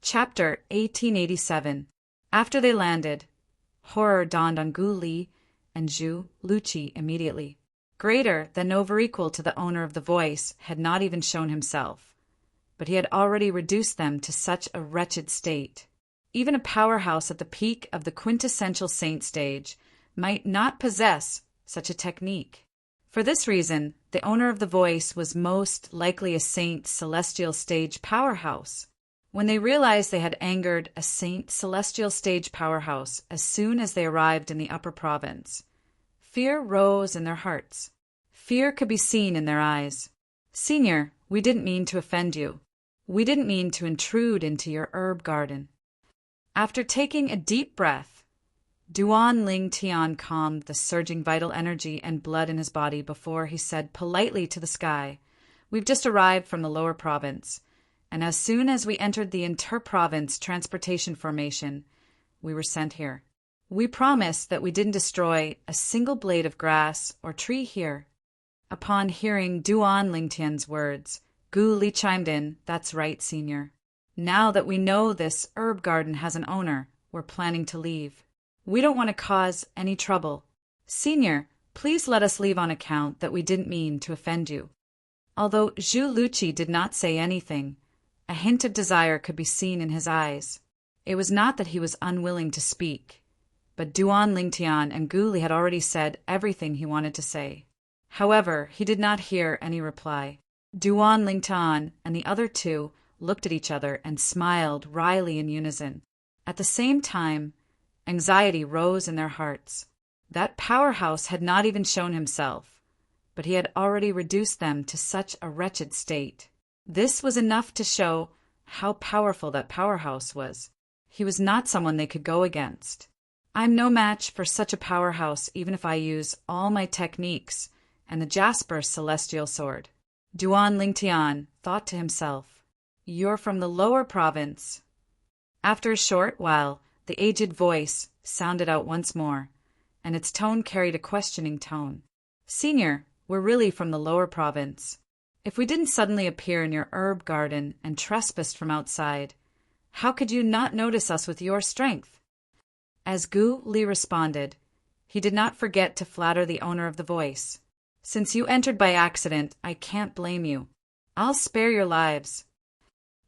Chapter 1887. After they landed, horror dawned on Gu Li and Zhu Luqi immediately. Greater than over equal to the owner of the voice had not even shown himself, but he had already reduced them to such a wretched state. Even a powerhouse at the peak of the quintessential saint stage might not possess such a technique. For this reason, the owner of the voice was most likely a saint celestial stage powerhouse. When they realized they had angered a saint celestial stage powerhouse as soon as they arrived in the upper province, fear rose in their hearts. Fear could be seen in their eyes. "Senior, we didn't mean to offend you. We didn't mean to intrude into your herb garden." After taking a deep breath, Duan Ling Tian calmed the surging vital energy and blood in his body before he said politely to the sky, "We've just arrived from the lower province, and as soon as we entered the inter-province transportation formation, we were sent here. We promised that we didn't destroy a single blade of grass or tree here." Upon hearing Duan Lingtian's words, Gu Li chimed in, "That's right, Senior. Now that we know this herb garden has an owner, we're planning to leave. We don't want to cause any trouble. Senior, please let us leave on account that we didn't mean to offend you." Although Zhu Luqi did not say anything, a hint of desire could be seen in his eyes. It was not that he was unwilling to speak, but Duan Lingtian and Gu Li had already said everything he wanted to say. However, he did not hear any reply. Duan Lingtian and the other two looked at each other and smiled wryly in unison. At the same time, anxiety rose in their hearts. That powerhouse had not even shown himself, but he had already reduced them to such a wretched state. This was enough to show how powerful that powerhouse was. He was not someone they could go against. "I'm no match for such a powerhouse even if I use all my techniques and the Jasper celestial sword." Duan Lingtian thought to himself, "You're from the lower province." After a short while, the aged voice sounded out once more, and its tone carried a questioning tone. "Senior, we're really from the lower province. If we didn't suddenly appear in your herb garden and trespassed from outside, how could you not notice us with your strength?" As Gu Li responded, he did not forget to flatter the owner of the voice. "Since you entered by accident, I can't blame you. I'll spare your lives."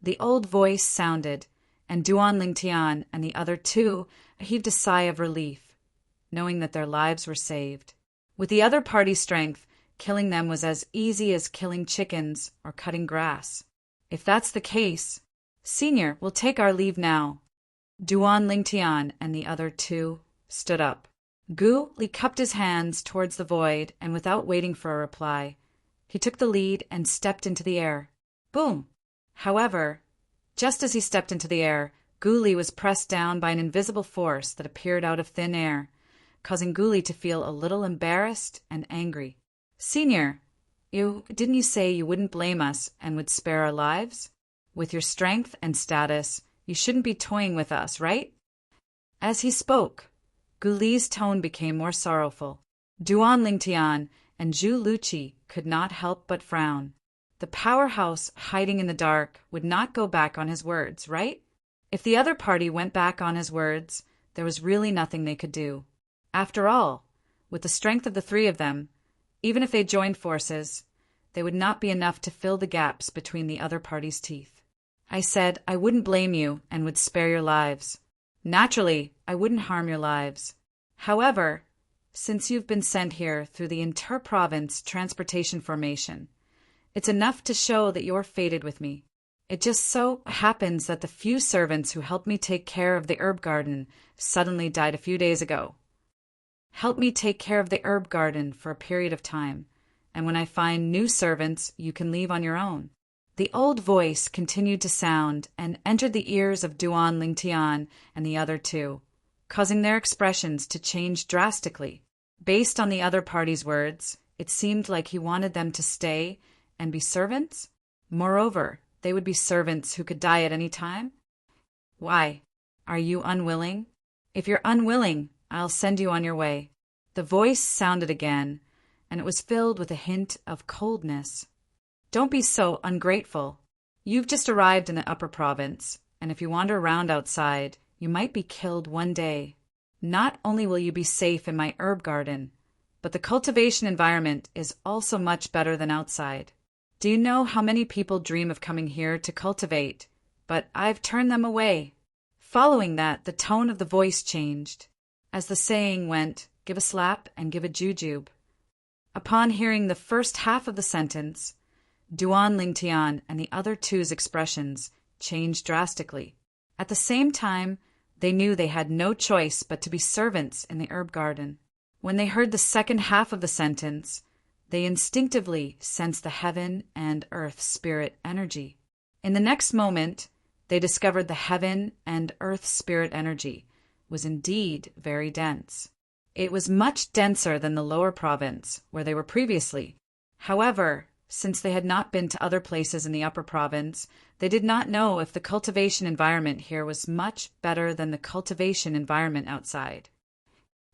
The old voice sounded, and Duan Lingtian and the other two heaved a sigh of relief, knowing that their lives were saved. With the other party's strength, killing them was as easy as killing chickens or cutting grass. "If that's the case, Senior, we'll take our leave now." Duan Lingtian and the other two stood up. Gu Li cupped his hands towards the void, and without waiting for a reply, he took the lead and stepped into the air. Boom! However, just as he stepped into the air, Gu Li was pressed down by an invisible force that appeared out of thin air, causing Gu Li to feel a little embarrassed and angry. "Senior, didn't you say you wouldn't blame us and would spare our lives? With your strength and status, you shouldn't be toying with us, right?" As he spoke, Gu Li's tone became more sorrowful. Duan Lingtian and Zhu Luqi could not help but frown. The powerhouse hiding in the dark would not go back on his words, right? If the other party went back on his words, there was really nothing they could do. After all, with the strength of the three of them, even if they joined forces, they would not be enough to fill the gaps between the other party's teeth. "I said I wouldn't blame you and would spare your lives. Naturally, I wouldn't harm your lives. However, since you've been sent here through the inter-province transportation formation, it's enough to show that you're fated with me. It just so happens that the few servants who helped me take care of the herb garden suddenly died a few days ago. Help me take care of the herb garden for a period of time, and when I find new servants, you can leave on your own." The old voice continued to sound and entered the ears of Duan Lingtian and the other two, causing their expressions to change drastically. Based on the other party's words, it seemed like he wanted them to stay and be servants. Moreover, they would be servants who could die at any time. "Why? Are you unwilling? If you're unwilling, I'll send you on your way." The voice sounded again, and it was filled with a hint of coldness. "Don't be so ungrateful. You've just arrived in the upper province, and if you wander around outside, you might be killed one day. Not only will you be safe in my herb garden, but the cultivation environment is also much better than outside. Do you know how many people dream of coming here to cultivate, but I've turned them away?" Following that, the tone of the voice changed. As the saying went, give a slap and give a jujube. Upon hearing the first half of the sentence, Duan Lingtian and the other two's expressions changed drastically. At the same time, they knew they had no choice but to be servants in the herb garden. When they heard the second half of the sentence, they instinctively sensed the heaven and earth spirit energy. In the next moment, they discovered the heaven and earth spirit energy was indeed very dense. It was much denser than the lower province, where they were previously. However, since they had not been to other places in the upper province, they did not know if the cultivation environment here was much better than the cultivation environment outside.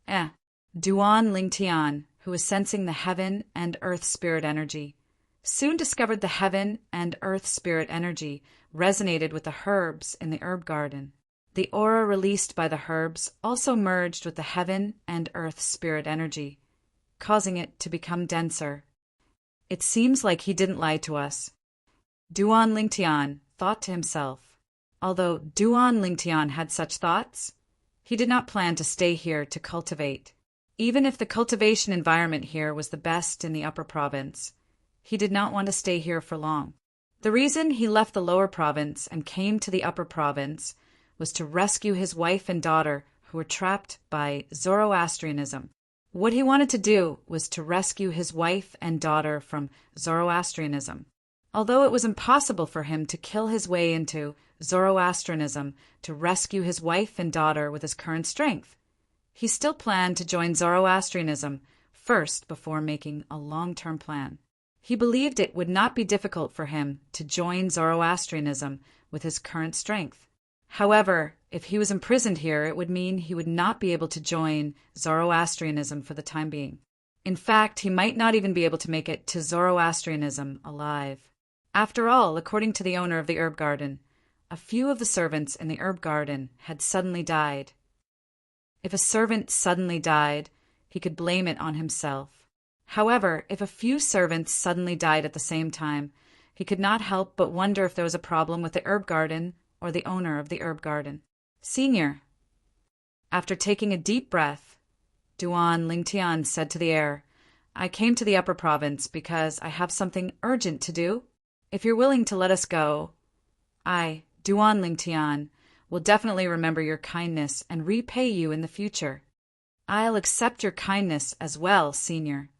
Duan Lingtian, who was sensing the heaven and earth spirit energy, soon discovered the heaven and earth spirit energy resonated with the herbs in the herb garden. The aura released by the herbs also merged with the heaven and earth spirit energy, causing it to become denser. It seems like he didn't lie to us, Duan Lingtian thought to himself. Although Duan Lingtian had such thoughts, he did not plan to stay here to cultivate. Even if the cultivation environment here was the best in the upper province, he did not want to stay here for long. The reason he left the lower province and came to the upper province was to rescue his wife and daughter who were trapped by Zoroastrianism. What he wanted to do was to rescue his wife and daughter from Zoroastrianism. Although it was impossible for him to kill his way into Zoroastrianism to rescue his wife and daughter with his current strength, he still planned to join Zoroastrianism first before making a long-term plan. He believed it would not be difficult for him to join Zoroastrianism with his current strength. However, if he was imprisoned here, it would mean he would not be able to join Zoroastrianism for the time being. In fact, he might not even be able to make it to Zoroastrianism alive. After all, according to the owner of the herb garden, a few of the servants in the herb garden had suddenly died. If a servant suddenly died, he could blame it on himself. However, if a few servants suddenly died at the same time, he could not help but wonder if there was a problem with the herb garden or the owner of the herb garden. "Senior." After taking a deep breath, Duan Lingtian said to the air, "I came to the upper province because I have something urgent to do. If you're willing to let us go, I, Duan Lingtian, will definitely remember your kindness and repay you in the future." "I'll accept your kindness as well, Senior."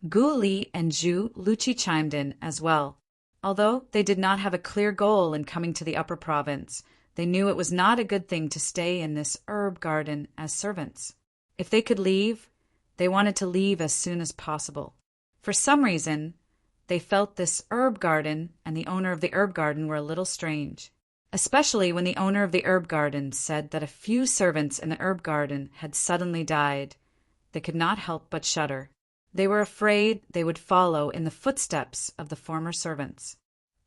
Gu Li and Zhu Luqi chimed in as well. Although they did not have a clear goal in coming to the upper province, they knew it was not a good thing to stay in this herb garden as servants. If they could leave, they wanted to leave as soon as possible. For some reason, they felt this herb garden and the owner of the herb garden were a little strange, especially when the owner of the herb garden said that a few servants in the herb garden had suddenly died. They could not help but shudder. They were afraid they would follow in the footsteps of the former servants.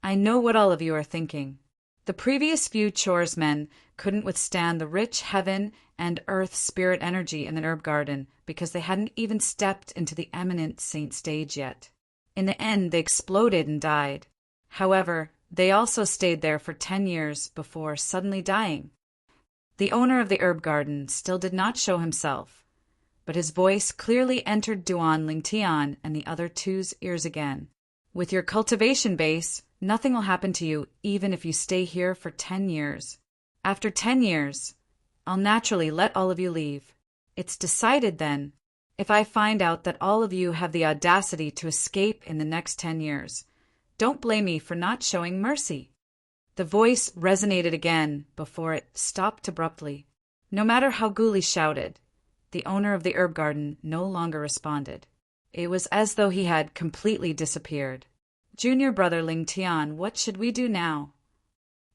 I know what all of you are thinking. The previous few chores men couldn't withstand the rich heaven and earth spirit energy in the herb garden because they hadn't even stepped into the eminent saint stage yet. In the end, they exploded and died. However, they also stayed there for 10 years before suddenly dying. The owner of the herb garden still did not show himself, but his voice clearly entered Duan Lingtian and the other two's ears again. "With your cultivation base, nothing will happen to you even if you stay here for 10 years. After 10 years, I'll naturally let all of you leave. It's decided then. If I find out that all of you have the audacity to escape in the next 10 years, don't blame me for not showing mercy." The voice resonated again before it stopped abruptly. No matter how Guli shouted, the owner of the herb garden no longer responded. It was as though he had completely disappeared. "Junior brother Lingtian, what should we do now?"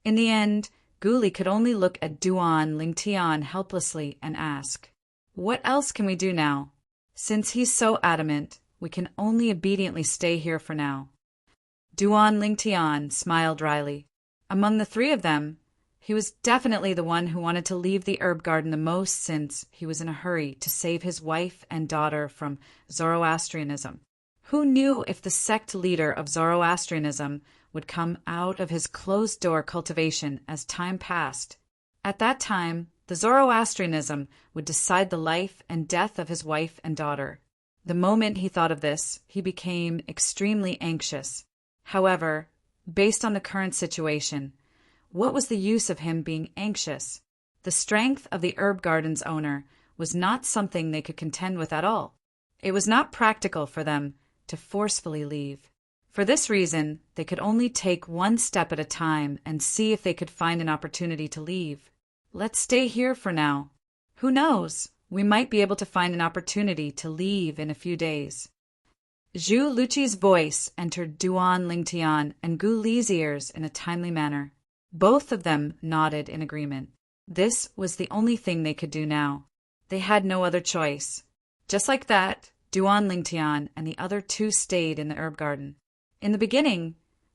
In the end, Guli could only look at Duan Lingtian helplessly and ask, "What else can we do now? Since he's so adamant, we can only obediently stay here for now." Duan Lingtian smiled dryly. Among the three of them, He was definitely the one who wanted to leave the herb garden the most, since he was in a hurry to save his wife and daughter from Zoroastrianism. Who knew if the sect leader of Zoroastrianism would come out of his closed-door cultivation as time passed? At that time, the Zoroastrianism would decide the life and death of his wife and daughter. The moment he thought of this, he became extremely anxious. However, based on the current situation, what was the use of him being anxious? The strength of the herb garden's owner was not something they could contend with at all. It was not practical for them to forcefully leave. For this reason, they could only take one step at a time and see if they could find an opportunity to leave. Let's stay here for now. Who knows? We might be able to find an opportunity to leave in a few days. Zhu Luqi's voice entered Duan Lingtian and Gu Li's ears in a timely manner. Both of them nodded in agreement. This was the only thing they could do now. They had no other choice. Just like that, Duan Lingtian and the other two stayed in the herb garden. In the beginning,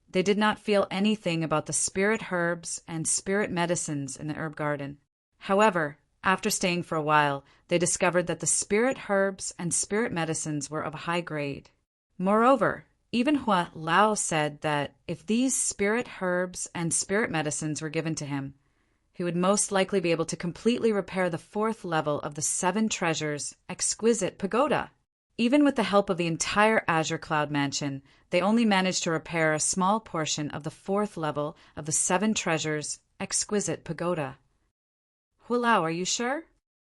they did not feel anything about the spirit herbs and spirit medicines in the herb garden. However, after staying for a while, they discovered that the spirit herbs and spirit medicines were of a high grade. Moreover, even Hua Lao said that if these spirit herbs and spirit medicines were given to him, he would most likely be able to completely repair the 4th level of the 7 Treasures' exquisite pagoda. Even with the help of the entire Azure Cloud Mansion, they only managed to repair a small portion of the 4th level of the 7 Treasures' exquisite pagoda. Hulao, are you sure?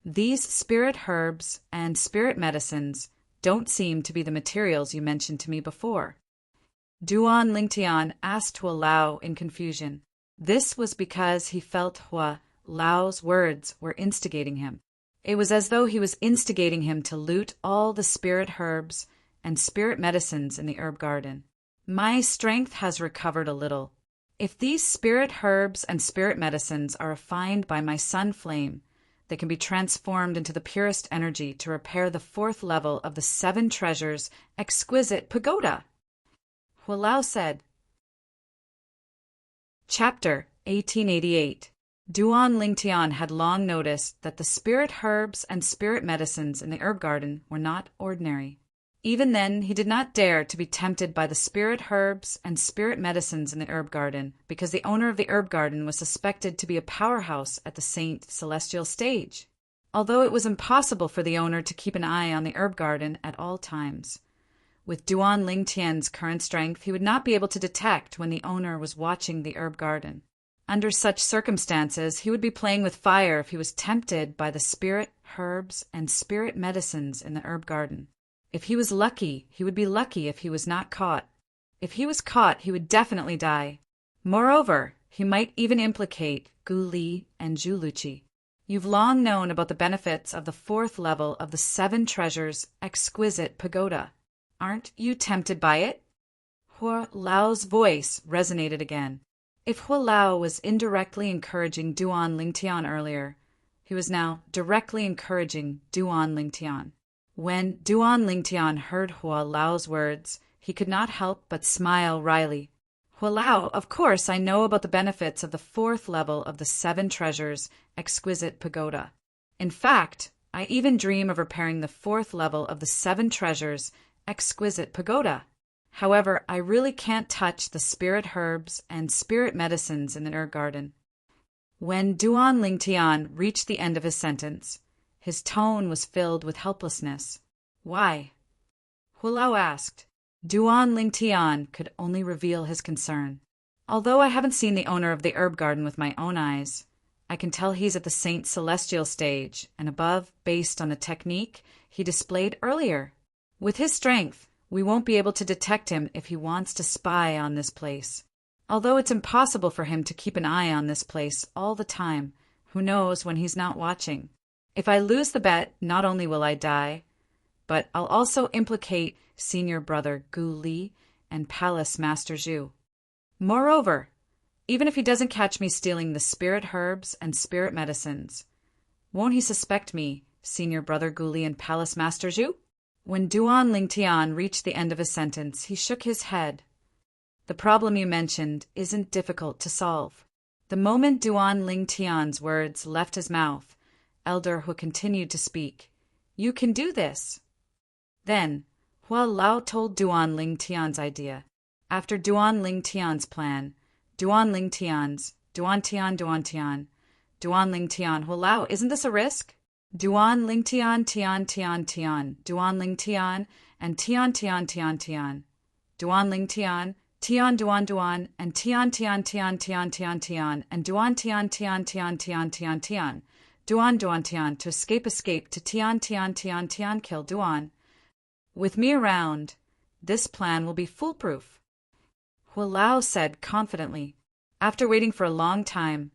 These spirit herbs and spirit medicines don't seem to be the materials you mentioned to me before. Duan Lingtian asked Hua Lao in confusion. This was because he felt Hua Lao's words were instigating him. It was as though he was instigating him to loot all the spirit herbs and spirit medicines in the herb garden. My strength has recovered a little. If these spirit herbs and spirit medicines are refined by my sun flame, they can be transformed into the purest energy to repair the 4th level of the 7 Treasures' exquisite pagoda. Hua Lao said. Chapter 1888. Duan Lingtian had long noticed that the spirit herbs and spirit medicines in the herb garden were not ordinary. Even then, he did not dare to be tempted by the spirit herbs and spirit medicines in the herb garden, because the owner of the herb garden was suspected to be a powerhouse at the Saint Celestial stage. Although it was impossible for the owner to keep an eye on the herb garden at all times. With Duan Lingtian's current strength, he would not be able to detect when the owner was watching the herb garden. Under such circumstances, he would be playing with fire if he was tempted by the spirit herbs and spirit medicines in the herb garden. If he was lucky, he would be lucky if he was not caught. If he was caught, he would definitely die. Moreover, he might even implicate Gu Li and Zhu Luqi. You've long known about the benefits of the 4th level of the 7 Treasures' exquisite pagoda. Aren't you tempted by it? Hua Lao's voice resonated again. If Hua Lao was indirectly encouraging Duan Lingtian earlier, he was now directly encouraging Duan Lingtian. When Duan Lingtian heard Hua Lao's words, he could not help but smile wryly. Hua Lao, of course I know about the benefits of the 4th level of the 7 Treasures' exquisite pagoda. In fact, I even dream of repairing the 4th level of the 7 Treasures' exquisite pagoda. However, I really can't touch the spirit herbs and spirit medicines in the herb garden. When Duan Lingtian reached the end of his sentence, his tone was filled with helplessness. Why? Hua Lao asked. Duan Lingtian could only reveal his concern. Although I haven't seen the owner of the herb garden with my own eyes, I can tell he's at the Saint Celestial stage and above based on the technique he displayed earlier. With his strength, we won't be able to detect him if he wants to spy on this place. Although it's impossible for him to keep an eye on this place all the time, who knows when he's not watching. If I lose the bet, not only will I die, but I'll also implicate Senior Brother Gu Li and Palace Master Zhu. Moreover, even if he doesn't catch me stealing the spirit herbs and spirit medicines, won't he suspect me, Senior Brother Gu Li and Palace Master Zhu? When Duan Lingtian reached the end of his sentence, he shook his head. The problem you mentioned isn't difficult to solve. The moment Duan Ling Tian's words left his mouth, Elder Hu continued to speak. "You can do this." Then, Hua Lao told Duan Ling Tian's idea. After Duan Ling Tian's plan, Duan Ling Tian's, Duan Tian, Duan Ling Tian, Hua Lao, isn't this a risk? Duan Ling Tian, Duan Ling Tian, and Tian. Duan Ling Tian, Tian, and Tian, and Duan Tian. Duan Tian, to escape to Tian, kill Duan. With me around, this plan will be foolproof, Hua Lao said confidently. After waiting for a long time,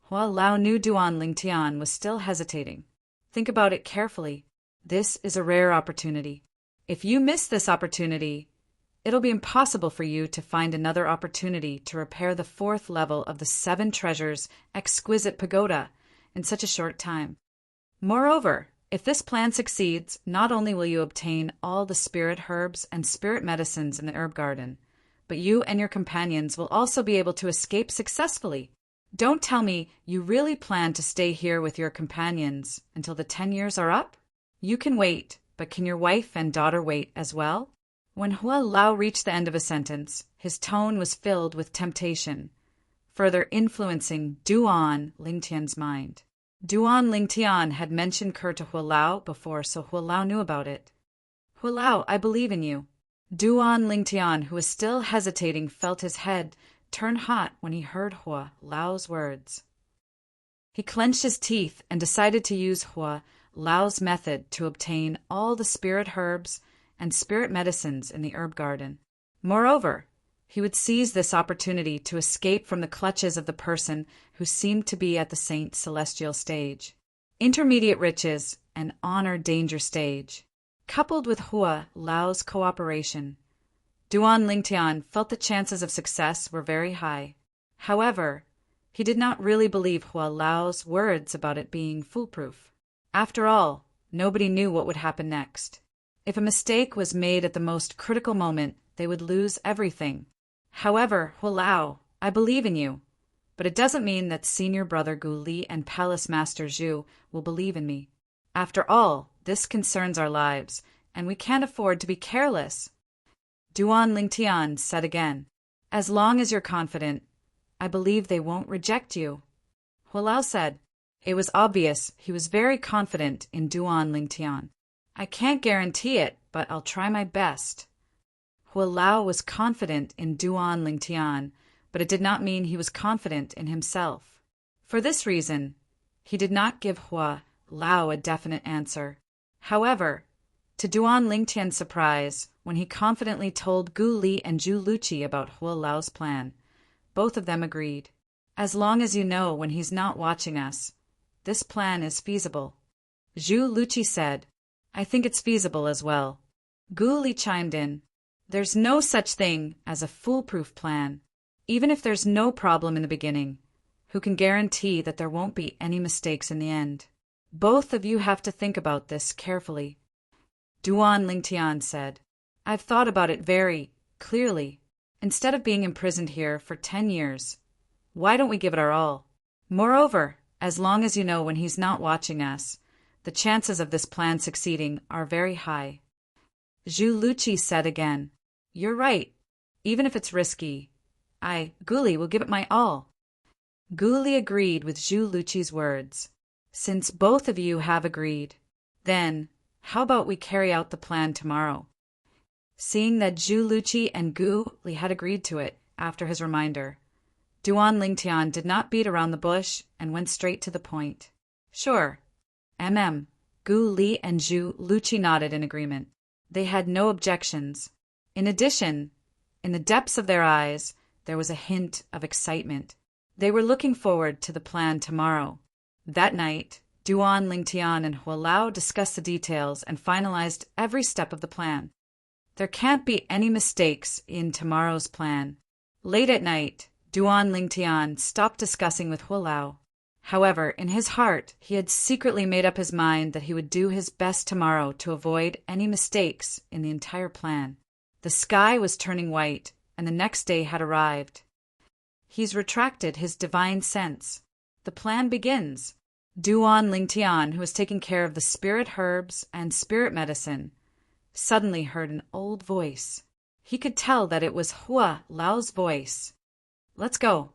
Hua Lao knew Duan Ling Tian was still hesitating. Think about it carefully. This is a rare opportunity. If you miss this opportunity, it'll be impossible for you to find another opportunity to repair the 4th level of the 7 treasures exquisite pagoda in such a short time. Moreover, if this plan succeeds, not only will you obtain all the spirit herbs and spirit medicines in the herb garden, but you and your companions will also be able to escape successfully. Don't tell me you really plan to stay here with your companions until the 10 years are up? You can wait, but can your wife and daughter wait as well? When Hua Lao reached the end of a sentence, his tone was filled with temptation, further influencing Duan Ling Tian's mind. Duan Ling Tian had mentioned Ker to Hua Lao before, so Hua Lao knew about it. "Hua Lao, I believe in you." Duan Ling Tian, who was still hesitating, felt his head turn hot when he heard Hua Lao's words. He clenched his teeth and decided to use Hua Lao's method to obtain all the spirit herbs and spirit medicines in the herb garden. Moreover, he would seize this opportunity to escape from the clutches of the person who seemed to be at the Saint Celestial stage, intermediate riches, and honor danger stage. Coupled with Hua Lao's cooperation, Duan Ling Tian felt the chances of success were very high. However, he did not really believe Hua Lao's words about it being foolproof. After all, nobody knew what would happen next. If a mistake was made at the most critical moment, they would lose everything. However, Hua Lao, I believe in you, but it doesn't mean that Senior Brother Gu Li and Palace Master Zhu will believe in me. After all, this concerns our lives, and we can't afford to be careless. Duan Ling Tian said again, "As long as you're confident, I believe they won't reject you." Hua Lao said. It was obvious he was very confident in Duan Ling Tian. "I can't guarantee it, but I'll try my best." Hua Lao was confident in Duan Ling Tian, but it did not mean he was confident in himself. For this reason, he did not give Hua Lao a definite answer. However, to Duan Ling Tian's surprise, when he confidently told Gu Li and Zhu Luqi about Hua Lao's plan, both of them agreed. "As long as you know when he's not watching us, this plan is feasible." Zhu Luqi said, "I think it's feasible as well." Gu Li chimed in, "There's no such thing as a foolproof plan. Even if there's no problem in the beginning, who can guarantee that there won't be any mistakes in the end? Both of you have to think about this carefully." Duan Ling Tian said, "I've thought about it very clearly. Instead of being imprisoned here for 10 years, why don't we give it our all? Moreover, as long as you know when he's not watching us, the chances of this plan succeeding are very high." Zhu Luqi said again, "You're right. Even if it's risky, Gu Li, will give it my all." Gu Li agreed with Zhu Luqi's words. "Since both of you have agreed, then how about we carry out the plan tomorrow?" Seeing that Zhu Luqi and Gu Li had agreed to it after his reminder, Duan Ling Tian did not beat around the bush and went straight to the point. "Sure." Gu Li and Zhu Luqi nodded in agreement. They had no objections. In addition, in the depths of their eyes, there was a hint of excitement. They were looking forward to the plan tomorrow. That night, Duan Ling Tian and Hua Lao discussed the details and finalized every step of the plan. There can't be any mistakes in tomorrow's plan. Late at night, Duan Ling Tian stopped discussing with Hua Lao. However, in his heart, he had secretly made up his mind that he would do his best tomorrow to avoid any mistakes in the entire plan. The sky was turning white, and the next day had arrived. He's retracted his divine sense. The plan begins. Duan Lingtian, who was taking care of the spirit herbs and spirit medicine, suddenly heard an old voice. He could tell that it was Hua Lao's voice. Let's go.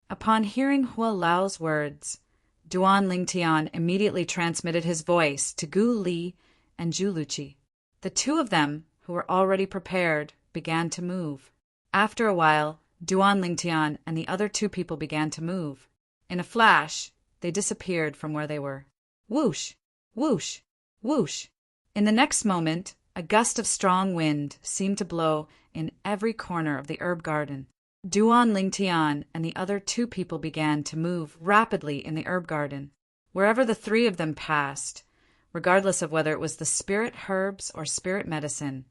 Upon hearing Hua Lao's words, Duan Lingtian immediately transmitted his voice to Gu Li and Zhu Luqi. The two of them, who were already prepared, began to move. After a while, Duan Lingtian and the other two people began to move. In a flash, they disappeared from where they were. Whoosh! Whoosh! Whoosh! In the next moment, a gust of strong wind seemed to blow in every corner of the herb garden. Duan Lingtian and the other two people began to move rapidly in the herb garden. Wherever the three of them passed, regardless of whether it was the spirit herbs or spirit medicine,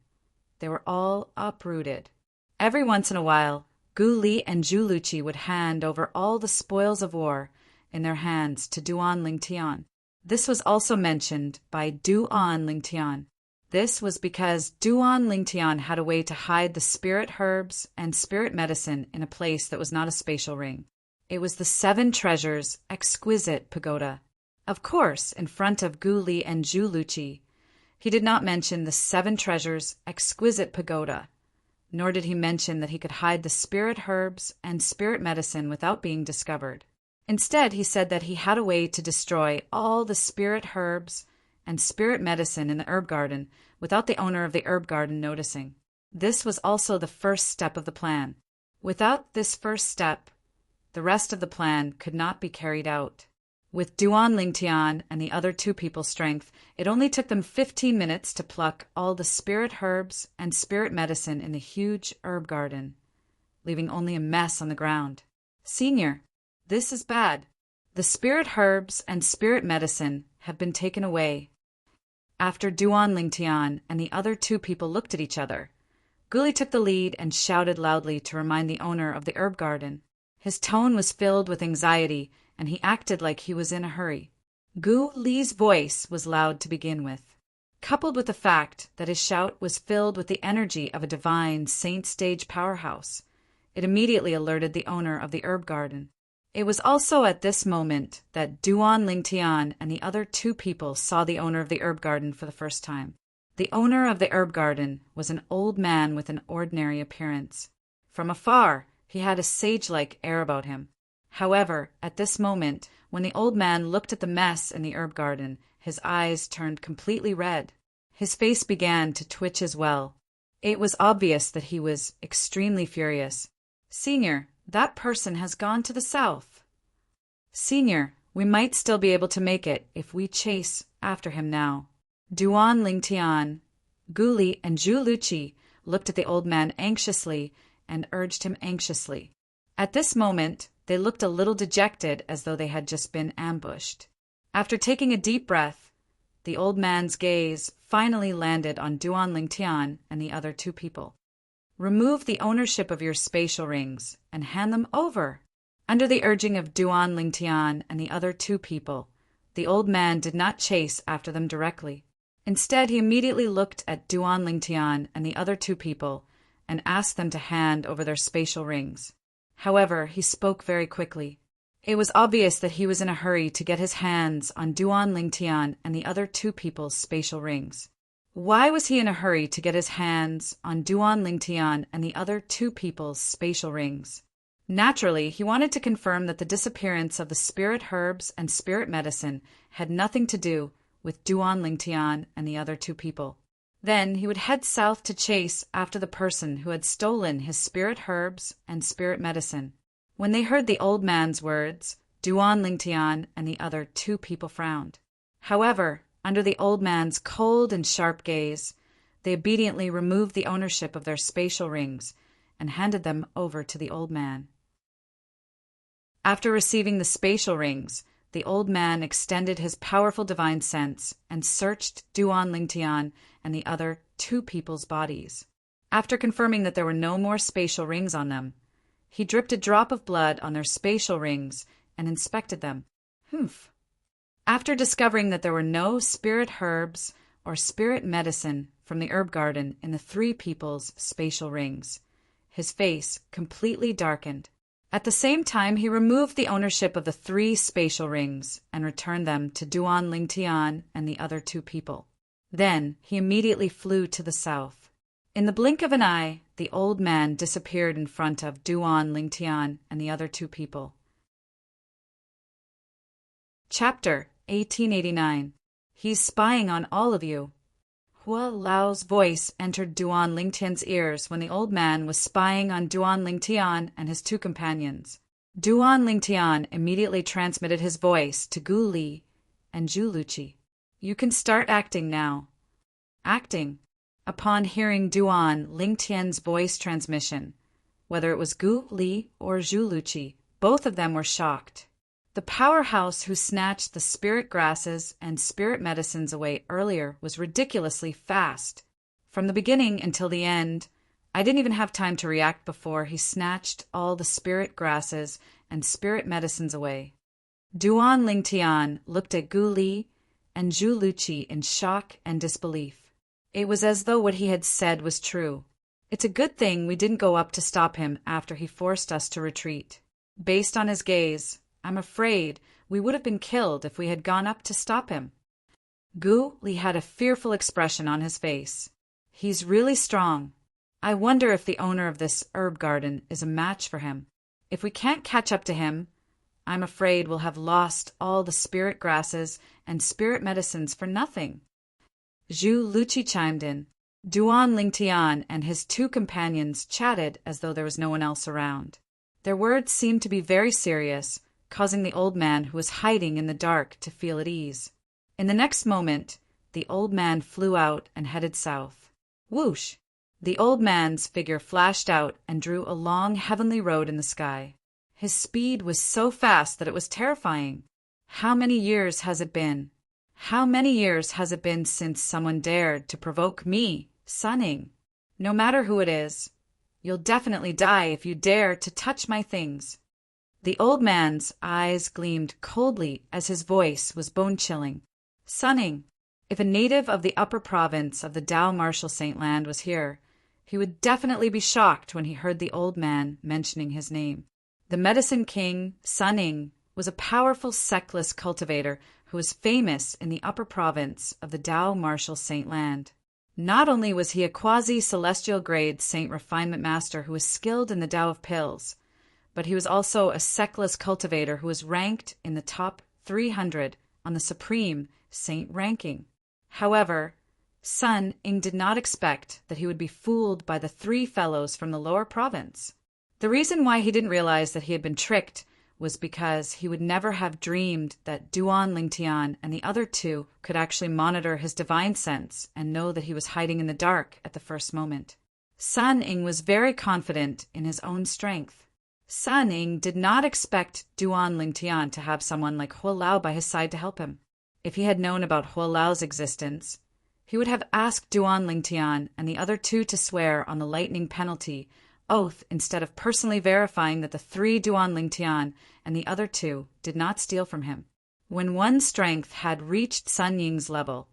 they were all uprooted. Every once in a while, Gu Li and Zhu Luqi would hand over all the spoils of war in their hands to Duan Lingtian. This was also mentioned by Duan Lingtian. This was because Duan Lingtian had a way to hide the spirit herbs and spirit medicine in a place that was not a spatial ring. It was the Seven Treasures exquisite pagoda. Of course, in front of Gu Li and Zhu Luqi, he did not mention the Seven Treasures exquisite pagoda, nor did he mention that he could hide the spirit herbs and spirit medicine without being discovered. Instead, he said that he had a way to destroy all the spirit herbs and spirit medicine in the herb garden without the owner of the herb garden noticing. This was also the first step of the plan. Without this first step, the rest of the plan could not be carried out. With Duan Lingtian and the other two people's strength, it only took them 15 minutes to pluck all the spirit herbs and spirit medicine in the huge herb garden, leaving only a mess on the ground. Senior, this is bad. The spirit herbs and spirit medicine have been taken away. After Duan Lingtian and the other two people looked at each other, Gu Li took the lead and shouted loudly to remind the owner of the herb garden. His tone was filled with anxiety, and he acted like he was in a hurry. Gu Li's voice was loud to begin with. Coupled with the fact that his shout was filled with the energy of a divine saint-stage powerhouse, it immediately alerted the owner of the herb garden. It was also at this moment that Duan Lingtian and the other two people saw the owner of the herb garden for the first time. The owner of the herb garden was an old man with an ordinary appearance. From afar, he had a sage-like air about him. However, at this moment, when the old man looked at the mess in the herb garden, his eyes turned completely red. His face began to twitch as well. It was obvious that he was extremely furious. Senior, that person has gone to the south. Senior, we might still be able to make it if we chase after him now. Duan Lingtian, Gu Li, and Zhu Luqi looked at the old man anxiously and urged him anxiously. At this moment, they looked a little dejected as though they had just been ambushed. After taking a deep breath, the old man's gaze finally landed on Duan Lingtian and the other two people. Remove the ownership of your spatial rings and hand them over. Under the urging of Duan Lingtian and the other two people, the old man did not chase after them directly. Instead, he immediately looked at Duan Lingtian and the other two people and asked them to hand over their spatial rings. However, he spoke very quickly. It was obvious that he was in a hurry to get his hands on Duan Lingtian and the other two people's spatial rings. Why was he in a hurry to get his hands on Duan Lingtian and the other two people's spatial rings? Naturally, he wanted to confirm that the disappearance of the spirit herbs and spirit medicine had nothing to do with Duan Lingtian and the other two people. Then he would head south to chase after the person who had stolen his spirit herbs and spirit medicine. When they heard the old man's words, Duan Lingtian and the other two people frowned. However, under the old man's cold and sharp gaze, they obediently removed the ownership of their spatial rings and handed them over to the old man. After receiving the spatial rings, the old man extended his powerful divine sense and searched Duan Lingtian and the other two people's bodies. After confirming that there were no more spatial rings on them, he dripped a drop of blood on their spatial rings and inspected them. Humph. After discovering that there were no spirit herbs or spirit medicine from the herb garden in the three people's spatial rings, his face completely darkened. At the same time, he removed the ownership of the 3 spatial rings and returned them to Duan Lingtian and the other 2 people. Then he immediately flew to the south. In the blink of an eye, the old man disappeared in front of Duan Lingtian and the other 2 people. Chapter 1889. He's spying on all of you. Hua Lao's voice entered Duan Lingtian's ears when the old man was spying on Duan Lingtian and his 2 companions. Duan Lingtian immediately transmitted his voice to Gu Li and Zhu Luqi. You can start acting now. Acting. Upon hearing Duan Lingtian's voice transmission, whether it was Gu Li or Zhu Luqi, both of them were shocked. The powerhouse who snatched the spirit grasses and spirit medicines away earlier was ridiculously fast. From the beginning until the end, I didn't even have time to react before he snatched all the spirit grasses and spirit medicines away. Duan Lingtian looked at Gu Li and Zhu Luqi in shock and disbelief. It was as though what he had said was true. It's a good thing we didn't go up to stop him after he forced us to retreat. Based on his gaze, I'm afraid we would have been killed if we had gone up to stop him. Gu Li had a fearful expression on his face. He's really strong. I wonder if the owner of this herb garden is a match for him. If we can't catch up to him, I'm afraid we'll have lost all the spirit grasses and spirit medicines for nothing. Zhu Luqi chimed in. Duan Lingtian and his 2 companions chatted as though there was no one else around. Their words seemed to be very serious, causing the old man who was hiding in the dark to feel at ease. In the next moment, the old man flew out and headed south. Whoosh! The old man's figure flashed out and drew a long heavenly road in the sky. His speed was so fast that it was terrifying. How many years has it been? How many years has it been since someone dared to provoke me, Sunning? No matter who it is, you'll definitely die if you dare to touch my things. The old man's eyes gleamed coldly as his voice was bone-chilling. Sunning, if a native of the upper province of the Dao Martial Saint Land was here, he would definitely be shocked when he heard the old man mentioning his name. The Medicine King, Sunning, was a powerful sectless cultivator who was famous in the upper province of the Dao Martial Saint Land. Not only was he a quasi-celestial grade Saint Refinement Master who was skilled in the Tao of Pills, but he was also a sectless cultivator who was ranked in the top 300 on the Supreme Saint ranking. However, Sun Ying did not expect that he would be fooled by the 3 fellows from the lower province. The reason why he didn't realize that he had been tricked was because he would never have dreamed that Duan Lingtian and the other 2 could actually monitor his divine sense and know that he was hiding in the dark at the first moment. Sun Ying was very confident in his own strength. Sun Ying did not expect Duan Lingtian to have someone like Hua Lao by his side to help him. If he had known about Hua Lao's existence, he would have asked Duan Lingtian and the other 2 to swear on the lightning penalty oath instead of personally verifying that the 3 Duan Lingtian and the other 2 did not steal from him. When one's strength had reached Sun Ying's level,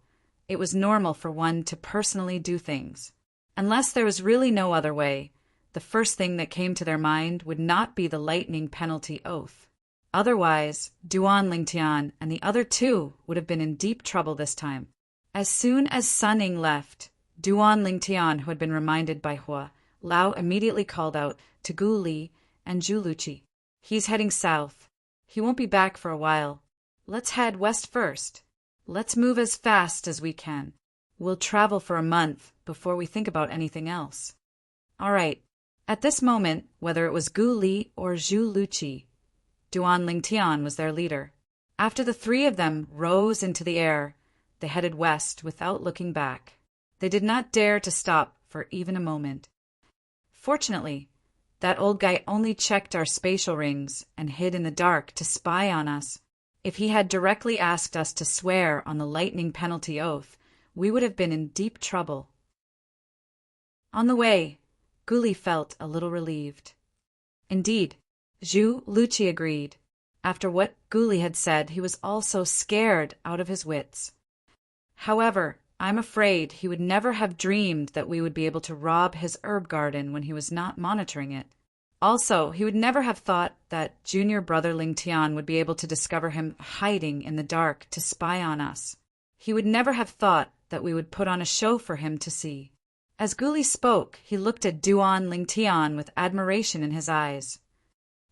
it was normal for one to personally do things. Unless there was really no other way, the first thing that came to their mind would not be the lightning penalty oath. Otherwise, Duan Lingtian and the other 2 would have been in deep trouble this time. As soon as Sun Ying left, Duan Lingtian, who had been reminded by Hua Lao, immediately called out to Gu Li and Zhu Luqi. He's heading south. He won't be back for a while. Let's head west first. Let's move as fast as we can. We'll travel for a month before we think about anything else. All right. At this moment, whether it was Gu Li or Zhu Luqi, Duan Lingtian was their leader. After the 3 of them rose into the air, they headed west without looking back. They did not dare to stop for even a moment. Fortunately, that old guy only checked our spatial rings and hid in the dark to spy on us. If he had directly asked us to swear on the lightning penalty oath, we would have been in deep trouble. On the way, Gu Li felt a little relieved. Indeed, Zhu Luqi agreed. After what Gu Li had said, he was also scared out of his wits. However, I'm afraid he would never have dreamed that we would be able to rob his herb garden when he was not monitoring it. Also, he would never have thought that junior brother Ling Tian would be able to discover him hiding in the dark to spy on us. He would never have thought that we would put on a show for him to see. As Guli spoke, he looked at Duan Ling Tian with admiration in his eyes.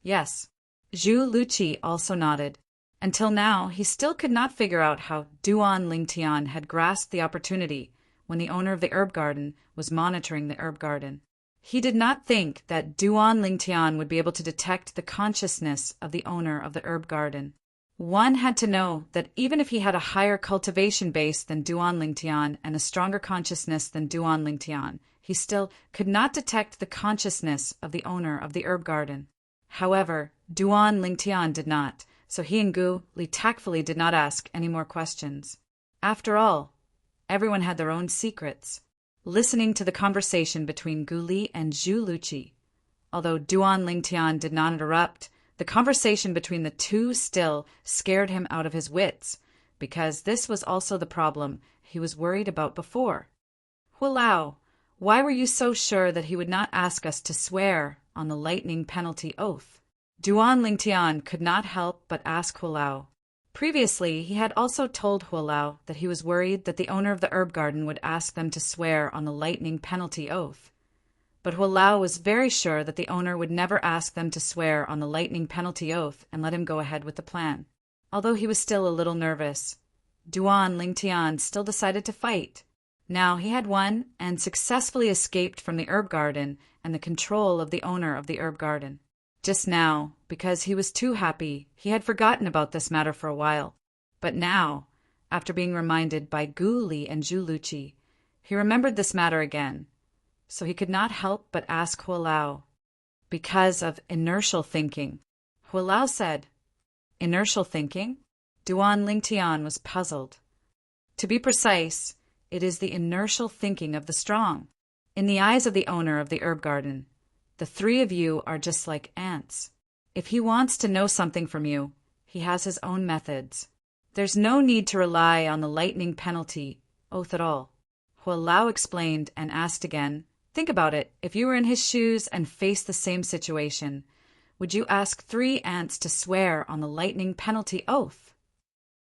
Yes, Zhu Luqi also nodded. Until now, he still could not figure out how Duan Ling Tian had grasped the opportunity when the owner of the herb garden was monitoring the herb garden. He did not think that Duan Ling Tian would be able to detect the consciousness of the owner of the herb garden. One had to know that even if he had a higher cultivation base than Duan Ling Tian and a stronger consciousness than Duan Ling Tian, he still could not detect the consciousness of the owner of the herb garden. However, Duan Ling Tian did not, so he and Gu Li tactfully did not ask any more questions. After all, everyone had their own secrets. Listening to the conversation between Gu Li and Zhu Luqi, although Duan Ling Tian did not interrupt, the conversation between the two still scared him out of his wits, because this was also the problem he was worried about before. Hulao, why were you so sure that he would not ask us to swear on the lightning penalty oath? Duan Ling Tian could not help but ask Hulao. Previously, he had also told Hulao that he was worried that the owner of the herb garden would ask them to swear on the lightning penalty oath. But Hulao was very sure that the owner would never ask them to swear on the lightning penalty oath and let him go ahead with the plan. Although he was still a little nervous, Duan Ling Tian still decided to fight. Now he had won and successfully escaped from the herb garden and the control of the owner of the herb garden. Just now, because he was too happy, he had forgotten about this matter for a while. But now, after being reminded by Gu Li and Zhu Luqi, he remembered this matter again. So he could not help but ask Hulao. Because of inertial thinking. Hulao said, "Inertial thinking?" Duan Ling Tian was puzzled. To be precise, it is the inertial thinking of the strong. In the eyes of the owner of the herb garden, the three of you are just like ants. If he wants to know something from you, he has his own methods. There's no need to rely on the lightning penalty oath at all. Hulao explained and asked again, think about it, if you were in his shoes and faced the same situation, would you ask 3 ants to swear on the lightning penalty oath?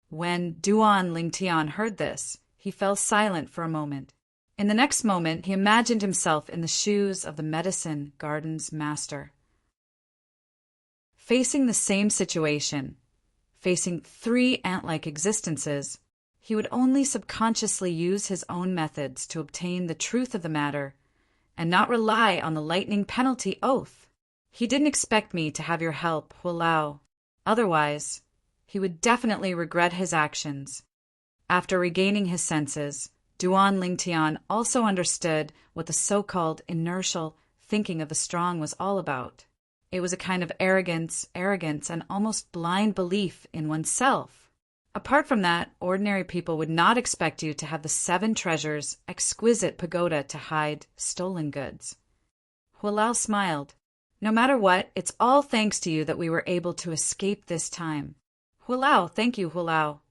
When Duan Ling Tian heard this, he fell silent for a moment. In the next moment, he imagined himself in the shoes of the medicine garden's master. Facing the same situation, facing 3 ant-like existences, he would only subconsciously use his own methods to obtain the truth of the matter and not rely on the lightning penalty oath. He didn't expect me to have your help, Hulao. Otherwise, he would definitely regret his actions. After regaining his senses, Duan Ling Tian also understood what the so-called inertial thinking of the strong was all about. It was a kind of arrogance, and almost blind belief in oneself. Apart from that, ordinary people would not expect you to have the 7 treasures, exquisite pagoda to hide stolen goods. Hulao smiled. No matter what, it's all thanks to you that we were able to escape this time. Hulao, thank you, Hulao.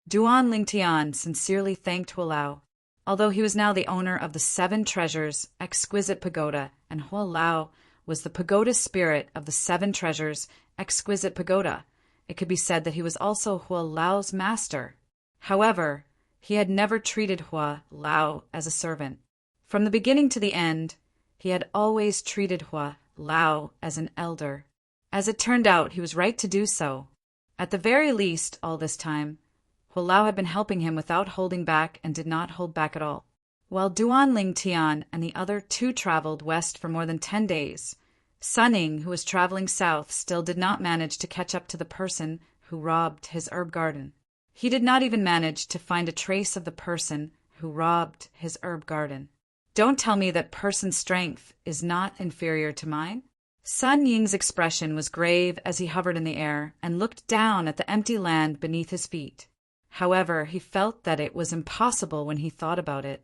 Duan Ling Tian sincerely thanked Hulao. Although he was now the owner of the 7 treasures, exquisite pagoda, and Hulao was the pagoda spirit of the 7 treasures, exquisite pagoda, it could be said that he was also Hulao's master. However, he had never treated Hulao as a servant. From the beginning to the end, he had always treated Hulao as an elder. As it turned out, he was right to do so. At the very least, all this time, Hulao had been helping him without holding back and did not hold back at all. While Duan Ling Tian and the other 2 traveled west for more than 10 days, Sunning, who was traveling south, still did not manage to catch up to the person who robbed his herb garden. He did not even manage to find a trace of the person who robbed his herb garden. Don't tell me that person's strength is not inferior to mine? Sun Ying's expression was grave as he hovered in the air and looked down at the empty land beneath his feet. However, he felt that it was impossible when he thought about it.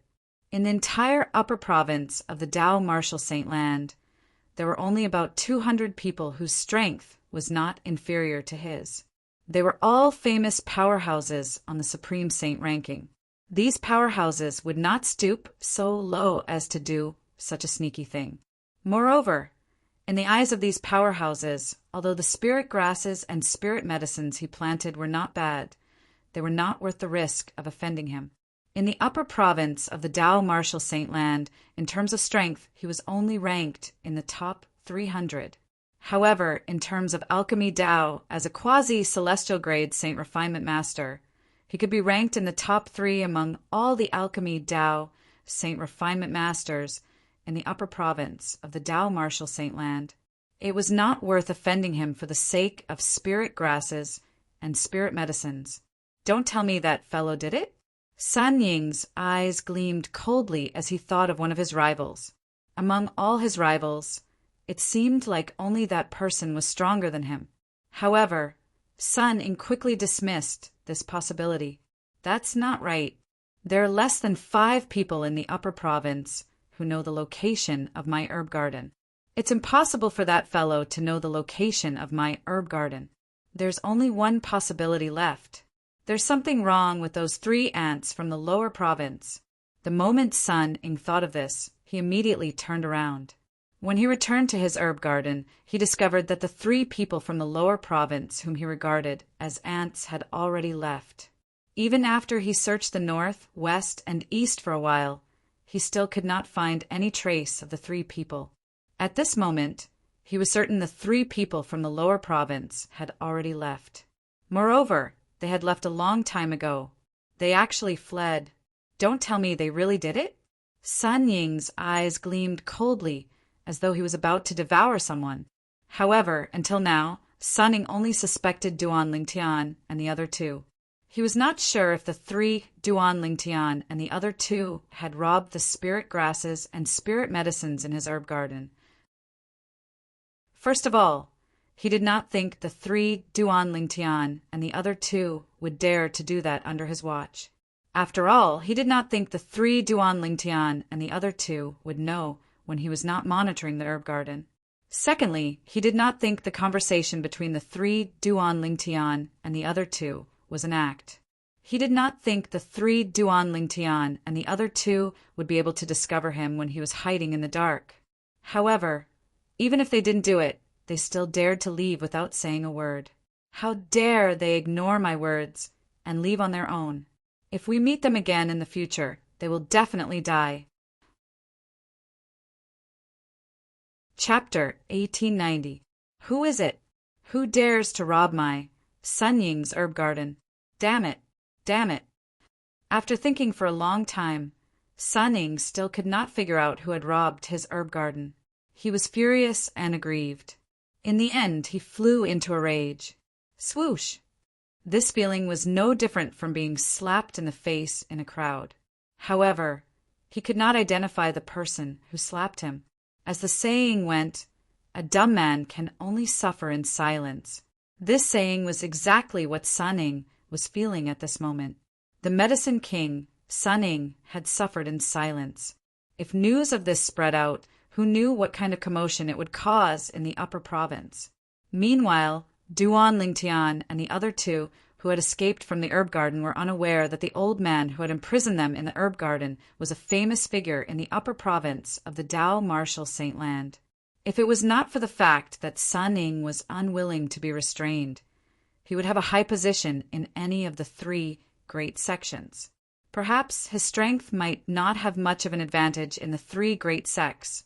In the entire upper province of the Dao Marshal Saint Land, there were only about 200 people whose strength was not inferior to his. They were all famous powerhouses on the Supreme Saint ranking. These powerhouses would not stoop so low as to do such a sneaky thing. Moreover, In the eyes of these powerhouses, although the spirit grasses and spirit medicines he planted were not bad, they were not worth the risk of offending him. In the upper province of the Tao Martial Saint Land, in terms of strength, he was only ranked in the top 300. However, in terms of alchemy Tao, as a quasi-celestial grade Saint Refinement Master, he could be ranked in the top 3 among all the alchemy Tao Saint Refinement Masters in the upper province of the Tao Martial Saint Land. It was not worth offending him for the sake of spirit grasses and spirit medicines. Don't tell me that fellow did it? San Ying's eyes gleamed coldly as he thought of one of his rivals. Among all his rivals, it seemed like only that person was stronger than him. However, Sun Ying quickly dismissed this possibility. That's not right. There are less than 5 people in the upper province who know the location of my herb garden. It's impossible for that fellow to know the location of my herb garden. There's only one possibility left. There's something wrong with those 3 ants from the lower province. The moment Sun Ying thought of this, he immediately turned around. When he returned to his herb garden, he discovered that the 3 people from the lower province whom he regarded as ants had already left. Even after he searched the north, west, and east for a while, he still could not find any trace of the 3 people. At this moment, he was certain the 3 people from the lower province had already left. Moreover, they had left a long time ago. They actually fled. Don't tell me they really did it? Sun Ying's eyes gleamed coldly, as though he was about to devour someone. However, until now, Sun Ying only suspected Duan Lingtian and the other 2. He was not sure if the 3 Duan Lingtian and the other 2 had robbed the spirit grasses and spirit medicines in his herb garden. First of all, he did not think the 3 Duan Lingtian and the other 2 would dare to do that under his watch. After all, he did not think the 3 Duan Lingtian and the other 2 would know when he was not monitoring the herb garden. Secondly, he did not think the conversation between the 3 Duan Lingtian and the other 2 was an act. He did not think the 3 Duan Lingtian and the other 2 would be able to discover him when he was hiding in the dark. However, even if they didn't do it, they still dared to leave without saying a word. How dare they ignore my words and leave on their own? If we meet them again in the future, they will definitely die. Chapter 1890. Who is it? Who dares to rob my Sun Ying's herb garden? Damn it! Damn it! After thinking for a long time, Sun Ying still could not figure out who had robbed his herb garden. He was furious and aggrieved. In the end, he flew into a rage. Swoosh! This feeling was no different from being slapped in the face in a crowd. However, he could not identify the person who slapped him. As the saying went, a dumb man can only suffer in silence. This saying was exactly what Sun Ying was feeling at this moment. The medicine king, Sun Ying, had suffered in silence. If news of this spread out, who knew what kind of commotion it would cause in the upper province? Meanwhile, Duan Lingtian and the other 2 who had escaped from the herb garden were unaware that the old man who had imprisoned them in the herb garden was a famous figure in the upper province of the Tao Martial Saint Land. If it was not for the fact that Sun Ying was unwilling to be restrained, he would have a high position in any of the 3 great sections. Perhaps his strength might not have much of an advantage in the 3 great sects,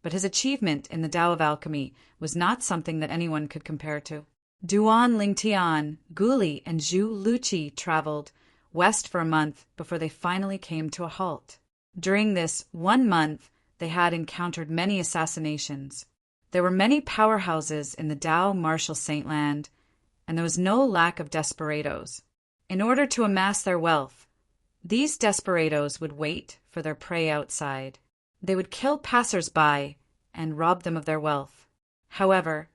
but his achievement in the Tao of Alchemy was not something that anyone could compare to. Duan Lingtian, Guli, and Zhu Luqi traveled west for a month before they finally came to a halt. During this 1 month, they had encountered many assassinations. There were many powerhouses in the Tao Martial Saint Land, and there was no lack of desperados. In order to amass their wealth, these desperados would wait for their prey outside. They would kill passers-by and rob them of their wealth. However,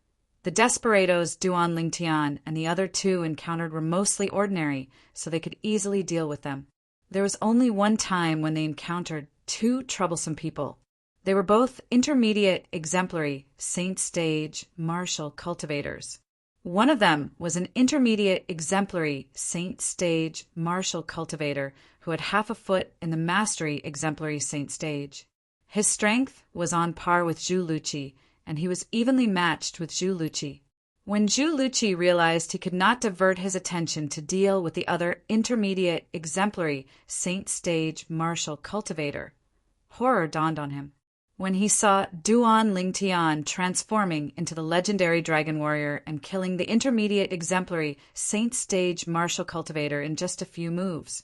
the desperados Duan Lingtian and the other 2 encountered were mostly ordinary, so they could easily deal with them. There was only one time when they encountered 2 troublesome people. They were both intermediate exemplary saint stage martial cultivators. One of them was an intermediate exemplary saint stage martial cultivator who had half a foot in the mastery exemplary saint stage. His strength was on par with Zhu Luqi, and he was evenly matched with Zhu Luqi. When Zhu Luqi realized he could not divert his attention to deal with the other intermediate exemplary saint stage martial cultivator, horror dawned on him. When he saw Duan Lingtian transforming into the legendary dragon warrior and killing the intermediate exemplary saint stage martial cultivator in just a few moves,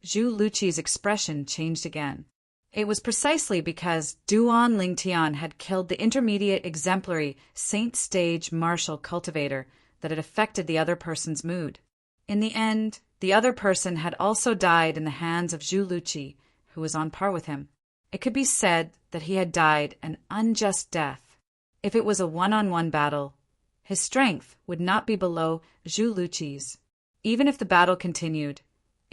Zhu Luqi's expression changed again. It was precisely because Duan Lingtian had killed the intermediate exemplary saint stage martial cultivator that it affected the other person's mood. In the end, the other person had also died in the hands of Zhu Luqi, who was on par with him. It could be said that he had died an unjust death. If it was a one-on-one battle, his strength would not be below Zhu Luqi's. Even if the battle continued,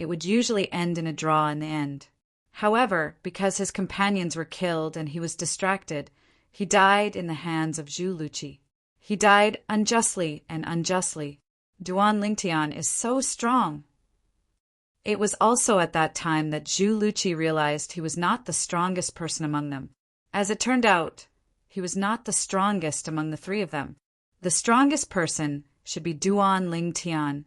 it would usually end in a draw in the end. However, because his companions were killed and he was distracted, he died in the hands of Zhu Luqi. He died unjustly and unjustly. Duan Lingtian is so strong. It was also at that time that Zhu Luqi realized he was not the strongest person among them. As it turned out, he was not the strongest among the three of them. The strongest person should be Duan Lingtian,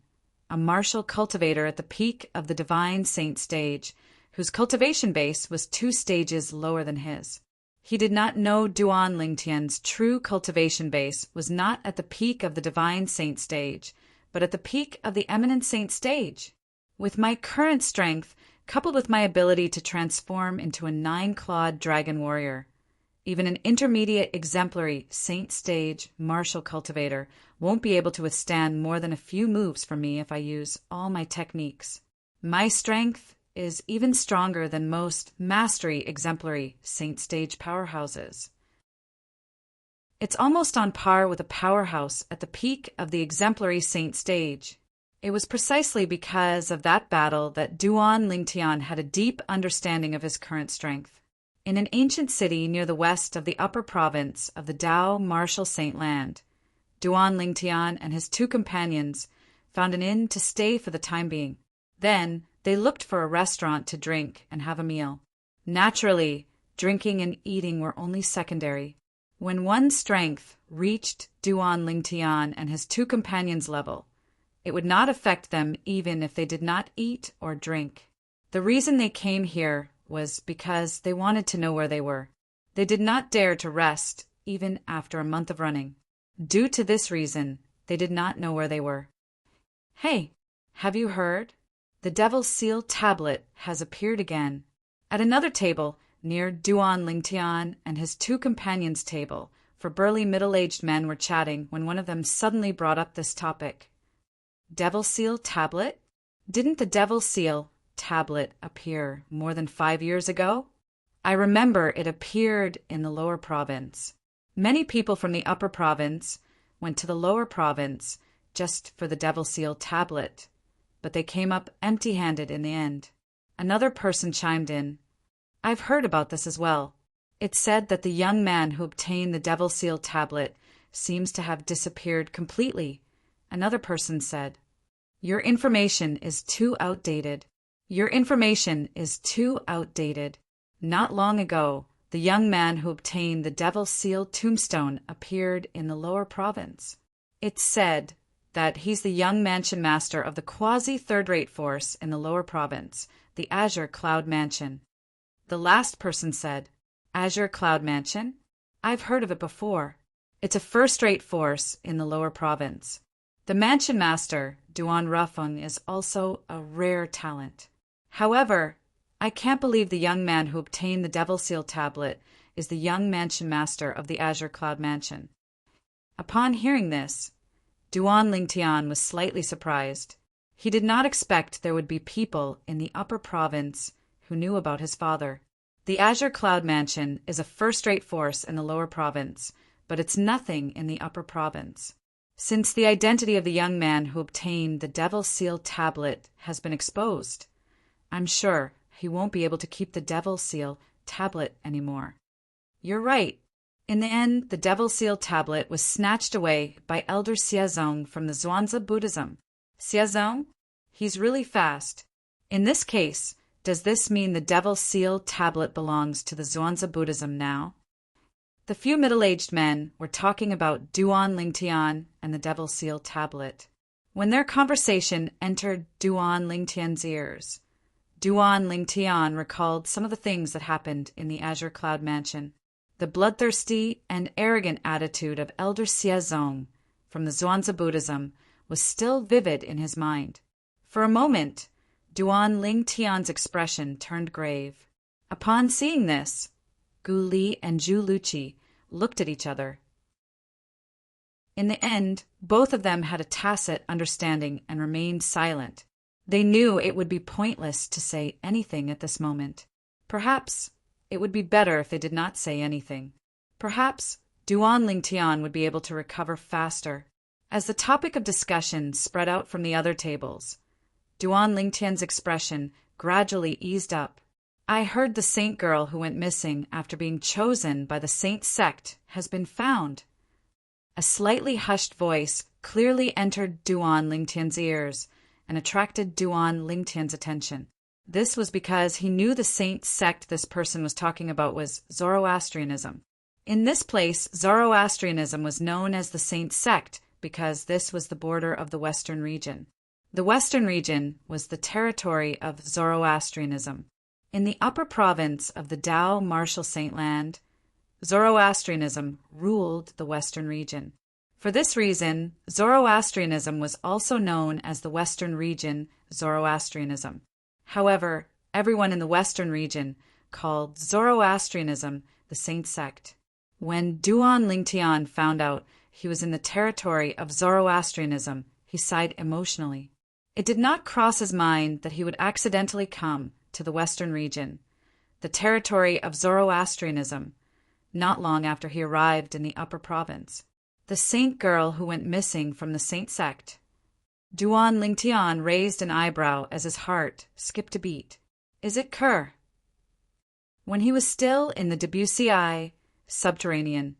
a martial cultivator at the peak of the divine saint stage, whose cultivation base was 2 stages lower than his. He did not know Duan Lingtian's true cultivation base was not at the peak of the divine saint stage, but at the peak of the eminent saint stage. With my current strength, coupled with my ability to transform into a 9-clawed dragon warrior, even an intermediate exemplary saint stage martial cultivator won't be able to withstand more than a few moves from me if I use all my techniques. My strength is even stronger than most mastery exemplary saint stage powerhouses. It's almost on par with a powerhouse at the peak of the exemplary saint stage. It was precisely because of that battle that Duan Lingtian had a deep understanding of his current strength. In an ancient city near the west of the upper province of the Dao martial saint land, Duan Lingtian and his 2 companions found an inn to stay for the time being. Then they looked for a restaurant to drink and have a meal. Naturally, drinking and eating were only secondary. When one's strength reached Duan Lingtian and his 2 companions' level, it would not affect them even if they did not eat or drink. The reason they came here was because they wanted to know where they were. They did not dare to rest even after a month of running. Due to this reason, they did not know where they were. Hey, have you heard? The Devil's Seal tablet has appeared again. At another table, near Duan Lingtian and his 2 companions' table, for burly middle-aged men were chatting when one of them suddenly brought up this topic. Devil Seal tablet? Didn't the Devil Seal tablet appear more than 5 years ago? I remember it appeared in the lower province. Many people from the upper province went to the lower province just for the Devil Seal tablet, but they came up empty-handed in the end. Another person chimed in. I've heard about this as well. It's said that the young man who obtained the Devil Seal tablet seems to have disappeared completely. Another person said, Your information is too outdated. Your information is too outdated. Not long ago, the young man who obtained the Devil Seal tombstone appeared in the lower province. It's said that he's the young mansion master of the quasi-third-rate force in the lower province, the Azure Cloud Mansion. The last person said, Azure Cloud Mansion? I've heard of it before. It's a first-rate force in the lower province. The mansion master, Duan Rufeng, is also a rare talent. However, I can't believe the young man who obtained the Devil Seal tablet is the young mansion master of the Azure Cloud Mansion. Upon hearing this, Duan Lingtian was slightly surprised. He did not expect there would be people in the upper province who knew about his father. The Azure Cloud Mansion is a first-rate force in the lower province, but it's nothing in the upper province. Since the identity of the young man who obtained the Devil Seal tablet has been exposed, I'm sure he won't be able to keep the Devil Seal tablet anymore. You're right. In the end, the Devil Seal tablet was snatched away by Elder Xiazong from the Zhuangzi Buddhism. Xiazong? He's really fast. In this case, does this mean the Devil Seal tablet belongs to the Zhuangzi Buddhism now? The few middle-aged men were talking about Duan Lingtian and the Devil's Seal tablet. When their conversation entered Duan Lingtian's ears, Duan Lingtian recalled some of the things that happened in the Azure Cloud Mansion. The bloodthirsty and arrogant attitude of Elder Xiazong from the Zhuangzi Buddhism was still vivid in his mind. For a moment, Duan Lingtian's expression turned grave. Upon seeing this, Gu Li and Zhu Luqi looked at each other. In the end, both of them had a tacit understanding and remained silent. They knew it would be pointless to say anything at this moment. Perhaps it would be better if they did not say anything. Perhaps Duan Lingtian would be able to recover faster. As the topic of discussion spread out from the other tables, Duan Lingtian's expression gradually eased up. I heard the saint girl who went missing after being chosen by the saint sect has been found. A slightly hushed voice clearly entered Duan Lingtian's ears and attracted Duan Lingtian's attention. This was because he knew the saint sect this person was talking about was Zoroastrianism. In this place, Zoroastrianism was known as the saint sect because this was the border of the Western region. The Western region was the territory of Zoroastrianism. In the upper province of the Tao Martial Saint Land, Zoroastrianism ruled the Western region. For this reason, Zoroastrianism was also known as the Western region Zoroastrianism. However, everyone in the Western region called Zoroastrianism the saint sect. When Duan Lingtian found out he was in the territory of Zoroastrianism, he sighed emotionally. It did not cross his mind that he would accidentally come to the Western region, the territory of Zoroastrianism, not long after he arrived in the upper province. The saint girl who went missing from the saint sect. Duan Lingtian raised an eyebrow as his heart skipped a beat. Is it Kerr? When he was still in the Debussy subterranean,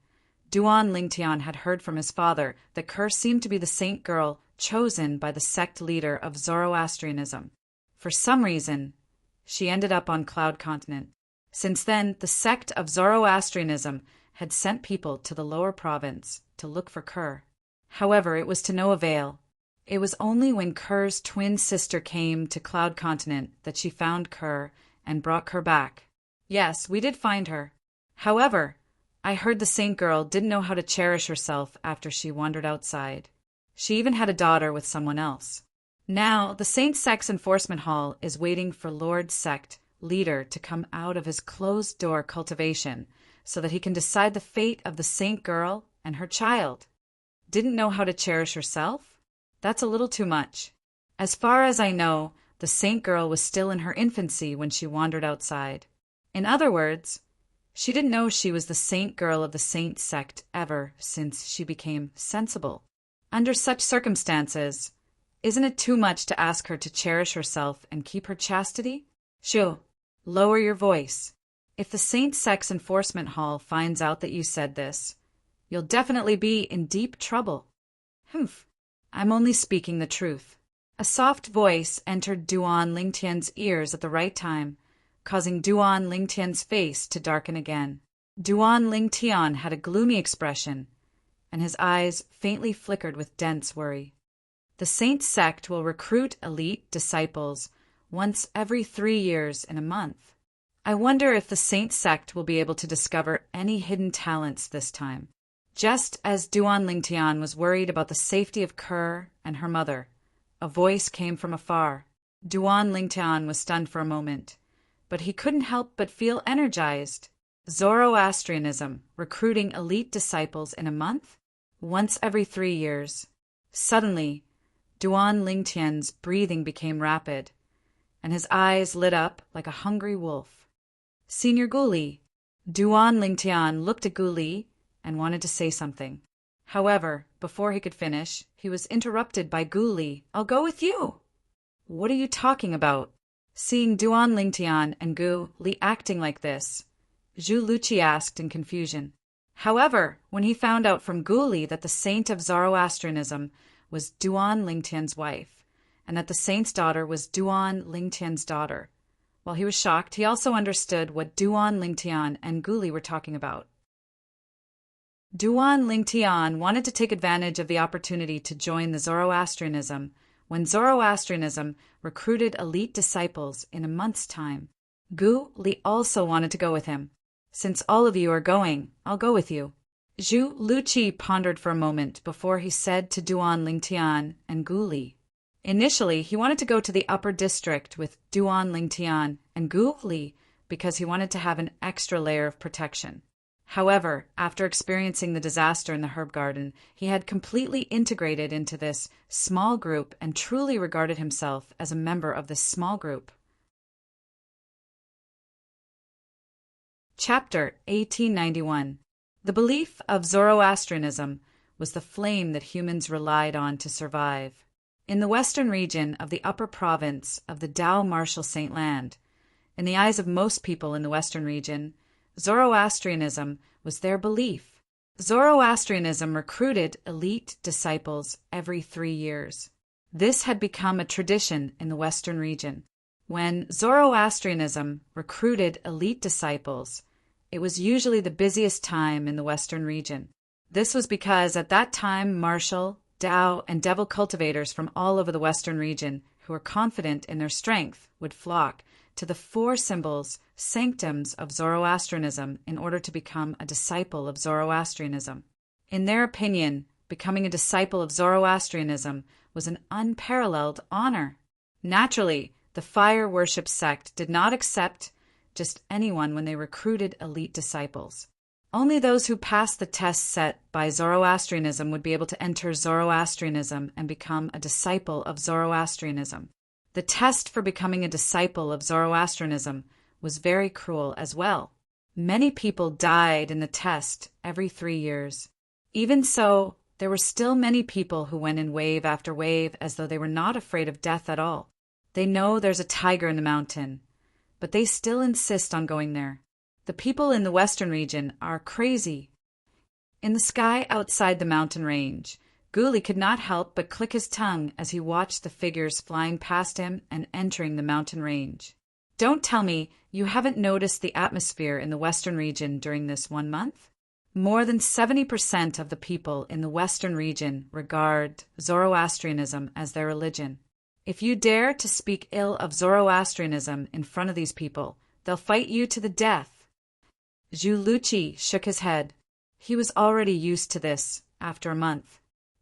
Duan Lingtian had heard from his father that Kerr seemed to be the saint girl chosen by the sect leader of Zoroastrianism. For some reason, she ended up on Cloud Continent. Since then, the sect of Zoroastrianism had sent people to the lower province to look for Kerr. However, it was to no avail. It was only when Kerr's twin sister came to Cloud Continent that she found Kerr and brought Kerr back. Yes, we did find her. However, I heard the saint girl didn't know how to cherish herself after she wandered outside. She even had a daughter with someone else. Now, the Saint Sect's enforcement hall is waiting for Lord Sect leader to come out of his closed-door cultivation so that he can decide the fate of the saint girl and her child. Didn't know how to cherish herself? That's a little too much. As far as I know, the saint girl was still in her infancy when she wandered outside. In other words, she didn't know she was the saint girl of the saint sect ever since she became sensible. Under such circumstances, isn't it too much to ask her to cherish herself and keep her chastity? Shoo, lower your voice. If the Saint Sect's enforcement hall finds out that you said this, you'll definitely be in deep trouble. Humph, I'm only speaking the truth. A soft voice entered Duan Lingtian's ears at the right time, causing Duan Lingtian's face to darken again. Duan Lingtian had a gloomy expression, and his eyes faintly flickered with dense worry. The Saint Sect will recruit elite disciples once every 3 years in a month. I wonder if the Saint Sect will be able to discover any hidden talents this time. Just as Duan Lingtian was worried about the safety of Kerr and her mother, a voice came from afar. Duan Lingtian was stunned for a moment, but he couldn't help but feel energized. Zoroastrianism, recruiting elite disciples in a month? Once every 3 years. Suddenly, Duan Lingtian's breathing became rapid, and his eyes lit up like a hungry wolf. Senior Gu Li. Duan Lingtian looked at Gu Li and wanted to say something. However, before he could finish, he was interrupted by Gu Li. I'll go with you. What are you talking about? Seeing Duan Lingtian and Gu Li acting like this, Zhu Luqi asked in confusion. However, when he found out from Gu Li that the saint of Zoroastrianism was Duan Lingtian's wife, and that the saint's daughter was Duan Lingtian's daughter, while he was shocked, he also understood what Duan Lingtian and Gu Li were talking about. Duan Lingtian wanted to take advantage of the opportunity to join the Zoroastrianism when Zoroastrianism recruited elite disciples in a month's time. Gu Li also wanted to go with him. Since all of you are going, I'll go with you. Zhu Luqi pondered for a moment before he said to Duan Lingtian and Gu Li. Initially, he wanted to go to the upper district with Duan Lingtian and Gu Li because he wanted to have an extra layer of protection. However, after experiencing the disaster in the herb garden, he had completely integrated into this small group and truly regarded himself as a member of this small group. Chapter 1891. The belief of Zoroastrianism was the flame that humans relied on to survive. In the western region of the upper province of the Dao Martial Saint Land, in the eyes of most people in the western region, Zoroastrianism was their belief. Zoroastrianism recruited elite disciples every 3 years. This had become a tradition in the western region. When Zoroastrianism recruited elite disciples, it was usually the busiest time in the western region. This was because at that time martial, Dao, and devil cultivators from all over the western region who were confident in their strength would flock to the 4 symbols, sanctums of Zoroastrianism in order to become a disciple of Zoroastrianism. In their opinion, becoming a disciple of Zoroastrianism was an unparalleled honor. Naturally, the fire worship sect did not accept just anyone when they recruited elite disciples. Only those who passed the test set by Zoroastrianism would be able to enter Zoroastrianism and become a disciple of Zoroastrianism. The test for becoming a disciple of Zoroastrianism was very cruel as well. Many people died in the test every 3 years. Even so, there were still many people who went in wave after wave as though they were not afraid of death at all. They know there's a tiger in the mountain, but they still insist on going there. The people in the western region are crazy. In the sky outside the mountain range, Gu Li could not help but click his tongue as he watched the figures flying past him and entering the mountain range. Don't tell me you haven't noticed the atmosphere in the western region during this 1 month? More than 70% of the people in the western region regard Zoroastrianism as their religion. If you dare to speak ill of Zoroastrianism in front of these people, they'll fight you to the death. Zhu Luqi shook his head. He was already used to this after a month.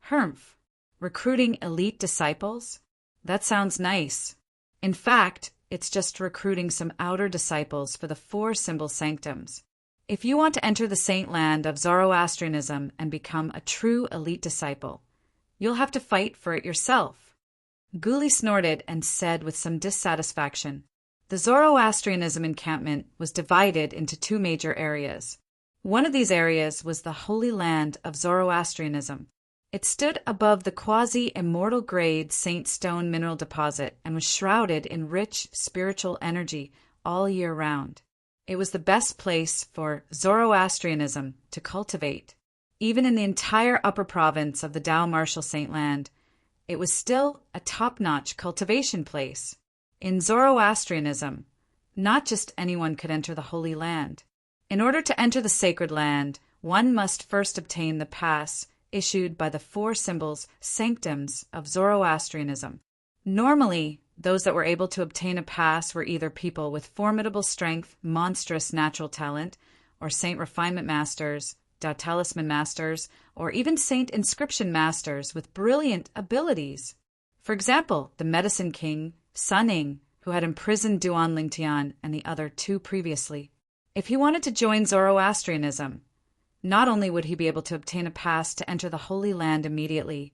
Humph, recruiting elite disciples? That sounds nice. In fact, it's just recruiting some outer disciples for the 4 symbol sanctums. If you want to enter the saint land of Zoroastrianism and become a true elite disciple, you'll have to fight for it yourself. Gu Li snorted and said with some dissatisfaction, the Zoroastrianism encampment was divided into 2 major areas. One of these areas was the Holy Land of Zoroastrianism. It stood above the quasi-immortal grade Saint Stone mineral deposit and was shrouded in rich spiritual energy all year round. It was the best place for Zoroastrianism to cultivate. Even in the entire upper province of the Dao Martial Saint Land, it was still a top-notch cultivation place. In Zoroastrianism, not just anyone could enter the Holy Land. In order to enter the sacred land, one must first obtain the pass issued by the 4 symbols, sanctums of Zoroastrianism. Normally, those that were able to obtain a pass were either people with formidable strength, monstrous natural talent, or saint refinement masters, Dao talisman masters, or even saint inscription masters with brilliant abilities. For example, the medicine king, Suning, who had imprisoned Duan Lingtian and the other 2 previously. If he wanted to join Zoroastrianism, not only would he be able to obtain a pass to enter the Holy Land immediately,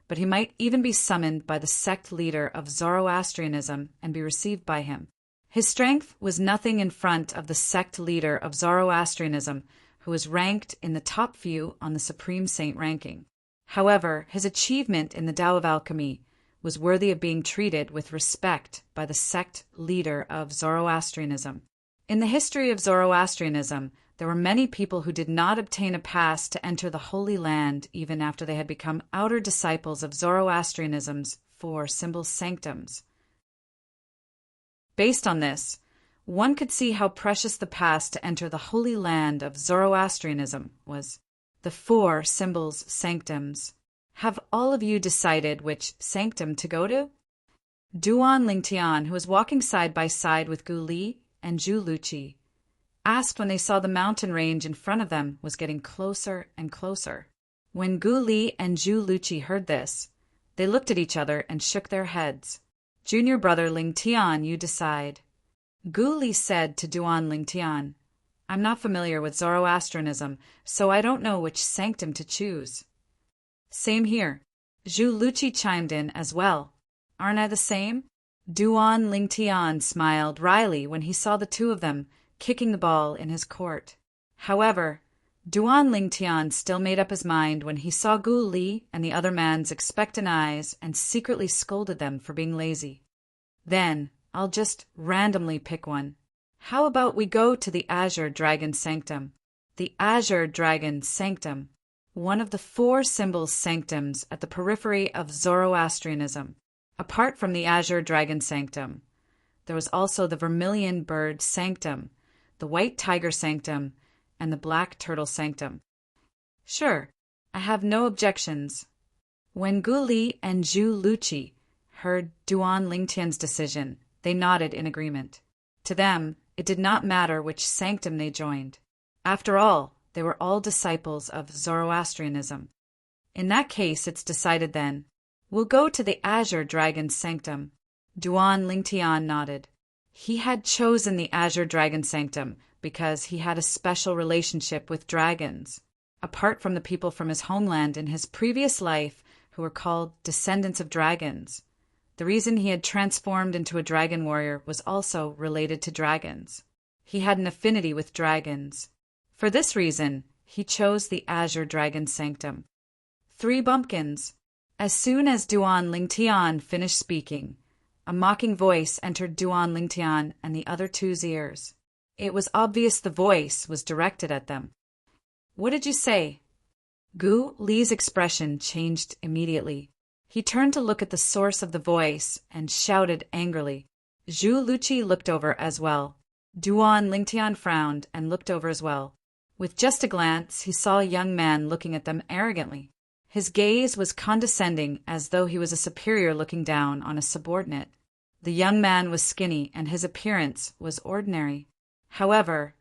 but he might even be summoned by the sect leader of Zoroastrianism and be received by him. His strength was nothing in front of the sect leader of Zoroastrianism, who was ranked in the top few on the Supreme Saint ranking. However, his achievement in the Tao of Alchemy was worthy of being treated with respect by the sect leader of Zoroastrianism. In the history of Zoroastrianism, there were many people who did not obtain a pass to enter the Holy Land even after they had become outer disciples of Zoroastrianism's 4 symbol sanctums. Based on this, one could see how precious the pass to enter the Holy Land of Zoroastrianism was. The 4 symbols sanctums. Have all of you decided which sanctum to go to? Duan Lingtian, who was walking side by side with Gu Li and Zhu Luqi, asked when they saw the mountain range in front of them was getting closer and closer. When Gu Li and Zhu Luqi heard this, they looked at each other and shook their heads. Junior brother Lingtian, you decide. Gu Li said to Duan Lingtian, I'm not familiar with Zoroastrianism, so I don't know which sanctum to choose. Same here. Zhu Luqi chimed in as well. Aren't I the same? Duan Lingtian smiled wryly when he saw the two of them kicking the ball in his court. However, Duan Lingtian still made up his mind when he saw Gu Li and the other man's expectant eyes and secretly scolded them for being lazy. Then, I'll just randomly pick one. How about we go to the Azure Dragon Sanctum? The Azure Dragon Sanctum, one of the 4 symbols sanctums at the periphery of Zoroastrianism. Apart from the Azure Dragon Sanctum, there was also the Vermilion Bird Sanctum, the White Tiger Sanctum, and the Black Turtle Sanctum. Sure, I have no objections. When Gu Li and Zhu Luqi heard Duan Lingtian's decision, they nodded in agreement. To them, it did not matter which sanctum they joined. After all, they were all disciples of Zoroastrianism. In that case, it's decided then. We'll go to the Azure Dragon Sanctum. Duan Lingtian nodded. He had chosen the Azure Dragon Sanctum because he had a special relationship with dragons. Apart from the people from his homeland in his previous life who were called descendants of dragons, the reason he had transformed into a dragon warrior was also related to dragons. He had an affinity with dragons. For this reason, he chose the Azure Dragon Sanctum. 3 bumpkins. As soon as Duan Lingtian finished speaking, a mocking voice entered Duan Lingtian and the other 2's ears. It was obvious the voice was directed at them. What did you say? Gu Li's expression changed immediately. He turned to look at the source of the voice and shouted angrily. Zhu Luqi looked over as well. Duan Lingtian frowned and looked over as well. With just a glance, he saw a young man looking at them arrogantly. His gaze was condescending, as though he was a superior looking down on a subordinate. The young man was skinny and his appearance was ordinary. However,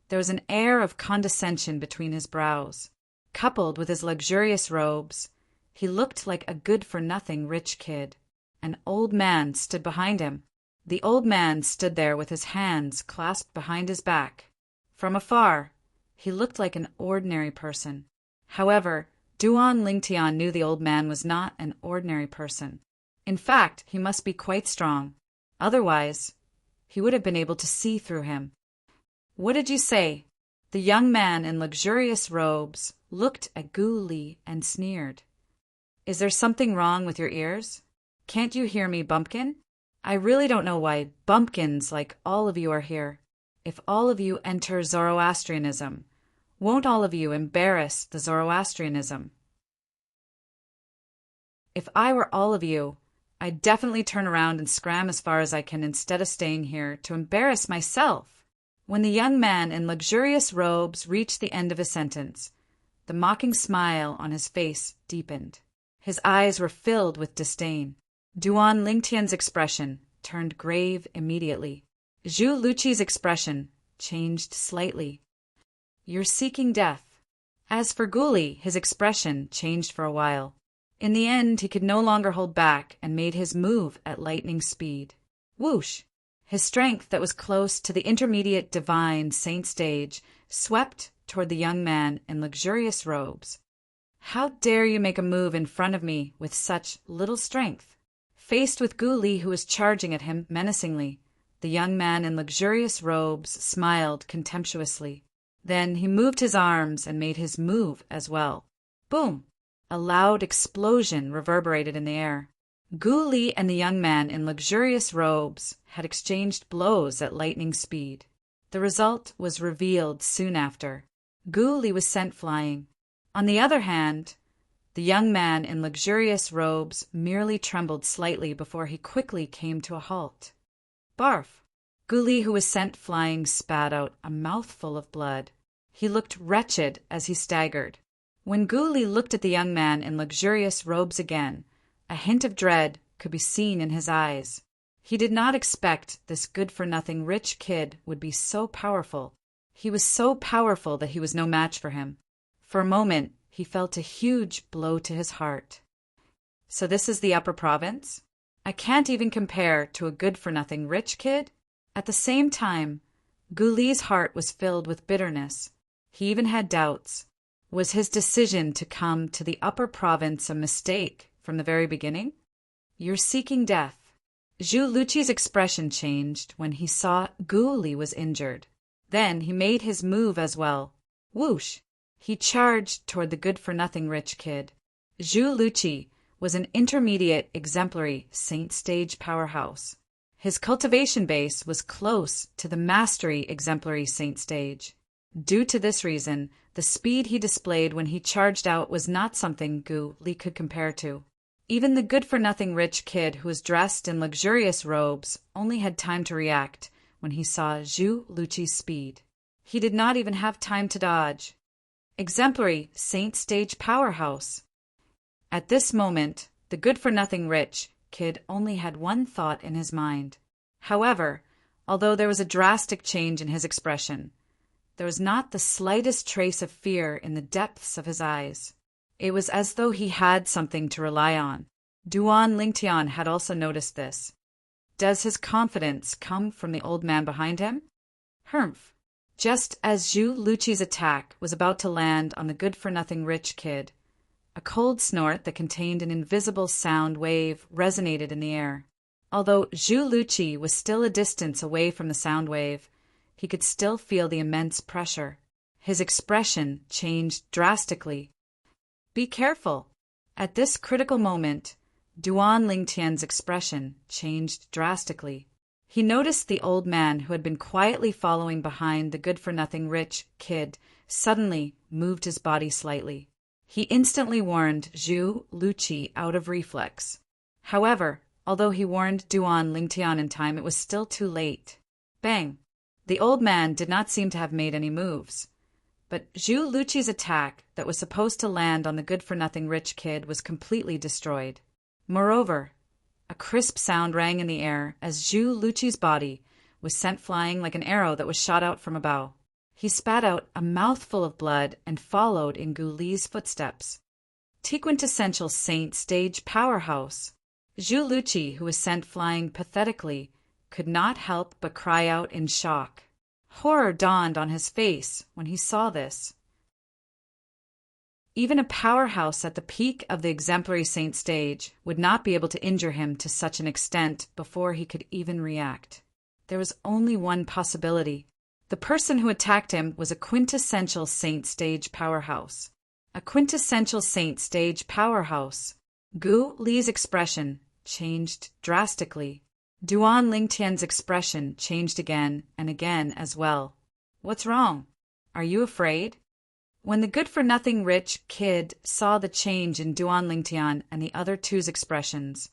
there was an air of condescension between his brows. Coupled with his luxurious robes, he looked like a good-for-nothing rich kid. An old man stood behind him. The old man stood there with his hands clasped behind his back. From afar, he looked like an ordinary person. However, Duan Lingtian knew the old man was not an ordinary person. In fact, he must be quite strong. Otherwise, he would have been able to see through him. What did you say? The young man in luxurious robes looked at Gu Li and sneered. Is there something wrong with your ears? Can't you hear me, bumpkin? I really don't know why bumpkins like all of you are here. If all of you enter Zoroastrianism, won't all of you embarrass the Zoroastrianism? If I were all of you, I'd definitely turn around and scram as far as I can instead of staying here to embarrass myself. When the young man in luxurious robes reached the end of his sentence, the mocking smile on his face deepened. His eyes were filled with disdain. Duan Lingtian's expression turned grave immediately. Zhu Luqi's expression changed slightly. You're seeking death. As for Gu Li, his expression changed for a while. In the end, he could no longer hold back and made his move at lightning speed. Whoosh! His strength that was close to the intermediate divine saint stage swept toward the young man in luxurious robes. How dare you make a move in front of me with such little strength? Faced with Gu Li, who was charging at him menacingly, the young man in luxurious robes smiled contemptuously. Then he moved his arms and made his move as well. Boom! A loud explosion reverberated in the air. Gu Li and the young man in luxurious robes had exchanged blows at lightning speed. The result was revealed soon after. Gu Li was sent flying. On the other hand, the young man in luxurious robes merely trembled slightly before he quickly came to a halt. Barf! Gu Li, who was sent flying, spat out a mouthful of blood. He looked wretched as he staggered. When Gu Li looked at the young man in luxurious robes again, a hint of dread could be seen in his eyes. He did not expect this good-for-nothing rich kid would be so powerful. He was so powerful that he was no match for him. For a moment, he felt a huge blow to his heart. So this is the upper province? I can't even compare to a good-for-nothing rich kid? At the same time, Gu Li's heart was filled with bitterness. He even had doubts. Was his decision to come to the upper province a mistake from the very beginning? You're seeking death. Zhu Luqi's expression changed when he saw Gu Li was injured. Then he made his move as well. Whoosh! He charged toward the good-for-nothing rich kid. Zhu Luqi was an intermediate exemplary saint stage powerhouse. His cultivation base was close to the mastery exemplary saint stage. Due to this reason, the speed he displayed when he charged out was not something Gu Li could compare to. Even the good-for-nothing rich kid who was dressed in luxurious robes only had time to react when he saw Zhu Luqi's speed. He did not even have time to dodge. Exemplary saint stage powerhouse. At this moment, the good-for-nothing rich kid only had one thought in his mind. However, although there was a drastic change in his expression, there was not the slightest trace of fear in the depths of his eyes. It was as though he had something to rely on. Duan Lingtian had also noticed this. Does his confidence come from the old man behind him? Humph! Just as Zhu Luqi's attack was about to land on the good-for-nothing rich kid, a cold snort that contained an invisible sound wave resonated in the air. Although Zhu Luqi was still a distance away from the sound wave, he could still feel the immense pressure. His expression changed drastically. Be careful! At this critical moment, Duan Lingtian's expression changed drastically. He noticed the old man who had been quietly following behind the good-for-nothing rich kid suddenly moved his body slightly. He instantly warned Zhu Luqi out of reflex. However, although he warned Duan Lingtian in time, it was still too late. Bang! The old man did not seem to have made any moves. But Zhu Luqi's attack that was supposed to land on the good-for-nothing rich kid was completely destroyed. Moreover, a crisp sound rang in the air as Zhu Luqi's body was sent flying like an arrow that was shot out from a bow. He spat out a mouthful of blood and followed in Gu Li's footsteps. Quintessential saint stage powerhouse. Zhu Luqi, who was sent flying pathetically, could not help but cry out in shock. Horror dawned on his face when he saw this. Even a powerhouse at the peak of the exemplary saint stage would not be able to injure him to such an extent before he could even react. There was only one possibility. The person who attacked him was a quintessential saint stage powerhouse. A quintessential saint stage powerhouse. Gu Li's expression changed drastically. Duan Lingtian's expression changed again and again as well. What's wrong? Are you afraid? When the good-for-nothing rich kid saw the change in Duan Lingtian and the other two's expressions,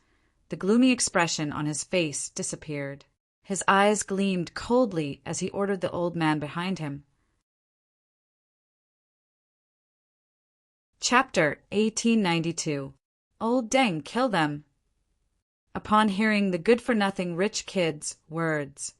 the gloomy expression on his face disappeared. His eyes gleamed coldly as he ordered the old man behind him. Chapter 1892. Old Deng, kill them! Upon hearing the good-for-nothing rich kid's words,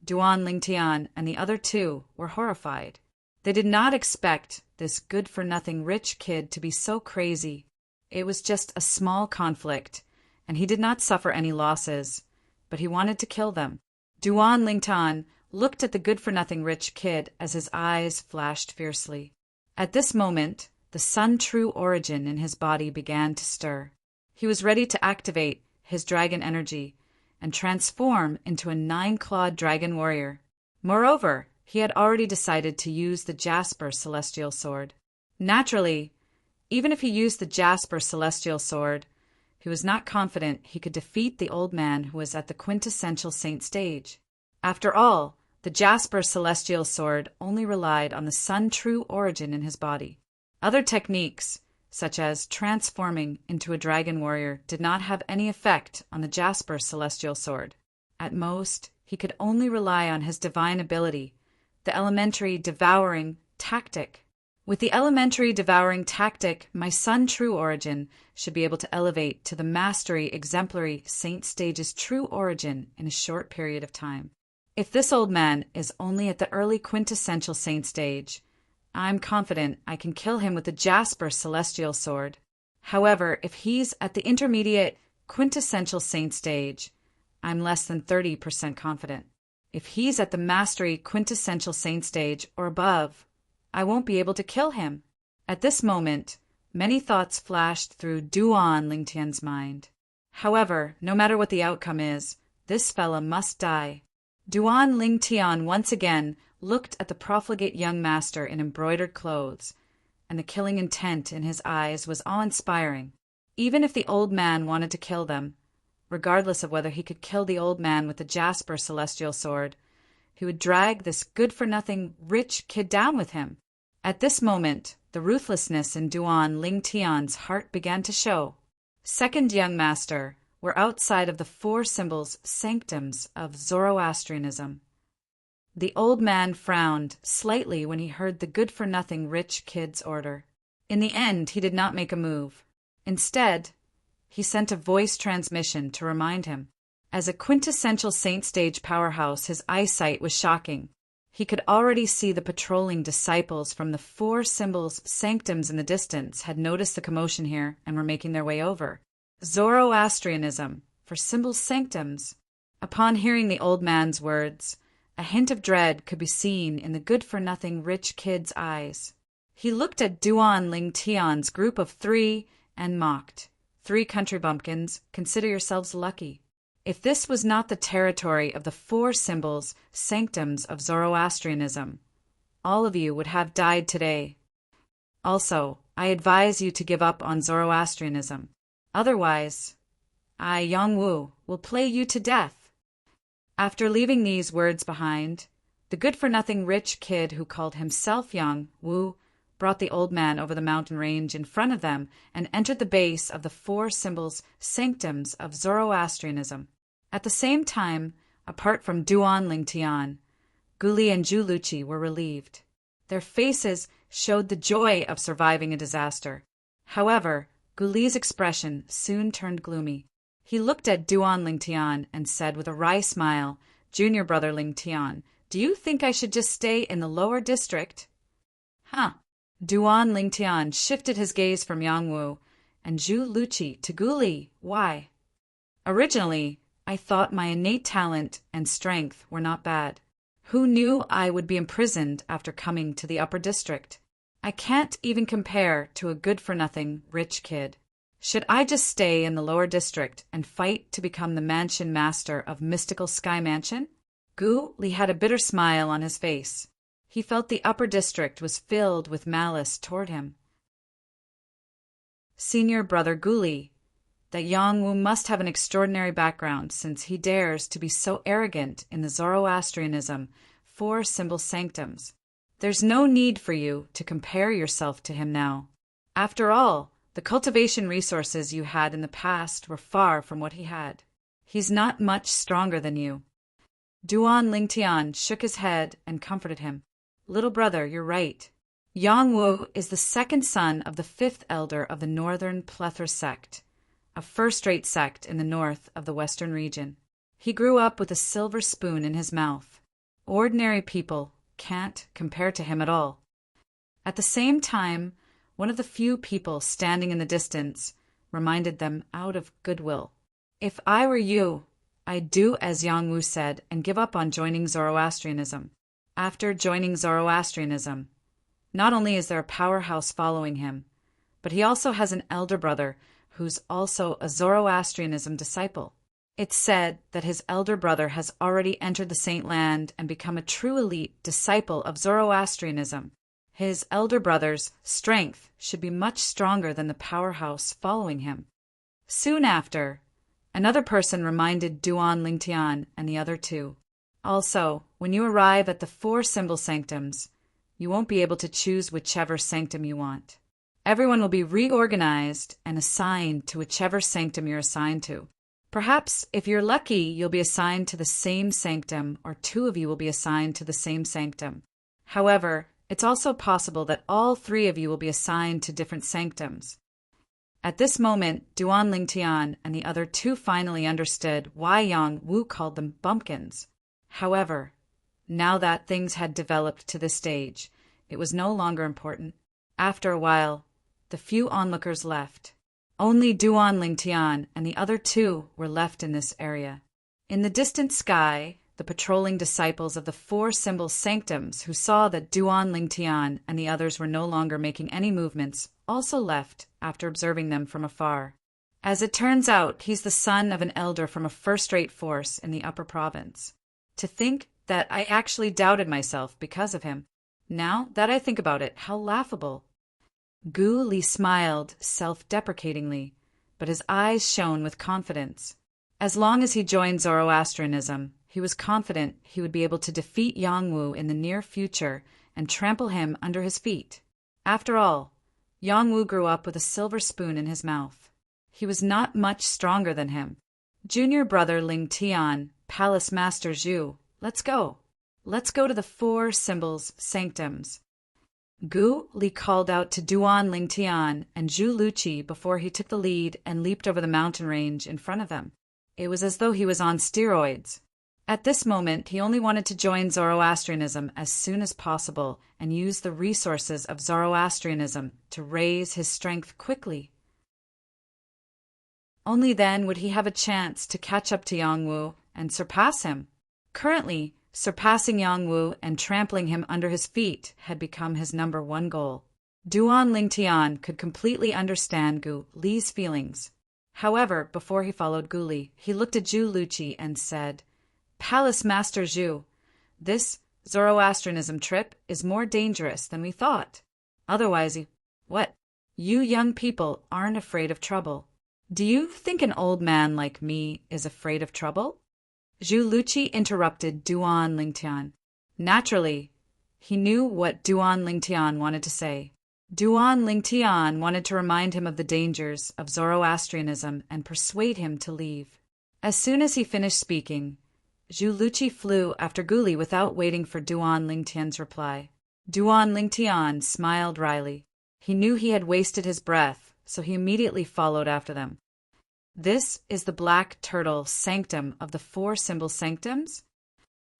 Duan Lingtian and the other two were horrified. They did not expect this good-for-nothing rich kid to be so crazy. It was just a small conflict, and he did not suffer any losses, but he wanted to kill them. Duan Lingtian looked at the good-for-nothing rich kid as his eyes flashed fiercely. At this moment, the sun-true origin in his body began to stir. He was ready to activate his dragon energy and transform into a 9-clawed dragon warrior. Moreover, he had already decided to use the Jasper Celestial Sword. Naturally, even if he used the Jasper Celestial Sword, he was not confident he could defeat the old man who was at the quintessential saint stage. After all, the Jasper Celestial Sword only relied on the sun-true origin in his body. Other techniques, such as transforming into a dragon warrior, did not have any effect on the Jasper Celestial Sword. At most, he could only rely on his divine ability, the elementary devouring tactic. With the elementary devouring tactic, my son true origin should be able to elevate to the mastery exemplary saint stage's true origin in a short period of time. If this old man is only at the early quintessential saint stage, I'm confident I can kill him with the Jasper celestial sword. However, if he's at the intermediate quintessential saint stage, I'm less than 30% confident. If he's at the mastery quintessential saint stage or above, I won't be able to kill him. At this moment, many thoughts flashed through Duan Lingtian's mind. However, no matter what the outcome is, this fella must die. Duan Lingtian once again looked at the profligate young master in embroidered clothes, and the killing intent in his eyes was awe-inspiring. Even if the old man wanted to kill them, regardless of whether he could kill the old man with the Jasper celestial sword, he would drag this good-for-nothing rich kid down with him. At this moment, the ruthlessness in Duan Lingtian's heart began to show. Second young master, we're outside of the four symbols sanctums of Zoroastrianism. The old man frowned slightly when he heard the good-for-nothing rich kid's order. In the end, he did not make a move. Instead, he sent a voice transmission to remind him. As a quintessential saint stage powerhouse, his eyesight was shocking. He could already see the patrolling disciples from the four symbols sanctums in the distance had noticed the commotion here and were making their way over. Zoroastrianism, for symbols sanctums. Upon hearing the old man's words, a hint of dread could be seen in the good-for-nothing rich kid's eyes. He looked at Duan Lingtian's group of three and mocked. 3 country bumpkins, consider yourselves lucky. If this was not the territory of the four symbols sanctums of Zoroastrianism, all of you would have died today. Also, I advise you to give up on Zoroastrianism. Otherwise, I, Yang Wu, will play you to death. After leaving these words behind, the good-for-nothing rich kid who called himself Yang Wu brought the old man over the mountain range in front of them and entered the base of the four symbols sanctums of Zoroastrianism. At the same time, apart from Duan Lingtian, Guli and Zhu Luqi were relieved. Their faces showed the joy of surviving a disaster. However, Guli's expression soon turned gloomy. He looked at Duan Lingtian and said with a wry smile, "Junior brother Lingtian, do you think I should just stay in the lower district?" Huh. Duan Lingtian shifted his gaze from Yang Wu and Zhu Luqi to Guli. Why? Originally, I thought my innate talent and strength were not bad. Who knew I would be imprisoned after coming to the upper district? I can't even compare to a good-for-nothing rich kid. Should I just stay in the lower district and fight to become the mansion master of mystical Sky Mansion? Guli had a bitter smile on his face. He felt the upper district was filled with malice toward him. Senior brother Guli, that Yang Wu must have an extraordinary background since he dares to be so arrogant in the Zoroastrianism four symbol sanctums. There's no need for you to compare yourself to him now. After all, the cultivation resources you had in the past were far from what he had. He's not much stronger than you. Duan Lingtian shook his head and comforted him. Little brother, you're right. Yang Wu is the second son of the 5th elder of the Northern Plethora sect, a first-rate sect in the north of the western region. He grew up with a silver spoon in his mouth. Ordinary people can't compare to him at all. At the same time, one of the few people standing in the distance reminded them out of goodwill. If I were you, I'd do as Yang Wu said and give up on joining Zoroastrianism. After joining Zoroastrianism, not only is there a powerhouse following him, but he also has an elder brother who's also a Zoroastrianism disciple. It's said that his elder brother has already entered the Saint Land and become a true elite disciple of Zoroastrianism. His elder brother's strength should be much stronger than the powerhouse following him. Soon after, another person reminded Duan Lingtian and the other two. Also, when you arrive at the four symbol sanctums, you won't be able to choose whichever sanctum you want. Everyone will be reorganized and assigned to whichever sanctum you're assigned to. Perhaps, if you're lucky, you'll be assigned to the same sanctum, or 2 of you will be assigned to the same sanctum. However, It's also possible that all three of you will be assigned to different sanctums. At this moment, Duan Lingtian and the other two finally understood why Yang Wu called them bumpkins. However, now that things had developed to this stage, it was no longer important. After a while, the few onlookers left. Only Duan Lingtian and the other two were left in this area. In the distant sky, the patrolling disciples of the four symbol sanctums who saw that Duan Lingtian and the others were no longer making any movements also left after observing them from afar. As it turns out, he's the son of an elder from a first-rate force in the upper province. To think that I actually doubted myself because of him. Now that I think about it, how laughable. Gu Li smiled self-deprecatingly, but his eyes shone with confidence. As long as he joined Zoroastrianism, he was confident he would be able to defeat Yang Wu in the near future and trample him under his feet. After all, Yang Wu grew up with a silver spoon in his mouth. He was not much stronger than him. Junior brother Ling Tian, Palace Master Zhu, let's go. Let's go to the four symbols sanctums. Gu Li called out to Duan Lingtian and Zhu Luqi before he took the lead and leaped over the mountain range in front of them. It was as though he was on steroids. At this moment, he only wanted to join Zoroastrianism as soon as possible and use the resources of Zoroastrianism to raise his strength quickly. Only then would he have a chance to catch up to Yang Wu and surpass him. Currently, surpassing Yang Wu and trampling him under his feet had become his number one goal. Duan Lingtian could completely understand Gu Li's feelings. However, before he followed Gu Li, he looked at Zhu Luqi and said, Palace Master Zhu, this Zoroastrianism trip is more dangerous than we thought. Otherwise, what? You young people aren't afraid of trouble. Do you think an old man like me is afraid of trouble? Zhu Luqi interrupted Duan Lingtian. Naturally, he knew what Duan Lingtian wanted to say. Duan Lingtian wanted to remind him of the dangers of Zoroastrianism and persuade him to leave. As soon as he finished speaking, Zhu Luqi flew after Gu Li without waiting for Duan Lingtian's reply. Duan Lingtian smiled wryly. He knew he had wasted his breath, so he immediately followed after them. This is the black turtle sanctum of the four symbol sanctums.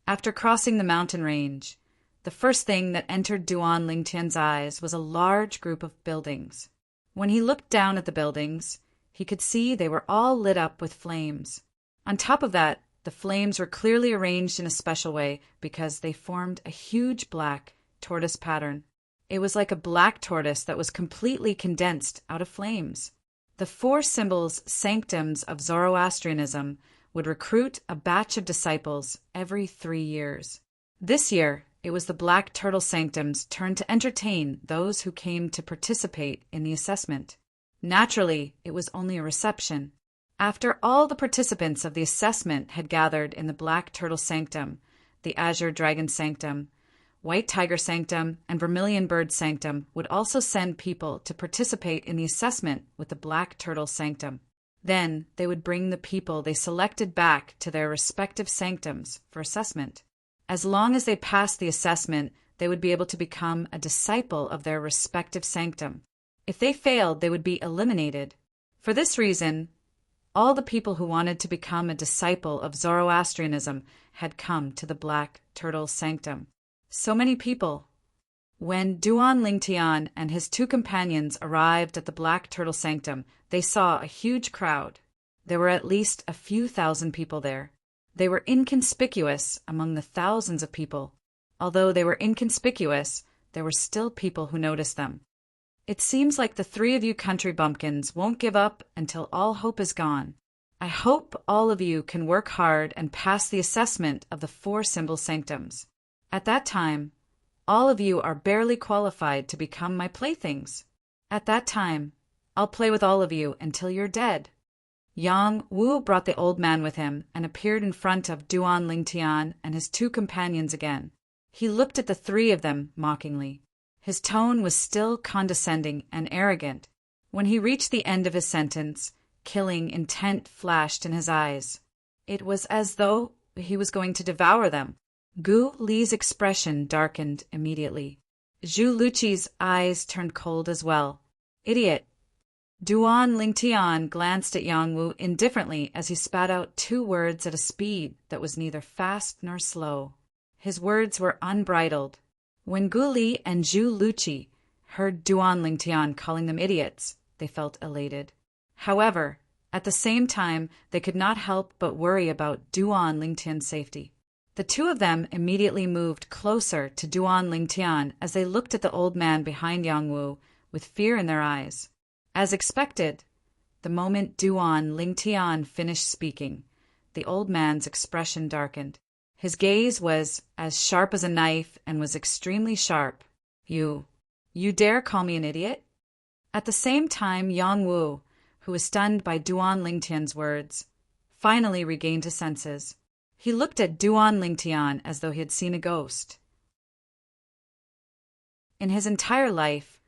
After crossing the mountain range, the first thing that entered Duan Lingtian's eyes was a large group of buildings. When he looked down at the buildings, he could see they were all lit up with flames. On top of that, the flames were clearly arranged in a special way because they formed a huge black tortoise pattern. It was like a black tortoise that was completely condensed out of flames. The four symbols sanctums of Zoroastrianism would recruit a batch of disciples every 3 years. This year, it was the Black Turtle Sanctum's turn to entertain those who came to participate in the assessment. Naturally, it was only a reception. After all the participants of the assessment had gathered in the Black Turtle Sanctum, the Azure Dragon Sanctum, White Tiger Sanctum, and Vermilion Bird Sanctum would also send people to participate in the assessment with the Black Turtle Sanctum. Then they would bring the people they selected back to their respective sanctums for assessment. As long as they passed the assessment, they would be able to become a disciple of their respective sanctum. If they failed, they would be eliminated. For this reason, all the people who wanted to become a disciple of Zoroastrianism had come to the Black Turtle Sanctum. So many people. When Duan Lingtian and his two companions arrived at the Black Turtle Sanctum, they saw a huge crowd. There were at least a few thousand people there. They were inconspicuous among the thousands of people. Although they were inconspicuous, there were still people who noticed them. It seems like the three of you country bumpkins won't give up until all hope is gone. I hope all of you can work hard and pass the assessment of the four symbol sanctums. At that time, all of you are barely qualified to become my playthings. At that time, I'll play with all of you until you're dead. Yang Wu brought the old man with him and appeared in front of Duan Lingtian and his two companions again. He looked at the three of them mockingly. His tone was still condescending and arrogant. When he reached the end of his sentence, killing intent flashed in his eyes. It was as though he was going to devour them. Gu Li's expression darkened immediately. Zhu Luqi's eyes turned cold as well. Idiot. Duan Lingtian glanced at Yang Wu indifferently as he spat out two words at a speed that was neither fast nor slow. His words were unbridled. When Gu Li and Zhu Luqi heard Duan Lingtian calling them idiots, they felt elated. However, at the same time, they could not help but worry about Duan Lingtian's safety. The two of them immediately moved closer to Duan Lingtian as they looked at the old man behind Yang Wu with fear in their eyes. As expected, the moment Duan Lingtian finished speaking, the old man's expression darkened. His gaze was as sharp as a knife and was extremely sharp. You dare call me an idiot? At the same time, Yang Wu, who was stunned by Duan Lingtian's words, finally regained his senses. He looked at Duan Lingtian as though he had seen a ghost. In his entire life,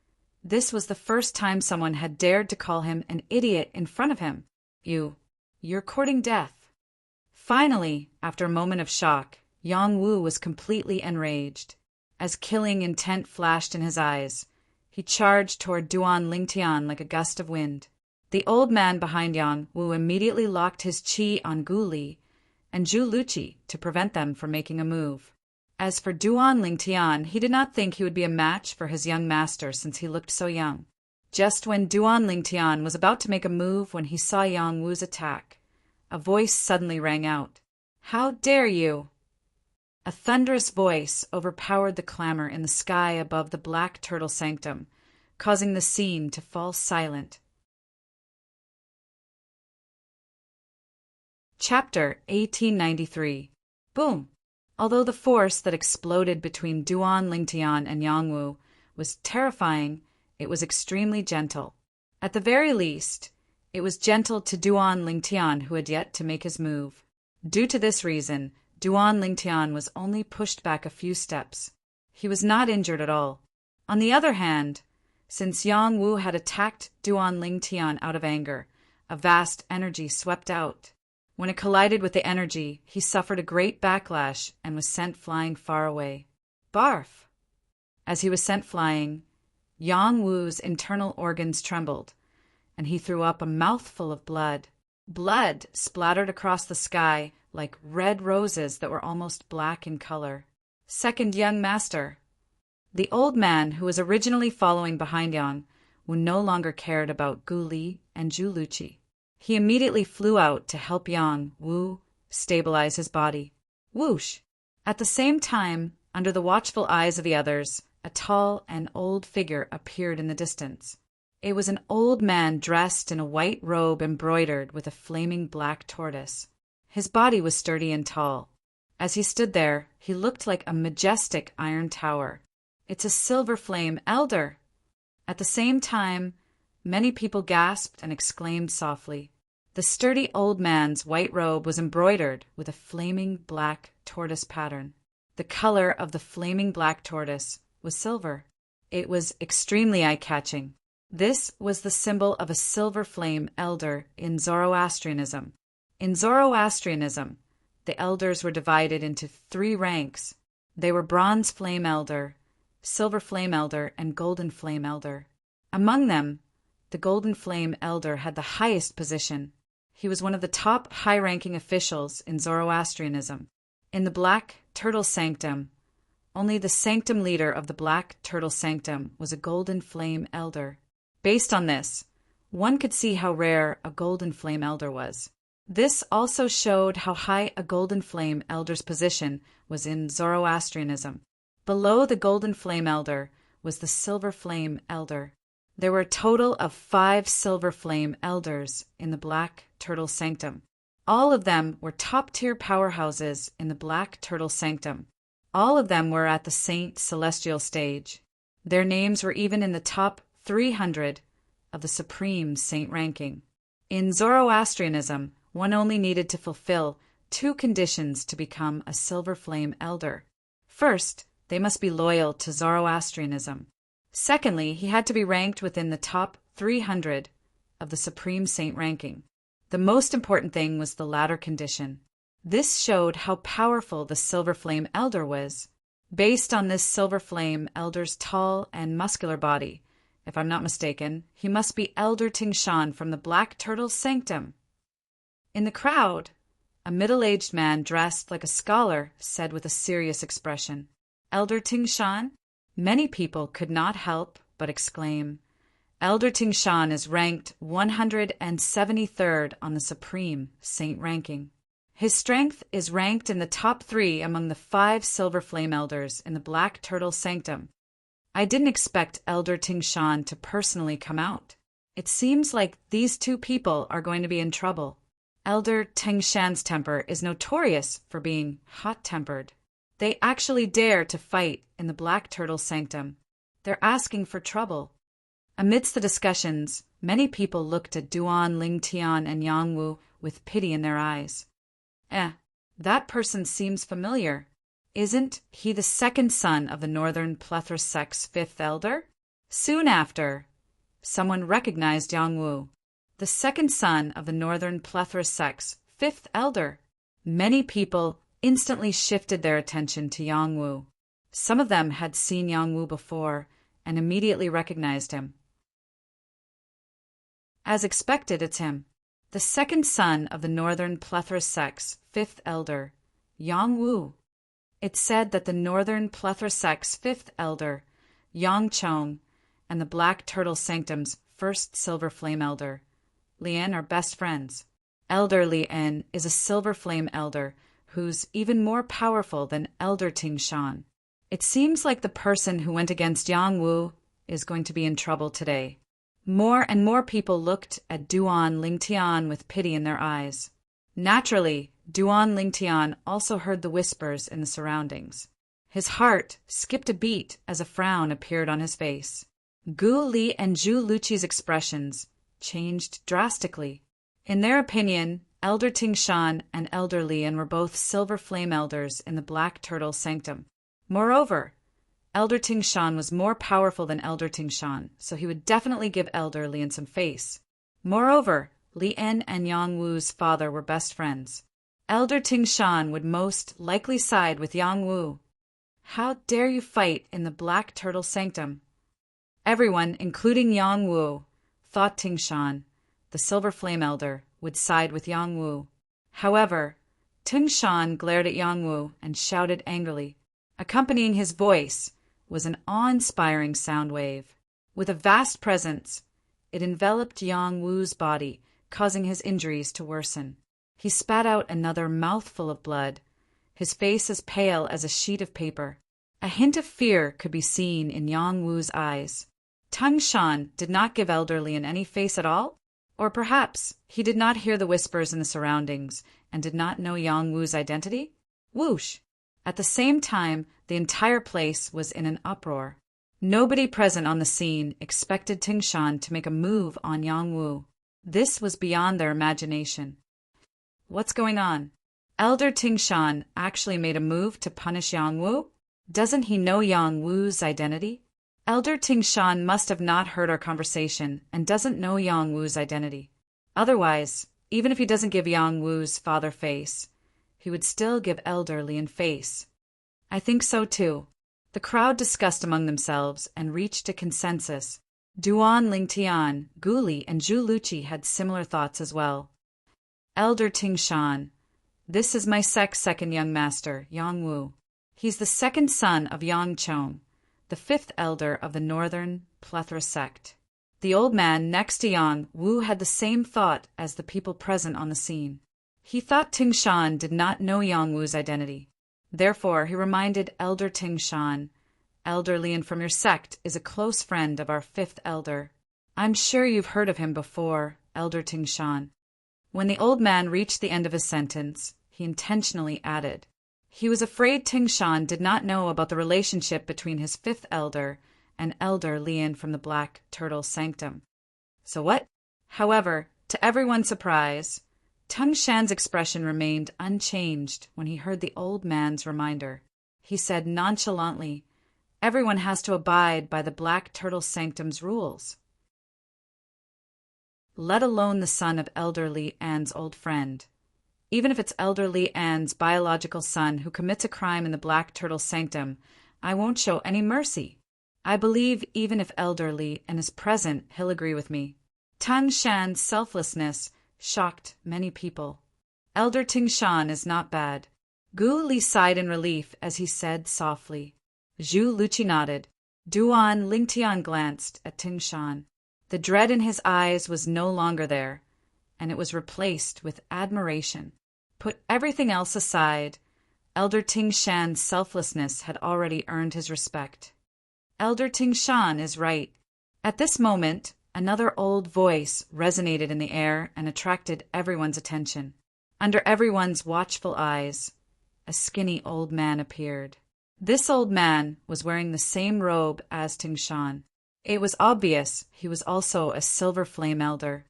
this was the first time someone had dared to call him an idiot in front of him. You're courting death. Finally, after a moment of shock, Yang Wu was completely enraged. As killing intent flashed in his eyes, he charged toward Duan Lingtian like a gust of wind. The old man behind Yang Wu immediately locked his qi on Gu Li and Zhu Luqi to prevent them from making a move. As for Duan Lingtian, he did not think he would be a match for his young master since he looked so young. Just when Duan Lingtian was about to make a move when he saw Yang Wu's attack, a voice suddenly rang out. "How dare you!" A thunderous voice overpowered the clamor in the sky above the black turtle sanctum, causing the scene to fall silent. Chapter 1893. Boom! Although the force that exploded between Duan Lingtian and Yang Wu was terrifying, it was extremely gentle. At the very least, it was gentle to Duan Lingtian, who had yet to make his move. Due to this reason, Duan Lingtian was only pushed back a few steps. He was not injured at all. On the other hand, since Yang Wu had attacked Duan Lingtian out of anger, a vast energy swept out. When it collided with the energy, he suffered a great backlash and was sent flying far away. Barf! As he was sent flying, Yang Wu's internal organs trembled, and he threw up a mouthful of blood. Blood splattered across the sky like red roses that were almost black in color. Second young master. The old man, who was originally following behind Yang Wu, no longer cared about Gu Li and Zhu Luqi. He immediately flew out to help Yang Wu stabilize his body. Whoosh! At the same time, under the watchful eyes of the others, a tall and old figure appeared in the distance. It was an old man dressed in a white robe embroidered with a flaming black tortoise. His body was sturdy and tall. As he stood there, he looked like a majestic iron tower. "It's a silver flame elder!" At the same time, many people gasped and exclaimed softly. The sturdy old man's white robe was embroidered with a flaming black tortoise pattern. The color of the flaming black tortoise was silver. It was extremely eye-catching. This was the symbol of a silver flame elder in Zoroastrianism. In Zoroastrianism, the elders were divided into 3 ranks. They were Bronze Flame Elder, Silver Flame Elder, and Golden Flame Elder. Among them, the Golden Flame Elder had the highest position. He was one of the top high-ranking officials in Zoroastrianism. In the Black Turtle Sanctum, only the sanctum leader of the Black Turtle Sanctum was a Golden Flame Elder. Based on this, one could see how rare a Golden Flame Elder was. This also showed how high a Golden Flame Elder's position was in Zoroastrianism. Below the Golden Flame Elder was the Silver Flame Elder. There were a total of 5 Silver Flame Elders in the Black Turtle Sanctum. All of them were top-tier powerhouses in the Black Turtle Sanctum. All of them were at the Saint Celestial stage. Their names were even in the top 300 of the Supreme Saint ranking. In Zoroastrianism, one only needed to fulfill 2 conditions to become a Silver Flame Elder. First, they must be loyal to Zoroastrianism. Secondly, he had to be ranked within the top 300 of the Supreme Saint ranking. The most important thing was the latter condition. This showed how powerful the Silver Flame Elder was. Based on this silver flame elder's tall and muscular body, if I'm not mistaken, he must be Elder Tingshan from the Black Turtle's sanctum. In the crowd, a middle-aged man dressed like a scholar said with a serious expression, "Elder Tingshan?" Many people could not help but exclaim, "Elder Tingshan is ranked 173rd on the Supreme Saint ranking. His strength is ranked in the top 3 among the 5 Silver Flame Elders in the Black Turtle Sanctum. I didn't expect Elder Tingshan to personally come out. It seems like these 2 people are going to be in trouble. Elder Tingshan's temper is notorious for being hot-tempered. They actually dare to fight in the Black Turtle Sanctum. They're asking for trouble." Amidst the discussions, many people looked at Duan, Lingtian, and Yangwu with pity in their eyes. That person seems familiar. Isn't he the second son of the Northern Plethora Sect's 5th elder? Soon after, someone recognized Yangwu, the second son of the Northern Plethora Sect's 5th elder. Many people instantly shifted their attention to Yangwu. Some of them had seen Yangwu before and immediately recognized him. As expected, it's him, the second son of the Northern Plethora Sect's 5th elder, Yangwu. It's said that the Northern Plethora Sect's 5th elder, Yangchong, and the Black Turtle Sanctum's 1st Silver Flame elder, Lian, are best friends. Elder Lian is a Silver Flame elder who's even more powerful than Elder Tingshan. It seems like the person who went against Yangwu is going to be in trouble today. More and more people looked at Duan Lingtian with pity in their eyes. Naturally, Duan Lingtian also heard the whispers in the surroundings. His heart skipped a beat as a frown appeared on his face. Gu Li and Zhu Luqi's expressions changed drastically. In their opinion, Elder Tingshan and Elder Lian were both Silver Flame Elders in the Black Turtle Sanctum. Moreover, Elder Tingshan was more powerful than Elder Tingshan, so he would definitely give Elder Lian some face. Moreover, Lian and Yangwu's father were best friends. Elder Tingshan would most likely side with Yangwu. How dare you fight in the Black Turtle Sanctum? Everyone, including Yangwu, thought Tingshan, the Silver Flame Elder, would side with Yangwu. However, Tingshan glared at Yangwu and shouted angrily. Accompanying his voice was an awe-inspiring sound wave. With a vast presence, it enveloped Yangwu's body, causing his injuries to worsen. He spat out another mouthful of blood, his face as pale as a sheet of paper. A hint of fear could be seen in Yangwu's eyes. Tingshan did not give Elder Lian any face at all? Or perhaps he did not hear the whispers in the surroundings and did not know Yangwu's identity? Whoosh! At the same time, the entire place was in an uproar. Nobody present on the scene expected Tingshan to make a move on Yangwu. This was beyond their imagination. What's going on? Elder Tingshan actually made a move to punish Yangwu? Doesn't he know Yangwu's identity? Elder Tingshan must have not heard our conversation and doesn't know Yangwu's identity. Otherwise, even if he doesn't give Yangwu's father face, he would still give Elder Lian face. I think so too. The crowd discussed among themselves and reached a consensus. Duan Lingtian, Gu Li, and Zhu Luqi had similar thoughts as well. Elder Tingshan, this is my second young master, Yangwu. He's the second son of Yangchong, the 5th elder of the Northern Plethora Sect. The old man next to Yangwu had the same thought as the people present on the scene. He thought Tingshan did not know Yangwu's identity. Therefore, he reminded Elder Tingshan, Elder Lian from your sect is a close friend of our 5th elder. I'm sure you've heard of him before, Elder Tingshan. When the old man reached the end of his sentence, he intentionally added, he was afraid Tingshan did not know about the relationship between his 5th elder and Elder Lian from the Black Turtle Sanctum. So what? However, to everyone's surprise, Tingshan's expression remained unchanged when he heard the old man's reminder. He said nonchalantly, everyone has to abide by the Black Turtle Sanctum's rules. Let alone the son of Elder Lian's old friend. Even if it's Elder Li An's biological son who commits a crime in the Black Turtle Sanctum, I won't show any mercy. I believe even if Elder Li An is present, he'll agree with me. Tang Shan's selflessness shocked many people. Elder Ting Shan is not bad. Gu Li sighed in relief as he said softly. Zhu Luqi nodded. Duan Lingtian glanced at Ting Shan. The dread in his eyes was no longer there, and it was replaced with admiration. Put everything else aside, Elder Ting Shan's selflessness had already earned his respect. Elder Ting Shan is right. At this moment, another old voice resonated in the air and attracted everyone's attention. Under everyone's watchful eyes, a skinny old man appeared. This old man was wearing the same robe as Ting Shan. It was obvious he was also a Silver Flame Elder.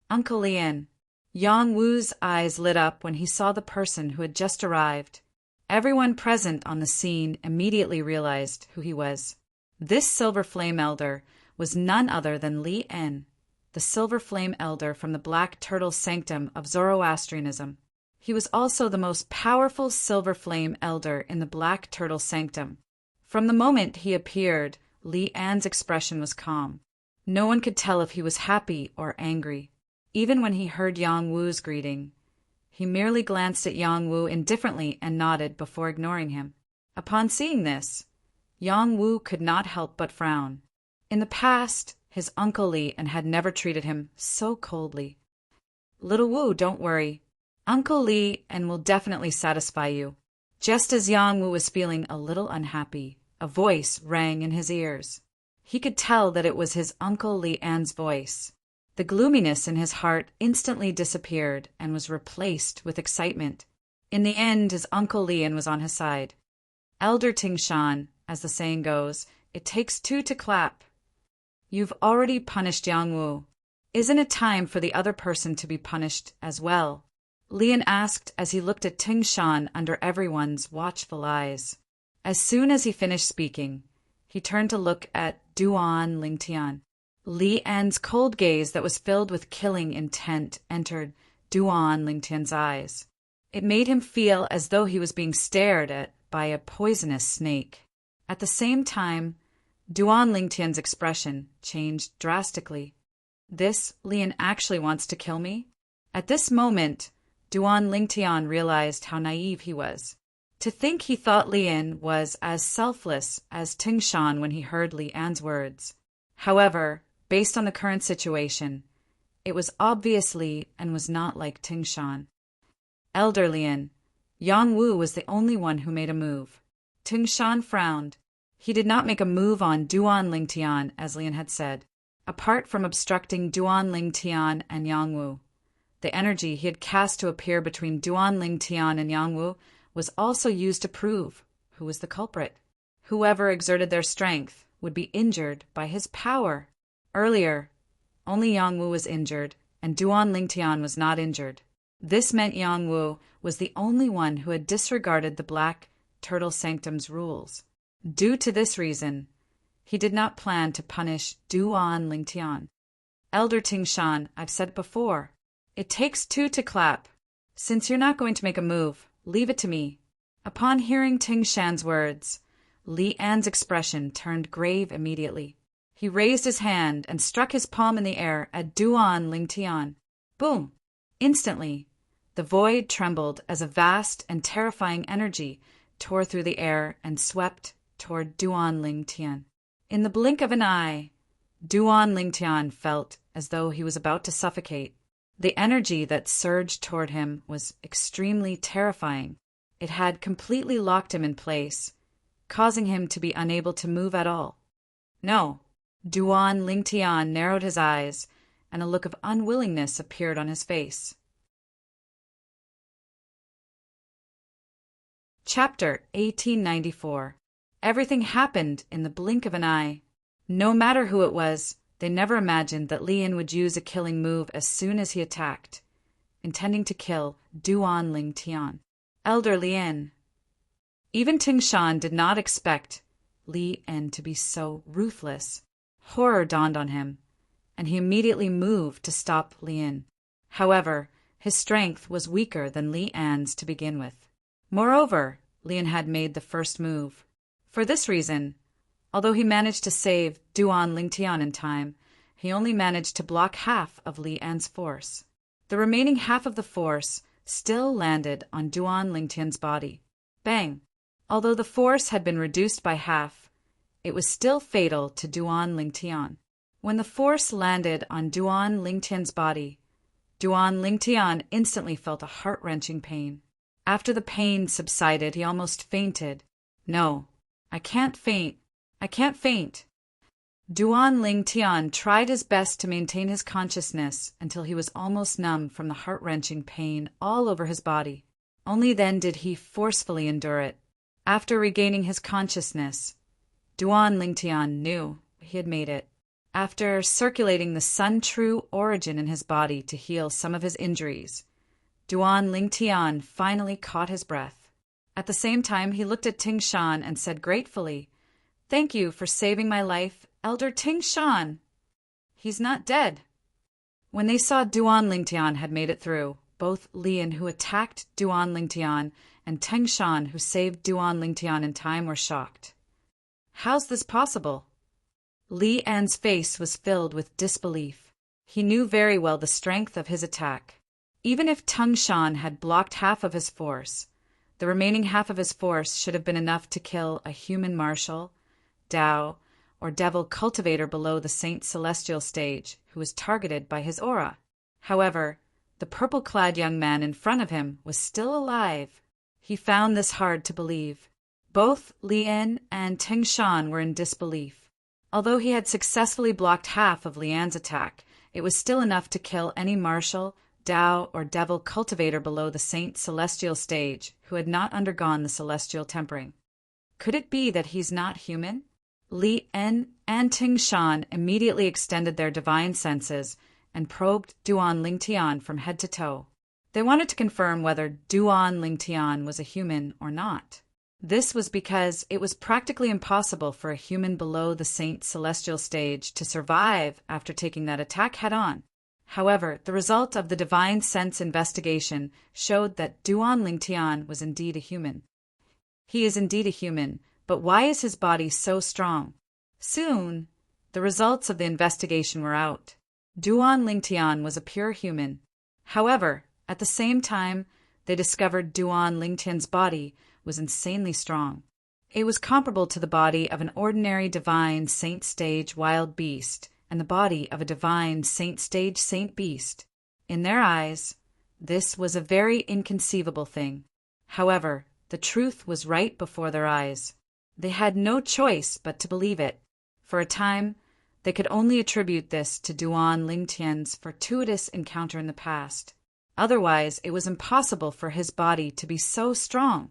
Uncle Lian. Yang Wu's eyes lit up when he saw the person who had just arrived. Everyone present on the scene immediately realized who he was. This Silver Flame Elder was none other than Li En, the Silver Flame Elder from the Black Turtle Sanctum of Zoroastrianism. He was also the most powerful Silver Flame Elder in the Black Turtle Sanctum. From the moment he appeared, Li An's expression was calm. No one could tell if he was happy or angry. Even when he heard Yang Wu's greeting, he merely glanced at Yang Wu indifferently and nodded before ignoring him. Upon seeing this, Yang Wu could not help but frown. In the past, his Uncle Li An had never treated him so coldly. Little Wu, don't worry. Uncle Li An will definitely satisfy you. Just as Yang Wu was feeling a little unhappy, a voice rang in his ears. He could tell that it was his Uncle Li An's voice. The gloominess in his heart instantly disappeared and was replaced with excitement. In the end, his Uncle Li An was on his side. Elder Ting Shan, as the saying goes, it takes two to clap. You've already punished Yang Wu. Isn't it time for the other person to be punished as well? Li An asked as he looked at Ting Shan under everyone's watchful eyes. As soon as he finished speaking, he turned to look at Duan Lingtian. Li An's cold gaze that was filled with killing intent entered Duan Lingtian's eyes. It made him feel as though he was being stared at by a poisonous snake. At the same time, Duan Lingtian's expression changed drastically. This Li An actually wants to kill me? At this moment, Duan Lingtian realized how naive he was. To think he thought Li An was as selfless as Ting Shan when he heard Li An's words. However, based on the current situation, it was obviously and was not like Ting Shan. Elder Li An, Yang Wu was the only one who made a move. Ting Shan frowned. He did not make a move on Duan Lingtian, as Li An had said. Apart from obstructing Duan Lingtian and Yang Wu, the energy he had cast to appear between Duan Lingtian and Yang Wu was also used to prove who was the culprit. Whoever exerted their strength would be injured by his power. Earlier, only Yang Wu was injured, and Duan Lingtian was not injured. This meant Yang Wu was the only one who had disregarded the Black Turtle Sanctum's rules. Due to this reason, he did not plan to punish Duan Lingtian. Elder Ting Shan, I've said it before. It takes two to clap. Since you're not going to make a move, leave it to me. Upon hearing Ting Shan's words, Li An's expression turned grave immediately. He raised his hand and struck his palm in the air at Duan Lingtian. Boom! Instantly, the void trembled as a vast and terrifying energy tore through the air and swept toward Duan Lingtian. In the blink of an eye, Duan Lingtian felt as though he was about to suffocate. The energy that surged toward him was extremely terrifying. It had completely locked him in place, causing him to be unable to move at all. No. Duan Lingtian narrowed his eyes, and a look of unwillingness appeared on his face. Chapter 1894. Everything happened in the blink of an eye. No matter who it was, they never imagined that Li An would use a killing move as soon as he attacked, intending to kill Duan Lingtian. Elder Li An. Even Ting Shan did not expect Li An to be so ruthless. Horror dawned on him, and he immediately moved to stop Li An. However, His strength was weaker than Li An's to begin with. Moreover, Lian had made the first move. For this reason, although he managed to save Duan Lingtian in time, he only managed to block half of Li An's force. The remaining half of the force still landed on Duan Lingtian's body. Bang! Although the force had been reduced by half, it was still fatal to Duan Lingtian. When the force landed on Duan Lingtian's body, Duan Lingtian instantly felt a heart-wrenching pain. After the pain subsided, he almost fainted. No, I can't faint. I can't faint. Duan Lingtian tried his best to maintain his consciousness until he was almost numb from the heart-wrenching pain all over his body. Only then did he forcefully endure it. After regaining his consciousness, Duan Lingtian knew he had made it. After circulating the Sun True origin in his body to heal some of his injuries, Duan Lingtian finally caught his breath. At the same time, he looked at Ting Shan and said gratefully, "Thank you for saving my life, Elder Ting Shan. He's not dead." When they saw Duan Lingtian had made it through, both Lian, who attacked Duan Lingtian, and Ting Shan, who saved Duan Lingtian in time, were shocked. How's this possible? Li An's face was filled with disbelief. He knew very well the strength of his attack. Even if Tung Shan had blocked half of his force, the remaining half of his force should have been enough to kill a human marshal, Dao, or devil cultivator below the Saint Celestial stage who was targeted by his aura. However, the purple-clad young man in front of him was still alive. He found this hard to believe. Both Lian and Ting Shan were in disbelief. Although he had successfully blocked half of Lian's attack, it was still enough to kill any marshal, Dao, or devil cultivator below the Saint Celestial stage who had not undergone the celestial tempering. Could it be that he's not human? Li En and Ting Shan immediately extended their divine senses and probed Duan Lingtian from head to toe. They wanted to confirm whether Duan Lingtian was a human or not. This was because it was practically impossible for a human below the Saint Celestial stage to survive after taking that attack head-on. However, the result of the divine sense investigation showed that Duan Lingtian was indeed a human. He is indeed a human, but why is his body so strong? Soon, the results of the investigation were out. Duan Lingtian was a pure human. However, at the same time, they discovered Duan Lingtian's body was insanely strong. It was comparable to the body of an ordinary divine saint stage wild beast and the body of a divine saint stage saint beast. In their eyes, this was a very inconceivable thing. However, the truth was right before their eyes. They had no choice but to believe it. For a time, they could only attribute this to Duan Lingtian's fortuitous encounter in the past. Otherwise, it was impossible for his body to be so strong.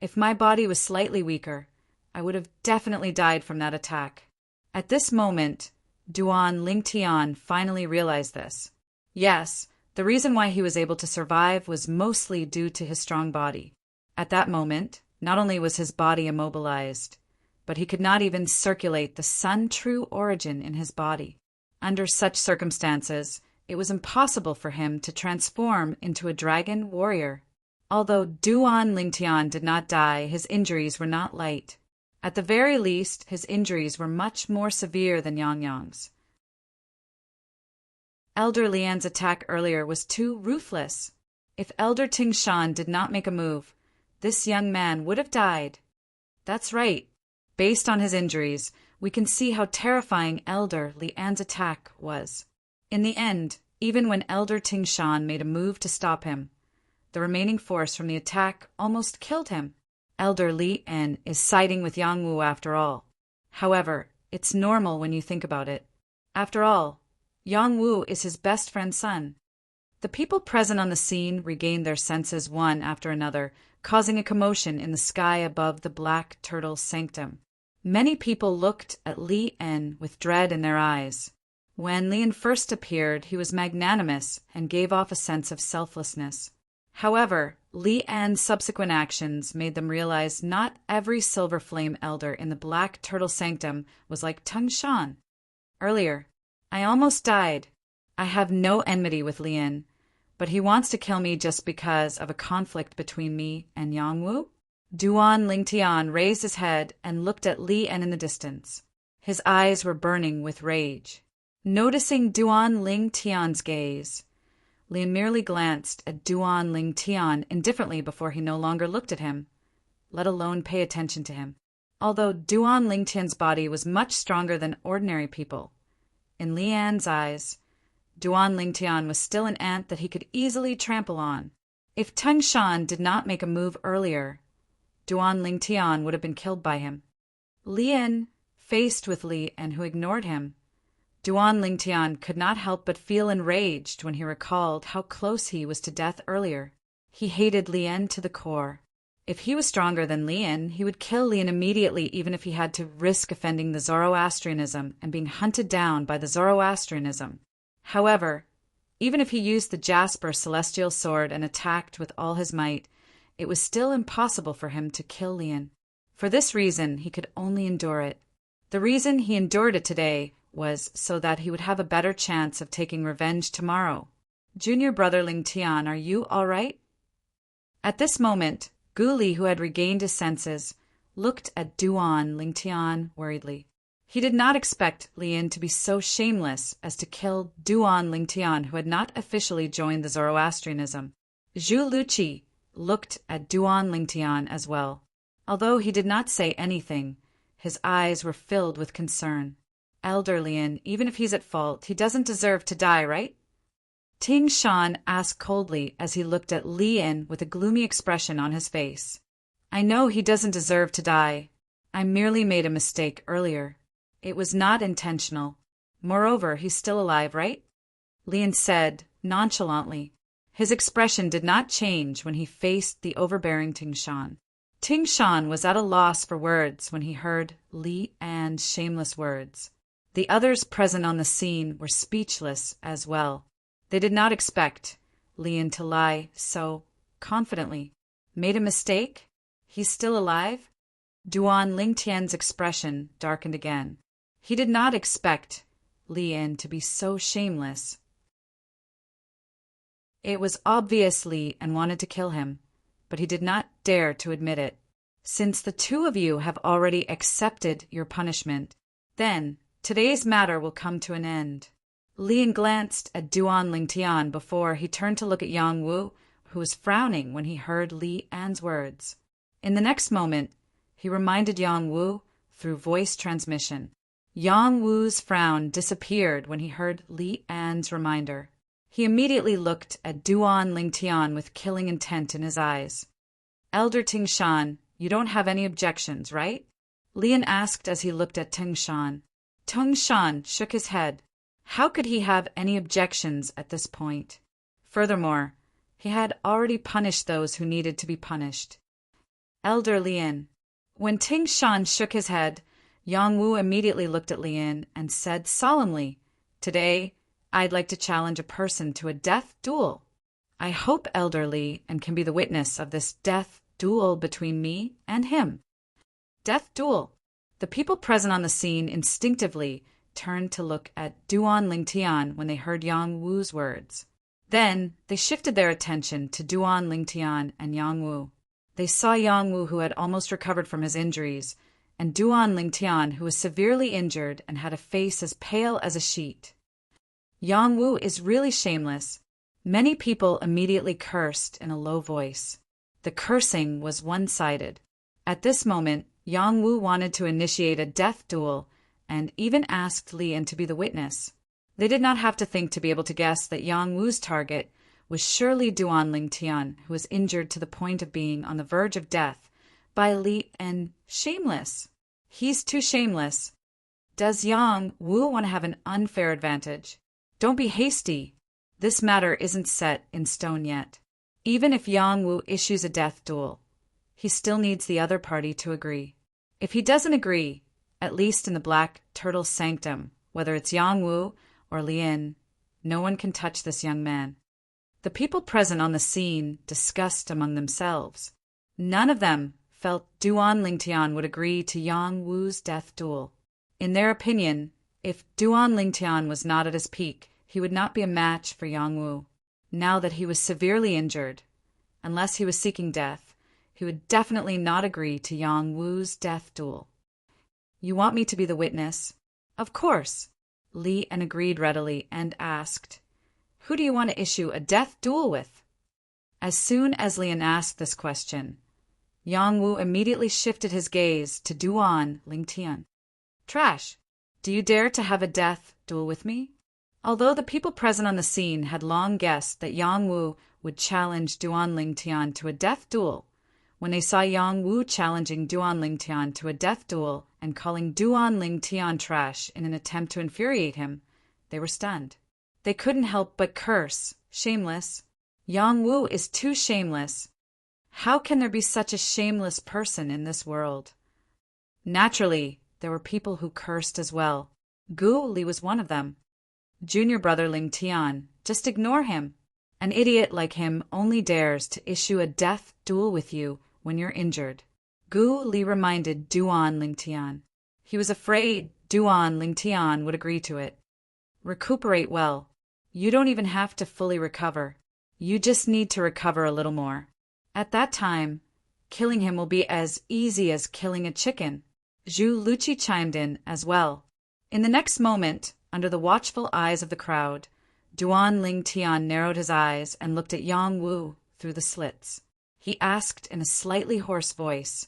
If my body was slightly weaker, I would have definitely died from that attack. At this moment, Duan Lingtian finally realized this. Yes, the reason why he was able to survive was mostly due to his strong body. At that moment, not only was his body immobilized, but he could not even circulate the Sun True origin in his body. Under such circumstances, it was impossible for him to transform into a dragon warrior. Although Duan Lingtian did not die, his injuries were not light. At the very least, his injuries were much more severe than Yang Yang's. Elder Lian's attack earlier was too ruthless. If Elder Ting Shan did not make a move, this young man would have died. That's right. Based on his injuries, we can see how terrifying Elder Lian's attack was. In the end, even when Elder Ting Shan made a move to stop him, the remaining force from the attack almost killed him. Elder Lian is siding with Yang Wu after all. However, it's normal when you think about it. After all, Yang Wu is his best friend's son. The people present on the scene regained their senses one after another, causing a commotion in the sky above the Black Turtle's sanctum. Many people looked at Lian with dread in their eyes. When Lian first appeared, he was magnanimous and gave off a sense of selflessness. However, Lian's subsequent actions made them realize not every Silver Flame Elder in the Black Turtle Sanctum was like Tung Shan. Earlier, I almost died. I have no enmity with Lian, But he wants to kill me just because of a conflict between me and Yang Wu? Duan Lingtian raised his head and looked at Li En in the distance. His eyes were burning with rage. Noticing Duan Lingtian's gaze, Li En merely glanced at Duan Lingtian indifferently before he no longer looked at him, let alone pay attention to him. Although Duan Lingtian's body was much stronger than ordinary people, in Li En's eyes, Duan Lingtian was still an ant that he could easily trample on. If Teng Shan did not make a move earlier, Duan Lingtian would have been killed by him. Li En, faced with Li En, who ignored him, Duan Lingtian could not help but feel enraged when he recalled how close he was to death earlier. He hated Li En to the core. If he was stronger than Li En, he would kill Li En immediately, even if he had to risk offending the Zoroastrianism and being hunted down by the Zoroastrianism. However, even if he used the Jasper celestial sword and attacked with all his might, it was still impossible for him to kill Li En. For this reason, he could only endure it. The reason he endured it today was so that he would have a better chance of taking revenge tomorrow. Junior brother Lingtian, are you all right? At this moment, Gu Li, who had regained his senses, looked at Duan Lingtian worriedly. He did not expect Li En to be so shameless as to kill Duan Lingtian, who had not officially joined the Zoroastrianism. Zhu Luqi looked at Duan Lingtian as well. Although he did not say anything, his eyes were filled with concern. Elder Li En, even if he's at fault, he doesn't deserve to die, right? Ting Shan asked coldly as he looked at Li En with a gloomy expression on his face. I know he doesn't deserve to die. I merely made a mistake earlier. It was not intentional. Moreover, he's still alive, right? Li En said, nonchalantly. His expression did not change when he faced the overbearing Ting Shan. Ting Shan was at a loss for words when he heard Li En's shameless words. The others present on the scene were speechless as well. They did not expect Li En to lie so confidently. Made a mistake? He's still alive? Duan Lingtian's expression darkened again. He did not expect Li En to be so shameless. It was obvious Li En wanted to kill him, but he did not dare to admit it. Since the two of you have already accepted your punishment, then today's matter will come to an end. Li En glanced at Duan Lingtian before he turned to look at Yang Wu, who was frowning when he heard Li En's words. In the next moment, he reminded Yang Wu through voice transmission. Yang Wu's frown disappeared when he heard Li En's reminder. He immediately looked at Duan Lingtian with killing intent in his eyes. Elder Ting Shan, you don't have any objections, right? Li En asked as he looked at Ting Shan. Ting Shan shook his head. How could he have any objections at this point? Furthermore, he had already punished those who needed to be punished. Elder Li En. When Ting Shan shook his head, Yang Wu immediately looked at Li En and said solemnly, Today, I'd like to challenge a person to a death duel. I hope Elder Li En can be the witness of this death duel between me and him. Death duel. The people present on the scene instinctively turned to look at Duan Lingtian when they heard Yang Wu's words. Then they shifted their attention to Duan Lingtian and Yang Wu. They saw Yang Wu, who had almost recovered from his injuries, and Duan Lingtian, who was severely injured and had a face as pale as a sheet. Yang Wu is really shameless. Many people immediately cursed in a low voice. The cursing was one-sided. At this moment, Yang Wu wanted to initiate a death duel and even asked Li En to be the witness. They did not have to think to be able to guess that Yang Wu's target was surely Duan Lingtian, who was injured to the point of being on the verge of death by Li En. Shameless. He's too shameless. Does Yang Wu want to have an unfair advantage? Don't be hasty. This matter isn't set in stone yet. Even if Yang Wu issues a death duel, he still needs the other party to agree. If he doesn't agree, at least in the Black Turtle Sanctum, whether it's Yang Wu or Li En, no one can touch this young man. The people present on the scene discussed among themselves. None of them felt Duan Lingtian would agree to Yang Wu's death duel. In their opinion, if Duan Lingtian was not at his peak, he would not be a match for Yang Wu. now that he was severely injured. Unless he was seeking death, he would definitely not agree to Yang Wu's death duel. You want me to be the witness? Of course. Li En agreed readily and asked, Who do you want to issue a death duel with? As soon as Li En asked this question, Yang Wu immediately shifted his gaze to Duan Lingtian. Trash, do you dare to have a death duel with me? Although the people present on the scene had long guessed that Yang Wu would challenge Duan Lingtian to a death duel, when they saw Yang Wu challenging Duan Lingtian to a death duel and calling Duan Lingtian trash in an attempt to infuriate him, they were stunned. They couldn't help but curse, shameless. Yang Wu is too shameless. How can there be such a shameless person in this world? Naturally, there were people who cursed as well. Gu Li was one of them. Junior brother Ling Tian, just ignore him. An idiot like him only dares to issue a death duel with you when you're injured. Gu Li reminded Duan Lingtian. He was afraid Duan Lingtian would agree to it. Recuperate well. You don't even have to fully recover. You just need to recover a little more. At that time, killing him will be as easy as killing a chicken. Zhu Luqi chimed in as well. In the next moment, under the watchful eyes of the crowd, Duan Lingtian narrowed his eyes and looked at Yang Wu through the slits. He asked in a slightly hoarse voice.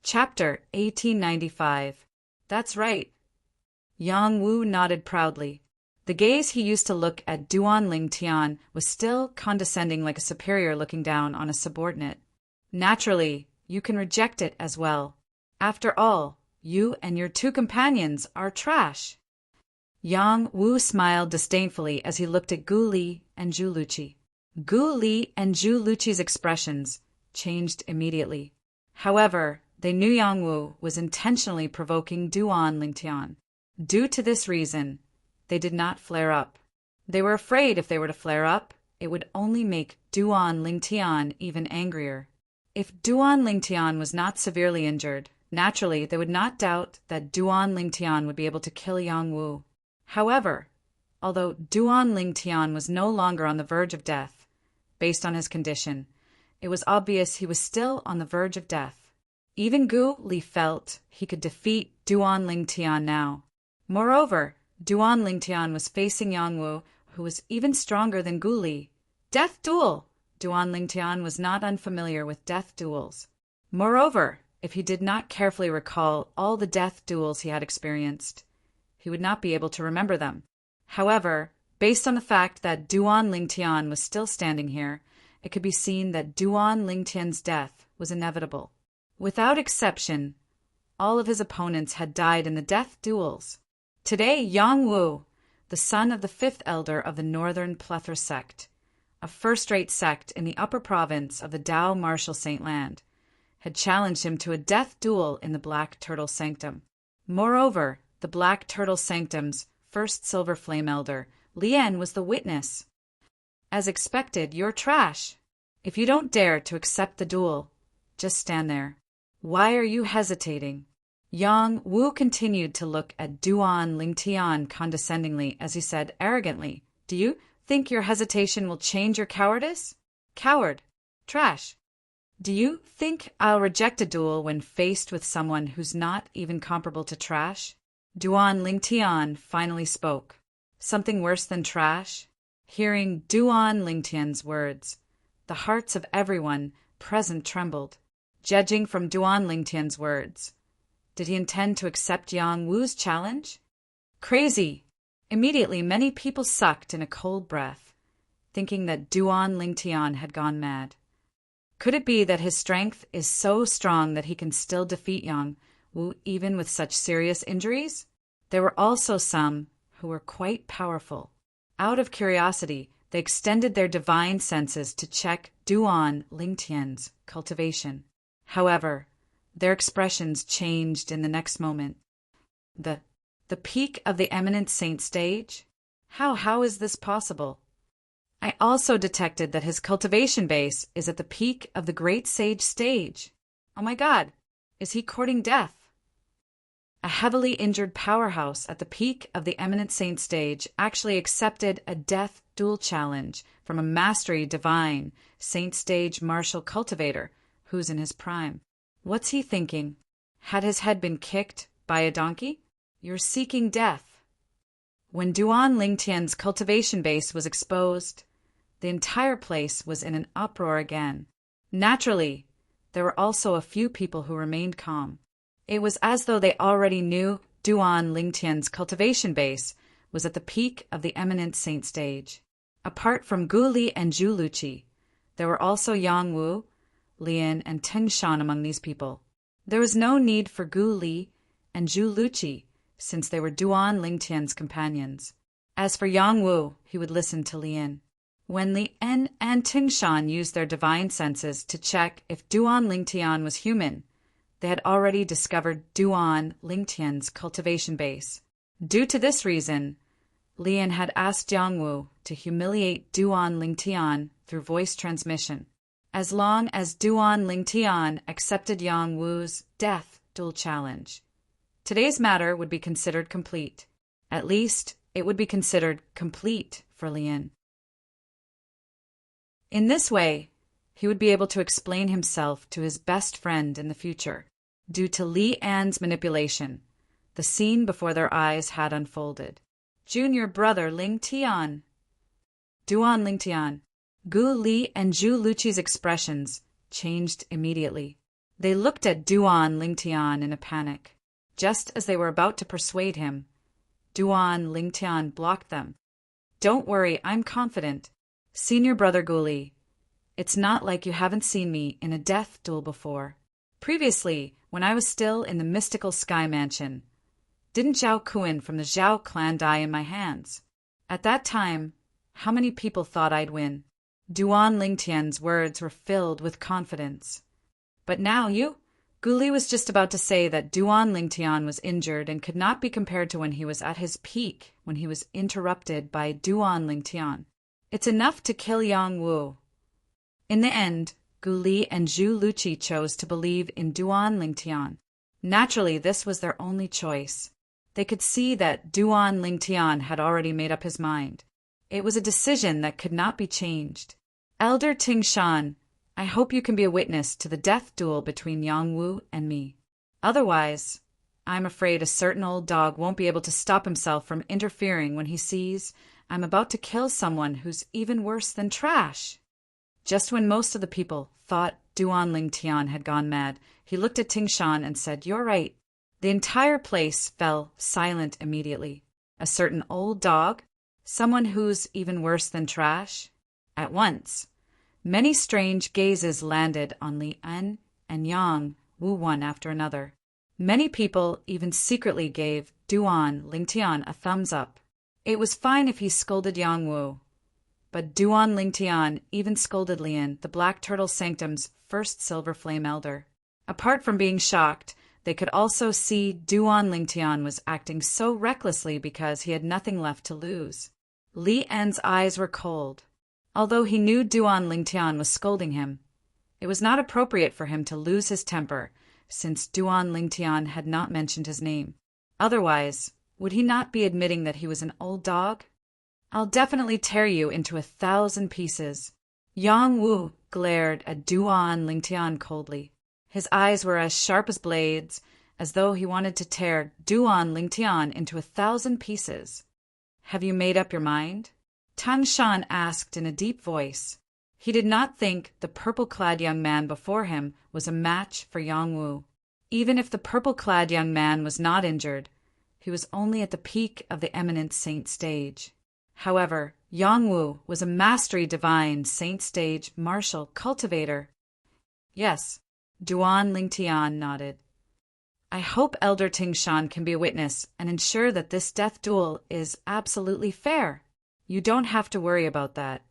Chapter 1895. That's right. Yang Wu nodded proudly. The gaze he used to look at Duan Lingtian was still condescending, like a superior looking down on a subordinate. Naturally, you can reject it as well. After all, you and your two companions are trash. Yang Wu smiled disdainfully as he looked at Gu Li and Zhu Luqi. Gu Li and Zhu Luqi's expressions changed immediately. However, they knew Yang Wu was intentionally provoking Duan Lingtian. Due to this reason, they did not flare up. They were afraid if they were to flare up, it would only make Duan Lingtian even angrier. If Duan Lingtian was not severely injured, naturally they would not doubt that Duan Lingtian would be able to kill Yang Wu. However, although Duan Lingtian was no longer on the verge of death, based on his condition, it was obvious he was still on the verge of death. Even Gu Li felt he could defeat Duan Lingtian now. Moreover, Duan Lingtian was facing Yang Wu, who was even stronger than Gu Li. Death duel! Duan Lingtian was not unfamiliar with death duels. Moreover, if he did not carefully recall all the death duels he had experienced, he would not be able to remember them. However, based on the fact that Duan Lingtian was still standing here, it could be seen that Duan Lingtian's death was inevitable. Without exception, all of his opponents had died in the death duels. Today, Yang Wu, the son of the fifth elder of the Northern Plethora sect, a first-rate sect in the upper province of the Dao Martial Saint Land, had challenged him to a death duel in the Black Turtle Sanctum. Moreover, the Black Turtle Sanctum's first Silver Flame Elder, Li En, was the witness. As expected, you're trash. If you don't dare to accept the duel, just stand there. Why are you hesitating? Yang Wu continued to look at Duan Lingtian condescendingly as he said arrogantly, Do you think your hesitation will change your cowardice? Coward. Trash. Do you think I'll reject a duel when faced with someone who's not even comparable to trash? Duan Lingtian finally spoke. Something worse than trash? Hearing Duan Lingtian's words, the hearts of everyone present trembled. Judging from Duan Lingtian's words, did he intend to accept Yang Wu's challenge? Crazy! Immediately, many people sucked in a cold breath, thinking that Duan Lingtian had gone mad. Could it be that his strength is so strong that he can still defeat Yang Wu even with such serious injuries? There were also some who were quite powerful. Out of curiosity, they extended their divine senses to check Duan Lingtian's cultivation. However, their expressions changed in the next moment. The peak of the eminent saint stage? How is this possible? I also detected that his cultivation base is at the peak of the great sage stage. Oh my God, is he courting death? a heavily injured powerhouse at the peak of the eminent saint stage, actually accepted a death duel challenge from a mastery divine saint stage martial cultivator who's in his prime. What's he thinking? Had his head been kicked by a donkey? You're seeking death. When Duan Lingtian's cultivation base was exposed, the entire place was in an uproar again. Naturally, there were also a few people who remained calm. It was as though they already knew Duan Lingtian's cultivation base was at the peak of the eminent saint stage. Apart from Gu Li and Zhu Luqi, there were also Yang Wu, Lian, and Ting Shan among these people. There was no need for Gu Li and Zhu Luqi, since they were Duan Lingtian's companions. As for Yang Wu, he would listen to Lian. When Lian and Ting Shan used their divine senses to check if Duan Lingtian was human, they had already discovered Duan Lingtian's cultivation base. Due to this reason, Lian had asked Yang Wu to humiliate Duan Lingtian through voice transmission. As long as Duan Lingtian accepted Yang Wu's death duel challenge, today's matter would be considered complete. At least, it would be considered complete for Lian. In this way, he would be able to explain himself to his best friend in the future. Due to Lian's manipulation, the scene before their eyes had unfolded. Junior brother Lingtian. Duan Lingtian. Gu Li and Zhu Luqi's expressions changed immediately. They looked at Duan Lingtian in a panic. Just as they were about to persuade him, Duan Lingtian blocked them. Don't worry, I'm confident. Senior brother Gu Li, it's not like you haven't seen me in a death duel before. Previously, when I was still in the mystical sky mansion, didn't Zhao Kuan from the Zhao clan die in my hands? At that time, how many people thought I'd win? Duan Lingtian's words were filled with confidence. But now you? Gu Li was just about to say that Duan Lingtian was injured and could not be compared to when he was at his peak, when he was interrupted by Duan Lingtian. It's enough to kill Yang Wu. In the end, Gu Li and Zhu Luqi chose to believe in Duan Lingtian. Naturally, this was their only choice. They could see that Duan Lingtian had already made up his mind. It was a decision that could not be changed. Elder Ting Shan, I hope you can be a witness to the death duel between Yang Wu and me. Otherwise, I'm afraid a certain old dog won't be able to stop himself from interfering when he sees I'm about to kill someone who's even worse than trash. Just when most of the people thought Duan Lingtian had gone mad, he looked at Ting Shan and said, "You're right." The entire place fell silent immediately. A certain old dog? Someone who's even worse than trash? At once, many strange gazes landed on Lian and Yang Wu one after another. Many people even secretly gave Duan Lingtian a thumbs up. It was fine if he scolded Yang Wu, but Duan Lingtian even scolded Lian, the Black Turtle Sanctum's first Silver Flame Elder. Apart from being shocked, they could also see Duan Lingtian was acting so recklessly because he had nothing left to lose. Lian's eyes were cold. Although he knew Duan Lingtian was scolding him, it was not appropriate for him to lose his temper, since Duan Lingtian had not mentioned his name. Otherwise, would he not be admitting that he was an old dog? I'll definitely tear you into 1,000 pieces. Yang Wu glared at Duan Lingtian coldly. His eyes were as sharp as blades, as though he wanted to tear Duan Lingtian into 1,000 pieces. Have you made up your mind? Tang Shan asked in a deep voice. He did not think the purple-clad young man before him was a match for Yang Wu. Even if the purple-clad young man was not injured, he was only at the peak of the eminent saint stage. However, Yang Wu was a mastery divine saint stage martial cultivator. Yes, Duan Lingtian nodded. I hope Elder Ting Shan can be a witness and ensure that this death duel is absolutely fair. You don't have to worry about that.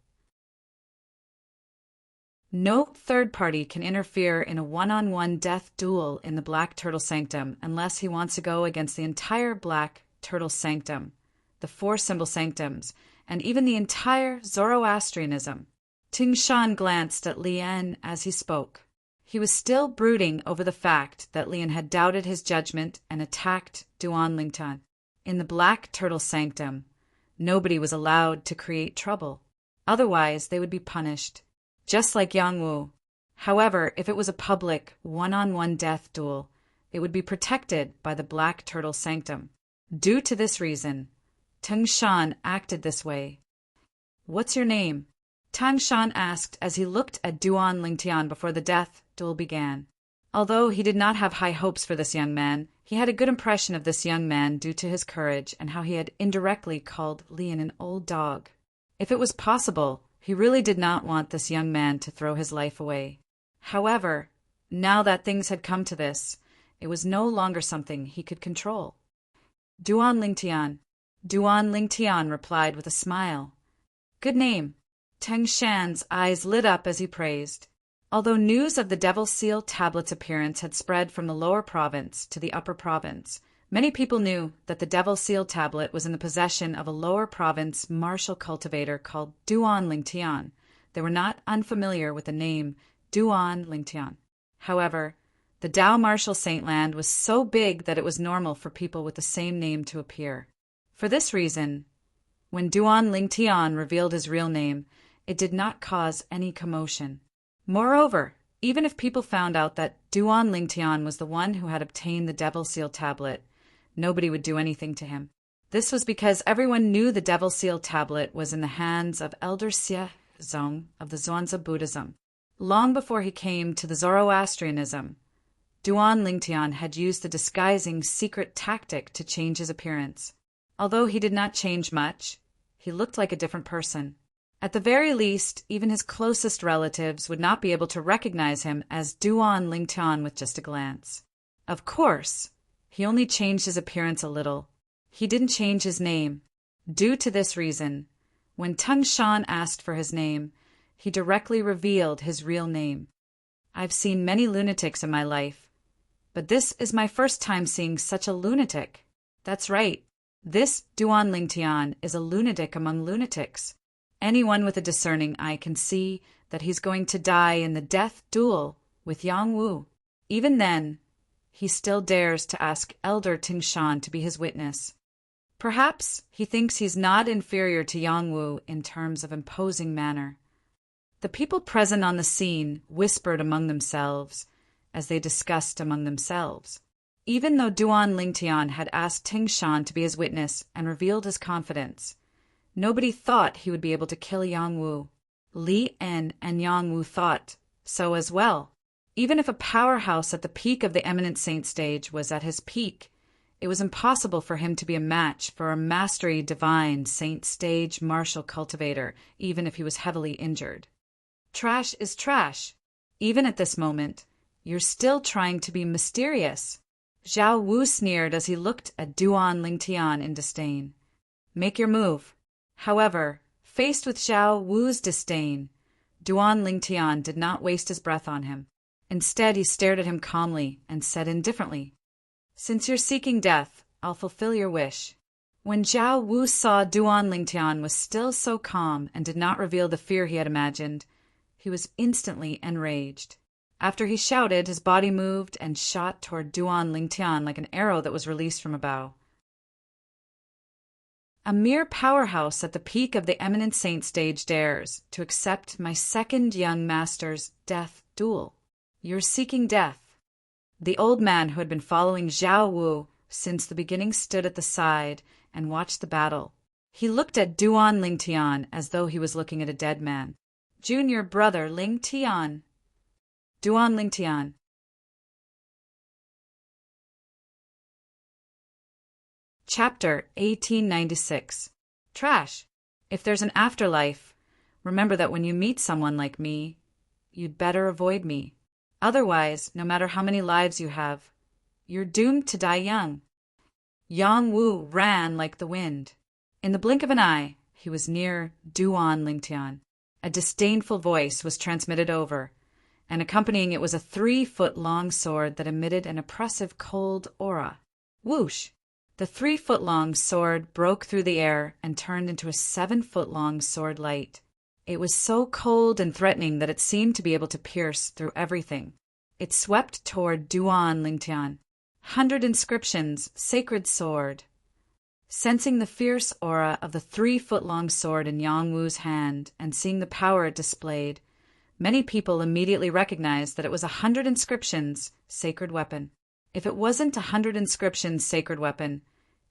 No third party can interfere in a one-on-one death duel in the Black Turtle Sanctum unless he wants to go against the entire Black Turtle Sanctum, the 4 symbol sanctums, and even the entire Zoroastrianism. Ting Shan glanced at Lian as he spoke. He was still brooding over the fact that Lian had doubted his judgment and attacked Duan Lingtian. In the Black Turtle Sanctum, nobody was allowed to create trouble. Otherwise, they would be punished, just like Yang Wu. However, if it was a public, one-on-one death duel, it would be protected by the Black Turtle Sanctum. Due to this reason, Teng Shan acted this way. "What's your name?" Teng Shan asked as he looked at Duan Lingtian before the death duel began. Although he did not have high hopes for this young man, he had a good impression of this young man due to his courage and how he had indirectly called Lian an old dog. If it was possible, he really did not want this young man to throw his life away. However, now that things had come to this, it was no longer something he could control. "Duan Lingtian." Duan Lingtian replied with a smile. "Good name." Teng Shan's eyes lit up as he praised. Although news of the Devil Seal tablet's appearance had spread from the lower province to the upper province, many people knew that the Devil Seal tablet was in the possession of a lower province martial cultivator called Duan Lingtian. They were not unfamiliar with the name Duan Lingtian. However, the Dao martial Saintland was so big that it was normal for people with the same name to appear. For this reason, when Duan Lingtian revealed his real name, it did not cause any commotion. Moreover, even if people found out that Duan Lingtian was the one who had obtained the Devil Seal tablet, nobody would do anything to him. This was because everyone knew the Devil Seal tablet was in the hands of Elder Xie Zong of the Zhuangzi Buddhism. Long before he came to the Zoroastrianism, Duan Lingtian had used the disguising secret tactic to change his appearance. Although he did not change much, he looked like a different person. At the very least, even his closest relatives would not be able to recognize him as Duan Lingtian with just a glance. Of course, he only changed his appearance a little. He didn't change his name. Due to this reason, when Teng Shan asked for his name, he directly revealed his real name. "I've seen many lunatics in my life, but this is my first time seeing such a lunatic." That's right. This Duan Lingtian is a lunatic among lunatics. Anyone with a discerning eye can see that he's going to die in the death duel with Yang Wu. Even then, he still dares to ask Elder Teng Shan to be his witness. Perhaps he thinks he's not inferior to Yang Wu in terms of imposing manner. The people present on the scene whispered among themselves as they discussed among themselves. Even though Duan Lingtian had asked Teng Shan to be his witness and revealed his confidence, nobody thought he would be able to kill Yang Wu. Li En and Yang Wu thought so as well. Even if a powerhouse at the peak of the Eminent Saint stage was at his peak, it was impossible for him to be a match for a mastery divine Saint stage martial cultivator, even if he was heavily injured. Trash is trash. Even at this moment, you're still trying to be mysterious. Zhao Wu sneered as he looked at Duan Lingtian in disdain. "Make your move." However, faced with Zhao Wu's disdain, Duan Lingtian did not waste his breath on him. Instead, he stared at him calmly and said indifferently, "Since you're seeking death, I'll fulfill your wish." When Zhao Wu saw Duan Lingtian was still so calm and did not reveal the fear he had imagined, he was instantly enraged. After he shouted, his body moved and shot toward Duan Lingtian like an arrow that was released from a bow. "A mere powerhouse at the peak of the Eminent Saint stage dares to accept my second young master's death duel. You're seeking death." The old man who had been following Zhao Wu since the beginning stood at the side and watched the battle. He looked at Duan Lingtian as though he was looking at a dead man. "Junior brother Lingtian." Duan Lingtian. Chapter 1896. Trash. If there's an afterlife, remember that when you meet someone like me, you'd better avoid me. Otherwise, no matter how many lives you have, you're doomed to die young. Yang Wu ran like the wind. In the blink of an eye, he was near Duan Lingtian. A disdainful voice was transmitted over, and accompanying it was a 3-foot-long sword that emitted an oppressive cold aura. Whoosh! The 3-foot-long sword broke through the air and turned into a 7-foot-long sword light. It was so cold and threatening that it seemed to be able to pierce through everything. It swept toward Duan Lingtian. 100 inscriptions, sacred sword. Sensing the fierce aura of the 3-foot-long sword in Yang Wu's hand and seeing the power it displayed, many people immediately recognized that it was 100 inscriptions, sacred weapon. If it wasn't 100 inscriptions, sacred weapon,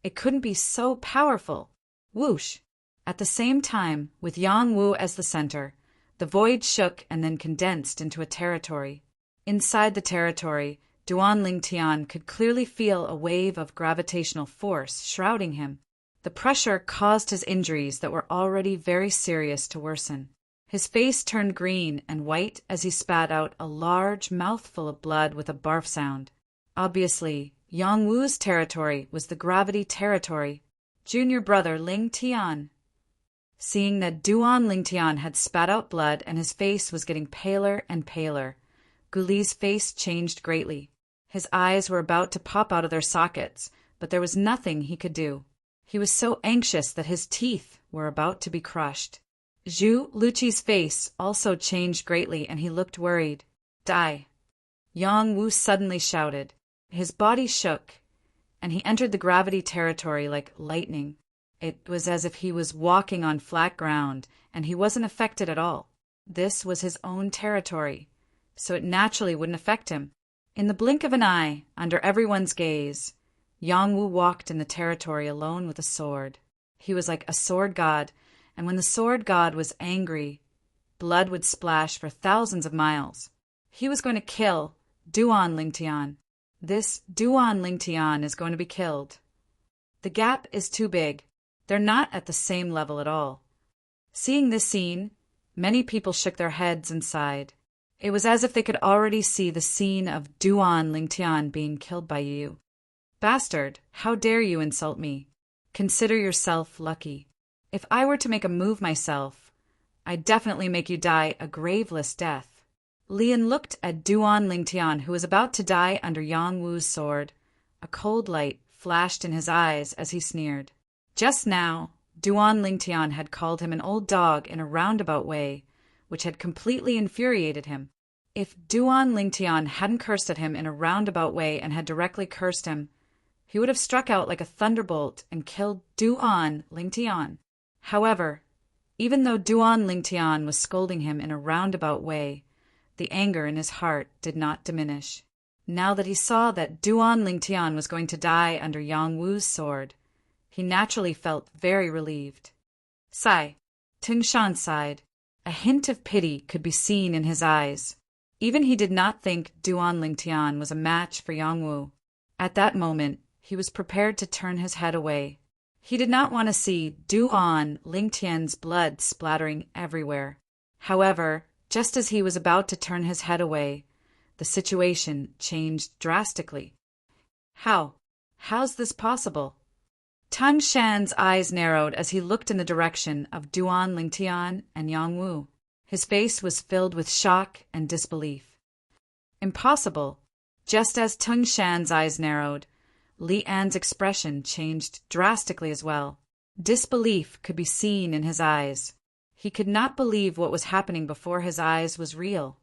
it couldn't be so powerful. Whoosh! At the same time, with Yang Wu as the center, the void shook and then condensed into a territory. Inside the territory, Duan Lingtian could clearly feel a wave of gravitational force shrouding him. The pressure caused his injuries that were already very serious to worsen. His face turned green and white as he spat out a large mouthful of blood with a barf sound. Obviously, Yang Wu's territory was the gravity territory. Junior brother Ling Tian. Seeing that Duan Lingtian had spat out blood and his face was getting paler and paler, Guli's face changed greatly. His eyes were about to pop out of their sockets, but there was nothing he could do. He was so anxious that his teeth were about to be crushed. Zhu Luqi's face also changed greatly and he looked worried. Die! Yang Wu suddenly shouted. His body shook, and he entered the gravity territory like lightning. It was as if he was walking on flat ground, and he wasn't affected at all. This was his own territory, so it naturally wouldn't affect him. In the blink of an eye, under everyone's gaze, Yang Wu walked in the territory alone with a sword. He was like a sword god, and when the sword god was angry, blood would splash for thousands of miles. He was going to kill Duan Lingtian. This Duan Lingtian is going to be killed. The gap is too big. They're not at the same level at all. Seeing this scene, many people shook their heads and sighed. It was as if they could already see the scene of Duan Lingtian being killed by you. Bastard, how dare you insult me? Consider yourself lucky. If I were to make a move myself, I'd definitely make you die a graveless death. Lian looked at Duan Lingtian, who was about to die under Yang Wu's sword. A cold light flashed in his eyes as he sneered. Just now, Duan Lingtian had called him an old dog in a roundabout way, which had completely infuriated him. If Duan Lingtian hadn't cursed at him in a roundabout way and had directly cursed him, he would have struck out like a thunderbolt and killed Duan Lingtian. However, even though Duan Lingtian was scolding him in a roundabout way, the anger in his heart did not diminish. Now that he saw that Duan Lingtian was going to die under Yang Wu's sword, he naturally felt very relieved. Sigh. Tingshan sighed. A hint of pity could be seen in his eyes. Even he did not think Duan Lingtian was a match for Yang Wu. At that moment, he was prepared to turn his head away. He did not want to see Duan Lingtian's blood splattering everywhere. However, just as he was about to turn his head away, the situation changed drastically. How's this possible? Tung Shan's eyes narrowed as he looked in the direction of Duan Lingtian and Yang Wu. His face was filled with shock and disbelief. Impossible. Just as Tung Shan's eyes narrowed, Li An's expression changed drastically as well. Disbelief could be seen in his eyes. He could not believe what was happening before his eyes was real.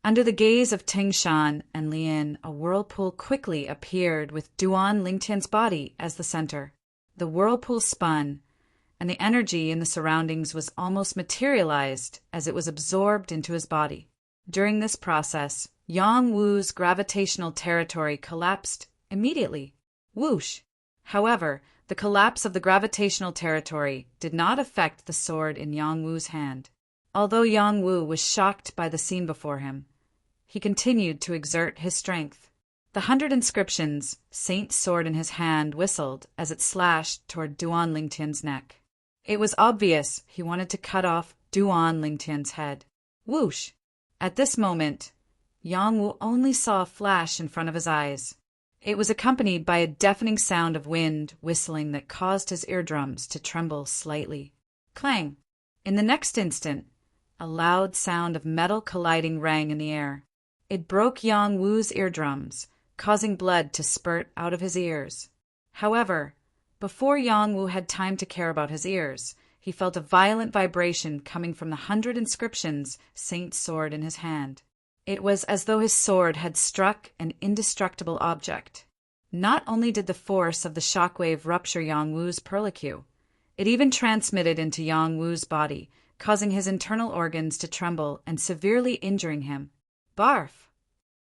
Under the gaze of Tingshan and Lian, a whirlpool quickly appeared with Duan Lingtian's body as the center. The whirlpool spun, and the energy in the surroundings was almost materialized as it was absorbed into his body. During this process, Yang Wu's gravitational territory collapsed immediately. Whoosh! However, the collapse of the gravitational territory did not affect the sword in Yang Wu's hand. Although Yang Wu was shocked by the scene before him, he continued to exert his strength. The 100 inscriptions, Saint's sword in his hand, whistled as it slashed toward Duan Lingtian's neck. It was obvious he wanted to cut off Duan Lingtian's head. Whoosh! At this moment, Yang Wu only saw a flash in front of his eyes. It was accompanied by a deafening sound of wind whistling that caused his eardrums to tremble slightly. Clang! In the next instant, a loud sound of metal colliding rang in the air. It broke Yang Wu's eardrums, causing blood to spurt out of his ears. However, before Yang Wu had time to care about his ears, he felt a violent vibration coming from the 100 inscriptions Saint's sword in his hand. It was as though his sword had struck an indestructible object. Not only did the force of the shockwave rupture Yang Wu's perlicue, it even transmitted into Yang Wu's body, causing his internal organs to tremble and severely injuring him. Barf!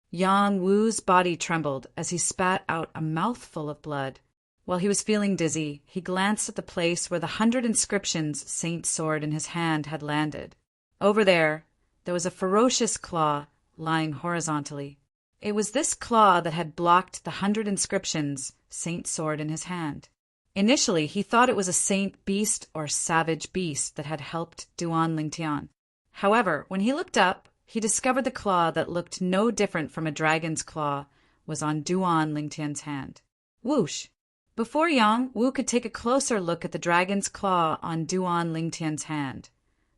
Yang Wu's body trembled as he spat out a mouthful of blood. While he was feeling dizzy, he glanced at the place where the 100 inscriptions Saint's sword in his hand had landed. Over there was a ferocious claw lying horizontally. It was this claw that had blocked the 100 inscriptions Saint's sword in his hand. Initially, he thought it was a saint beast or savage beast that had helped Duan Lingtian. However, when he looked up, he discovered the claw that looked no different from a dragon's claw was on Duan Lingtian's hand. Whoosh! Before Yang Wu could take a closer look at the dragon's claw on Duan Lingtian's hand,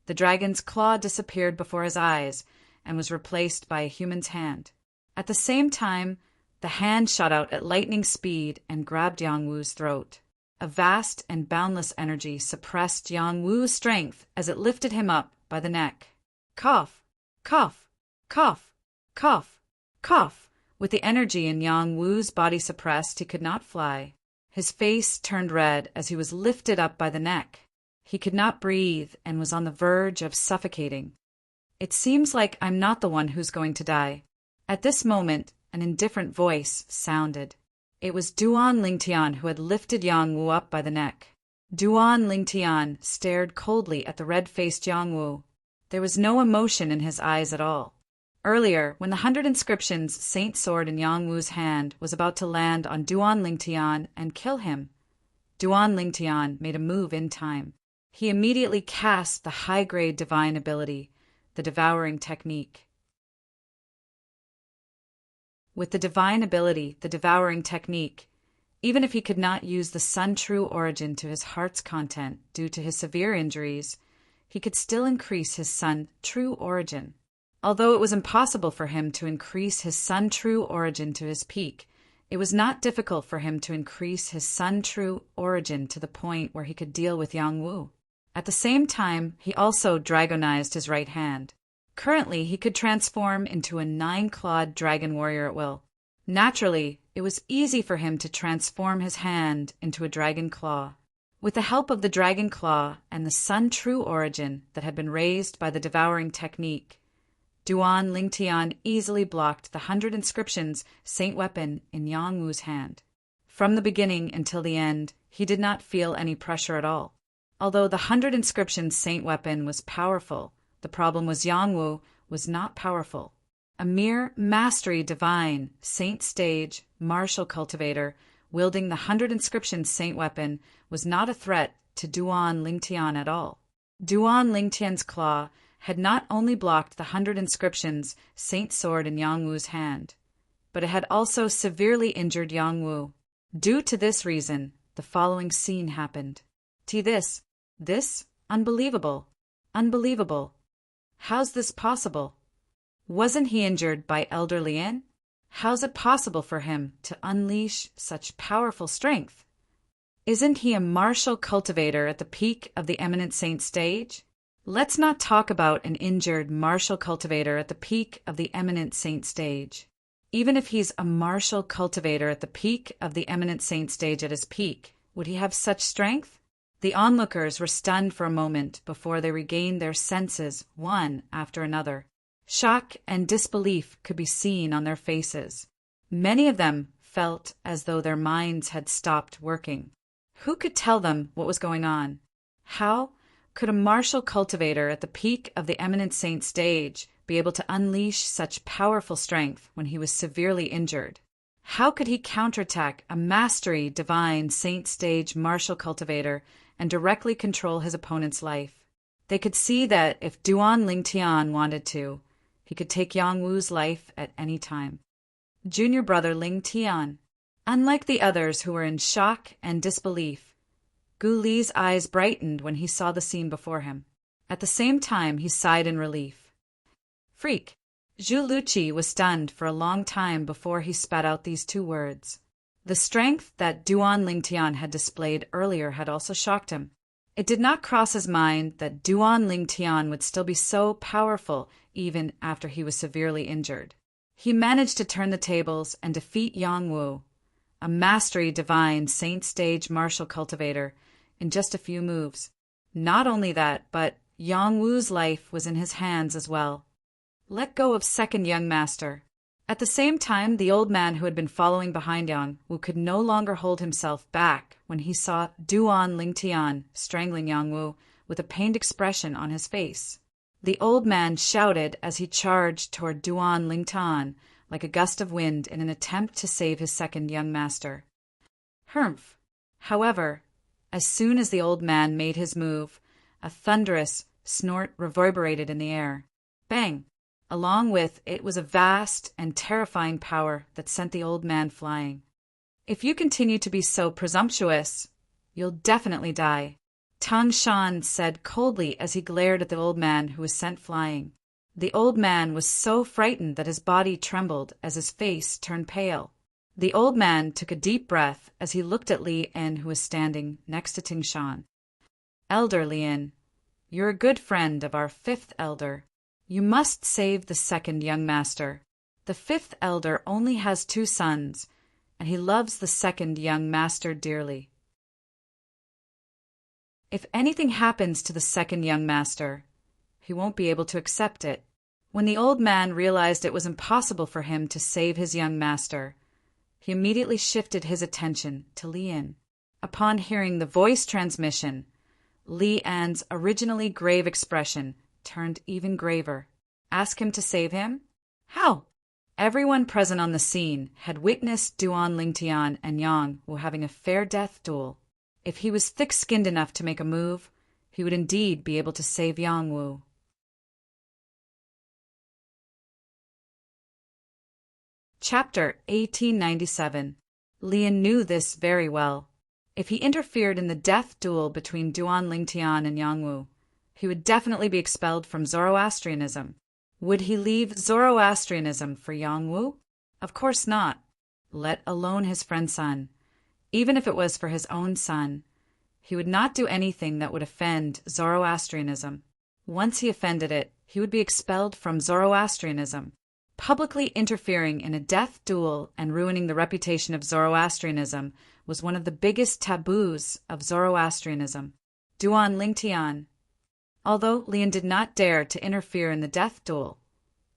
the dragon's claw disappeared before his eyes and was replaced by a human's hand. At the same time, the hand shot out at lightning speed and grabbed Yang Wu's throat. A vast and boundless energy suppressed Yang Wu's strength as it lifted him up by the neck. Cough, cough, cough, cough, cough. With the energy in Yang Wu's body suppressed, he could not fly. His face turned red as he was lifted up by the neck. He could not breathe and was on the verge of suffocating. It seems like I'm not the one who's going to die. At this moment, an indifferent voice sounded. It was Duan Lingtian who had lifted Yang Wu up by the neck. Duan Lingtian stared coldly at the red-faced Yang Wu. There was no emotion in his eyes at all. Earlier, when the 100 inscriptions Saint's sword in Yang Wu's hand was about to land on Duan Lingtian and kill him, Duan Lingtian made a move in time. He immediately cast the high-grade divine ability, the devouring technique. With the divine ability, the devouring technique, even if he could not use the Sun True Origin to his heart's content due to his severe injuries, he could still increase his Sun True Origin. Although it was impossible for him to increase his Sun True Origin to his peak, it was not difficult for him to increase his Sun True Origin to the point where he could deal with Yang Wu. At the same time, he also dragonized his right hand. Currently, he could transform into a 9-clawed dragon warrior at will. Naturally, it was easy for him to transform his hand into a dragon claw. With the help of the dragon claw and the Sun True Origin that had been raised by the devouring technique, Duan Lingtian easily blocked the 100 inscriptions saint weapon in Yang Wu's hand. From the beginning until the end, he did not feel any pressure at all. Although the 100 inscriptions saint weapon was powerful, the problem was Yang Wu was not powerful. A mere mastery divine, saint stage, martial cultivator, wielding the 100 inscriptions saint weapon was not a threat to Duan Lingtian at all. Duan Lingtian's claw had not only blocked the 100 inscriptions saint sword in Yang Wu's hand, but it had also severely injured Yang Wu. Due to this reason, the following scene happened. This, unbelievable, unbelievable. How's this possible? Wasn't he injured by Elder Lien? How's it possible for him to unleash such powerful strength? Isn't he a martial cultivator at the peak of the eminent saint stage? Let's not talk about an injured martial cultivator at the peak of the eminent saint stage. Even if he's a martial cultivator at the peak of the eminent saint stage at his peak, would he have such strength? The onlookers were stunned for a moment before they regained their senses one after another. Shock and disbelief could be seen on their faces. Many of them felt as though their minds had stopped working. Who could tell them what was going on? How could a martial cultivator at the peak of the eminent saint stage be able to unleash such powerful strength when he was severely injured? How could he counterattack a mastery divine saint stage martial cultivator and directly control his opponent's life? They could see that if Duan Lingtian wanted to, he could take Yang Wu's life at any time. Junior brother Lingtian. Unlike the others who were in shock and disbelief, Gu Li's eyes brightened when he saw the scene before him. At the same time, he sighed in relief. Freak. Zhu Luqi was stunned for a long time before he spat out these two words. The strength that Duan Lingtian had displayed earlier had also shocked him. It did not cross his mind that Duan Lingtian would still be so powerful even after he was severely injured. He managed to turn the tables and defeat Yang Wu, a mastery divine saint stage martial cultivator, in just a few moves. Not only that, but Yang Wu's life was in his hands as well. Let go of second young master. At the same time, the old man who had been following behind Yang Wu could no longer hold himself back when he saw Duan Lingtian strangling Yang Wu with a pained expression on his face. The old man shouted as he charged toward Duan Lingtian like a gust of wind in an attempt to save his second young master. Humph! However, as soon as the old man made his move, a thunderous snort reverberated in the air. Bang! Along with it was a vast and terrifying power that sent the old man flying. If you continue to be so presumptuous, you'll definitely die, Tang Shan said coldly as he glared at the old man who was sent flying. The old man was so frightened that his body trembled as his face turned pale. The old man took a deep breath as he looked at Li En, who was standing next to Ting Shan. Elder Lien, you're a good friend of our fifth elder. You must save the second young master. The fifth elder only has 2 sons, and he loves the second young master dearly. If anything happens to the second young master, he won't be able to accept it. When the old man realized it was impossible for him to save his young master, he immediately shifted his attention to Li En. Upon hearing the voice transmission, Li En's originally grave expression turned even graver. Ask him to save him? How? Everyone present on the scene had witnessed Duan Lingtian and Yang Wu having a fair death duel. If he was thick-skinned enough to make a move, he would indeed be able to save Yang Wu. Chapter 1897. Lien knew this very well. If he interfered in the death duel between Duan Lingtian and Yang Wu, he would definitely be expelled from Zoroastrianism. Would he leave Zoroastrianism for Yang Wu? Of course not, let alone his friend's son. Even if it was for his own son, he would not do anything that would offend Zoroastrianism. Once he offended it, he would be expelled from Zoroastrianism. Publicly interfering in a death duel and ruining the reputation of Zoroastrianism was one of the biggest taboos of Zoroastrianism. Duan Lingtian. Although Lien did not dare to interfere in the death duel,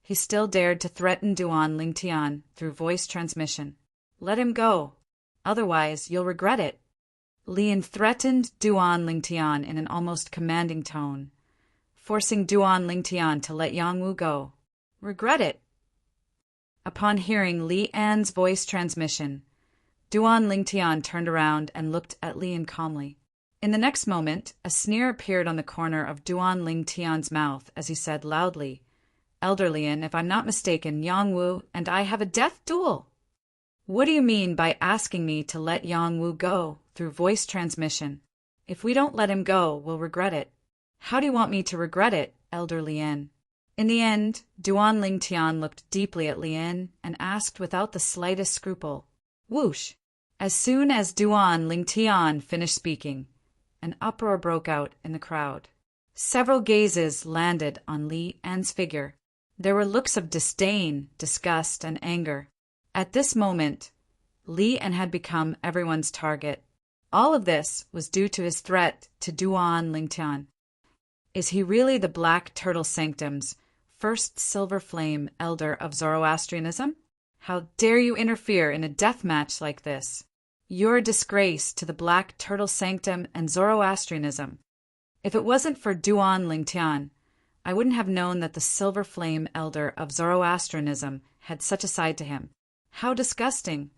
he still dared to threaten Duan Lingtian through voice transmission. Let him go, otherwise you'll regret it. Lien threatened Duan Lingtian in an almost commanding tone, forcing Duan Lingtian to let Yang Wu go. Regret it. Upon hearing Li An's voice transmission, Duan Lingtian turned around and looked at Lien calmly. In the next moment, a sneer appeared on the corner of Duan Lingtian's mouth as he said loudly, Elder Lien, if I'm not mistaken, Yang Wu and I have a death duel. What do you mean by asking me to let Yang Wu go through voice transmission? If we don't let him go, we'll regret it. How do you want me to regret it, Elder Lien? In the end, Duan Lingtian looked deeply at Lien and asked without the slightest scruple. Whoosh! As soon as Duan Lingtian finished speaking, an uproar broke out in the crowd. Several gazes landed on Li En's figure. There were looks of disdain, disgust, and anger. At this moment, Li En had become everyone's target. All of this was due to his threat to Duan Lingtian. Is he really the Black Turtle Sanctum's first silver flame elder of Zoroastrianism? How dare you interfere in a death match like this? You're a disgrace to the Black Turtle Sanctum and Zoroastrianism. If it wasn't for Duan Lingtian, I wouldn't have known that the Silver Flame Elder of Zoroastrianism had such a side to him. How disgusting!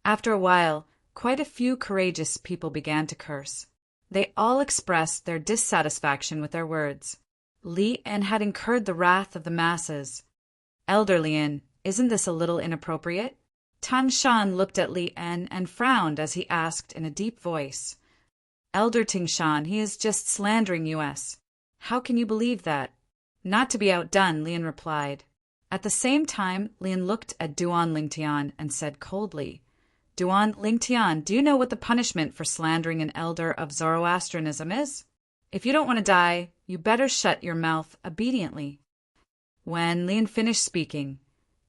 After a while, quite a few courageous people began to curse. They all expressed their dissatisfaction with their words. Li En had incurred the wrath of the masses. Elder Lien, isn't this a little inappropriate? Tang Shan looked at Li En and frowned as he asked in a deep voice, Elder Ting Shan, he is just slandering us. How can you believe that? Not to be outdone, Lien replied. At the same time, Lien looked at Duan Lingtian and said coldly, Duan Lingtian, do you know what the punishment for slandering an elder of Zoroastrianism is? If you don't want to die, you better shut your mouth obediently." When Lian finished speaking,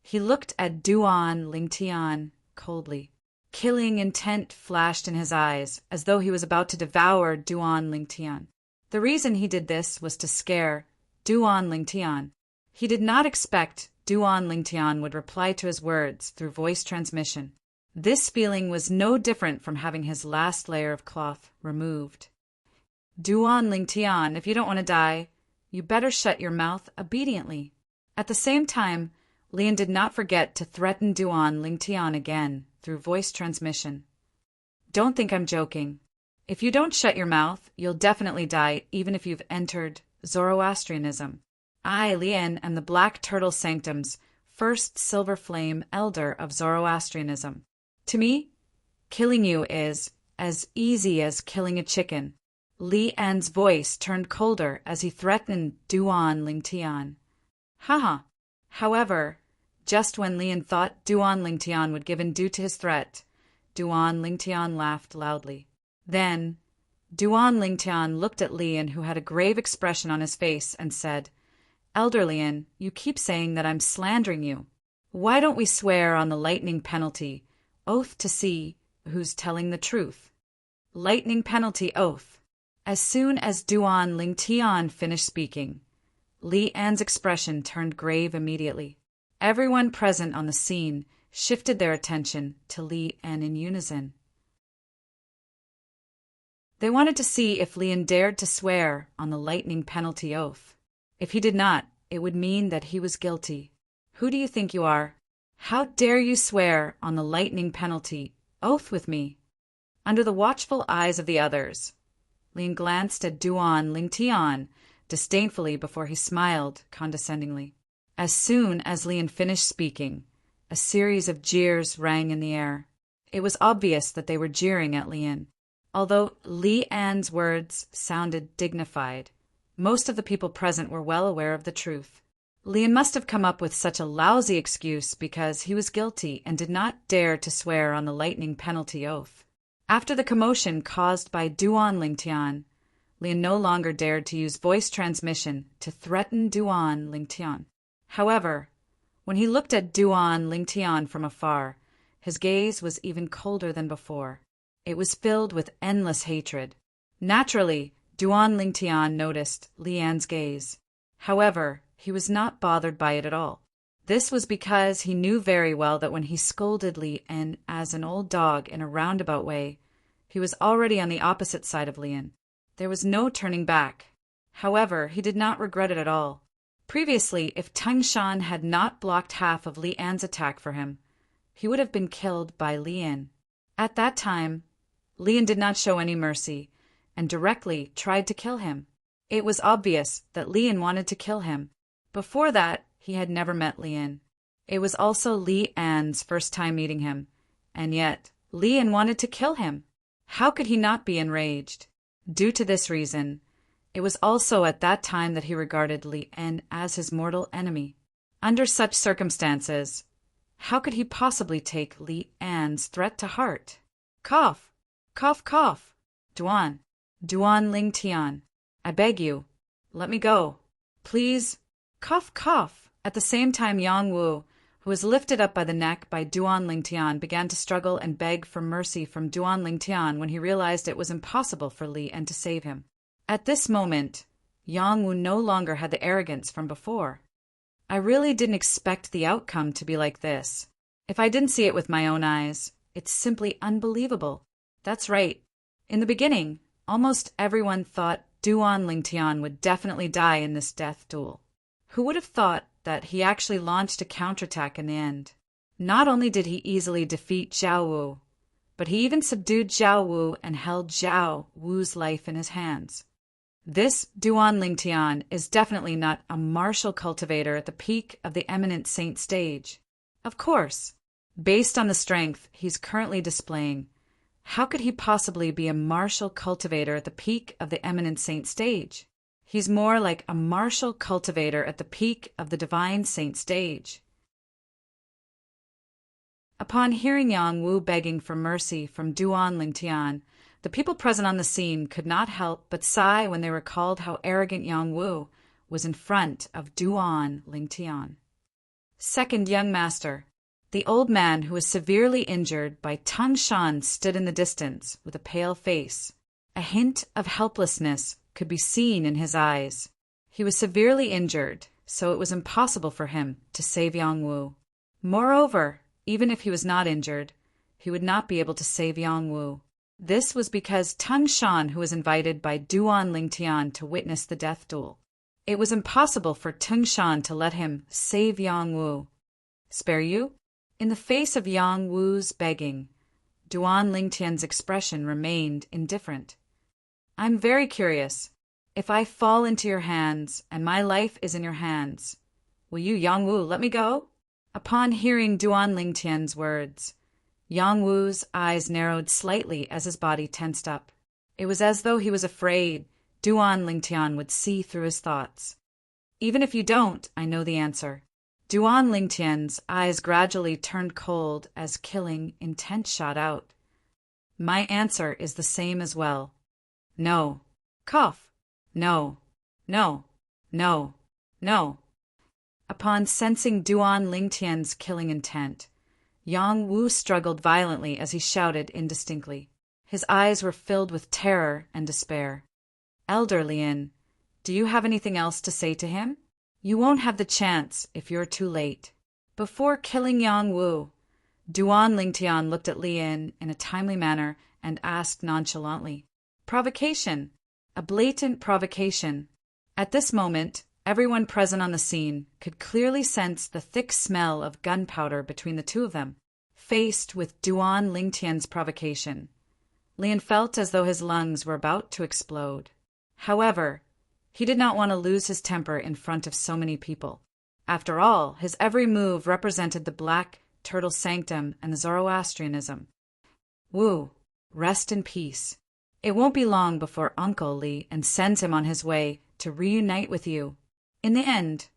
he looked at Duan Lingtian coldly. Killing intent flashed in his eyes, as though he was about to devour Duan Lingtian. The reason he did this was to scare Duan Lingtian. He did not expect Duan Lingtian would reply to his words through voice transmission. This feeling was no different from having his last layer of cloth removed. "Duan Lingtian, if you don't want to die, you better shut your mouth obediently." At the same time, Lian did not forget to threaten Duan Lingtian again through voice transmission. "Don't think I'm joking. If you don't shut your mouth, you'll definitely die even if you've entered Zoroastrianism. I, Lian, am the Black Turtle Sanctum's first silver flame elder of Zoroastrianism. To me, killing you is as easy as killing a chicken." Li An's voice turned colder as he threatened Duan Lingtian. Haha. However, just when Lian thought Duan Lingtian would give in due to his threat, Duan Lingtian laughed loudly. Then, Duan Lingtian looked at Lian, who had a grave expression on his face, and said, "Elder Lian, you keep saying that I'm slandering you. Why don't we swear on the lightning penalty, oath to see who's telling the truth?" Lightning penalty oath. As soon as Duan Lingtian finished speaking, Li An's expression turned grave immediately. Everyone present on the scene shifted their attention to Li An in unison. They wanted to see if Lian dared to swear on the lightning penalty oath. If he did not, it would mean that he was guilty. "Who do you think you are? How dare you swear on the lightning penalty oath with me?" Under the watchful eyes of the others, Lian glanced at Duan Lingtian disdainfully before he smiled condescendingly. As soon as Lian finished speaking, a series of jeers rang in the air. It was obvious that they were jeering at Lian. Although Li An's words sounded dignified, most of the people present were well aware of the truth. Lian must have come up with such a lousy excuse because he was guilty and did not dare to swear on the lightning penalty oath. After the commotion caused by Duan Lingtian, Lian no longer dared to use voice transmission to threaten Duan Lingtian. However, when he looked at Duan Lingtian from afar, his gaze was even colder than before. It was filled with endless hatred. Naturally, Duan Lingtian noticed Li An's gaze. However, he was not bothered by it at all. This was because he knew very well that when he scolded Li An as an old dog in a roundabout way, he was already on the opposite side of Lian. There was no turning back. However, he did not regret it at all. Previously, if Tangshan had not blocked half of Li An's attack for him, he would have been killed by Lian. At that time, Lian did not show any mercy and directly tried to kill him. It was obvious that Lian wanted to kill him. Before that, he had never met Lian. It was also Li An's first time meeting him, and yet Lian wanted to kill him. How could he not be enraged? Due to this reason, it was also at that time that he regarded Li An as his mortal enemy. Under such circumstances, how could he possibly take Li An's threat to heart? Cough! Cough, cough! Duan Lingtian, I beg you, let me go. Please, cough, cough. At the same time, Yang Wu, who was lifted up by the neck by Duan Lingtian, began to struggle and beg for mercy from Duan Lingtian when he realized it was impossible for Li An to save him. At this moment, Yang Wu no longer had the arrogance from before. I really didn't expect the outcome to be like this. If I didn't see it with my own eyes, it's simply unbelievable. That's right. In the beginning, almost everyone thought Duan Lingtian would definitely die in this death duel. Who would have thought that he actually launched a counterattack in the end? Not only did he easily defeat Zhao Wu, but he even subdued Zhao Wu and held Zhao Wu's life in his hands. This Duan Lingtian is definitely not a martial cultivator at the peak of the eminent saint stage. Of course, based on the strength he's currently displaying, how could he possibly be a martial cultivator at the peak of the eminent saint stage? He's more like a martial cultivator at the peak of the divine saint stage. Upon hearing Yang Wu begging for mercy from Duan Lingtian, The people present on the scene could not help but sigh when they recalled how arrogant Yang Wu was in front of Duan Lingtian. Second young master. The old man who was severely injured by Tung Shan stood in the distance with a pale face. A hint of helplessness could be seen in his eyes. He was severely injured, so it was impossible for him to save Yang Wu. Moreover, even if he was not injured, he would not be able to save Yang Wu. This was because Tung Shan, who was invited by Duan Lingtian to witness the death duel. It was impossible for Tung Shan to let him save Yang Wu. Spare you? In the face of Yang Wu's begging, Duan Lingtian's expression remained indifferent. I'm very curious. If I fall into your hands, and my life is in your hands, will you, Yang Wu, let me go? Upon hearing Duan Lingtian's words, Yang Wu's eyes narrowed slightly as his body tensed up. It was as though he was afraid Duan Lingtian would see through his thoughts. Even if you don't, I know the answer. Duan Lingtian's eyes gradually turned cold as killing intent shot out. My answer is the same as well. No. Cough. No. No. No. No. Upon sensing Duan Lingtian's killing intent, Yang Wu struggled violently as he shouted indistinctly. His eyes were filled with terror and despair. Elder Lin, do you have anything else to say to him? You won't have the chance if you're too late. Before killing Yang Wu, Duan Lingtian looked at Lin in a timely manner and asked nonchalantly, Provocation. A blatant provocation. At this moment, everyone present on the scene could clearly sense the thick smell of gunpowder between the two of them. Faced with Duan Lingtian's provocation, Lin felt as though his lungs were about to explode. However, he did not want to lose his temper in front of so many people. After all, his every move represented the Black Turtle Sanctum and the Zoroastrianism. Wu, rest in peace. It won't be long before Uncle Li and sends him on his way to reunite with you. In the end,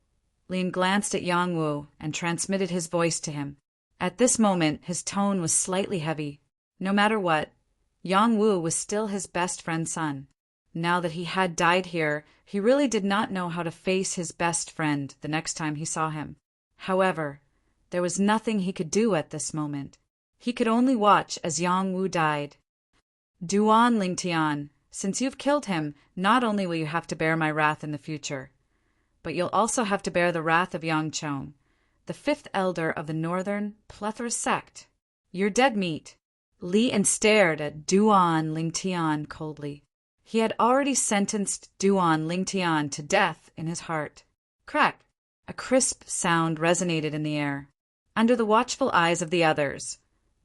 Lin glanced at Yang Wu and transmitted his voice to him. At this moment, his tone was slightly heavy. No matter what, Yang Wu was still his best friend's son. Now that he had died here, he really did not know how to face his best friend the next time he saw him. However, there was nothing he could do at this moment. He could only watch as Yang Wu died. Duan Lingtian, since you've killed him, not only will you have to bear my wrath in the future, but you'll also have to bear the wrath of Yang Chong, the fifth elder of the Northern Plethora sect. You're dead meat. Li stared at Duan Lingtian coldly. He had already sentenced Duan Lingtian to death in his heart. Crack! A crisp sound resonated in the air. Under the watchful eyes of the others,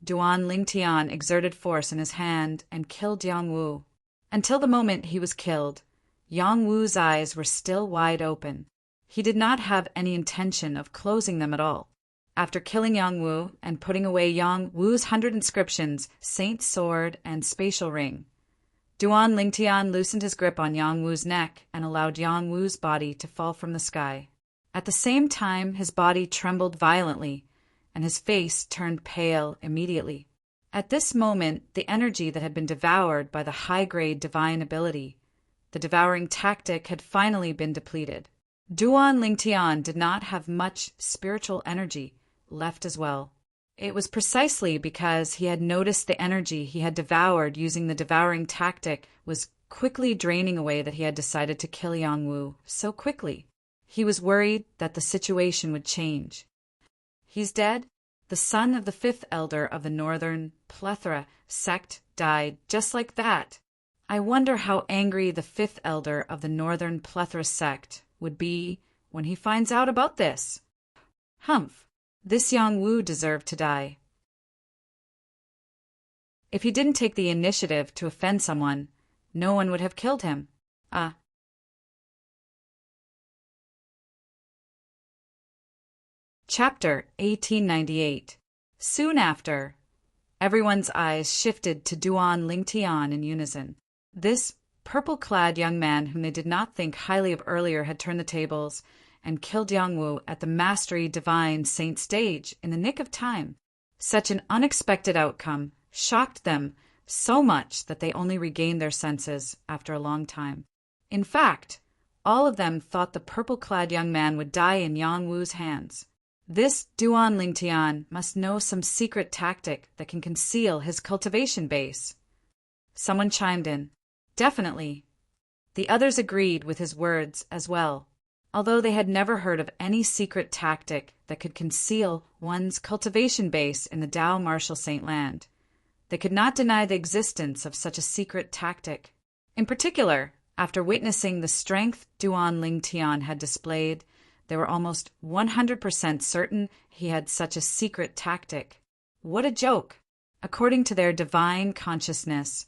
Duan Lingtian exerted force in his hand and killed Yang Wu. Until the moment he was killed, Yang Wu's eyes were still wide open. He did not have any intention of closing them at all. After killing Yang Wu and putting away Yang Wu's 100 inscriptions, Saint's Sword, and Spatial Ring, Duan Lingtian loosened his grip on Yang Wu's neck and allowed Yang Wu's body to fall from the sky. At the same time, his body trembled violently, and his face turned pale immediately. At this moment, the energy that had been devoured by the high-grade divine ability, the devouring tactic, had finally been depleted. Duan Lingtian did not have much spiritual energy left as well. It was precisely because he had noticed the energy he had devoured using the devouring tactic was quickly draining away that he had decided to kill Yang Wu so quickly. He was worried that the situation would change. He's dead? The son of the fifth elder of the Northern Plethora sect died just like that. I wonder how angry the fifth elder of the Northern Plethora sect would be when he finds out about this. Humph, this Yang Wu deserved to die. If he didn't take the initiative to offend someone, no one would have killed him. Chapter 1898. Soon after, everyone's eyes shifted to Duan Lingtian in unison. This purple-clad young man whom they did not think highly of earlier had turned the tables and killed Yang Wu at the Mastery Divine Saint stage in the nick of time. Such an unexpected outcome shocked them so much that they only regained their senses after a long time. In fact, all of them thought the purple-clad young man would die in Yang Wu's hands. This Duan Lingtian must know some secret tactic that can conceal his cultivation base. Someone chimed in. Definitely. The others agreed with his words as well, although they had never heard of any secret tactic that could conceal one's cultivation base in the Dao Martial Saint Land. They could not deny the existence of such a secret tactic. In particular, after witnessing the strength Duan Lingtian had displayed, they were almost 100% certain he had such a secret tactic. What a joke! According to their divine consciousness,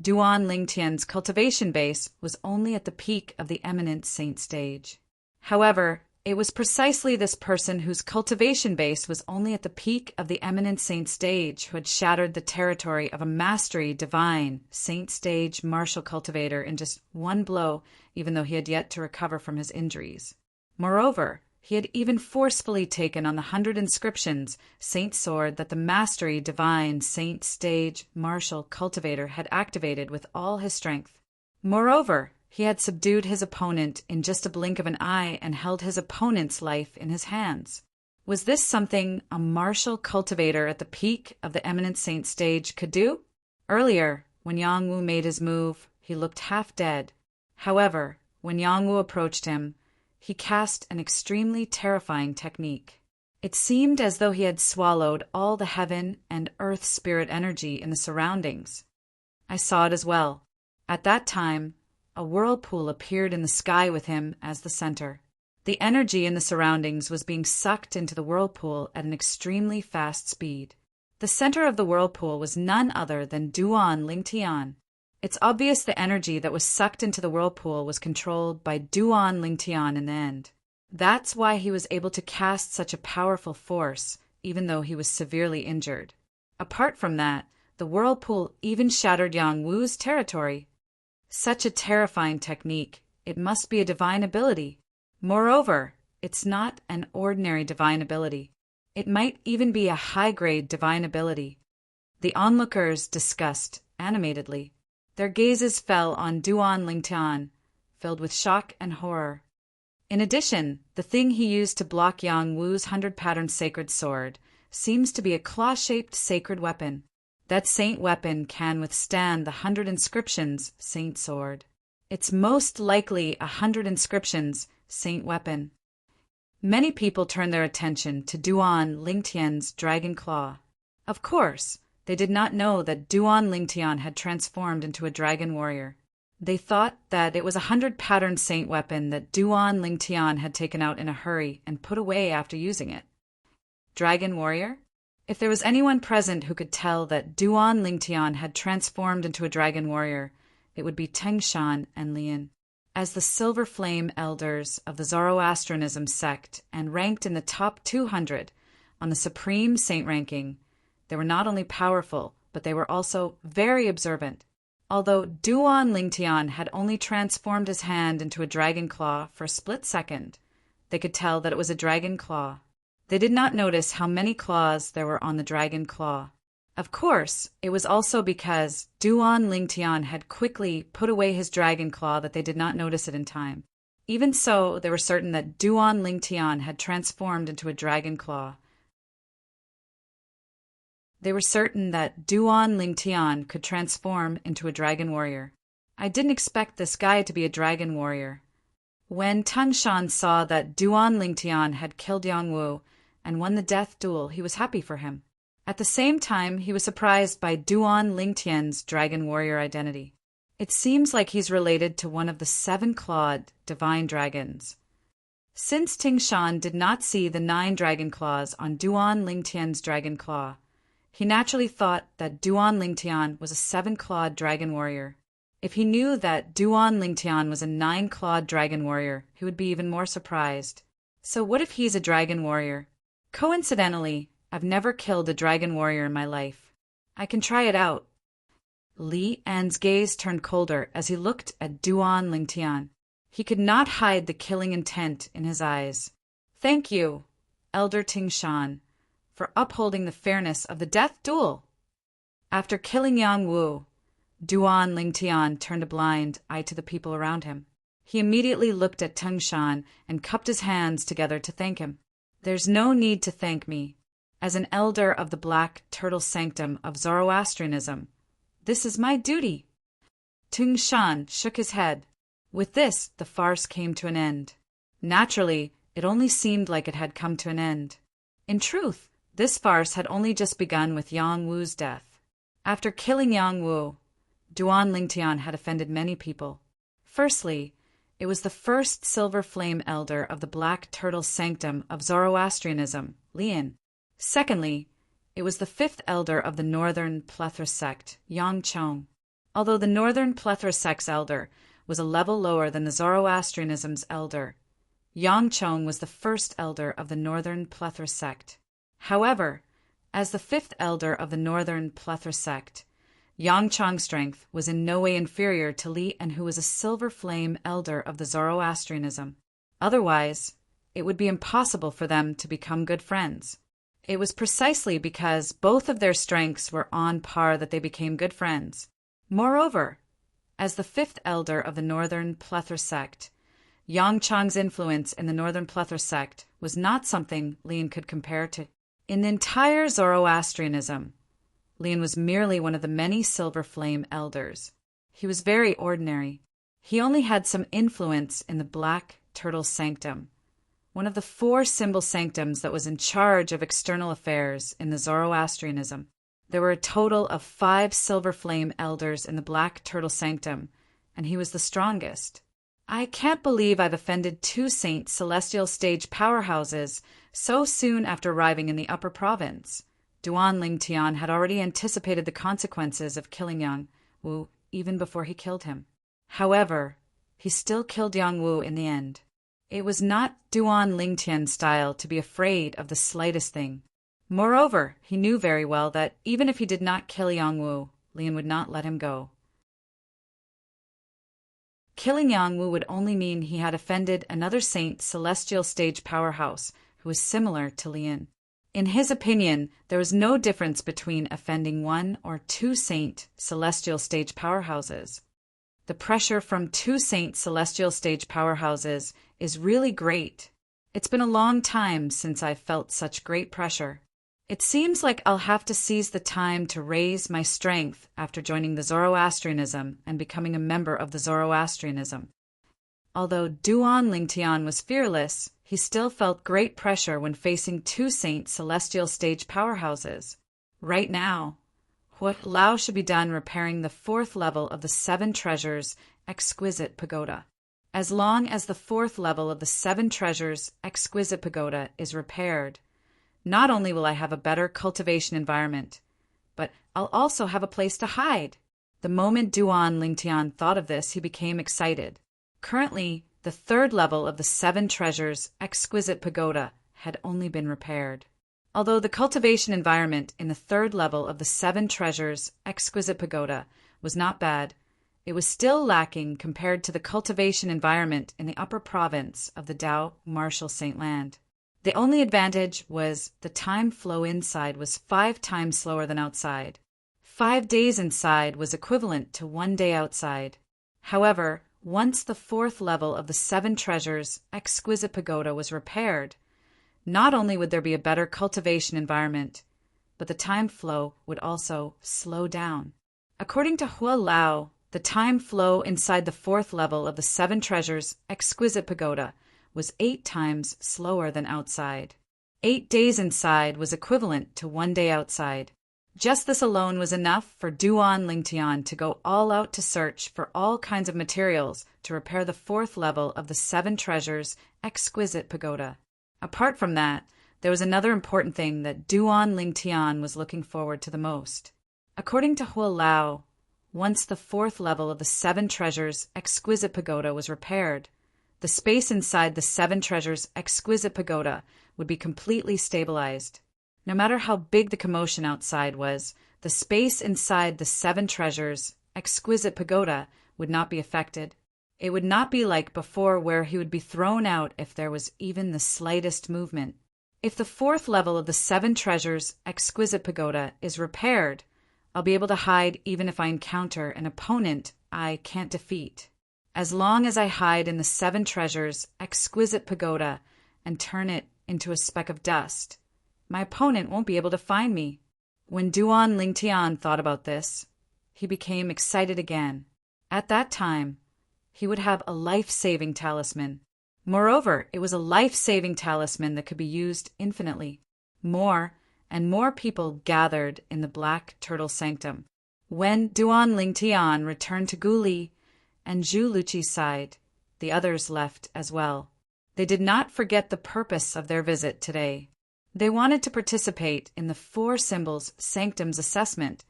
Duan Lingtian's cultivation base was only at the peak of the eminent saint stage. However, it was precisely this person whose cultivation base was only at the peak of the eminent saint stage who had shattered the territory of a mastery divine saint stage martial cultivator in just one blow, even though he had yet to recover from his injuries. Moreover, he had even forcefully taken on the 100 inscriptions saint sword that the mastery divine saint stage martial cultivator had activated with all his strength. Moreover, he had subdued his opponent in just a blink of an eye and held his opponent's life in his hands. Was this something a martial cultivator at the peak of the eminent saint stage could do? Earlier, when Yang Wu made his move, he looked half dead. However, when Yang Wu approached him, he cast an extremely terrifying technique. It seemed as though he had swallowed all the heaven and earth spirit energy in the surroundings. I saw it as well. At that time, a whirlpool appeared in the sky with him as the center. The energy in the surroundings was being sucked into the whirlpool at an extremely fast speed. The center of the whirlpool was none other than Duan Lingtian. It's obvious the energy that was sucked into the whirlpool was controlled by Duan Lingtian in the end. That's why he was able to cast such a powerful force, even though he was severely injured. Apart from that, the whirlpool even shattered Yang Wu's territory. Such a terrifying technique, it must be a divine ability. Moreover, it's not an ordinary divine ability. It might even be a high-grade divine ability. The onlookers discussed animatedly. Their gazes fell on Duan Lingtian, filled with shock and horror. In addition, the thing he used to block Yang Wu's 100-pattern sacred sword seems to be a claw-shaped sacred weapon. That saint weapon can withstand the 100 inscriptions saint sword. It's most likely a 100 inscriptions saint weapon. Many people turn their attention to Duan Lingtian's dragon claw. Of course, they did not know that Duan Lingtian had transformed into a dragon warrior. They thought that it was a 100-pattern saint weapon that Duan Lingtian had taken out in a hurry and put away after using it. Dragon warrior? If there was anyone present who could tell that Duan Lingtian had transformed into a dragon warrior, it would be Tengshan and Lian. As the Silver Flame elders of the Zoroastrianism sect and ranked in the top 200 on the Supreme Saint ranking, they were not only powerful, but they were also very observant. Although Duan Lingtian had only transformed his hand into a dragon claw for a split second, they could tell that it was a dragon claw. They did not notice how many claws there were on the dragon claw. Of course, it was also because Duan Lingtian had quickly put away his dragon claw that they did not notice it in time. Even so, they were certain that Duan Lingtian had transformed into a dragon claw. They were certain that Duan Lingtian could transform into a dragon warrior. I didn't expect this guy to be a dragon warrior. When Tengshan saw that Duan Lingtian had killed Yang Wu and won the death duel, he was happy for him. At the same time, he was surprised by Duan Lingtian's dragon warrior identity. It seems like he's related to one of the 7-clawed divine dragons. Since Tengshan did not see the 9 dragon claws on Duan Lingtian's dragon claw, he naturally thought that Duan Lingtian was a 7-clawed dragon warrior. If he knew that Duan Lingtian was a 9-clawed dragon warrior, he would be even more surprised. So what if he's a dragon warrior? Coincidentally, I've never killed a dragon warrior in my life. I can try it out. Li An's gaze turned colder as he looked at Duan Lingtian. He could not hide the killing intent in his eyes. Thank you, Elder Tengshan, for upholding the fairness of the death duel. After killing Yang Wu, Duan Lingtian turned a blind eye to the people around him. He immediately looked at Teng Shan and cupped his hands together to thank him. "There's no need to thank me. As an elder of the Black Turtle Sanctum of Zoroastrianism, this is my duty." Teng Shan shook his head. With this, the farce came to an end. Naturally, it only seemed like it had come to an end. In truth, this farce had only just begun with Yang Wu's death. After killing Yang Wu, Duan Lingtian had offended many people. Firstly, it was the first Silver Flame Elder of the Black Turtle Sanctum of Zoroastrianism, Lian. Secondly, it was the fifth Elder of the Northern Plethora Sect, Yang Chong. Although the Northern Plethora Sect's Elder was a level lower than the Zoroastrianism's Elder, Yang Chong was the first Elder of the Northern Plethora Sect. However, as the fifth Elder of the Northern Plethora Sect, Yang Chong's strength was in no way inferior to Li and who was a Silver Flame Elder of the Zoroastrianism. Otherwise, it would be impossible for them to become good friends. It was precisely because both of their strengths were on par that they became good friends. Moreover, as the fifth Elder of the Northern Plethora Sect, Yang Chong's influence in the Northern Plethora Sect was not something Lian could compare to. In the entire Zoroastrianism, Lian was merely one of the many Silver Flame Elders. He was very ordinary. He only had some influence in the Black Turtle Sanctum, one of the 4 symbol sanctums that was in charge of external affairs in the Zoroastrianism. There were a total of 5 Silver Flame Elders in the Black Turtle Sanctum, and he was the strongest. I can't believe I've offended 2 Saint Celestial Stage powerhouses so soon after arriving in the Upper Province. Duan Lingtian had already anticipated the consequences of killing Yang Wu even before he killed him. However, he still killed Yang Wu in the end. It was not Duan Lingtian's style to be afraid of the slightest thing. Moreover, he knew very well that even if he did not kill Yang Wu, Lian would not let him go. Killing Yang Wu would only mean he had offended another Saint Celestial Stage powerhouse who was similar to Lian. In his opinion, there was no difference between offending 1 or 2 Saint Celestial Stage powerhouses. The pressure from 2 Saint Celestial Stage powerhouses is really great. It's been a long time since I've felt such great pressure. It seems like I'll have to seize the time to raise my strength after joining the Zoroastrianism and becoming a member of the Zoroastrianism. Although Duan Lingtian was fearless, he still felt great pressure when facing 2 Saint Celestial Stage powerhouses. Right now, what Lao should be done repairing the 4th level of the 7 Treasures Exquisite Pagoda. As long as the 4th level of the 7 Treasures Exquisite Pagoda is repaired, not only will I have a better cultivation environment, but I'll also have a place to hide. The moment Duan Lingtian thought of this, he became excited. Currently, the 3rd level of the 7 Treasures Exquisite Pagoda had only been repaired. Although the cultivation environment in the 3rd level of the 7 Treasures Exquisite Pagoda was not bad, it was still lacking compared to the cultivation environment in the upper province of the Dao Martial Saint Land. The only advantage was the time flow inside was 5 times slower than outside. 5 days inside was equivalent to 1 day outside. However, once the 4th level of the 7 Treasures Exquisite Pagoda was repaired, not only would there be a better cultivation environment, but the time flow would also slow down. According to Hua Lao, the time flow inside the 4th level of the 7 Treasures Exquisite Pagoda was 8 times slower than outside. 8 days inside was equivalent to 1 day outside. Just this alone was enough for Duan Lingtian to go all out to search for all kinds of materials to repair the 4th level of the 7 Treasures Exquisite Pagoda. Apart from that, there was another important thing that Duan Lingtian was looking forward to the most. According to Hua Lao, once the 4th level of the 7 Treasures Exquisite Pagoda was repaired, the space inside the 7 Treasures Exquisite Pagoda would be completely stabilized. No matter how big the commotion outside was, the space inside the 7 Treasures Exquisite Pagoda would not be affected. It would not be like before where he would be thrown out if there was even the slightest movement. If the 4th level of the 7 Treasures Exquisite Pagoda is repaired, I'll be able to hide even if I encounter an opponent I can't defeat. As long as I hide in the 7 treasures' exquisite pagoda and turn it into a speck of dust, my opponent won't be able to find me." When Duan Lingtian thought about this, he became excited again. At that time, he would have a life-saving talisman. Moreover, it was a life-saving talisman that could be used infinitely. More and more people gathered in the Black Turtle Sanctum. When Duan Lingtian returned to Guli and Zhu Luqi's side, the others left as well. They did not forget the purpose of their visit today. They wanted to participate in the 4 Symbols Sanctum's assessment,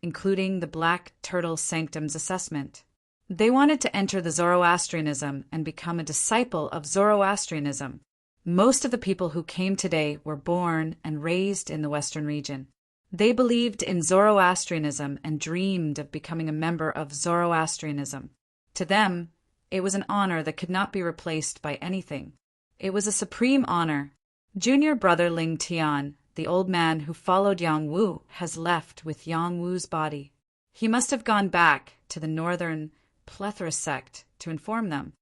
including the Black Turtle Sanctum's assessment. They wanted to enter the Zoroastrianism and become a disciple of Zoroastrianism. Most of the people who came today were born and raised in the Western region. They believed in Zoroastrianism and dreamed of becoming a member of Zoroastrianism. To them, it was an honor that could not be replaced by anything. It was a supreme honor. Junior brother Ling Tian, the old man who followed Yang Wu, has left with Yang Wu's body. He must have gone back to the northern plethora sect to inform them.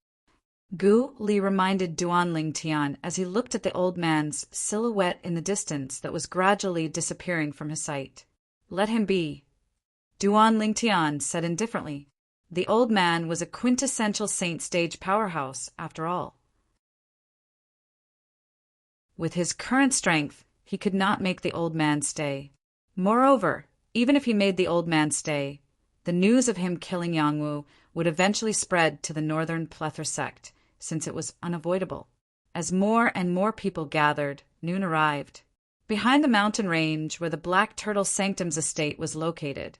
Gu Li reminded Duan Lingtian as he looked at the old man's silhouette in the distance that was gradually disappearing from his sight. "Let him be," Duan Lingtian said indifferently. The old man was a quintessential saint stage powerhouse, after all. With his current strength, he could not make the old man stay. Moreover, even if he made the old man stay, the news of him killing Yang Wu would eventually spread to the northern plethora sect, since it was unavoidable. As more and more people gathered, noon arrived. Behind the mountain range where the Black Turtle Sanctum's estate was located,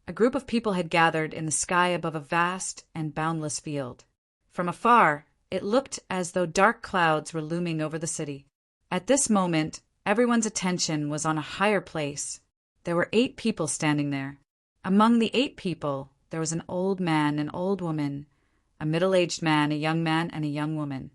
a group of people had gathered in the sky above a vast and boundless field. From afar, it looked as though dark clouds were looming over the city. At this moment, everyone's attention was on a higher place. There were 8 people standing there. Among the 8 people, there was an old man, an old woman, a middle-aged man, a young man, and a young woman.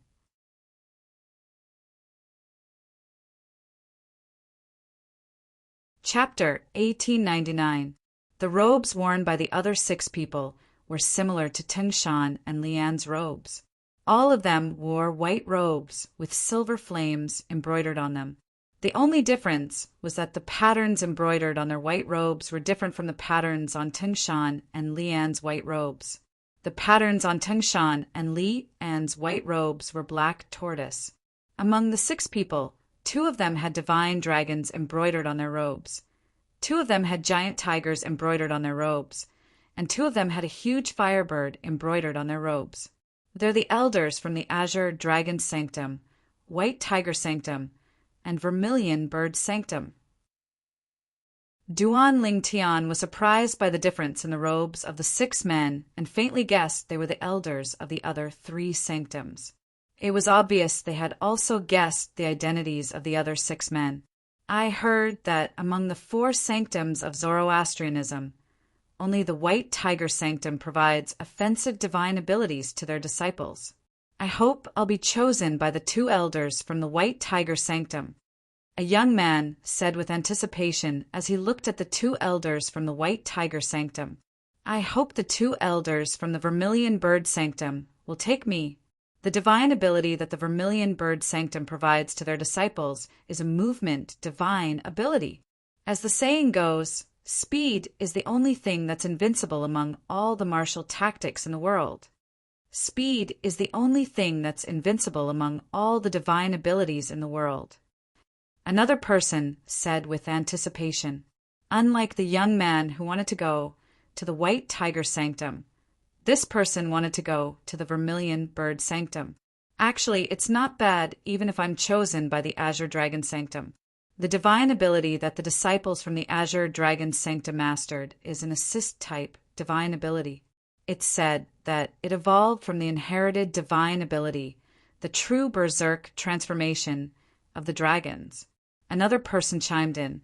Chapter 1899. The robes worn by the other 6 people were similar to Tengshan and Lian's robes. All of them wore white robes with silver flames embroidered on them. The only difference was that the patterns embroidered on their white robes were different from the patterns on Tengshan and Lian's white robes. The patterns on Tengshan and Lian's white robes were black tortoise. Among the 6 people, 2 of them had divine dragons embroidered on their robes. 2 of them had giant tigers embroidered on their robes, and 2 of them had a huge firebird embroidered on their robes. They're the elders from the Azure Dragon Sanctum, White Tiger Sanctum, and Vermilion Bird Sanctum. Duan Lingtian was surprised by the difference in the robes of the 6 men and faintly guessed they were the elders of the other 3 sanctums. It was obvious they had also guessed the identities of the other 6 men. I heard that among the 4 sanctums of Zoroastrianism, only the White Tiger Sanctum provides offensive divine abilities to their disciples. I hope I'll be chosen by the 2 elders from the White Tiger Sanctum. A young man said with anticipation as he looked at the 2 elders from the White Tiger Sanctum. I hope the 2 elders from the Vermilion Bird Sanctum will take me. The divine ability that the Vermilion Bird Sanctum provides to their disciples is a movement divine ability. As the saying goes, speed is the only thing that's invincible among all the martial tactics in the world. Speed is the only thing that's invincible among all the divine abilities in the world. Another person said with anticipation, unlike the young man who wanted to go to the White Tiger Sanctum, this person wanted to go to the Vermilion Bird Sanctum. Actually, it's not bad even if I'm chosen by the Azure Dragon Sanctum. The divine ability that the disciples from the Azure Dragon Sanctum mastered is an assist-type divine ability. It's said that it evolved from the inherited divine ability, the true berserk transformation of the dragons. Another person chimed in.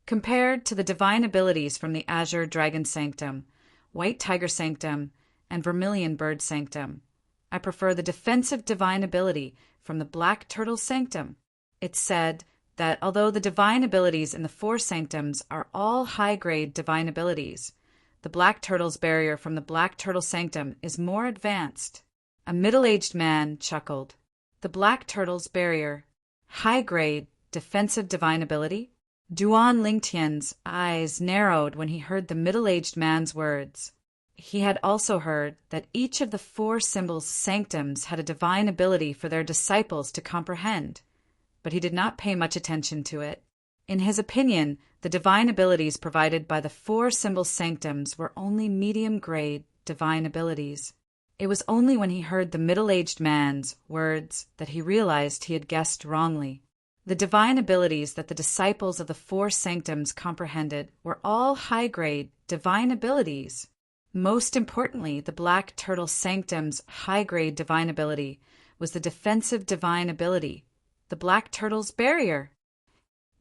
Compared to the divine abilities from the Azure Dragon Sanctum, White Tiger Sanctum, and Vermilion Bird Sanctum, I prefer the defensive divine ability from the Black Turtle Sanctum. It's said that although the divine abilities in the four sanctums are all high-grade divine abilities, the black turtle's barrier from the black turtle sanctum is more advanced. A middle-aged man chuckled. The black turtle's barrier, high-grade, defensive divine ability? Duan Lingtian's eyes narrowed when he heard the middle-aged man's words. He had also heard that each of the four symbols' sanctums had a divine ability for their disciples to comprehend, but he did not pay much attention to it. In his opinion, the divine abilities provided by the four symbol sanctums were only medium-grade divine abilities. It was only when he heard the middle-aged man's words that he realized he had guessed wrongly. The divine abilities that the disciples of the four sanctums comprehended were all high-grade divine abilities. Most importantly, the black turtle sanctum's high-grade divine ability was the defensive divine ability, the black turtle's barrier.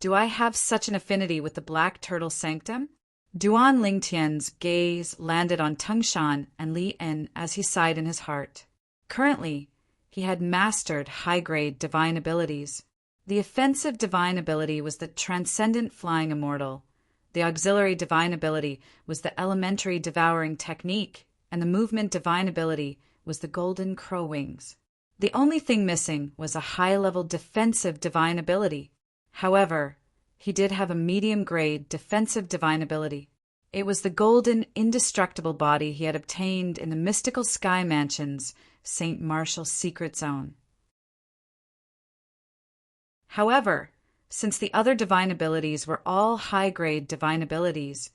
Do I have such an affinity with the black turtle sanctum? Duan Lingtian's gaze landed on Tangshan and Li En as he sighed in his heart. Currently, he had mastered high-grade divine abilities. The offensive divine ability was the transcendent flying immortal. The auxiliary divine ability was the elementary devouring technique, and the movement divine ability was the golden crow wings. The only thing missing was a high-level defensive divine ability. However, he did have a medium-grade defensive divine ability. It was the golden, indestructible body he had obtained in the mystical sky mansion's St. Martial's secret zone. However, since the other divine abilities were all high-grade divine abilities,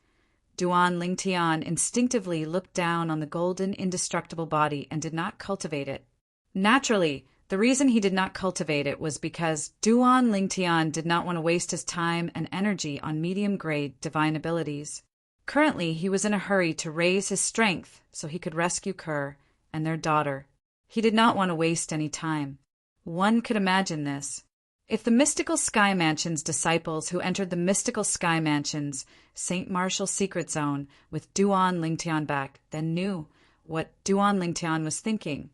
Duan Lingtian instinctively looked down on the golden, indestructible body and did not cultivate it. Naturally, the reason he did not cultivate it was because Duan Lingtian did not want to waste his time and energy on medium-grade divine abilities. Currently, he was in a hurry to raise his strength so he could rescue Kerr and their daughter. He did not want to waste any time. One could imagine this. If the mystical sky mansion's disciples who entered the mystical sky mansion's St. Martial's secret zone with Duan Lingtian back then knew what Duan Lingtian was thinking,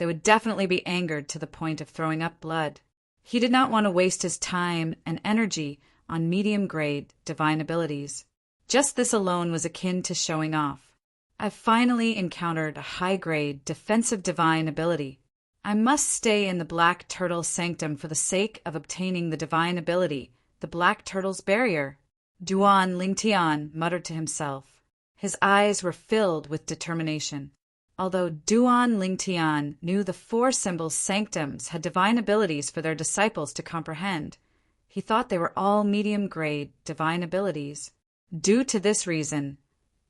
they would definitely be angered to the point of throwing up blood. He did not want to waste his time and energy on medium-grade divine abilities. Just this alone was akin to showing off. I've finally encountered a high-grade defensive divine ability. I must stay in the black turtle sanctum for the sake of obtaining the divine ability, the black turtle's barrier. Duan Lingtian muttered to himself. His eyes were filled with determination. Although Duan Lingtian knew the four symbols' sanctums had divine abilities for their disciples to comprehend, he thought they were all medium-grade divine abilities. Due to this reason,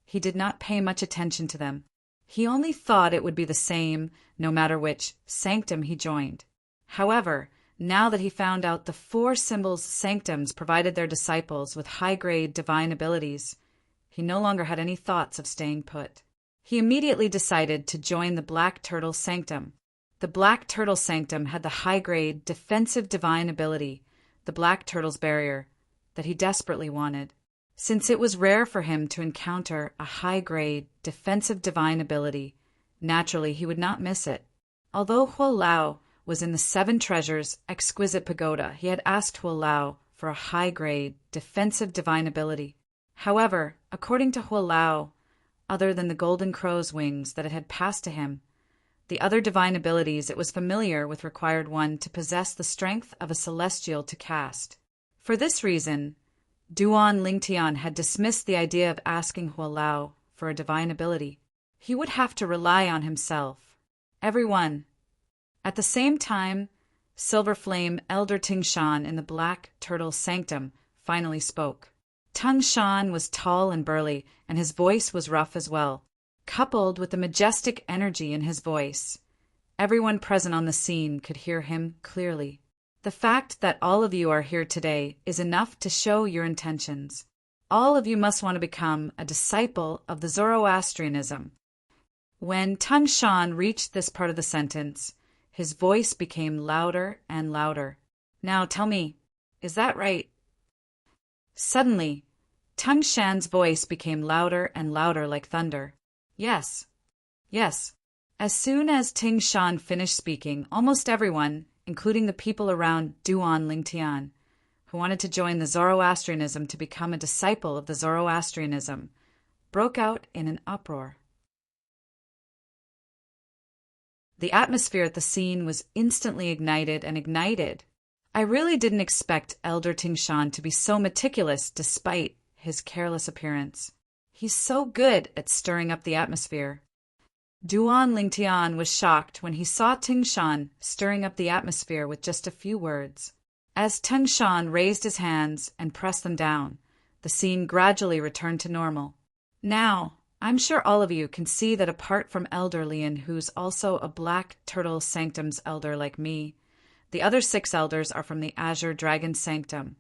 he did not pay much attention to them. He only thought it would be the same no matter which sanctum he joined. However, now that he found out the four symbols' sanctums provided their disciples with high-grade divine abilities, he no longer had any thoughts of staying put. He immediately decided to join the black turtle sanctum. The black turtle sanctum had the high-grade defensive divine ability, the black turtle's barrier, that he desperately wanted. Since it was rare for him to encounter a high-grade, defensive divine ability, naturally he would not miss it. Although Huo Lao was in the Seven Treasures exquisite pagoda, he had asked Huo Lao for a high-grade, defensive divine ability. However, according to Huo Lao, other than the golden crow's wings that it had passed to him, the other divine abilities it was familiar with required one to possess the strength of a celestial to cast. For this reason, Duan Lingtian had dismissed the idea of asking Huo Lao for a divine ability. He would have to rely on himself. Everyone. At the same time, Silver Flame Elder Tingshan in the Black Turtle Sanctum finally spoke. Tangshan was tall and burly, and his voice was rough as well, coupled with the majestic energy in his voice. Everyone present on the scene could hear him clearly. The fact that all of you are here today is enough to show your intentions. All of you must want to become a disciple of the Zoroastrianism. When Tangshan reached this part of the sentence, his voice became louder and louder. Now tell me, is that right? Suddenly, Tangshan's voice became louder and louder like thunder. Yes. Yes. As soon as Tangshan finished speaking, almost everyone, including the people around Duan Lingtian, who wanted to join the Zoroastrianism to become a disciple of the Zoroastrianism, broke out in an uproar. The atmosphere at the scene was instantly ignited and ignited. I really didn't expect Elder Tingshan to be so meticulous despite his careless appearance. He's so good at stirring up the atmosphere. Duan Lingtian was shocked when he saw Tingshan stirring up the atmosphere with just a few words. As Tingshan raised his hands and pressed them down, the scene gradually returned to normal. Now, I'm sure all of you can see that apart from Elder Lian, who's also a Black Turtle Sanctum's elder like me, the other 6 elders are from the Azure Dragon Sanctum,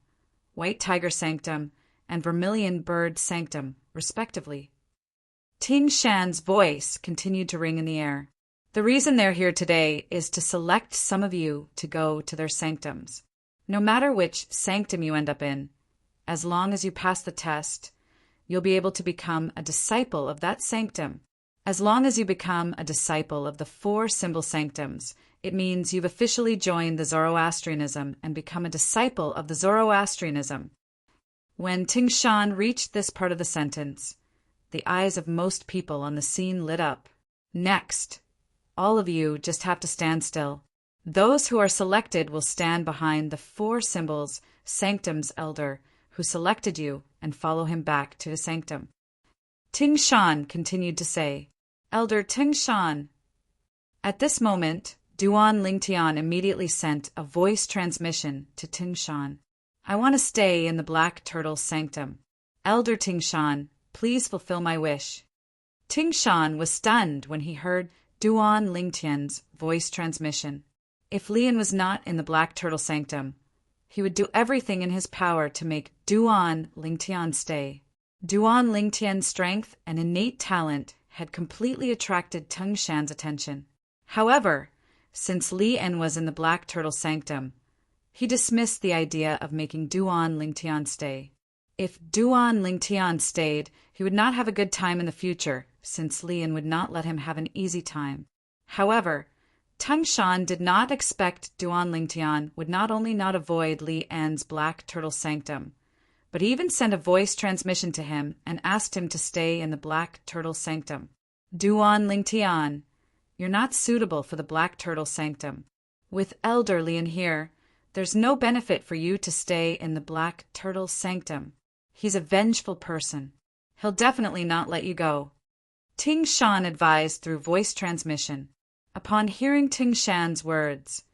White Tiger Sanctum, and Vermilion Bird Sanctum, respectively. Tingshan's voice continued to ring in the air. The reason they're here today is to select some of you to go to their sanctums. No matter which sanctum you end up in, as long as you pass the test, you'll be able to become a disciple of that sanctum. As long as you become a disciple of the 4 symbol sanctums, it means you've officially joined the Zoroastrianism and become a disciple of the Zoroastrianism. When Tingshan reached this part of the sentence, the eyes of most people on the scene lit up. Next, all of you just have to stand still. Those who are selected will stand behind the 4 symbols sanctum's elder who selected you and follow him back to his sanctum. Tingshan continued to say, Elder Tingshan. At this moment, Duan Lingtian immediately sent a voice transmission to Tingshan. I want to stay in the Black Turtle Sanctum. Elder Tingshan, please fulfill my wish. Tingshan was stunned when he heard Duan Lingtian's voice transmission. If Lian was not in the Black Turtle Sanctum, he would do everything in his power to make Duan Lingtian stay. Duan Lingtian's strength and innate talent had completely attracted Tingshan's attention. However, since Lian was in the Black Turtle Sanctum, he dismissed the idea of making Duan Lingtian stay. If Duan Lingtian stayed, he would not have a good time in the future, since Lian would not let him have an easy time. However, Tingshan did not expect Duan Lingtian would not only not avoid Lian's Black Turtle Sanctum, but even sent a voice transmission to him and asked him to stay in the Black Turtle Sanctum. Duan Lingtian, you're not suitable for the Black Turtle Sanctum. With Elder Lian here, there's no benefit for you to stay in the Black Turtle Sanctum. He's a vengeful person. He'll definitely not let you go. Tingshan advised through voice transmission. Upon hearing Tingshan's words,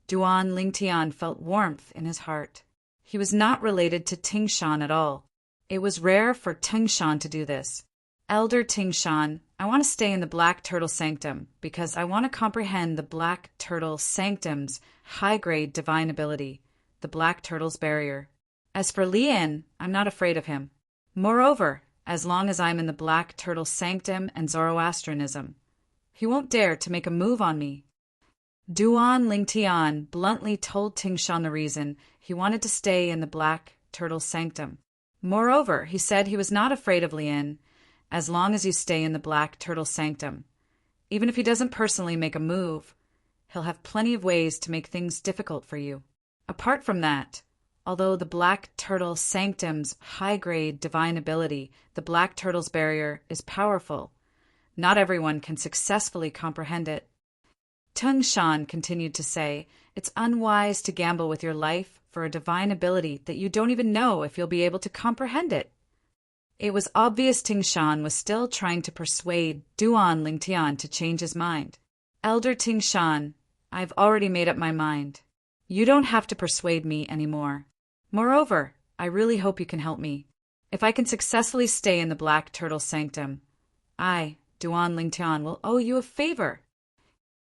Duan Lingtian felt warmth in his heart. He was not related to Tingshan at all. It was rare for Tingshan to do this. Elder Tingshan, I want to stay in the Black Turtle Sanctum because I want to comprehend the Black Turtle Sanctum's high-grade divine ability, the Black Turtle's barrier. As for Lian, I'm not afraid of him. Moreover, as long as I'm in the Black Turtle Sanctum and Zoroastrianism, he won't dare to make a move on me. Duan Lingtian bluntly told Tingshan the reason he wanted to stay in the Black Turtle Sanctum. Moreover, he said he was not afraid of Lian, as long as you stay in the Black Turtle Sanctum. Even if he doesn't personally make a move, he'll have plenty of ways to make things difficult for you. Apart from that, although the Black Turtle Sanctum's high-grade divine ability, the Black Turtle's barrier, is powerful, not everyone can successfully comprehend it. Tingshan continued to say, it's unwise to gamble with your life for a divine ability that you don't even know if you'll be able to comprehend it. It was obvious Tingshan was still trying to persuade Duan Lingtian to change his mind. Elder Tingshan, I've already made up my mind. You don't have to persuade me anymore. Moreover, I really hope you can help me. If I can successfully stay in the Black Turtle Sanctum, I, Duan Lingtian, will owe you a favor.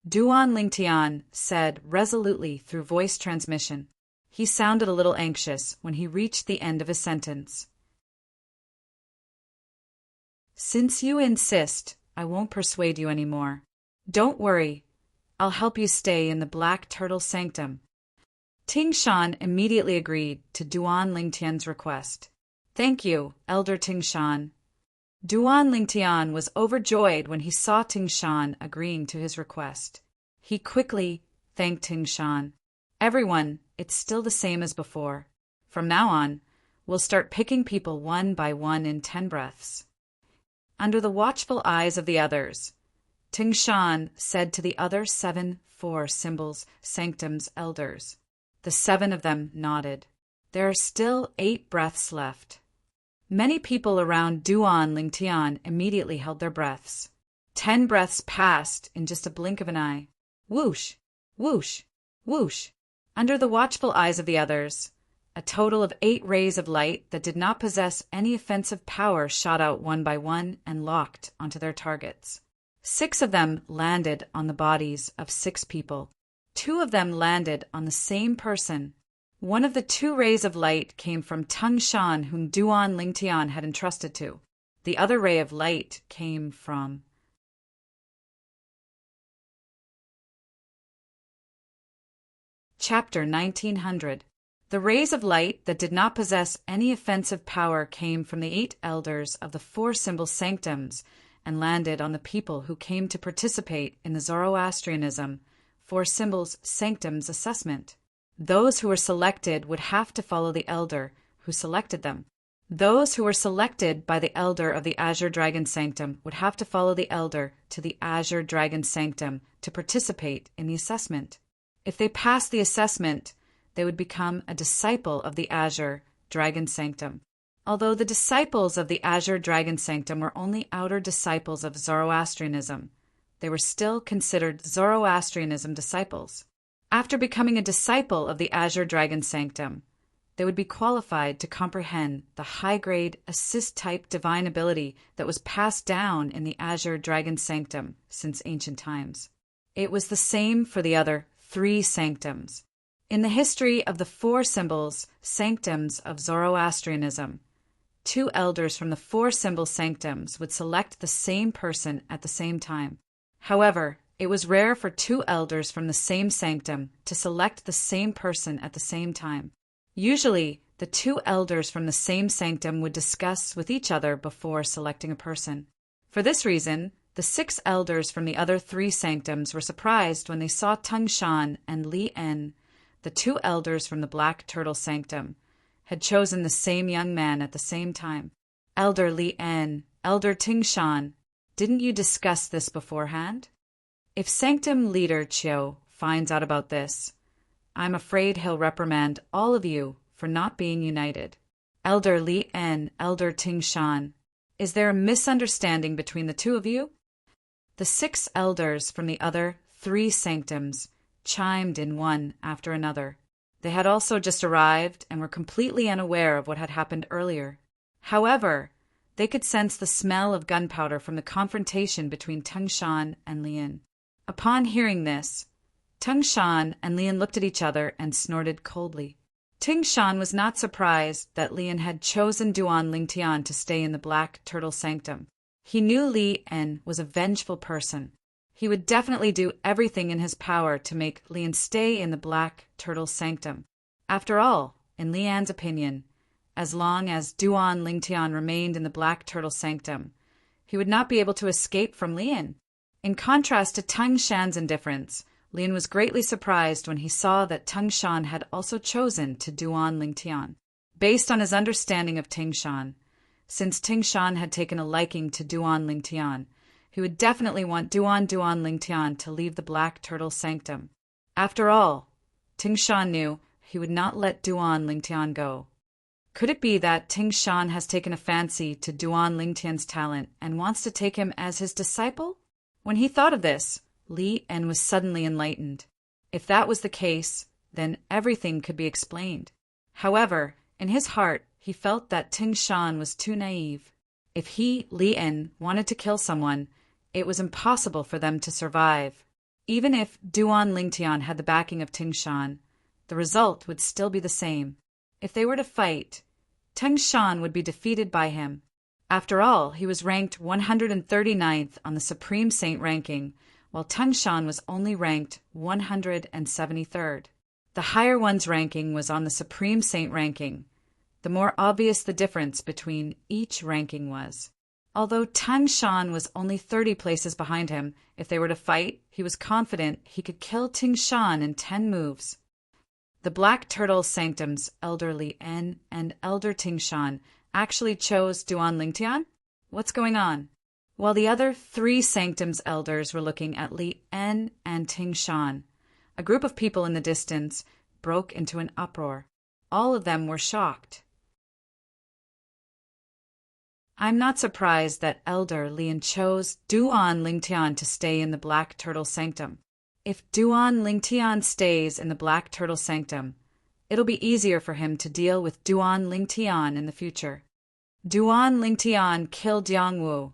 Duan Lingtian said resolutely through voice transmission. He sounded a little anxious when he reached the end of his sentence. Since you insist, I won't persuade you anymore. Don't worry. I'll help you stay in the Black Turtle Sanctum. Tingshan immediately agreed to Duan Lingtian's request. Thank you, Elder Tingshan. Duan Lingtian was overjoyed when he saw Tingshan agreeing to his request. He quickly thanked Tingshan. Everyone, it's still the same as before. From now on, we'll start picking people one by one in 10 breaths." Under the watchful eyes of the others, Ting Shan said to the other 7 Four Symbols Sanctum's elders. The 7 of them nodded. There are still 8 breaths left. Many people around Duan Lingtian immediately held their breaths. 10 breaths passed in just a blink of an eye. Whoosh, whoosh, whoosh. Under the watchful eyes of the others, a total of 8 rays of light that did not possess any offensive power shot out one by one and locked onto their targets. 6 of them landed on the bodies of 6 people. 2 of them landed on the same person. One of the 2 rays of light came from Tung Shan, whom Duan Lingtian had entrusted to. The other ray of light came from Chapter 1900. The rays of light that did not possess any offensive power came from the 8 elders of the 4 Symbol Sanctums and landed on the people who came to participate in the Zoroastrianism 4 Symbols Sanctums assessment. Those who were selected would have to follow the elder who selected them. Those who were selected by the elder of the Azure Dragon Sanctum would have to follow the elder to the Azure Dragon Sanctum to participate in the assessment. If they passed the assessment, they would become a disciple of the Azure Dragon Sanctum. Although the disciples of the Azure Dragon Sanctum were only outer disciples of Zoroastrianism, they were still considered Zoroastrianism disciples. After becoming a disciple of the Azure Dragon Sanctum, they would be qualified to comprehend the high-grade assist-type divine ability that was passed down in the Azure Dragon Sanctum since ancient times. It was the same for the other 3 sanctums. In the history of the 4 Symbols Sanctums of Zoroastrianism, 2 elders from the 4 Symbol Sanctums would select the same person at the same time. However, it was rare for 2 elders from the same sanctum to select the same person at the same time. Usually, the 2 elders from the same sanctum would discuss with each other before selecting a person. For this reason, the 6 elders from the other 3 sanctums were surprised when they saw Tung Shan and Li En, the 2 elders from the Black Turtle Sanctum, had chosen the same young man at the same time. Elder Li En, Elder Ting Shan, didn't you discuss this beforehand? If Sanctum Leader Chiu finds out about this, I'm afraid he'll reprimand all of you for not being united. Elder Li En, Elder Ting Shan, is there a misunderstanding between the 2 of you? The 6 elders from the other 3 sanctums chimed in one after another. They had also just arrived and were completely unaware of what had happened earlier. However, they could sense the smell of gunpowder from the confrontation between Tung Shan and Lian. Upon hearing this, Tung Shan and Lian looked at each other and snorted coldly. Ting Shan was not surprised that Lian had chosen Duan Lingtian to stay in the Black Turtle Sanctum. He knew Li En was a vengeful person. He would definitely do everything in his power to make Lian stay in the Black Turtle Sanctum. After all, in Lian's opinion, as long as Duan Lingtian remained in the Black Turtle Sanctum, he would not be able to escape from Lian. In contrast to Tung Shan's indifference, Lian was greatly surprised when he saw that Tung Shan had also chosen to Duan Lingtian. Based on his understanding of Ting Shan, since Ting Shan had taken a liking to Duan Lingtian, he would definitely want Duan Lingtian to leave the Black Turtle Sanctum. After all, Ting Shan knew he would not let Duan Lingtian go. Could it be that Ting Shan has taken a fancy to Duan Lingtian's talent and wants to take him as his disciple? When he thought of this, Li En was suddenly enlightened. If that was the case, then everything could be explained. However, in his heart, he felt that Ting Shan was too naive. If he, Li En, wanted to kill someone, it was impossible for them to survive. Even if Duan Lingtian had the backing of Ting Shan, the result would still be the same. If they were to fight, Ting Shan would be defeated by him. After all, he was ranked 139th on the Supreme Saint ranking, while Tung Shan was only ranked 173rd. The higher one's ranking was on the Supreme Saint ranking, the more obvious the difference between each ranking was. Although Tung Shan was only 30 places behind him, if they were to fight, he was confident he could kill Ting Shan in 10 moves. The Black Turtle Sanctum's Elder Li En and Elder Tingshan actually chose Duan Lingtian? What's going on? While the other 3 Sanctum's elders were looking at Li En and Tingshan, a group of people in the distance broke into an uproar. All of them were shocked. I'm not surprised that Elder Lian chose Duan Lingtian to stay in the Black Turtle Sanctum. If Duan Lingtian stays in the Black Turtle Sanctum, it'll be easier for him to deal with Duan Lingtian in the future. Duan Lingtian killed Yang Wu,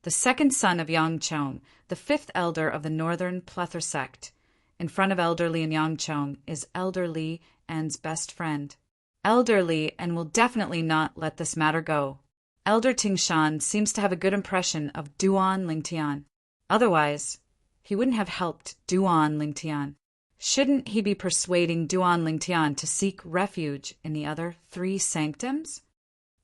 the second son of Yang Chong, the 5th elder of the Northern Plethor sect. In front of Elder Li and Yang Chong is Elder Li En's best friend. Elder Li En will definitely not let this matter go. Elder Tingshan seems to have a good impression of Duan Lingtian. Otherwise, he wouldn't have helped Duan Lingtian. Shouldn't he be persuading Duan Lingtian to seek refuge in the other 3 sanctums?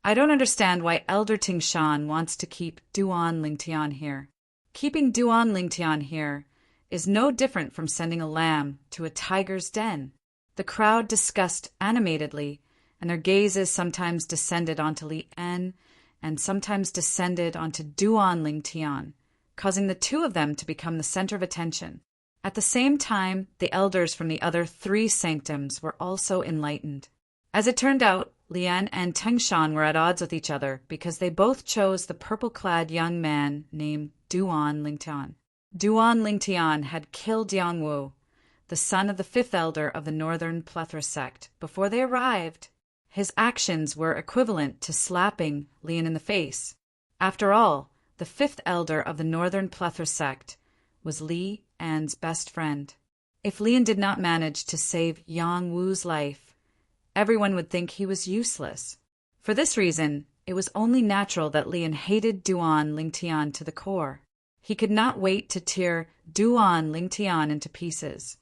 I don't understand why Elder Tingshan wants to keep Duan Lingtian here. Keeping Duan Lingtian here is no different from sending a lamb to a tiger's den. The crowd discussed animatedly, and their gazes sometimes descended onto Li En and sometimes descended onto Duan Lingtian, causing the 2 of them to become the center of attention. At the same time, the elders from the other 3 sanctums were also enlightened. As it turned out, Lian and Tingshan were at odds with each other because they both chose the purple-clad young man named Duan Lingtian. Duan Lingtian had killed Yang Wu, the son of the 5th elder of the Northern Plethor sect, before they arrived. His actions were equivalent to slapping Lian in the face. After all, the 5th elder of the Northern Plethor sect was Li En's best friend. If Lian did not manage to save Yang Wu's life, everyone would think he was useless. For this reason, it was only natural that Lian hated Duan Lingtian to the core. He could not wait to tear Duan Lingtian into pieces.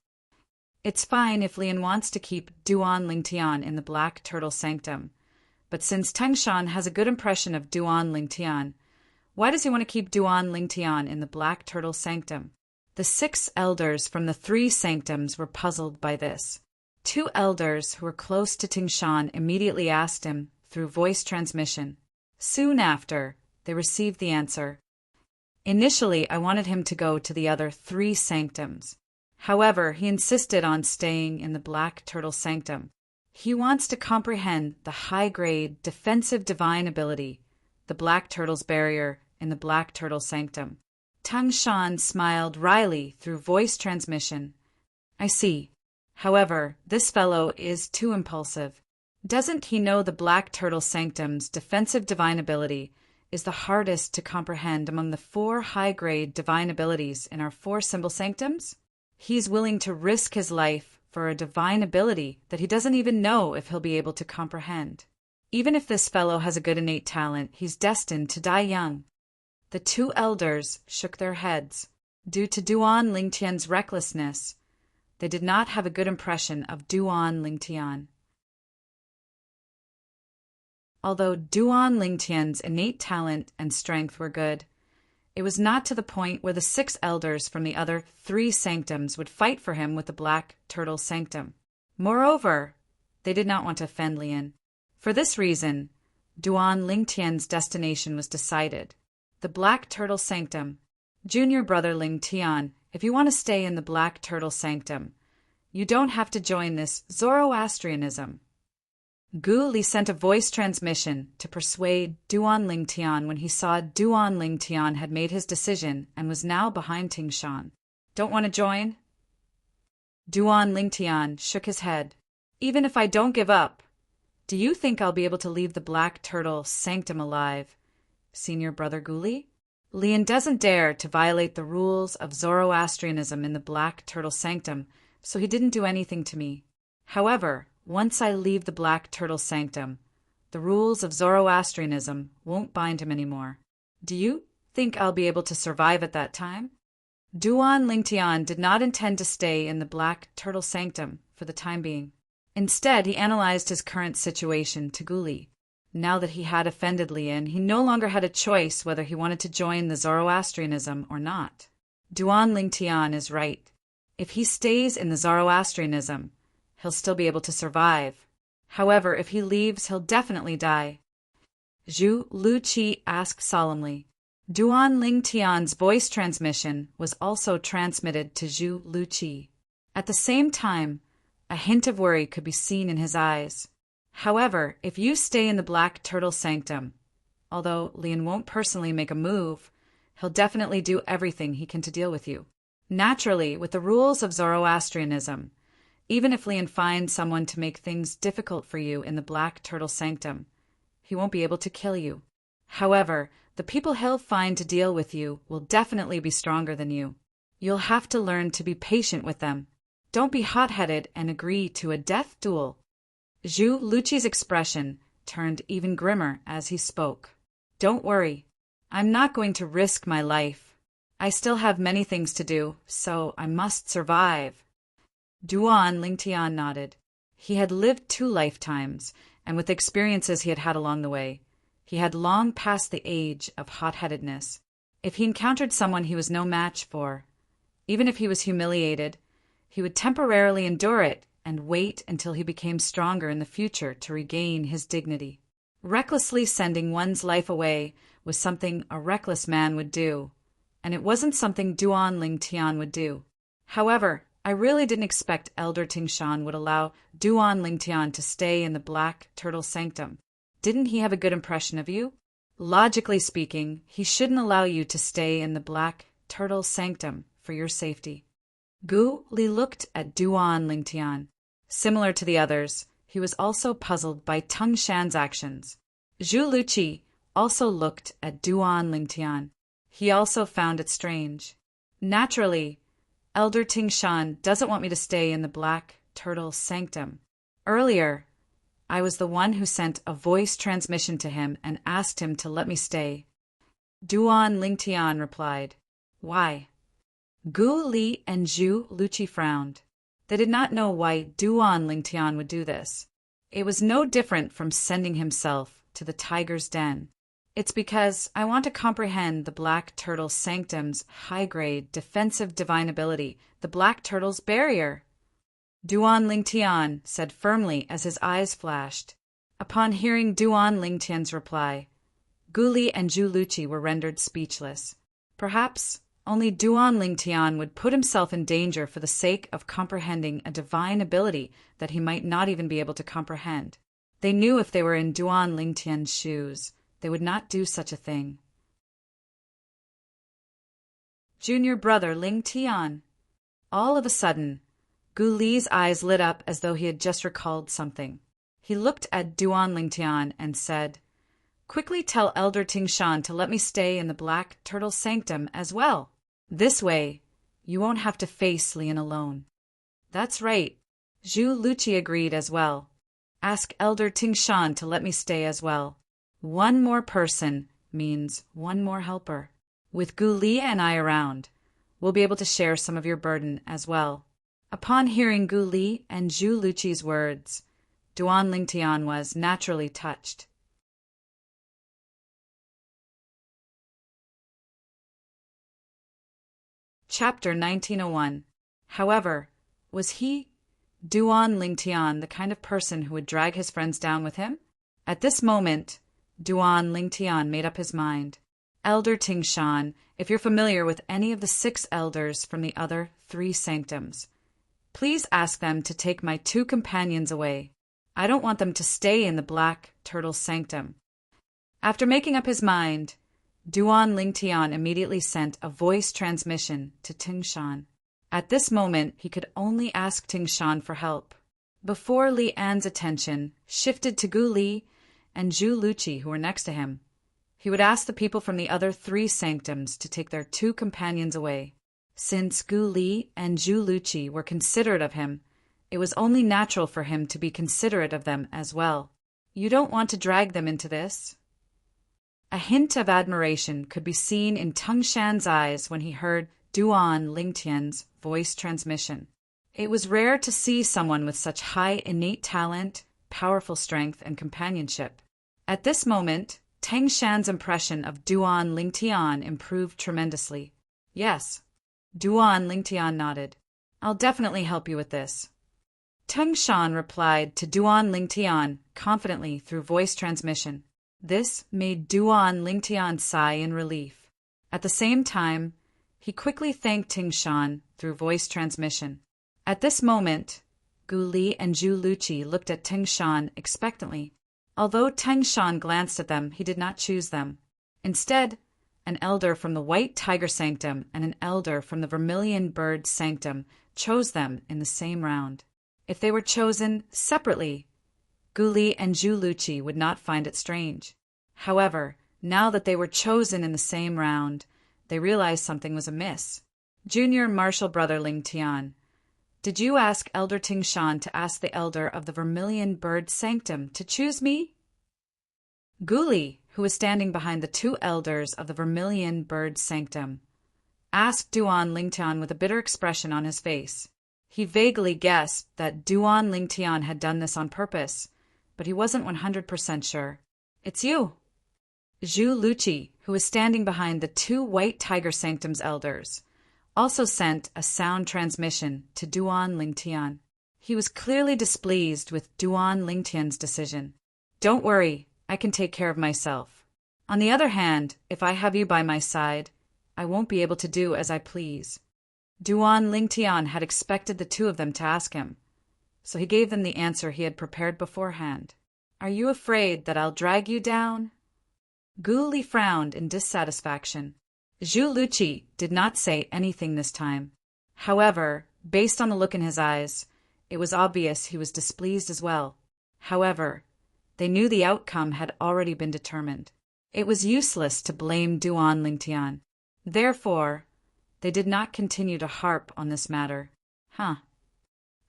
It's fine if Lian wants to keep Duan Lingtian in the Black Turtle Sanctum, but since Tingshan has a good impression of Duan Lingtian, why does he want to keep Duan Lingtian in the Black Turtle Sanctum? The 6 elders from the 3 sanctums were puzzled by this. 2 elders who were close to Tingshan immediately asked him through voice transmission. Soon after, they received the answer. Initially, I wanted him to go to the other 3 sanctums. However, he insisted on staying in the Black Turtle Sanctum. He wants to comprehend the high-grade defensive divine ability, the Black Turtle's barrier in the Black Turtle Sanctum. Tingshan smiled wryly through voice transmission. I see. However, this fellow is too impulsive. Doesn't he know the Black Turtle Sanctum's defensive divine ability is the hardest to comprehend among the 4 high-grade divine abilities in our 4 symbol sanctums? He's willing to risk his life for a divine ability that he doesn't even know if he'll be able to comprehend. Even if this fellow has a good innate talent, he's destined to die young. The 2 elders shook their heads. Due to Duan Lingtian's recklessness, they did not have a good impression of Duan Lingtian. Although Duan Lingtian's innate talent and strength were good, it was not to the point where the 6 elders from the other 3 sanctums would fight for him with the Black Turtle Sanctum. Moreover, they did not want to offend Lian. For this reason, Duan Lingtian's destination was decided. The Black Turtle Sanctum. Junior brother Lingtian, if you want to stay in the Black Turtle Sanctum, you don't have to join this Zoroastrianism. Gu Li sent a voice transmission to persuade Duan Lingtian when he saw Duan Lingtian had made his decision and was now behind Tingshan. Don't want to join? Duan Lingtian shook his head. Even if I don't give up, do you think I'll be able to leave the Black Turtle Sanctum alive, Senior Brother Guli? Lian doesn't dare to violate the rules of Zoroastrianism in the Black Turtle Sanctum, so he didn't do anything to me. However, once I leave the Black Turtle Sanctum, the rules of Zoroastrianism won't bind him anymore. Do you think I'll be able to survive at that time? Duan Lingtian did not intend to stay in the Black Turtle Sanctum for the time being. Instead, he analyzed his current situation to Guli. Now that he had offended Lian, he no longer had a choice whether he wanted to join the Zoroastrianism or not. Duan Lingtian is right. If he stays in the Zoroastrianism, he'll still be able to survive. However, if he leaves, he'll definitely die. Zhu Luqi asked solemnly. Duan Lingtian's voice transmission was also transmitted to Zhu Luqi. At the same time, a hint of worry could be seen in his eyes. However, if you stay in the Black Turtle Sanctum, although Lian won't personally make a move, he'll definitely do everything he can to deal with you. Naturally, with the rules of Zoroastrianism, even if Lian finds someone to make things difficult for you in the Black Turtle Sanctum, he won't be able to kill you. However, the people he'll find to deal with you will definitely be stronger than you. You'll have to learn to be patient with them. Don't be hot-headed and agree to a death duel. Zhu Luqi's expression turned even grimmer as he spoke. Don't worry. I'm not going to risk my life. I still have many things to do, so I must survive. Duan Lingtian nodded. He had lived 2 lifetimes, and with the experiences he had had along the way, he had long passed the age of hot-headedness. If he encountered someone he was no match for, even if he was humiliated, he would temporarily endure it and wait until he became stronger in the future to regain his dignity. Recklessly sending one's life away was something a reckless man would do, and it wasn't something Duan Lingtian would do. However, I really didn't expect Elder Tingshan would allow Duan Lingtian to stay in the Black Turtle Sanctum. Didn't he have a good impression of you? Logically speaking, he shouldn't allow you to stay in the Black Turtle Sanctum for your safety. Gu Li looked at Duan Lingtian. Similar to the others, he was also puzzled by Tung Shan's actions. Zhu Luqi also looked at Duan Lingtian. He also found it strange. Naturally, Elder Tingshan doesn't want me to stay in the Black Turtle Sanctum. Earlier, I was the one who sent a voice transmission to him and asked him to let me stay. Duan Lingtian replied. Why? Gu Li and Zhu Luqi frowned. They did not know why Duan Lingtian would do this. It was no different from sending himself to the tiger's den. It's because I want to comprehend the Black Turtle Sanctum's high-grade defensive divine ability, the Black Turtle's barrier. Duan Lingtian said firmly as his eyes flashed. Upon hearing Duan Lingtian's reply, Gu Li and Zhu Luqi were rendered speechless. Perhaps only Duan Lingtian would put himself in danger for the sake of comprehending a divine ability that he might not even be able to comprehend. They knew if they were in Duan Lingtian's shoes, they would not do such a thing. Junior brother Lingtian. All of a sudden, Gu Li's eyes lit up as though he had just recalled something. He looked at Duan Lingtian and said, Quickly tell Elder Tingshan to let me stay in the Black Turtle Sanctum as well. This way, you won't have to face Lian alone. That's right. Zhu Luqi agreed as well. Ask Elder Tingshan to let me stay as well. One more person means one more helper. With Gu Li and I around, we'll be able to share some of your burden as well. Upon hearing Gu Li and Zhu Luqi's words, Duan Lingtian was naturally touched. Chapter 1901. However, was he, Duan Lingtian, the kind of person who would drag his friends down with him? At this moment, Duan Lingtian made up his mind. Elder Tingshan, if you're familiar with any of the 6 elders from the other 3 sanctums, please ask them to take my 2 companions away. I don't want them to stay in the Black Turtle Sanctum. After making up his mind, Duan Lingtian immediately sent a voice transmission to Tingshan. At this moment, he could only ask Tingshan for help. Before Li An's attention shifted to Gu Li and Zhu Luqi, who were next to him, he would ask the people from the other 3 sanctums to take their 2 companions away. Since Gu Li and Zhu Luqi were considerate of him, it was only natural for him to be considerate of them as well. You don't want to drag them into this? A hint of admiration could be seen in Tung Shan's eyes when he heard Duan Lingtian's voice transmission. It was rare to see someone with such high innate talent, powerful strength, and companionship. At this moment, Tang Shan's impression of Duan Lingtian improved tremendously. Yes. Duan Lingtian nodded. I'll definitely help you with this. Tung Shan replied to Duan Lingtian confidently through voice transmission. This made Duan Lingtian sigh in relief. At the same time, he quickly thanked Ting Shan through voice transmission. At this moment, Gu Li and Zhu Luqi looked at Ting Shan expectantly. Although Ting Shan glanced at them, he did not choose them. Instead, an elder from the White Tiger Sanctum and an elder from the Vermilion Bird Sanctum chose them in the same round. If they were chosen separately, Gu Li and Zhu Luqi would not find it strange. However, now that they were chosen in the same round, they realized something was amiss. Junior Marshal Brother Ling Tian, did you ask Elder Ting Shan to ask the elder of the Vermilion Bird Sanctum to choose me? Gu Li, who was standing behind the two elders of the Vermilion Bird Sanctum, asked Duan Lingtian with a bitter expression on his face. He vaguely guessed that Duan Lingtian had done this on purpose, but he wasn't 100% sure. It's you. Zhu Luqi, who was standing behind the two White Tiger Sanctum's elders, also sent a sound transmission to Duan Lingtian. He was clearly displeased with Duan Lingtian's decision. Don't worry, I can take care of myself. On the other hand, if I have you by my side, I won't be able to do as I please. Duan Lingtian had expected the two of them to ask him, so he gave them the answer he had prepared beforehand. Are you afraid that I'll drag you down? Gu Li frowned in dissatisfaction. Zhu Luqi did not say anything this time. However, based on the look in his eyes, it was obvious he was displeased as well. However, they knew the outcome had already been determined. It was useless to blame Duan Lingtian. Therefore, they did not continue to harp on this matter.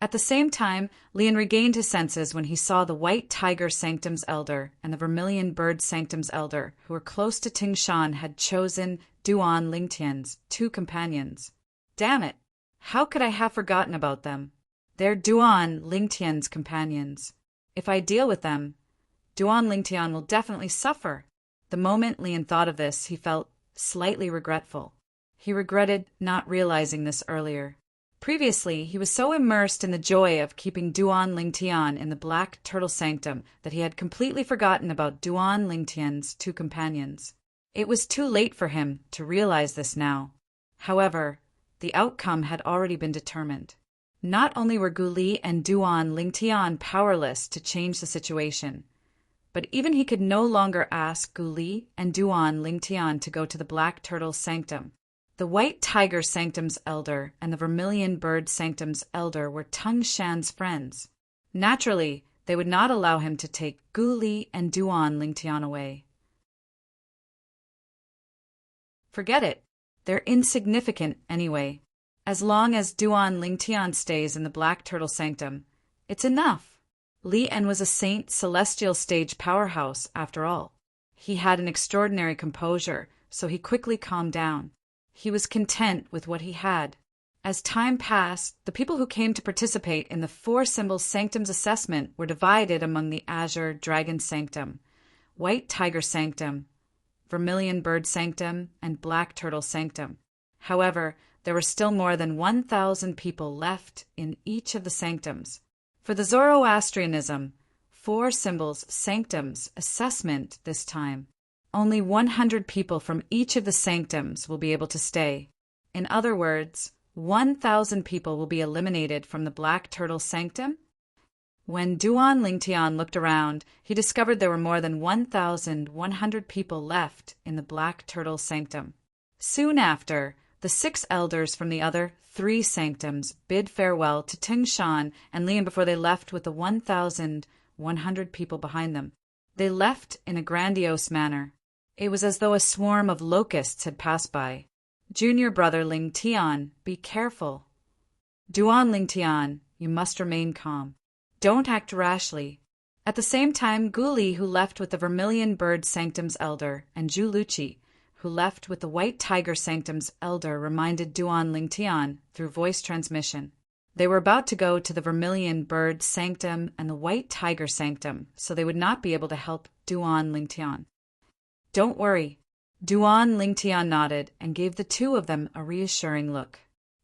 At the same time, Lian regained his senses when he saw the White Tiger Sanctum's elder and the Vermilion Bird Sanctum's elder, who were close to Ting Shan, had chosen Duan Lingtian's two companions. Damn it! How could I have forgotten about them? They're Duan Lingtian's companions. If I deal with them, Duan Lingtian will definitely suffer. The moment Lian thought of this, he felt slightly regretful. He regretted not realizing this earlier. Previously, he was so immersed in the joy of keeping Duan Lingtian in the Black Turtle Sanctum that he had completely forgotten about Duan Lingtian's two companions. It was too late for him to realize this now. However, the outcome had already been determined. Not only were Gu Li and Duan Lingtian powerless to change the situation, but even he could no longer ask Gu Li and Duan Lingtian to go to the Black Turtle Sanctum. The White Tiger Sanctum's elder and the Vermilion Bird Sanctum's elder were Tung Shan's friends. Naturally, they would not allow him to take Gu Li and Duan Lingtian away. Forget it. They're insignificant anyway. As long as Duan Lingtian stays in the Black Turtle Sanctum, it's enough. Li En was a Saint Celestial Stage powerhouse, after all. He had an extraordinary composure, so he quickly calmed down. He was content with what he had. As time passed, the people who came to participate in the Four Symbols Sanctum's assessment were divided among the Azure Dragon Sanctum, White Tiger Sanctum, Vermilion Bird Sanctum, and Black Turtle Sanctum. However, there were still more than 1,000 people left in each of the sanctums. For the Zoroastrianism Four Symbols Sanctum's assessment this time, only 100 people from each of the sanctums will be able to stay. In other words, 1,000 people will be eliminated from the Black Turtle Sanctum. When Duan Lingtian looked around, he discovered there were more than 1,100 people left in the Black Turtle Sanctum. Soon after, the 6 elders from the other 3 sanctums bid farewell to Ting Shan and Lian before they left with the 1,100 people behind them. They left in a grandiose manner. It was as though a swarm of locusts had passed by. Junior brother Ling Tian, be careful. Duan Ling Tian, you must remain calm. Don't act rashly. At the same time, Gu Li, who left with the Vermilion Bird Sanctum's elder, and Zhu Luqi, who left with the White Tiger Sanctum's elder, reminded Duan Ling Tian through voice transmission. They were about to go to the Vermilion Bird Sanctum and the White Tiger Sanctum, so they would not be able to help Duan Ling Tian. Don't worry. Duan Ling Tian nodded and gave the two of them a reassuring look.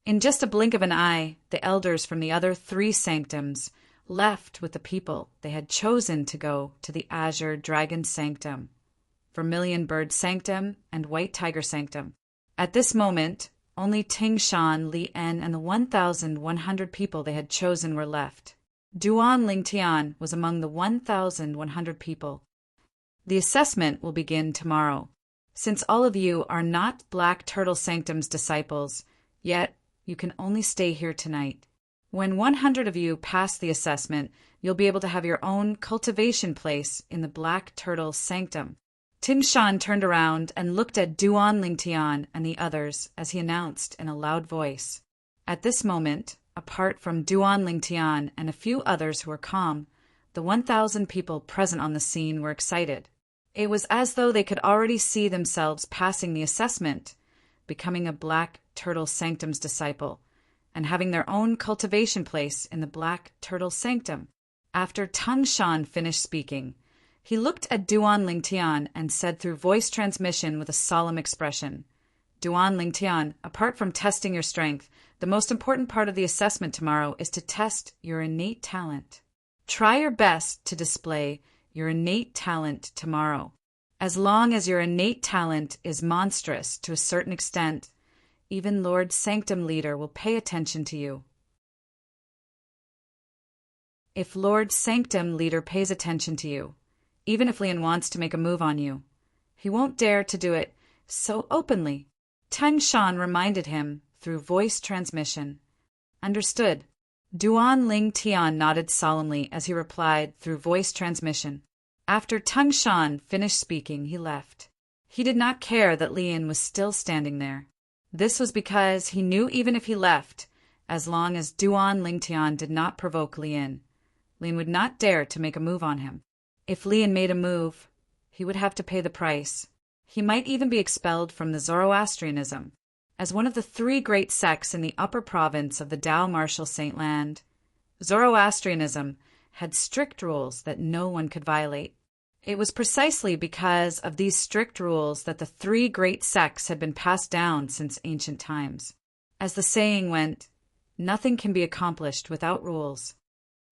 In just a blink of an eye, the elders from the other 3 sanctums left with the people they had chosen to go to the Azure Dragon Sanctum, Vermilion Bird Sanctum, and White Tiger Sanctum. At this moment, only Ting Shan, Li En, and the 1,100 people they had chosen were left. Duan Lingtian was among the 1,100 people. The assessment will begin tomorrow. Since all of you are not Black Turtle Sanctum's disciples, yet you can only stay here tonight. When 100 of you pass the assessment, you'll be able to have your own cultivation place in the Black Turtle Sanctum. Tim Shan turned around and looked at Duan Lingtian and the others as he announced in a loud voice. At this moment, apart from Duan Lingtian and a few others who were calm, the 1,000 people present on the scene were excited. It was as though they could already see themselves passing the assessment, becoming a Black Turtle Sanctum's disciple, and having their own cultivation place in the Black Turtle Sanctum. After Tung Shan finished speaking, he looked at Duan Lingtian and said through voice transmission with a solemn expression, Duan Lingtian, apart from testing your strength, the most important part of the assessment tomorrow is to test your innate talent. Try your best to display your innate talent tomorrow. As long as your innate talent is monstrous to a certain extent, even Lord Sanctum Leader will pay attention to you. If Lord Sanctum Leader pays attention to you, even if Lian wants to make a move on you, he won't dare to do it so openly. Tang Shan reminded him through voice transmission. Understood. Duan Ling Tian nodded solemnly as he replied through voice transmission. After Tung Shan finished speaking, he left. He did not care that Lian was still standing there. This was because he knew even if he left, as long as Duan Lingtian did not provoke Lian, Lian would not dare to make a move on him. If Lian made a move, he would have to pay the price. He might even be expelled from the Zoroastrianism. As one of the 3 great sects in the upper province of the Tao Martial Saint Land, Zoroastrianism had strict rules that no one could violate. It was precisely because of these strict rules that the 3 great sects had been passed down since ancient times. As the saying went, nothing can be accomplished without rules.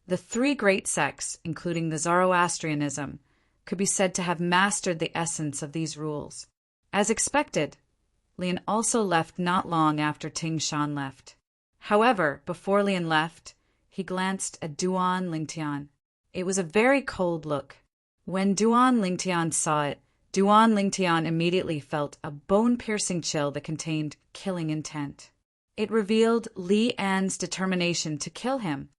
The 3 great sects, including the Zoroastrianism, could be said to have mastered the essence of these rules. As expected, Lian also left not long after Ting Shan left. However, before Lian left, he glanced at Duan Lingtian. It was a very cold look. When Duan Lingtian saw it, Duan Lingtian immediately felt a bone-piercing chill that contained killing intent. It revealed Li An's determination to kill him.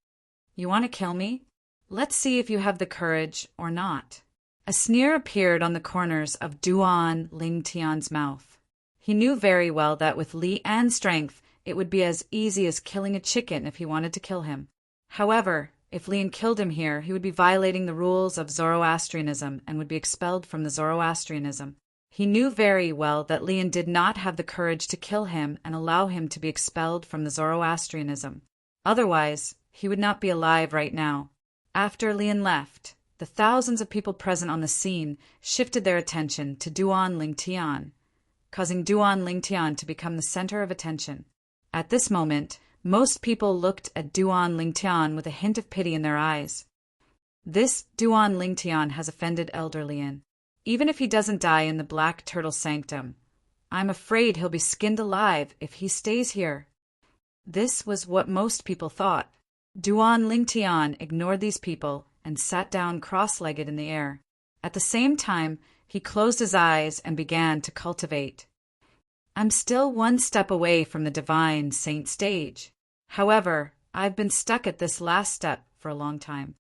You want to kill me? Let's see if you have the courage or not. A sneer appeared on the corners of Duan Lingtian's mouth. He knew very well that with Li An's strength, it would be as easy as killing a chicken if he wanted to kill him. However, if Lian killed him here, he would be violating the rules of Zoroastrianism and would be expelled from the Zoroastrianism. He knew very well that Lian did not have the courage to kill him and allow him to be expelled from the Zoroastrianism. Otherwise, he would not be alive right now. After Lian left, the thousands of people present on the scene shifted their attention to Duan Lingtian, causing Duan Lingtian to become the center of attention. At this moment, most people looked at Duan Lingtian with a hint of pity in their eyes. This Duan Lingtian has offended Elder Lian. Even if he doesn't die in the Black Turtle Sanctum, I'm afraid he'll be skinned alive if he stays here. This was what most people thought. Duan Lingtian ignored these people and sat down cross-legged in the air. At the same time, he closed his eyes and began to cultivate. I'm still 1 step away from the divine saint stage. However, I've been stuck at this last step for a long time.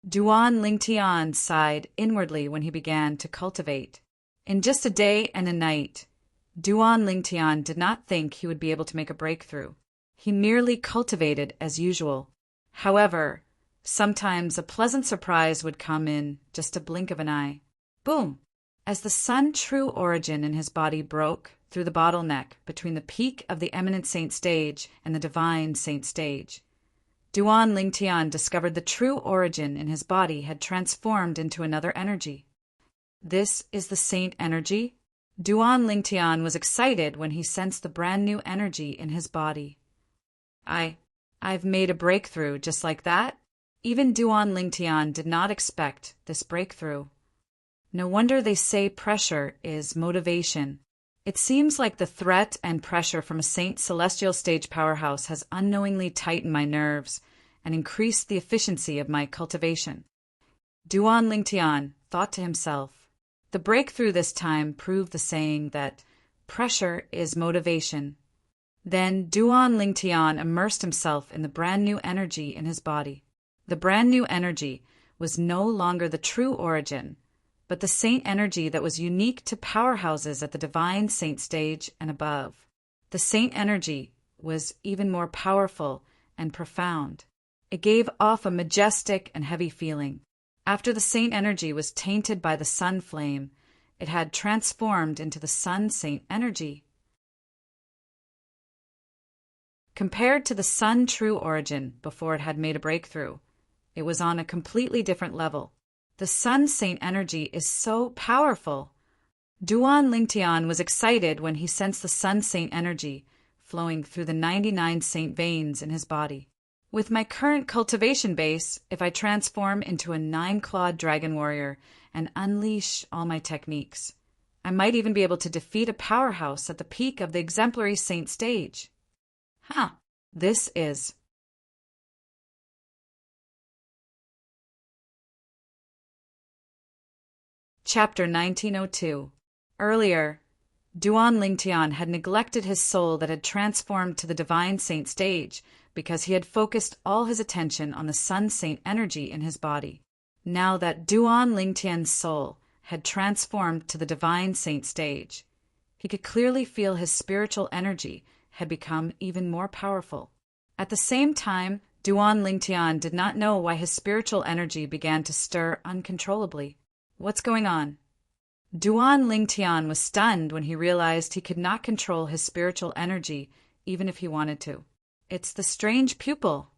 Duan Lingtian sighed inwardly when he began to cultivate. In just a day and a night, Duan Lingtian did not think he would be able to make a breakthrough. He merely cultivated as usual. However, sometimes a pleasant surprise would come in just a blink of an eye. Boom! As the sun true origin in his body broke through the bottleneck between the peak of the eminent saint stage and the divine saint stage, Duan Lingtian discovered the true origin in his body had transformed into another energy. This is the saint energy? Duan Lingtian was excited when he sensed the brand new energy in his body. I've made a breakthrough just like that? Even Duan Lingtian did not expect this breakthrough. No wonder they say pressure is motivation. It seems like the threat and pressure from a Saint Celestial stage powerhouse has unknowingly tightened my nerves and increased the efficiency of my cultivation. Duan Lingtian thought to himself. The breakthrough this time proved the saying that pressure is motivation. Then Duan Lingtian immersed himself in the brand new energy in his body. The brand new energy was no longer the true origin, but the saint energy that was unique to powerhouses at the divine saint stage and above. The saint energy was even more powerful and profound. It gave off a majestic and heavy feeling. After the saint energy was tainted by the sun flame, it had transformed into the sun saint energy. Compared to the sun true origin before it had made a breakthrough, it was on a completely different level. The sun saint energy is so powerful. Duan Lingtian was excited when he sensed the sun saint energy flowing through the 99 saint veins in his body. With my current cultivation base, if I transform into a 9-clawed dragon warrior and unleash all my techniques, I might even be able to defeat a powerhouse at the peak of the exemplary saint stage. This is Chapter 1902. Earlier, Duan Lingtian had neglected his soul that had transformed to the divine saint stage because he had focused all his attention on the sun saint energy in his body. Now that Duan Lingtian's soul had transformed to the divine saint stage, he could clearly feel his spiritual energy had become even more powerful. At the same time, Duan Lingtian did not know why his spiritual energy began to stir uncontrollably. What's going on? Duan Lingtian was stunned when he realized he could not control his spiritual energy even if he wanted to. It's the strange pupil.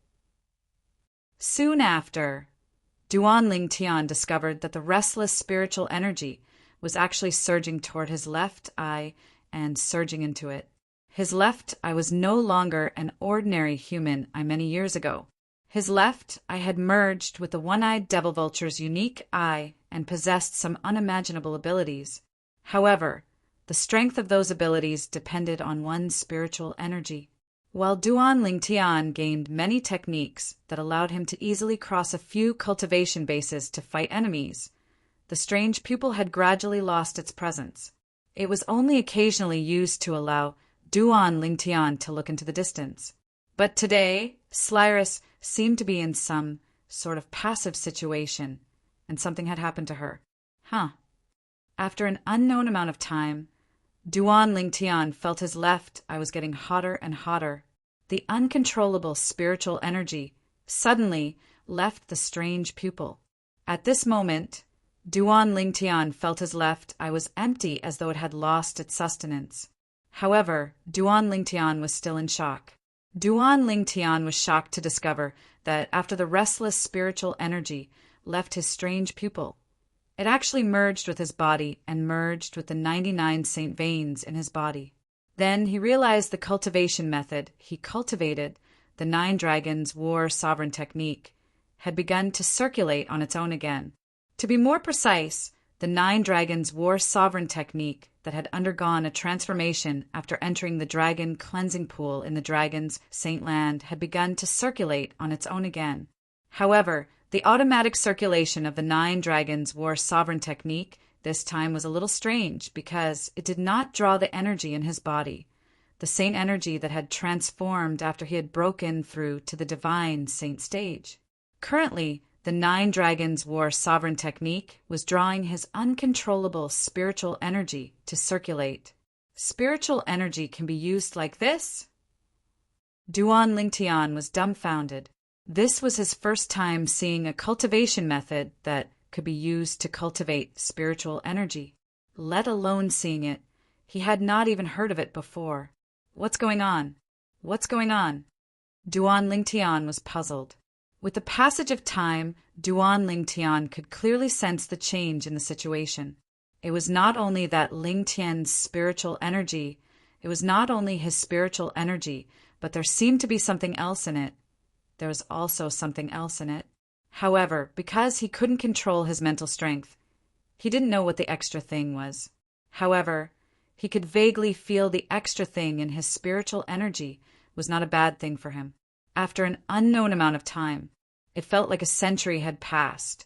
Soon after, Duan Lingtian discovered that the restless spiritual energy was actually surging toward his left eye and surging into it. His left eye was no longer an ordinary human eye many years ago. His left eye had merged with the one-eyed devil vulture's unique eye and possessed some unimaginable abilities. However, the strength of those abilities depended on one's spiritual energy. While Duan Lingtian gained many techniques that allowed him to easily cross a few cultivation bases to fight enemies, the strange pupil had gradually lost its presence. It was only occasionally used to allow Duan Lingtian to look into the distance. But today, Slyrus seemed to be in some sort of passive situation, and something had happened to her. After an unknown amount of time, Duan Lingtian felt his left eye was getting hotter and hotter. The uncontrollable spiritual energy suddenly left the strange pupil. At this moment, Duan Lingtian felt his left eye was empty as though it had lost its sustenance. However, Duan Lingtian was still in shock. Duan Lingtian was shocked to discover that after the restless spiritual energy left his strange pupil, it actually merged with his body and merged with the 99 saint veins in his body. Then he realized the cultivation method he cultivated, the 9 Dragons War Sovereign Technique, had begun to circulate on its own again. To be more precise, the 9 Dragons War Sovereign Technique that had undergone a transformation after entering the dragon cleansing pool in the dragon's saint land had begun to circulate on its own again. However, the automatic circulation of the 9 Dragons War Sovereign Technique this time was a little strange because it did not draw the energy in his body, the saint energy that had transformed after he had broken through to the divine saint stage. Currently, the 9 Dragons War Sovereign Technique was drawing his uncontrollable spiritual energy to circulate. Spiritual energy can be used like this? Duan Lingtian was dumbfounded. This was his first time seeing a cultivation method that could be used to cultivate spiritual energy. Let alone seeing it, he had not even heard of it before. What's going on? What's going on? Duan Lingtian was puzzled. With the passage of time, Duan Lingtian could clearly sense the change in the situation. It was not only that Lingtian's spiritual energy, it was not only his spiritual energy, but there seemed to be something else in it. There was also something else in it. However, because he couldn't control his mental strength, he didn't know what the extra thing was. However, he could vaguely feel the extra thing in his spiritual energy was not a bad thing for him. After an unknown amount of time, it felt like a century had passed,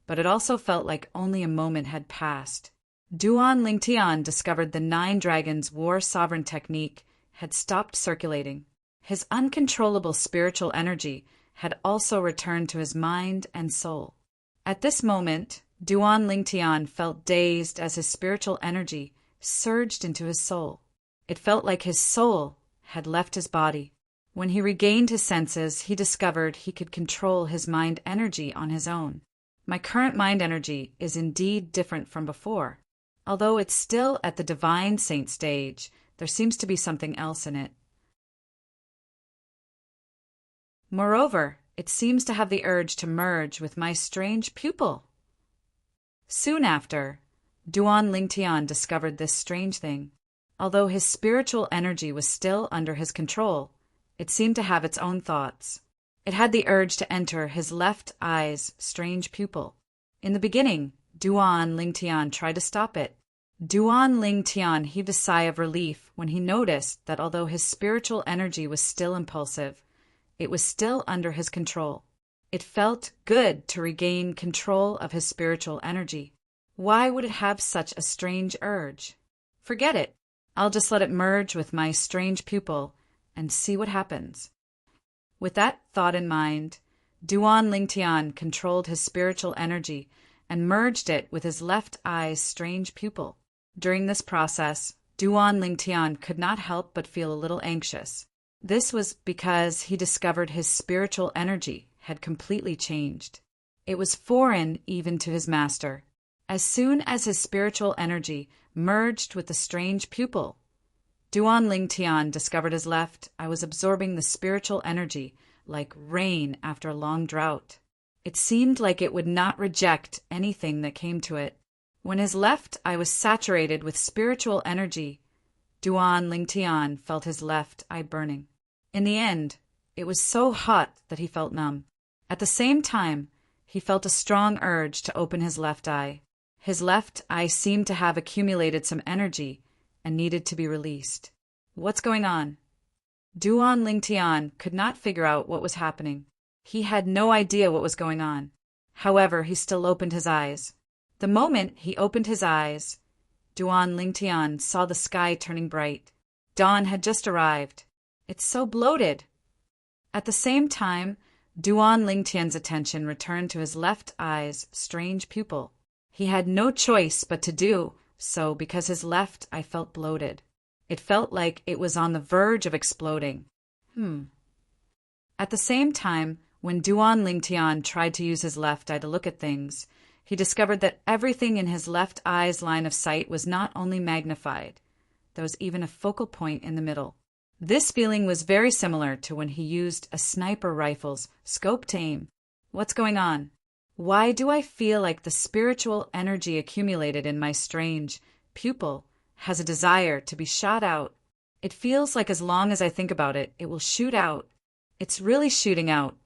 but it also felt like only a moment had passed. Duan Lingtian discovered the 9 Dragons War Sovereign technique had stopped circulating. His uncontrollable spiritual energy had also returned to his mind and soul. At this moment, Duan Lingtian felt dazed as his spiritual energy surged into his soul. It felt like his soul had left his body. When he regained his senses, he discovered he could control his mind energy on his own. My current mind energy is indeed different from before. Although it's still at the divine saint stage, there seems to be something else in it. Moreover, it seems to have the urge to merge with my strange pupil. Soon after, Duan Lingtian discovered this strange thing. Although his spiritual energy was still under his control, it seemed to have its own thoughts. It had the urge to enter his left eye's strange pupil. In the beginning, Duan Lingtian tried to stop it. Duan Lingtian heaved a sigh of relief when he noticed that although his spiritual energy was still impulsive, it was still under his control. It felt good to regain control of his spiritual energy. Why would it have such a strange urge? Forget it. I'll just let it merge with my strange pupil and see what happens. With that thought in mind, Duan Lingtian controlled his spiritual energy and merged it with his left eye's strange pupil. During this process, Duan Lingtian could not help but feel a little anxious. This was because he discovered his spiritual energy had completely changed. It was foreign even to his master. As soon as his spiritual energy merged with the strange pupil, Duan Lingtian discovered his left eye was absorbing the spiritual energy like rain after a long drought. It seemed like it would not reject anything that came to it. When his left eye was saturated with spiritual energy, Duan Lingtian felt his left eye burning. In the end, it was so hot that he felt numb. At the same time, he felt a strong urge to open his left eye. His left eye seemed to have accumulated some energy and needed to be released. What's going on? Duan Lingtian could not figure out what was happening. He had no idea what was going on. However, he still opened his eyes. The moment he opened his eyes, Duan Lingtian saw the sky turning bright. Dawn had just arrived. It's so bloated. At the same time, Duan Lingtian's attention returned to his left eye's strange pupil. He had no choice but to do so because his left eye felt bloated. It felt like it was on the verge of exploding. At the same time, when Duan Lingtian tried to use his left eye to look at things, he discovered that everything in his left eye's line of sight was not only magnified, there was even a focal point in the middle. This feeling was very similar to when he used a sniper rifle's scope to aim. What's going on? Why do I feel like the spiritual energy accumulated in my strange pupil has a desire to be shot out? It feels like as long as I think about it, it will shoot out. It's really shooting out.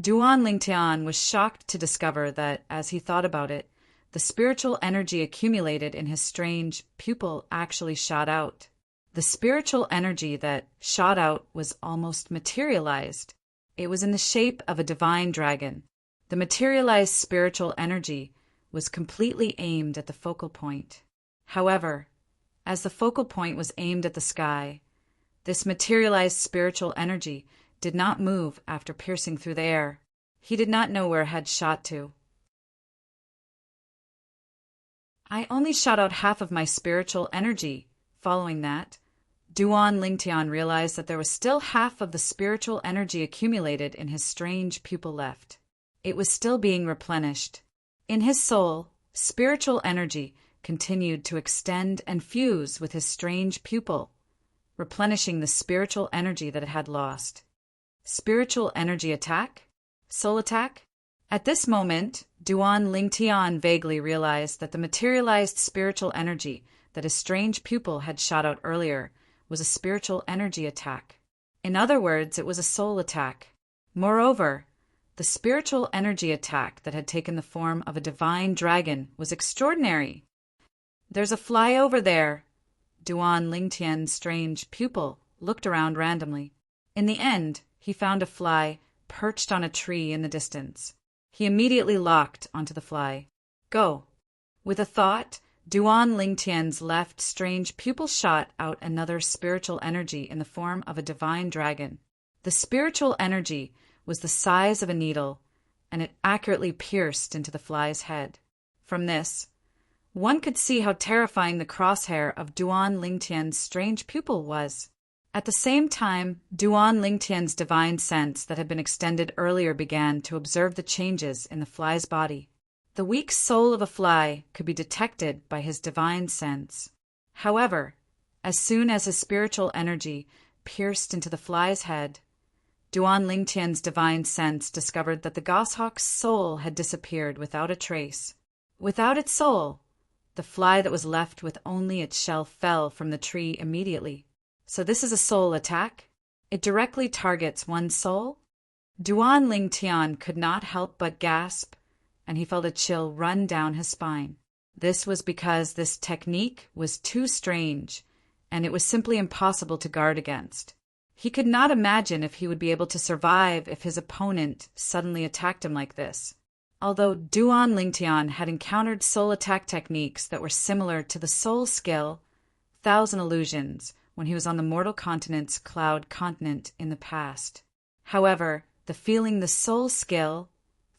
Duan Lingtian was shocked to discover that, as he thought about it, the spiritual energy accumulated in his strange pupil actually shot out. The spiritual energy that shot out was almost materialized. It was in the shape of a divine dragon. The materialized spiritual energy was completely aimed at the focal point. However, as the focal point was aimed at the sky, this materialized spiritual energy did not move after piercing through the air. He did not know where it had shot to. I only shot out half of my spiritual energy. Following that, Duan Lingtian realized that there was still half of the spiritual energy accumulated in his strange pupil left. It was still being replenished. In his soul, spiritual energy continued to extend and fuse with his strange pupil, replenishing the spiritual energy that it had lost. Spiritual energy attack? Soul attack? At this moment, Duan Lingtian vaguely realized that the materialized spiritual energy that his strange pupil had shot out earlier was a spiritual energy attack. In other words, it was a soul attack. Moreover, The spiritual energy attack that had taken the form of a divine dragon was extraordinary. "There's a fly over there." Duan Lingtian's strange pupil looked around randomly. In the end, he found a fly perched on a tree in the distance. He immediately locked onto the fly. "Go." With a thought, Duan Lingtian's left strange pupil shot out another spiritual energy in the form of a divine dragon. The spiritual energy was the size of a needle, and it accurately pierced into the fly's head. From this, one could see how terrifying the crosshair of Duan Lingtian's strange pupil was. At the same time, Duan Lingtian's divine sense that had been extended earlier began to observe the changes in the fly's body. The weak soul of a fly could be detected by his divine sense. However, as soon as his spiritual energy pierced into the fly's head, Duan Lingtian's divine sense discovered that the goshawk's soul had disappeared without a trace. Without its soul, the fly that was left with only its shell fell from the tree immediately. So this is a soul attack? It directly targets one's soul? Duan Lingtian could not help but gasp, and he felt a chill run down his spine. This was because this technique was too strange, and it was simply impossible to guard against. He could not imagine if he would be able to survive if his opponent suddenly attacked him like this. Although Duan Lingtian had encountered soul attack techniques that were similar to the soul skill, Thousand Illusions, when he was on the mortal continent's cloud continent in the past. However, the feeling the soul skill,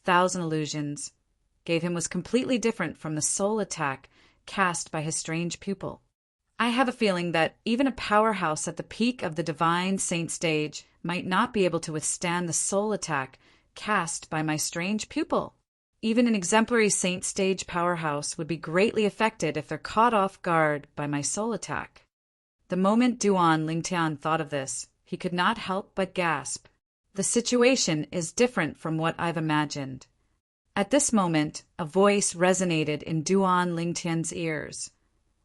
Thousand Illusions, gave him was completely different from the soul attack cast by his strange pupil. I have a feeling that even a powerhouse at the peak of the divine saint stage might not be able to withstand the soul attack cast by my strange pupil. Even an exemplary saint stage powerhouse would be greatly affected if they're caught off guard by my soul attack. The moment Duan Lingtian thought of this, he could not help but gasp. The situation is different from what I've imagined. At this moment, a voice resonated in Duan Lingtian's ears,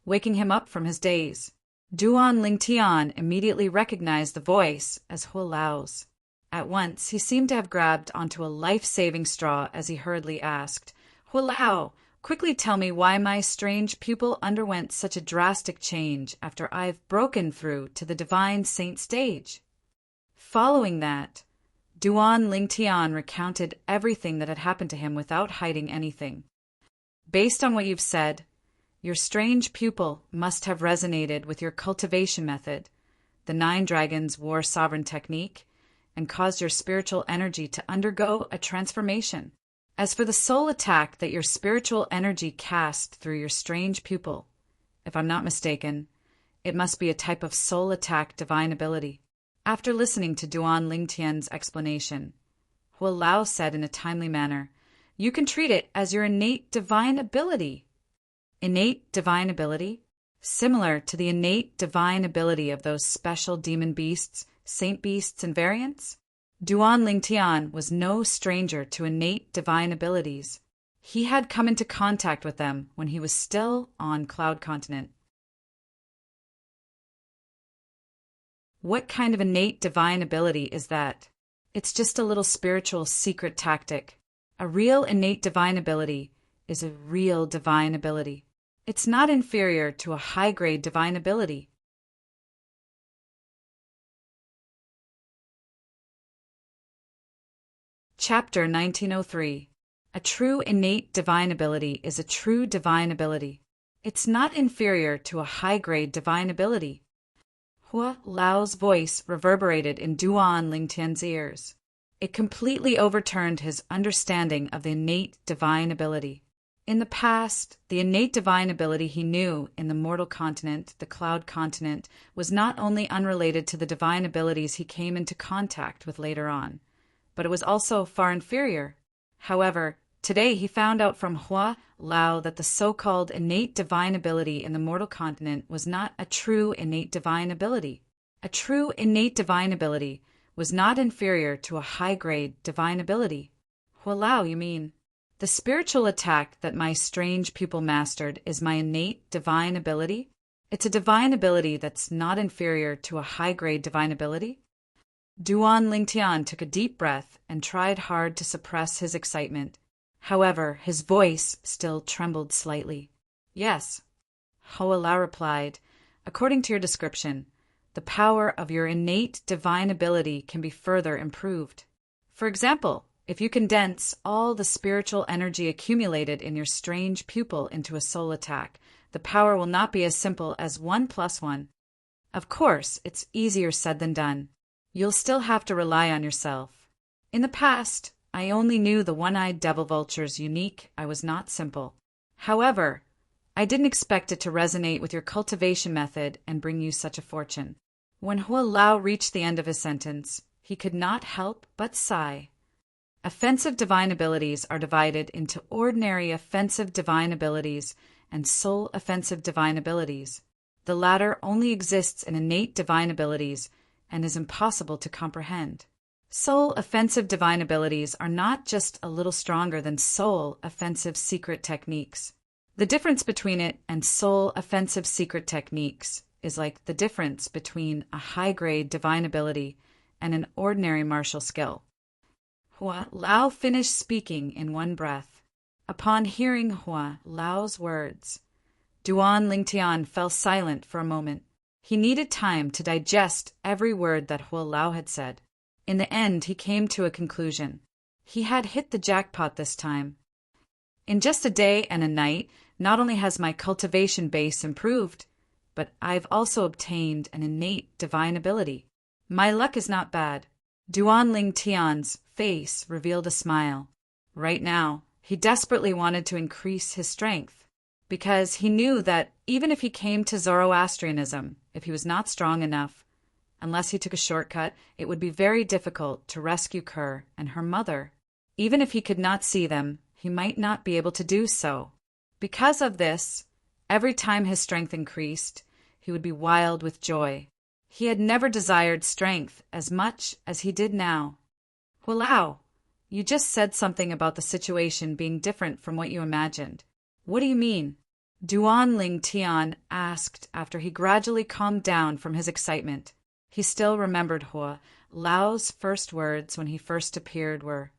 waking him up from his daze. Duan Lingtian immediately recognized the voice as Hua Lao's. At once, he seemed to have grabbed onto a life-saving straw as he hurriedly asked, "Hua Lao, quickly tell me why my strange pupil underwent such a drastic change after I've broken through to the divine saint stage." Following that, Duan Lingtian recounted everything that had happened to him without hiding anything. "Based on what you've said, your strange pupil must have resonated with your cultivation method, the 9 Dragons War Sovereign technique, and caused your spiritual energy to undergo a transformation. As for the soul attack that your spiritual energy cast through your strange pupil, if I'm not mistaken, it must be a type of soul attack divine ability." After listening to Duan Lingtian's explanation, Hua Lao said in a timely manner, "You can treat it as your innate divine ability." Innate divine ability? Similar to the innate divine ability of those special demon beasts, saint beasts, and variants? Duan Lingtian was no stranger to innate divine abilities. He had come into contact with them when he was still on Cloud Continent. What kind of innate divine ability is that? It's just a little spiritual secret tactic. A real innate divine ability is a real divine ability. It's not inferior to a high-grade divine ability. Chapter 1903. A true innate divine ability is a true divine ability. It's not inferior to a high-grade divine ability. Hua Lao's voice reverberated in Duan Lingtian's ears. It completely overturned his understanding of the innate divine ability. In the past, the innate divine ability he knew in the mortal continent, the cloud continent, was not only unrelated to the divine abilities he came into contact with later on, but it was also far inferior. However, today he found out from Hua Lao that the so-called innate divine ability in the mortal continent was not a true innate divine ability. A true innate divine ability was not inferior to a high-grade divine ability. Hua Lao, you mean? The spiritual attack that my strange pupil mastered is my innate divine ability? It's a divine ability that's not inferior to a high-grade divine ability? Duan Lingtian took a deep breath and tried hard to suppress his excitement. However, his voice still trembled slightly. Yes, Hoa Lao replied. According to your description, the power of your innate divine ability can be further improved. For example, if you condense all the spiritual energy accumulated in your strange pupil into a soul attack, the power will not be as simple as 1 + 1. Of course, it's easier said than done. You'll still have to rely on yourself. In the past, I only knew the one-eyed devil vulture's unique. I was not simple. However, I didn't expect it to resonate with your cultivation method and bring you such a fortune. When Hoa Lao reached the end of his sentence, he could not help but sigh. Offensive divine abilities are divided into ordinary offensive divine abilities and soul offensive divine abilities. The latter only exists in innate divine abilities and is impossible to comprehend. Soul offensive divine abilities are not just a little stronger than soul offensive secret techniques. The difference between it and soul offensive secret techniques is like the difference between a high-grade divine ability and an ordinary martial skill. Hoa Lao finished speaking in one breath. Upon hearing Hoa Lao's words, Duan Lingtian fell silent for a moment. He needed time to digest every word that Hoa Lao had said. In the end, he came to a conclusion. He had hit the jackpot this time. In just a day and a night, not only has my cultivation base improved, but I've also obtained an innate divine ability. My luck is not bad. Duan Lingtian's face revealed a smile. Right now, he desperately wanted to increase his strength, because he knew that even if he came to Zoroastrianism, if he was not strong enough, unless he took a shortcut, it would be very difficult to rescue Kerr and her mother. Even if he could not see them, he might not be able to do so. Because of this, every time his strength increased, he would be wild with joy. He had never desired strength as much as he did now. Hoa Lao, you just said something about the situation being different from what you imagined. What do you mean? Duan Lingtian asked after he gradually calmed down from his excitement. He still remembered Hoa Lao's first words when he first appeared were,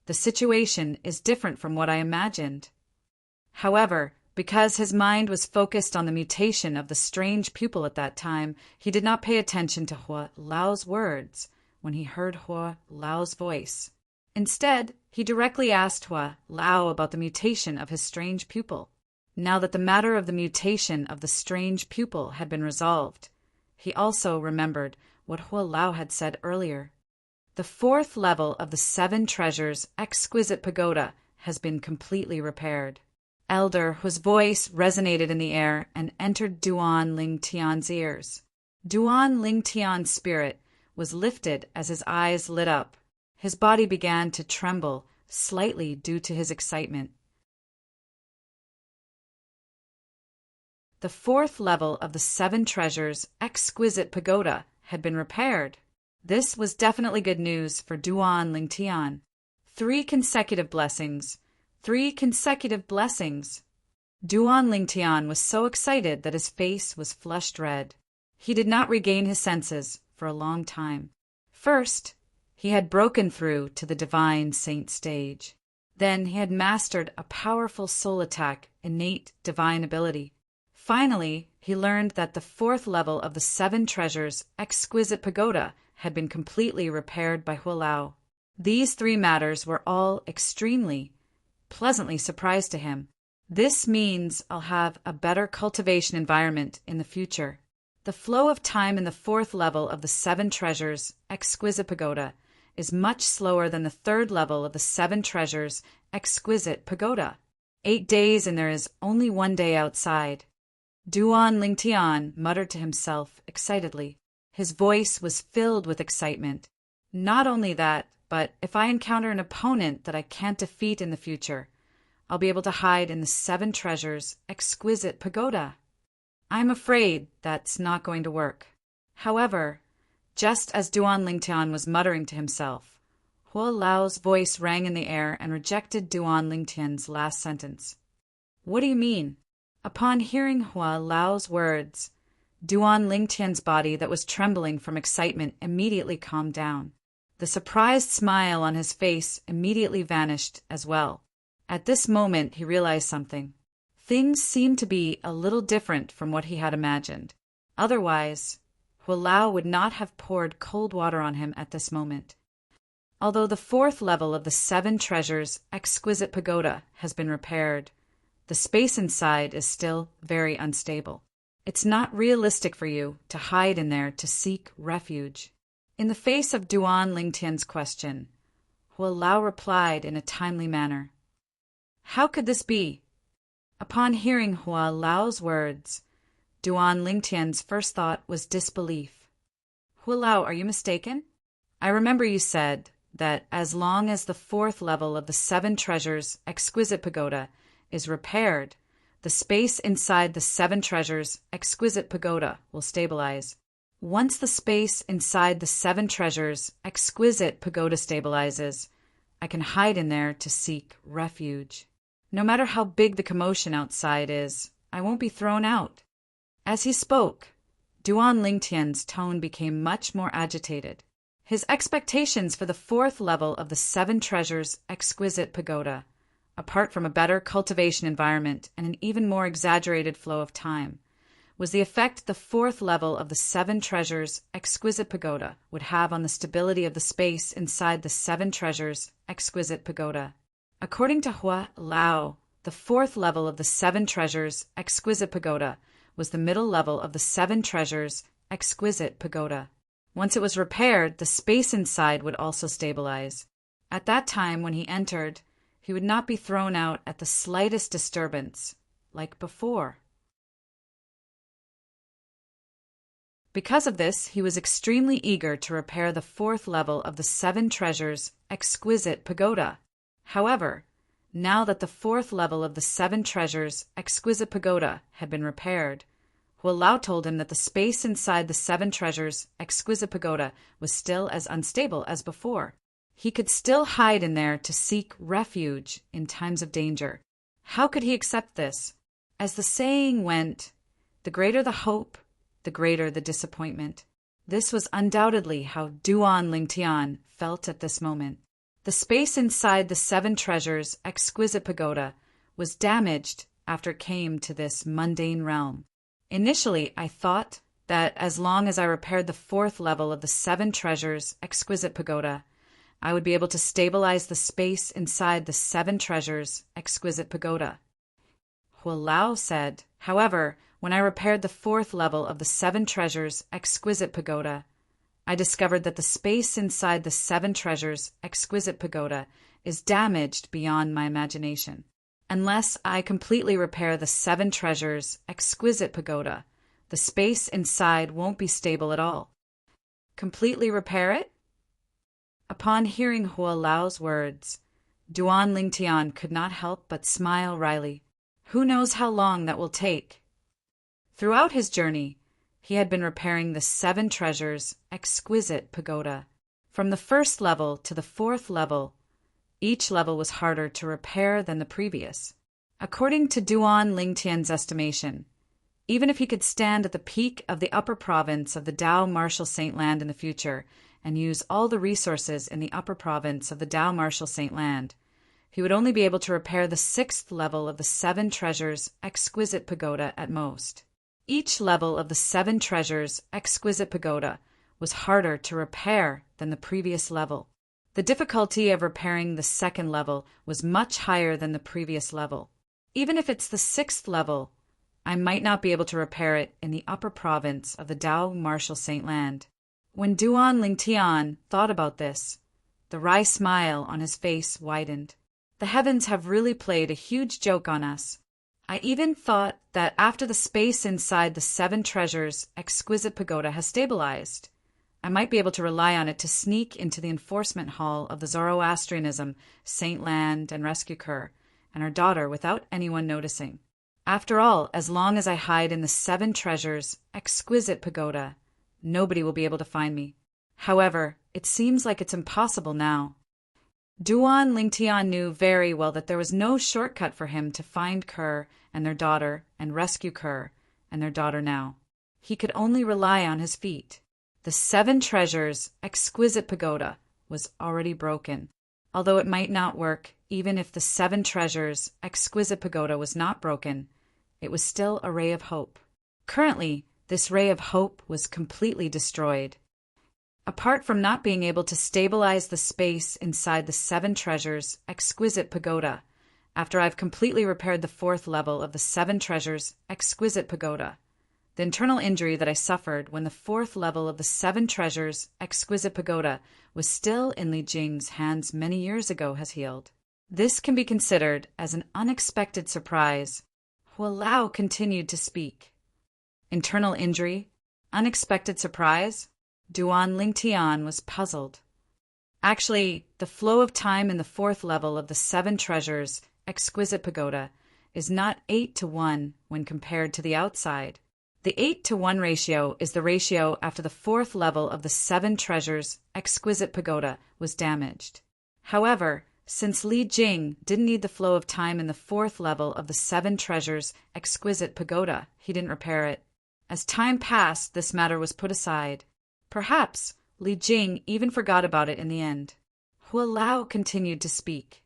"The situation is different from what I imagined." However, because his mind was focused on the mutation of the strange pupil at that time, he did not pay attention to Hoa Lao's words when he heard Hoa Lao's voice. Instead, he directly asked Hoa Lao about the mutation of his strange pupil. Now that the matter of the mutation of the strange pupil had been resolved, he also remembered what Hoa Lao had said earlier. The 4th level of the 7 treasures exquisite pagoda has been completely repaired. Elder, whose voice resonated in the air and entered Duan Lingtian's ears. Duan Lingtian's spirit was lifted as his eyes lit up. His body began to tremble slightly due to his excitement. The 4th level of the 7 treasures exquisite pagoda had been repaired. This was definitely good news for Duan Lingtian. 3 consecutive blessings. 3 consecutive blessings. Duan Lingtian was so excited that his face was flushed red. He did not regain his senses for a long time. First, he had broken through to the divine saint stage. Then he had mastered a powerful soul attack, innate divine ability. Finally, he learned that the 4th level of the 7 treasures exquisite pagoda had been completely repaired by Hoa Lao. These 3 matters were all extremely, pleasantly surprised to him. This means I'll have a better cultivation environment in the future. The flow of time in the 4th level of the 7 treasures exquisite pagoda is much slower than the 3rd level of the 7 treasures exquisite pagoda. 8 days and there is only 1 day outside. Duan Lingtian muttered to himself excitedly. His voice was filled with excitement. Not only that, but if I encounter an opponent that I can't defeat in the future, I'll be able to hide in the 7 treasures exquisite pagoda. I'm afraid that's not going to work. However, just as Duan Lingtian was muttering to himself, Hoa Lao's voice rang in the air and rejected Duan Lingtian's last sentence. What do you mean? Upon hearing Hoa Lao's words, Duan Lingtian's body that was trembling from excitement immediately calmed down. The surprised smile on his face immediately vanished as well. At this moment he realized something. Things seemed to be a little different from what he had imagined. Otherwise, Hualao would not have poured cold water on him at this moment. Although the fourth level of the Seven Treasures exquisite pagoda has been repaired, the space inside is still very unstable. It's not realistic for you to hide in there to seek refuge. In the face of Duan Lingtian's question, Hualao replied in a timely manner. How could this be? Upon hearing Hualao's words, Duan Lingtian's first thought was disbelief. Hualao, are you mistaken? I remember you said that as long as the fourth level of the Seven Treasures exquisite pagoda is repaired, the space inside the Seven Treasures exquisite pagoda will stabilize. Once the space inside the Seven Treasures exquisite pagoda stabilizes, I can hide in there to seek refuge. No matter how big the commotion outside is, I won't be thrown out. As he spoke, Duan Lingtian's tone became much more agitated. His expectations for the fourth level of the Seven Treasures exquisite pagoda, apart from a better cultivation environment and an even more exaggerated flow of time, was the effect the fourth level of the Seven Treasures exquisite pagoda would have on the stability of the space inside the Seven Treasures exquisite pagoda. According to Hualao, the fourth level of the Seven Treasures exquisite pagoda was the middle level of the Seven Treasures exquisite pagoda. Once it was repaired, the space inside would also stabilize. At that time, when he entered, he would not be thrown out at the slightest disturbance, like before. Because of this, he was extremely eager to repair the fourth level of the Seven Treasures exquisite pagoda. However, now that the fourth level of the Seven Treasures exquisite pagoda had been repaired, Hualao told him that the space inside the Seven Treasures exquisite pagoda was still as unstable as before. He could still hide in there to seek refuge in times of danger. How could he accept this? As the saying went, the greater the hope, the greater the disappointment. This was undoubtedly how Duan Lingtian felt at this moment. The space inside the Seven Treasures exquisite pagoda was damaged after it came to this mundane realm. Initially, I thought that as long as I repaired the fourth level of the Seven Treasures exquisite pagoda, I would be able to stabilize the space inside the Seven Treasures exquisite pagoda. Hualao said, however, when I repaired the fourth level of the Seven Treasures exquisite pagoda, I discovered that the space inside the Seven Treasures exquisite pagoda is damaged beyond my imagination. Unless I completely repair the Seven Treasures exquisite pagoda, the space inside won't be stable at all. Completely repair it? Upon hearing Hualao's words, Duan Lingtian could not help but smile wryly. Who knows how long that will take? Throughout his journey, he had been repairing the Seven Treasures exquisite pagoda. From the first level to the fourth level, each level was harder to repair than the previous. According to Duan Lingtian's estimation, even if he could stand at the peak of the upper province of the Dao Martial Saint Land in the future and use all the resources in the upper province of the Dao Martial Saint Land, he would only be able to repair the sixth level of the Seven Treasures exquisite pagoda at most. Each level of the Seven Treasures exquisite pagoda was harder to repair than the previous level. The difficulty of repairing the second level was much higher than the previous level. Even if it's the sixth level, I might not be able to repair it in the upper province of the Dao Martial Saint Land. When Duan Lingtian thought about this, the wry smile on his face widened. The heavens have really played a huge joke on us. I even thought that after the space inside the Seven Treasures exquisite pagoda has stabilized, I might be able to rely on it to sneak into the enforcement hall of the Zoroastrianism Saint Land and rescue her and her daughter without anyone noticing. After all, as long as I hide in the Seven Treasures exquisite pagoda, nobody will be able to find me. However, it seems like it's impossible now. Duan Lingtian knew very well that there was no shortcut for him to find Kerr and their daughter and rescue Kerr and their daughter now. he could only rely on his feet. The 7 treasures' exquisite pagoda was already broken. Although it might not work, even if the 7 treasures' exquisite pagoda was not broken, it was still a ray of hope. Currently, this ray of hope was completely destroyed. Apart from not being able to stabilize the space inside the 7 treasures' exquisite pagoda, after I've completely repaired the 4th level of the 7 treasures' exquisite pagoda, the internal injury that I suffered when the 4th level of the 7 treasures' exquisite pagoda was still in Li Jing's hands many years ago has healed. This can be considered as an unexpected surprise. Hua Lao continued to speak. Internal injury? Unexpected surprise? Duan Lingtian was puzzled. Actually, the flow of time in the 4th level of the 7 treasures' exquisite pagoda is not 8-1 when compared to the outside. The 8-1 ratio is the ratio after the 4th level of the 7 treasures' exquisite pagoda was damaged. However, since Li Jing didn't need the flow of time in the 4th level of the 7 treasures' exquisite pagoda, he didn't repair it. As time passed, this matter was put aside. Perhaps Li Jing even forgot about it in the end. Hua Lao continued to speak.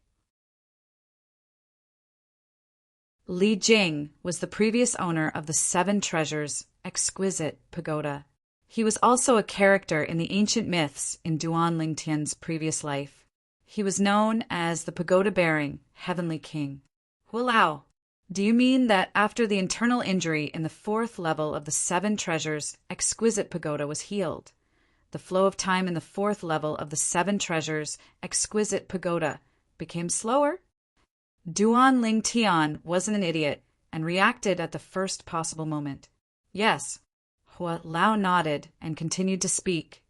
Li Jing was the previous owner of the 7 treasures' exquisite pagoda. He was also a character in the ancient myths in Duan Lingtian's previous life. He was known as the pagoda-bearing heavenly king. Hua Lao, do you mean that after the internal injury in the 4th level of the 7 treasures' exquisite pagoda was healed, the flow of time in the 4th level of the 7 treasures' exquisite pagoda became slower? Duan Lingtian wasn't an idiot and reacted at the first possible moment. Yes. Hua Lao nodded and continued to speak.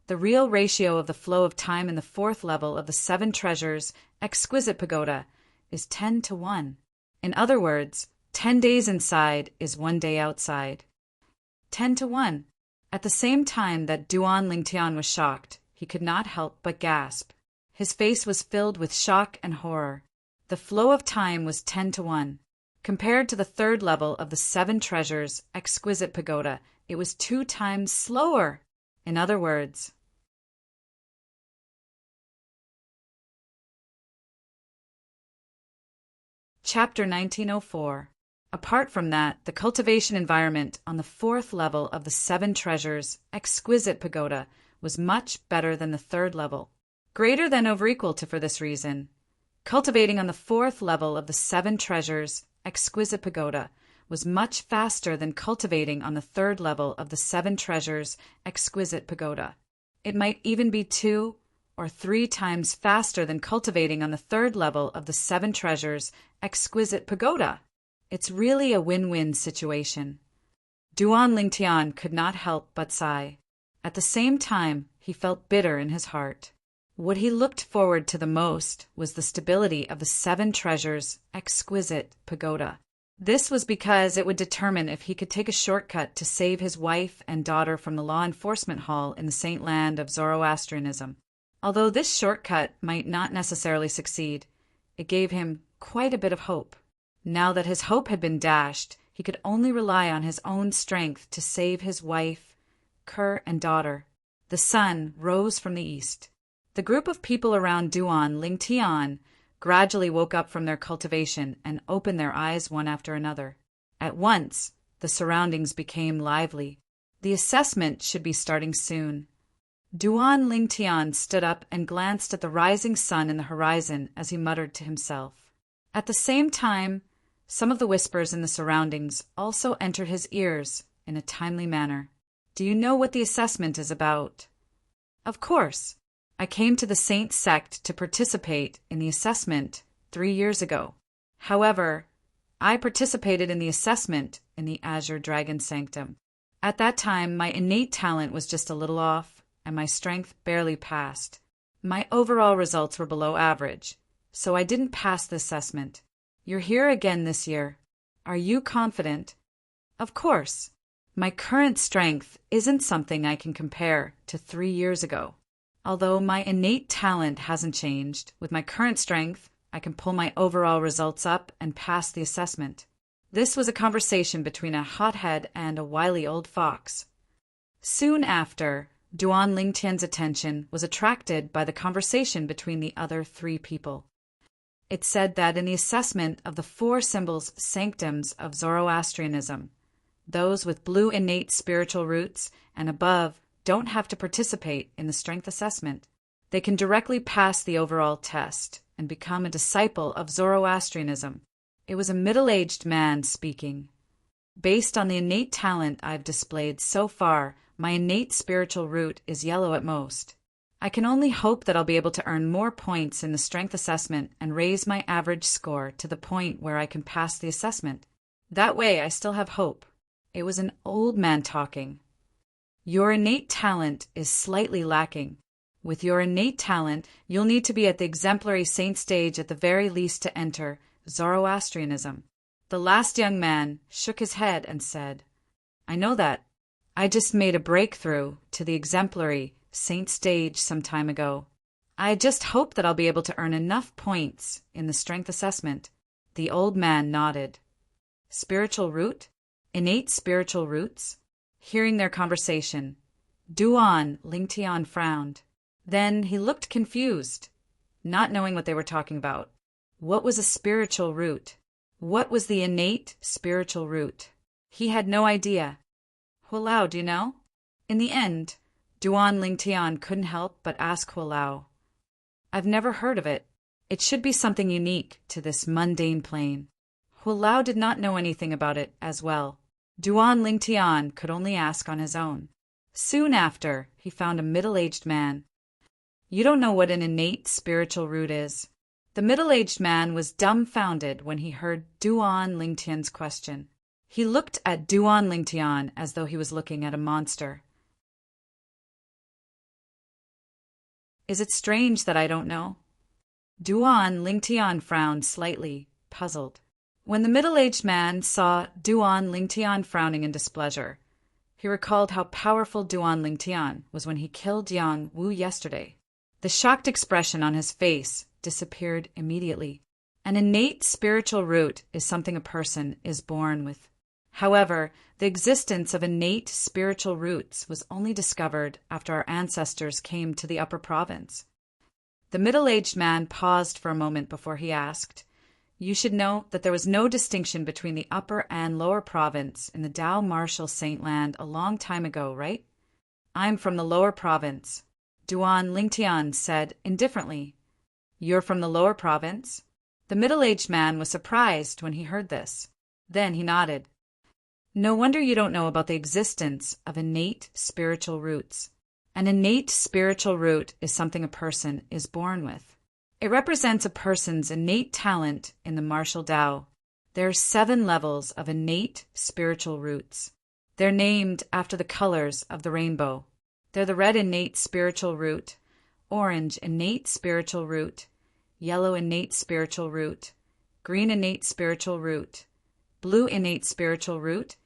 The real ratio of the flow of time in the 4th level of the 7 treasures' exquisite pagoda is 10-1. In other words, 10 days inside is 1 day outside. 10-1. At the same time that Duan Lingtian was shocked, he could not help but gasp. His face was filled with shock and horror. The flow of time was 10-1. Compared to the 3rd level of the 7 treasures' exquisite pagoda, it was 2 times slower. In other words, Chapter 1904. Apart from that, the cultivation environment on the 4th level of the 7 treasures' exquisite pagoda was much better than the 3rd level. Greater than or equal to for this reason. Cultivating on the 4th level of the 7 treasures' exquisite pagoda was much faster than cultivating on the 3rd level of the 7 treasures' exquisite pagoda. It might even be 2 or 3 times faster than cultivating on the 3rd level of the 7 treasures' exquisite pagoda. It's really a win-win situation. Duan Lingtian could not help but sigh. At the same time, he felt bitter in his heart. What he looked forward to the most was the stability of the 7 treasures' exquisite pagoda. This was because it would determine if he could take a shortcut to save his wife and daughter from the law enforcement hall in the Saint Land of Zoroastrianism. Although this shortcut might not necessarily succeed, it gave him quite a bit of hope. Now that his hope had been dashed, he could only rely on his own strength to save his wife, Kerr, and daughter. The sun rose from the east. The group of people around Duan Lingtian gradually woke up from their cultivation and opened their eyes one after another. At once, the surroundings became lively. The assessment should be starting soon. Duan Lingtian stood up and glanced at the rising sun in the horizon as he muttered to himself. At the same time, some of the whispers in the surroundings also entered his ears in a timely manner. Do you know what the assessment is about? Of course. I came to the Saint sect to participate in the assessment 3 years ago. However, I participated in the assessment in the Azure Dragon Sanctum. At that time, my innate talent was just a little off, and my strength barely passed. My overall results were below average, so I didn't pass the assessment. You're here again this year. Are you confident? Of course. My current strength isn't something I can compare to 3 years ago. Although my innate talent hasn't changed, with my current strength, I can pull my overall results up and pass the assessment. This was a conversation between a hothead and a wily old fox. Soon after, Duan Lingtian's attention was attracted by the conversation between the other three people. It said that in the assessment of the four symbols sanctums of Zoroastrianism, those with blue innate spiritual roots and above don't have to participate in the strength assessment. They can directly pass the overall test and become a disciple of Zoroastrianism. It was a middle-aged man speaking. Based on the innate talent I've displayed so far, my innate spiritual root is yellow at most. I can only hope that I'll be able to earn more points in the strength assessment and raise my average score to the point where I can pass the assessment. That way I still have hope. It was an old man talking. Your innate talent is slightly lacking. With your innate talent, you'll need to be at the exemplary saint stage at the very least to enter Zoroastrianism. The last young man shook his head and said, I know that. I just made a breakthrough to the exemplary saint stage some time ago. I just hope that I'll be able to earn enough points in the strength assessment. The old man nodded. Spiritual root? Innate spiritual roots? Hearing their conversation, Duan Lingtian frowned. Then he looked confused, not knowing what they were talking about. What was a spiritual root? What was the innate spiritual root? He had no idea. Huolao, do you know? In the end, Duan Lingtian couldn't help but ask Huolao. I've never heard of it. It should be something unique to this mundane plane. Huolao did not know anything about it as well. Duan Lingtian could only ask on his own. Soon after, he found a middle-aged man. You don't know what an innate spiritual root is. The middle-aged man was dumbfounded when he heard Duan Lingtian's question. He looked at Duan Lingtian as though he was looking at a monster. Is it strange that I don't know? Duan Lingtian frowned slightly, puzzled. When the middle-aged man saw Duan Lingtian frowning in displeasure, he recalled how powerful Duan Lingtian was when he killed Yang Wu yesterday. The shocked expression on his face disappeared immediately. An innate spiritual root is something a person is born with. However, the existence of innate spiritual roots was only discovered after our ancestors came to the upper province. The middle-aged man paused for a moment before he asked, You should know that there was no distinction between the upper and lower province in the Tao Martial Saint Land a long time ago, right? I'm from the lower province, Duan Lingtian said indifferently. You're from the lower province? The middle-aged man was surprised when he heard this. Then he nodded. No wonder you don't know about the existence of innate spiritual roots. An innate spiritual root is something a person is born with. It represents a person's innate talent in the martial Tao. There are 7 levels of innate spiritual roots. They're named after the colors of the rainbow. They're the red innate spiritual root, orange innate spiritual root, yellow innate spiritual root, green innate spiritual root, blue innate spiritual root,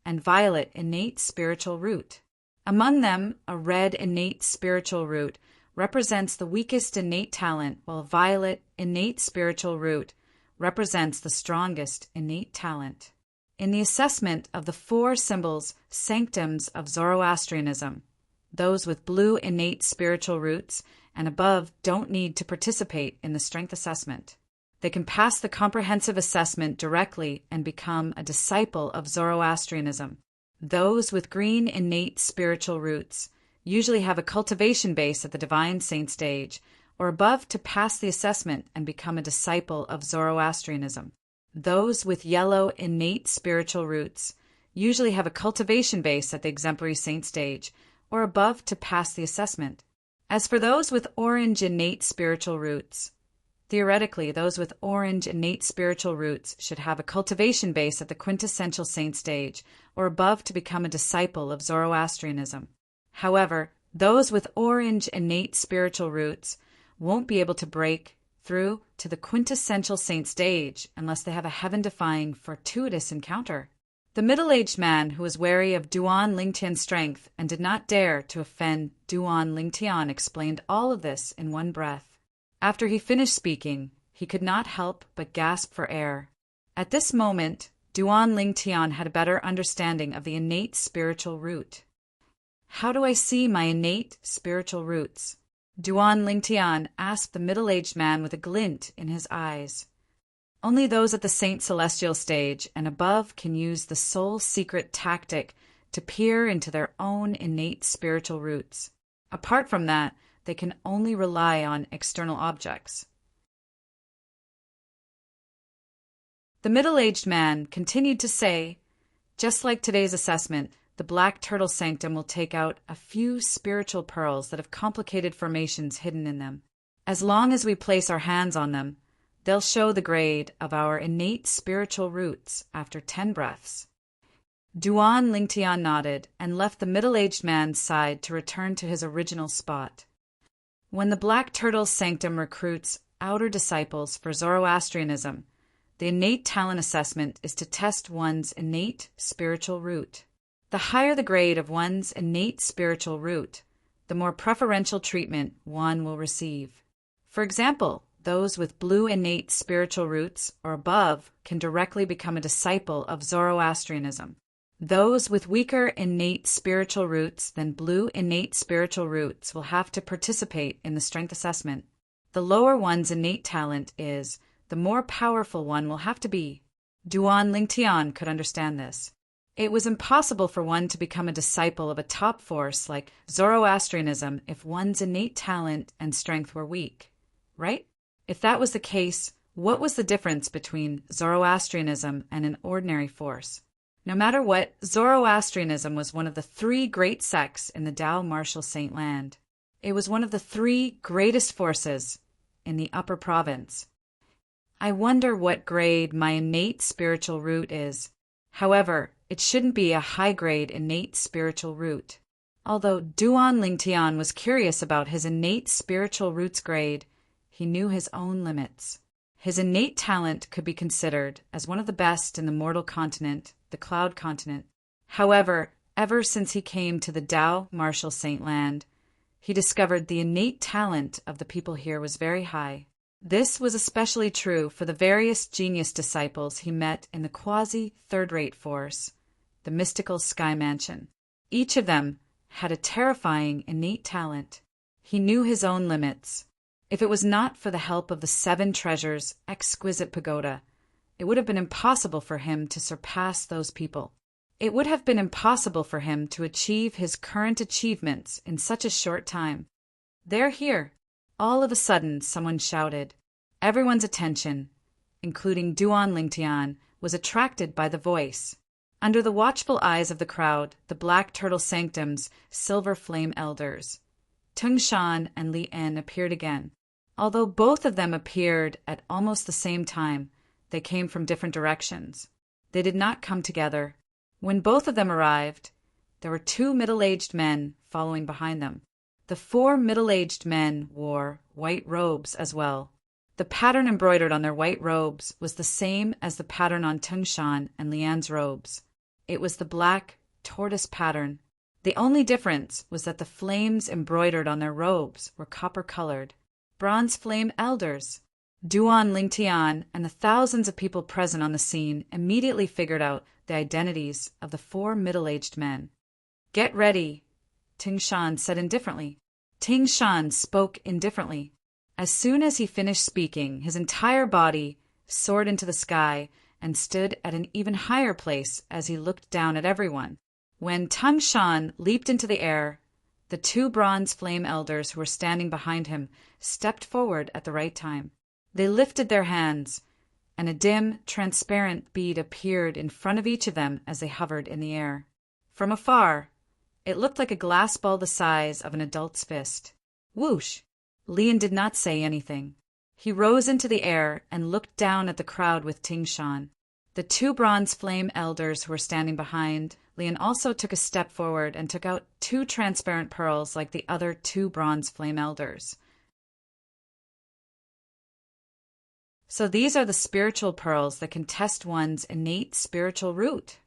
and violet innate spiritual root. Among them, a red innate spiritual root represents the weakest innate talent, while a violet innate spiritual root represents the strongest innate talent. In the assessment of the 4 symbols sanctums of Zoroastrianism, those with blue innate spiritual roots and above don't need to participate in the strength assessment. They can pass the comprehensive assessment directly and become a disciple of Zoroastrianism. Those with green innate spiritual roots usually have a cultivation base at the divine saint stage or above to pass the assessment and become a disciple of Zoroastrianism. Those with yellow innate spiritual roots usually have a cultivation base at the exemplary saint stage or above to pass the assessment. As for those with orange innate spiritual roots, theoretically, those with orange innate spiritual roots should have a cultivation base at the quintessential saint stage or above to become a disciple of Zoroastrianism. However, those with orange innate spiritual roots won't be able to break through to the quintessential saint stage unless they have a heaven-defying fortuitous encounter. The middle-aged man who was wary of Duan Lingtian's strength and did not dare to offend Duan Lingtian explained all of this in one breath. After he finished speaking, he could not help but gasp for air. At this moment, Duan Lingtian had a better understanding of the innate spiritual root. How do I see my innate spiritual roots? Duan Lingtian asked the middle-aged man with a glint in his eyes. Only those at the Saint Celestial stage and above can use the soul secret tactic to peer into their own innate spiritual roots. Apart from that, they can only rely on external objects. The middle-aged man continued to say, just like today's assessment, the Black Turtle Sanctum will take out a few spiritual pearls that have complicated formations hidden in them. As long as we place our hands on them, they'll show the grade of our innate spiritual roots after 10 breaths. Duan Lingtian nodded and left the middle-aged man's side to return to his original spot. When the Black Turtle Sanctum recruits outer disciples for Zoroastrianism, the innate talent assessment is to test one's innate spiritual root. The higher the grade of one's innate spiritual root, the more preferential treatment one will receive. For example, those with blue innate spiritual roots or above can directly become a disciple of Zoroastrianism. Those with weaker innate spiritual roots than blue innate spiritual roots will have to participate in the strength assessment. The lower one's innate talent is, the more powerful one will have to be. Duan Lingtian could understand this. It was impossible for one to become a disciple of a top force like Zoroastrianism if one's innate talent and strength were weak, right? If that was the case, what was the difference between Zoroastrianism and an ordinary force? No matter what, Zoroastrianism was one of the 3 great sects in the Tao Martial Saint Land. It was one of the 3 greatest forces in the upper province. I wonder what grade my innate spiritual root is. However, it shouldn't be a high-grade innate spiritual root. Although Duan Lingtian was curious about his innate spiritual root's grade, he knew his own limits. His innate talent could be considered as one of the best in the mortal continent, the Cloud Continent. However, ever since he came to the Tao Martial Saint Land, he discovered the innate talent of the people here was very high. This was especially true for the various genius disciples he met in the quasi-third-rate force, the mystical Sky Mansion. Each of them had a terrifying innate talent. He knew his own limits. If it was not for the help of the 7 treasures' exquisite pagoda, it would have been impossible for him to surpass those people. It would have been impossible for him to achieve his current achievements in such a short time. They're here. All of a sudden, someone shouted. Everyone's attention, including Duan Lingtian, was attracted by the voice. Under the watchful eyes of the crowd, the Black Turtle Sanctum's silver flame elders, Tung Shan and Li En, appeared again. Although both of them appeared at almost the same time, they came from different directions. They did not come together. When both of them arrived, there were 2 middle-aged men following behind them. The 4 middle-aged men wore white robes as well. The pattern embroidered on their white robes was the same as the pattern on Tung Shan and Lian's robes. It was the black tortoise pattern. The only difference was that the flames embroidered on their robes were copper-colored. Bronze flame elders. Duan Lingtian and the thousands of people present on the scene immediately figured out the identities of the 4 middle-aged men. Get ready, Ting Shan said indifferently. Ting Shan spoke indifferently. As soon as he finished speaking, his entire body soared into the sky and stood at an even higher place as he looked down at everyone. When Tung Shan leaped into the air, the 2 bronze flame elders who were standing behind him stepped forward at the right time. They lifted their hands, and a dim, transparent bead appeared in front of each of them as they hovered in the air. From afar, it looked like a glass ball the size of an adult's fist. Whoosh! Lian did not say anything. He rose into the air and looked down at the crowd with Ting Shan. The 2 bronze flame elders who were standing behind Lian also took a step forward and took out 2 transparent pearls like the other 2 bronze flame elders. So these are the spiritual pearls that can test one's innate spiritual root.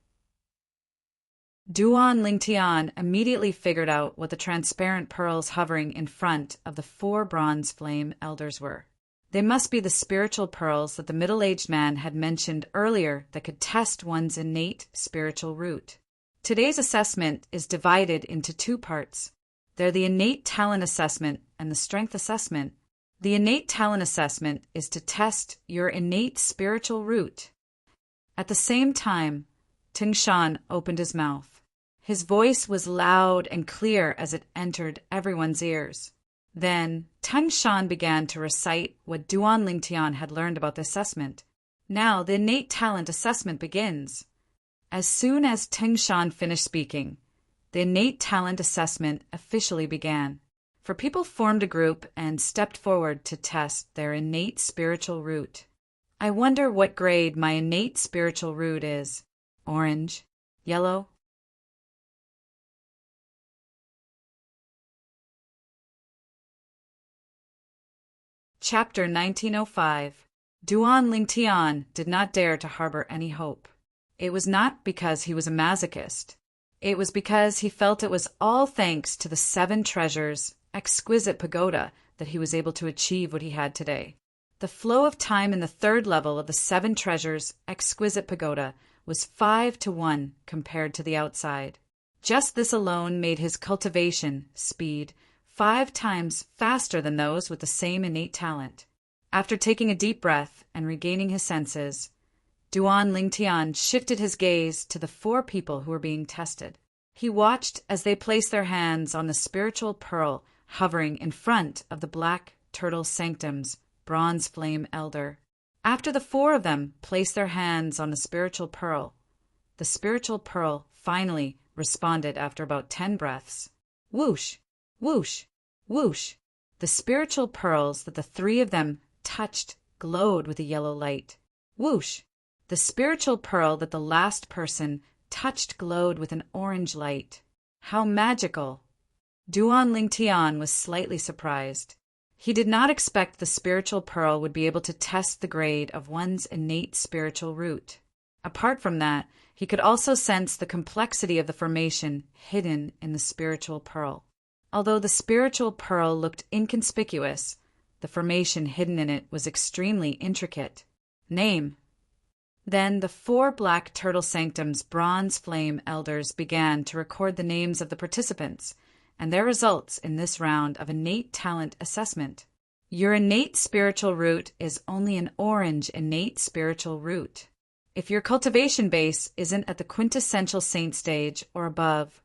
Duan Lingtian immediately figured out what the transparent pearls hovering in front of the 4 bronze flame elders were. They must be the spiritual pearls that the middle-aged man had mentioned earlier that could test one's innate spiritual root. Today's assessment is divided into two parts. They're the innate talent assessment and the strength assessment. The innate talent assessment is to test your innate spiritual root. At the same time, Tingshan opened his mouth. His voice was loud and clear as it entered everyone's ears. Then, Tingshan began to recite what Duan Lingtian had learned about the assessment. Now, the innate talent assessment begins. As soon as Tingshan finished speaking, the innate talent assessment officially began. For people formed a group and stepped forward to test their innate spiritual root. I wonder what grade my innate spiritual root is. Orange? Yellow? Chapter 1905. Duan Lingtian did not dare to harbor any hope. It was not because he was a masochist. It was because he felt it was all thanks to the 7 treasures, exquisite pagoda, that he was able to achieve what he had today. The flow of time in the 3rd level of the 7 treasures, exquisite pagoda, was 5 to 1 compared to the outside. Just this alone made his cultivation speed 5 times faster than those with the same innate talent. After taking a deep breath and regaining his senses, Duan Lingtian shifted his gaze to the 4 people who were being tested. He watched as they placed their hands on the spiritual pearl hovering in front of the black turtle sanctum's bronze flame elder. After the 4 of them placed their hands on the spiritual pearl finally responded after about 10 breaths. Whoosh! Whoosh! Whoosh! The spiritual pearls that the 3 of them touched glowed with a yellow light. Whoosh! The spiritual pearl that the last person touched glowed with an orange light. How magical! Duan Lingtian was slightly surprised. He did not expect the spiritual pearl would be able to test the grade of one's innate spiritual root. Apart from that, he could also sense the complexity of the formation hidden in the spiritual pearl. Although the spiritual pearl looked inconspicuous, the formation hidden in it was extremely intricate. Name. Then the 4 black turtle sanctum's bronze flame elders began to record the names of the participants and their results in this round of innate talent assessment. Your innate spiritual root is only an orange innate spiritual root. If your cultivation base isn't at the quintessential saint stage or above,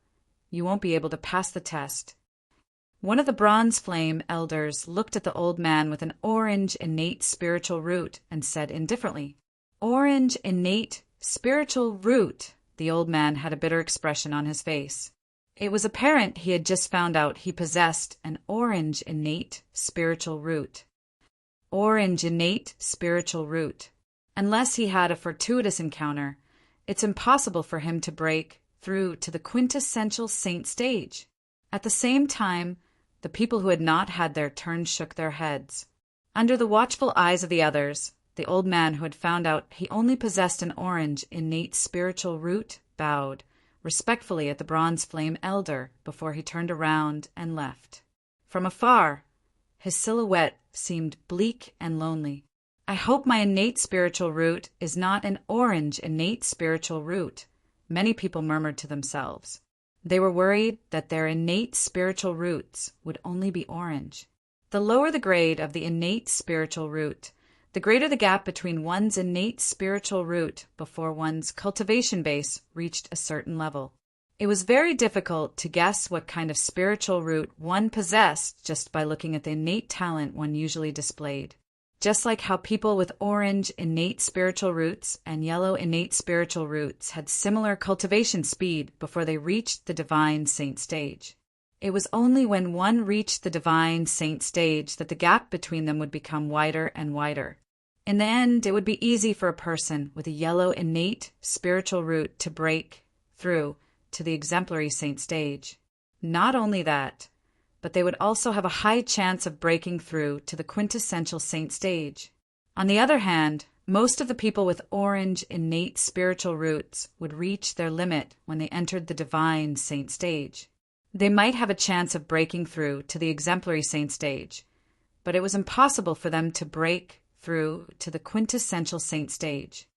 you won't be able to pass the test. One of the bronze flame elders looked at the old man with an orange innate spiritual root and said indifferently, "Orange innate spiritual root." The old man had a bitter expression on his face. It was apparent he had just found out he possessed an orange innate spiritual root. Orange innate spiritual root. Unless he had a fortuitous encounter, it's impossible for him to break through to the quintessential saint stage. At the same time, the people who had not had their turn shook their heads. Under the watchful eyes of the others, the old man who had found out he only possessed an orange innate spiritual root bowed respectfully at the bronze flame elder before he turned around and left. From afar, his silhouette seemed bleak and lonely. I hope my innate spiritual root is not an orange innate spiritual root, many people murmured to themselves. They were worried that their innate spiritual roots would only be orange. The lower the grade of the innate spiritual root, the greater the gap between one's innate spiritual root before one's cultivation base reached a certain level. It was very difficult to guess what kind of spiritual root one possessed just by looking at the innate talent one usually displayed. Just like how people with orange innate spiritual roots and yellow innate spiritual roots had similar cultivation speed before they reached the divine saint stage. It was only when one reached the divine saint stage that the gap between them would become wider and wider. In the end, it would be easy for a person with a yellow innate spiritual root to break through to the exemplary saint stage. Not only that, but they would also have a high chance of breaking through to the quintessential saint stage. On the other hand, most of the people with orange innate spiritual roots would reach their limit when they entered the divine saint stage. They might have a chance of breaking through to the exemplary saint stage, but it was impossible for them to break through to the quintessential saint stage.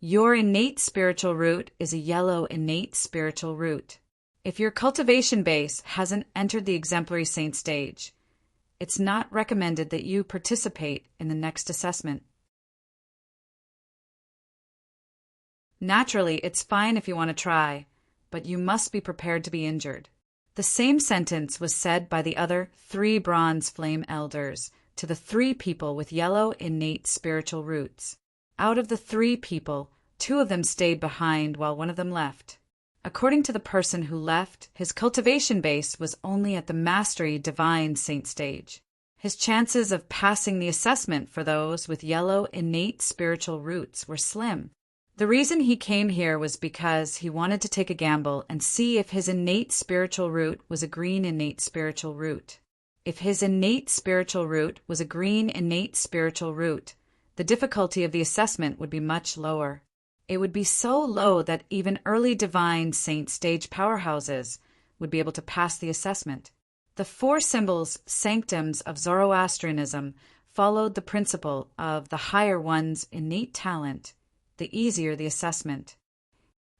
Your innate spiritual root is a yellow innate spiritual root. If your cultivation base hasn't entered the exemplary saint stage, it's not recommended that you participate in the next assessment. Naturally, it's fine if you want to try, but you must be prepared to be injured. The same sentence was said by the other 3 bronze flame elders to the 3 people with yellow innate spiritual roots. Out of the 3 people, 2 of them stayed behind while 1 of them left. According to the person who left, his cultivation base was only at the mastery divine saint stage. His chances of passing the assessment for those with yellow innate spiritual roots were slim. The reason he came here was because he wanted to take a gamble and see if his innate spiritual root was a green innate spiritual root. If his innate spiritual root was a green innate spiritual root, the difficulty of the assessment would be much lower. It would be so low that even early divine saint stage powerhouses would be able to pass the assessment. The 4 symbols, sanctums of Zoroastrianism, followed the principle of the higher one's innate talent, the easier the assessment.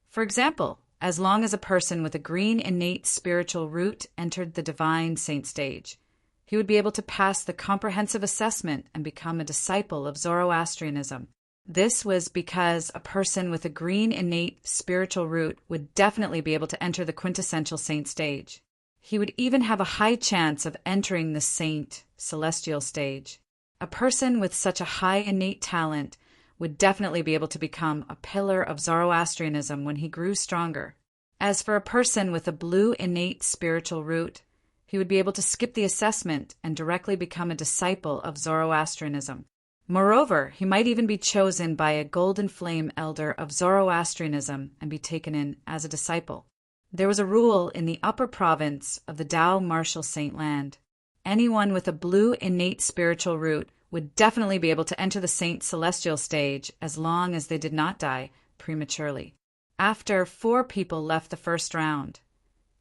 For example, as long as a person with a green innate spiritual root entered the divine saint stage, he would be able to pass the comprehensive assessment and become a disciple of Zoroastrianism. This was because a person with a green innate spiritual root would definitely be able to enter the quintessential saint stage. He would even have a high chance of entering the saint celestial stage. A person with such a high innate talent would definitely be able to become a pillar of Zoroastrianism when he grew stronger. As for a person with a blue innate spiritual root, he would be able to skip the assessment and directly become a disciple of Zoroastrianism. Moreover, he might even be chosen by a golden flame elder of Zoroastrianism and be taken in as a disciple. There was a rule in the upper province of the Tao Martial Saint Land. Anyone with a blue innate spiritual root would definitely be able to enter the saint celestial stage as long as they did not die prematurely. After 4 people left the first round,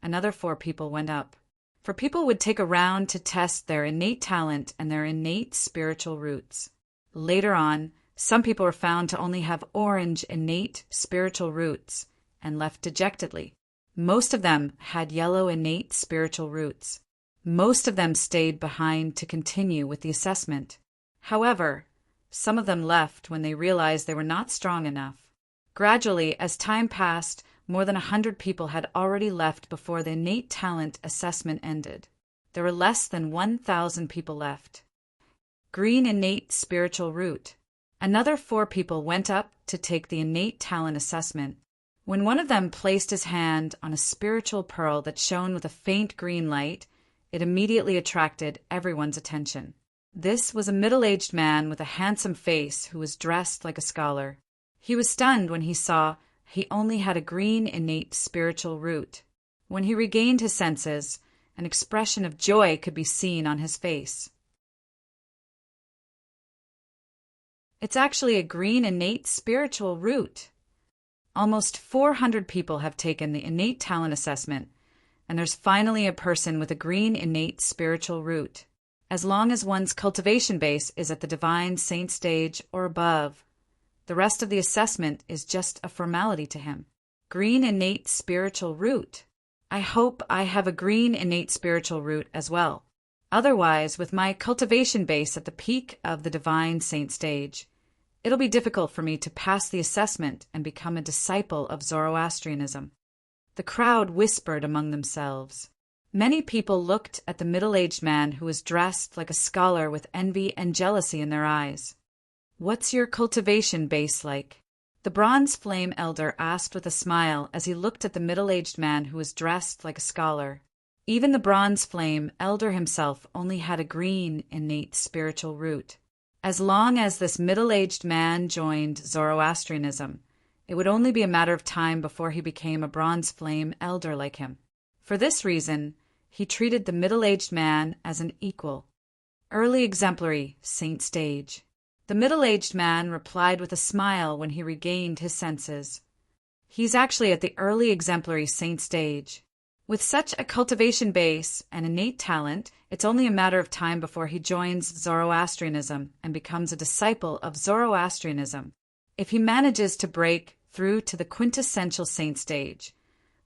another 4 people went up. For people would take a round to test their innate talent and their innate spiritual roots. Later on, some people were found to only have orange innate spiritual roots and left dejectedly. Most of them had yellow innate spiritual roots. Most of them stayed behind to continue with the assessment. However, some of them left when they realized they were not strong enough. Gradually, as time passed, more than 100 people had already left before the innate talent assessment ended. There were less than 1,000 people left. Green innate spiritual root. Another 4 people went up to take the innate talent assessment. When one of them placed his hand on a spiritual pearl that shone with a faint green light, it immediately attracted everyone's attention. This was a middle-aged man with a handsome face who was dressed like a scholar. He was stunned when he saw he only had a green innate spiritual root. When he regained his senses, an expression of joy could be seen on his face. It's actually a green innate spiritual root. Almost 400 people have taken the innate talent assessment, and there's finally a person with a green innate spiritual root. As long as one's cultivation base is at the divine saint stage or above, the rest of the assessment is just a formality to him. Green innate spiritual root. I hope I have a green innate spiritual root as well. Otherwise, with my cultivation base at the peak of the divine saint stage, it'll be difficult for me to pass the assessment and become a disciple of Zoroastrianism. The crowd whispered among themselves. Many people looked at the middle-aged man who was dressed like a scholar with envy and jealousy in their eyes. "What's your cultivation base like?" The bronze flame elder asked with a smile as he looked at the middle-aged man who was dressed like a scholar. Even the bronze flame elder himself only had a green innate spiritual root. As long as this middle-aged man joined Zoroastrianism, it would only be a matter of time before he became a bronze flame elder like him. For this reason, he treated the middle-aged man as an equal. Early exemplary, saint stage. The middle-aged man replied with a smile when he regained his senses. He's actually at the early exemplary saint stage. With such a cultivation base and innate talent, it's only a matter of time before he joins Zoroastrianism and becomes a disciple of Zoroastrianism. If he manages to break through to the quintessential saint stage,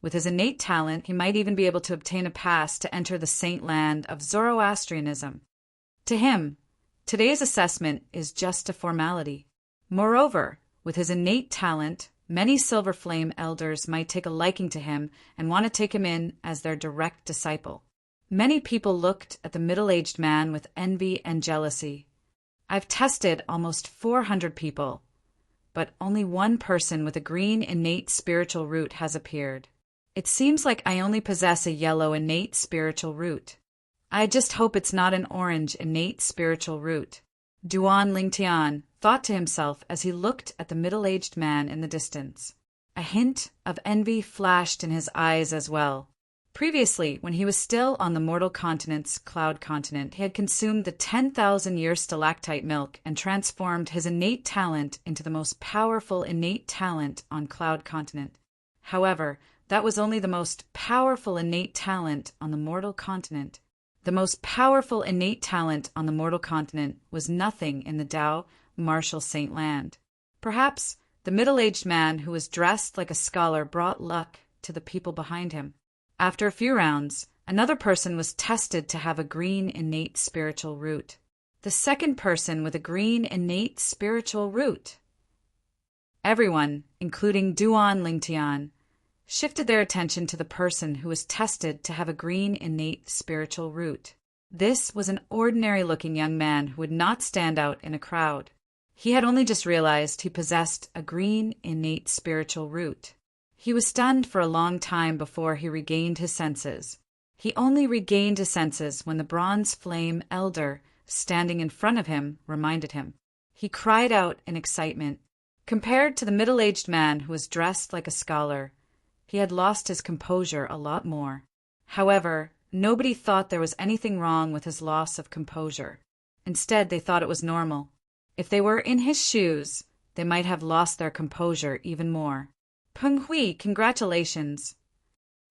with his innate talent, he might even be able to obtain a pass to enter the saint land of Zoroastrianism. To him, today's assessment is just a formality. Moreover, with his innate talent, many Silver Flame elders might take a liking to him and want to take him in as their direct disciple. Many people looked at the middle-aged man with envy and jealousy. I've tested almost 400 people, but only one person with a green innate spiritual root has appeared. It seems like I only possess a yellow innate spiritual root. I just hope it's not an orange innate spiritual root. Duan Lingtian thought to himself as he looked at the middle-aged man in the distance. A hint of envy flashed in his eyes as well. Previously, when he was still on the mortal continent's cloud continent, he had consumed the 10,000-year stalactite milk and transformed his innate talent into the most powerful innate talent on cloud continent. However, that was only the most powerful innate talent on the mortal continent. The most powerful innate talent on the mortal continent was nothing in the Tao Martial Saint Land. Perhaps the middle-aged man who was dressed like a scholar brought luck to the people behind him. After a few rounds, another person was tested to have a green innate spiritual root. The second person with a green innate spiritual root. Everyone, including Duan Lingtian, shifted their attention to the person who was tested to have a green innate spiritual root. This was an ordinary-looking young man who would not stand out in a crowd. He had only just realized he possessed a green innate spiritual root. He was stunned for a long time before he regained his senses. He only regained his senses when the bronze flame elder standing in front of him reminded him. He cried out in excitement. Compared to the middle-aged man who was dressed like a scholar, he had lost his composure a lot more. However, nobody thought there was anything wrong with his loss of composure. Instead, they thought it was normal. If they were in his shoes, they might have lost their composure even more. Peng Hui, congratulations.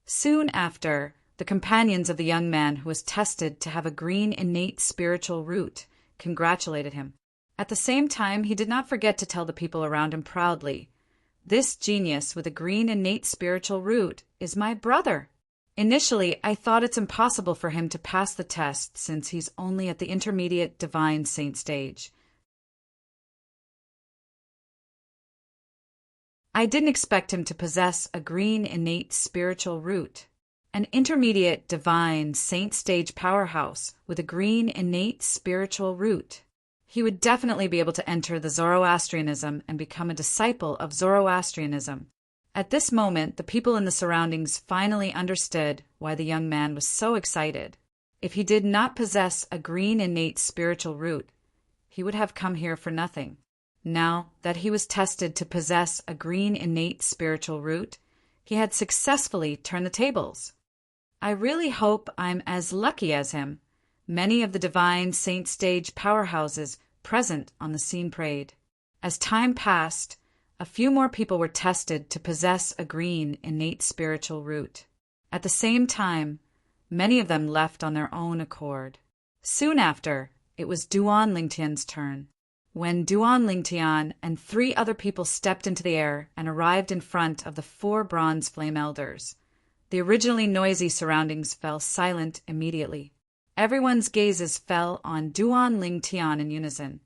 Soon after, the companions of the young man who was tested to have a green innate spiritual root congratulated him. At the same time, he did not forget to tell the people around him proudly, "This genius with a green innate spiritual root is my brother." Initially, I thought it's impossible for him to pass the test since he's only at the intermediate divine saint stage. I didn't expect him to possess a green innate spiritual root. An intermediate divine saint stage powerhouse with a green innate spiritual root. He would definitely be able to enter the Zoroastrianism and become a disciple of Zoroastrianism. At this moment, the people in the surroundings finally understood why the young man was so excited. If he did not possess a green innate spiritual root, he would have come here for nothing. Now that he was tested to possess a green innate spiritual root, he had successfully turned the tables. I really hope I'm as lucky as him. Many of the divine saint stage powerhouses present on the scene prayed. As time passed, a few more people were tested to possess a green innate spiritual root. At the same time, many of them left on their own accord. Soon after, it was Duan Lingtian's turn. When Duan Lingtian and 3 other people stepped into the air and arrived in front of the 4 bronze flame elders, the originally noisy surroundings fell silent immediately. Everyone's gazes fell on Duan Lingtian in unison.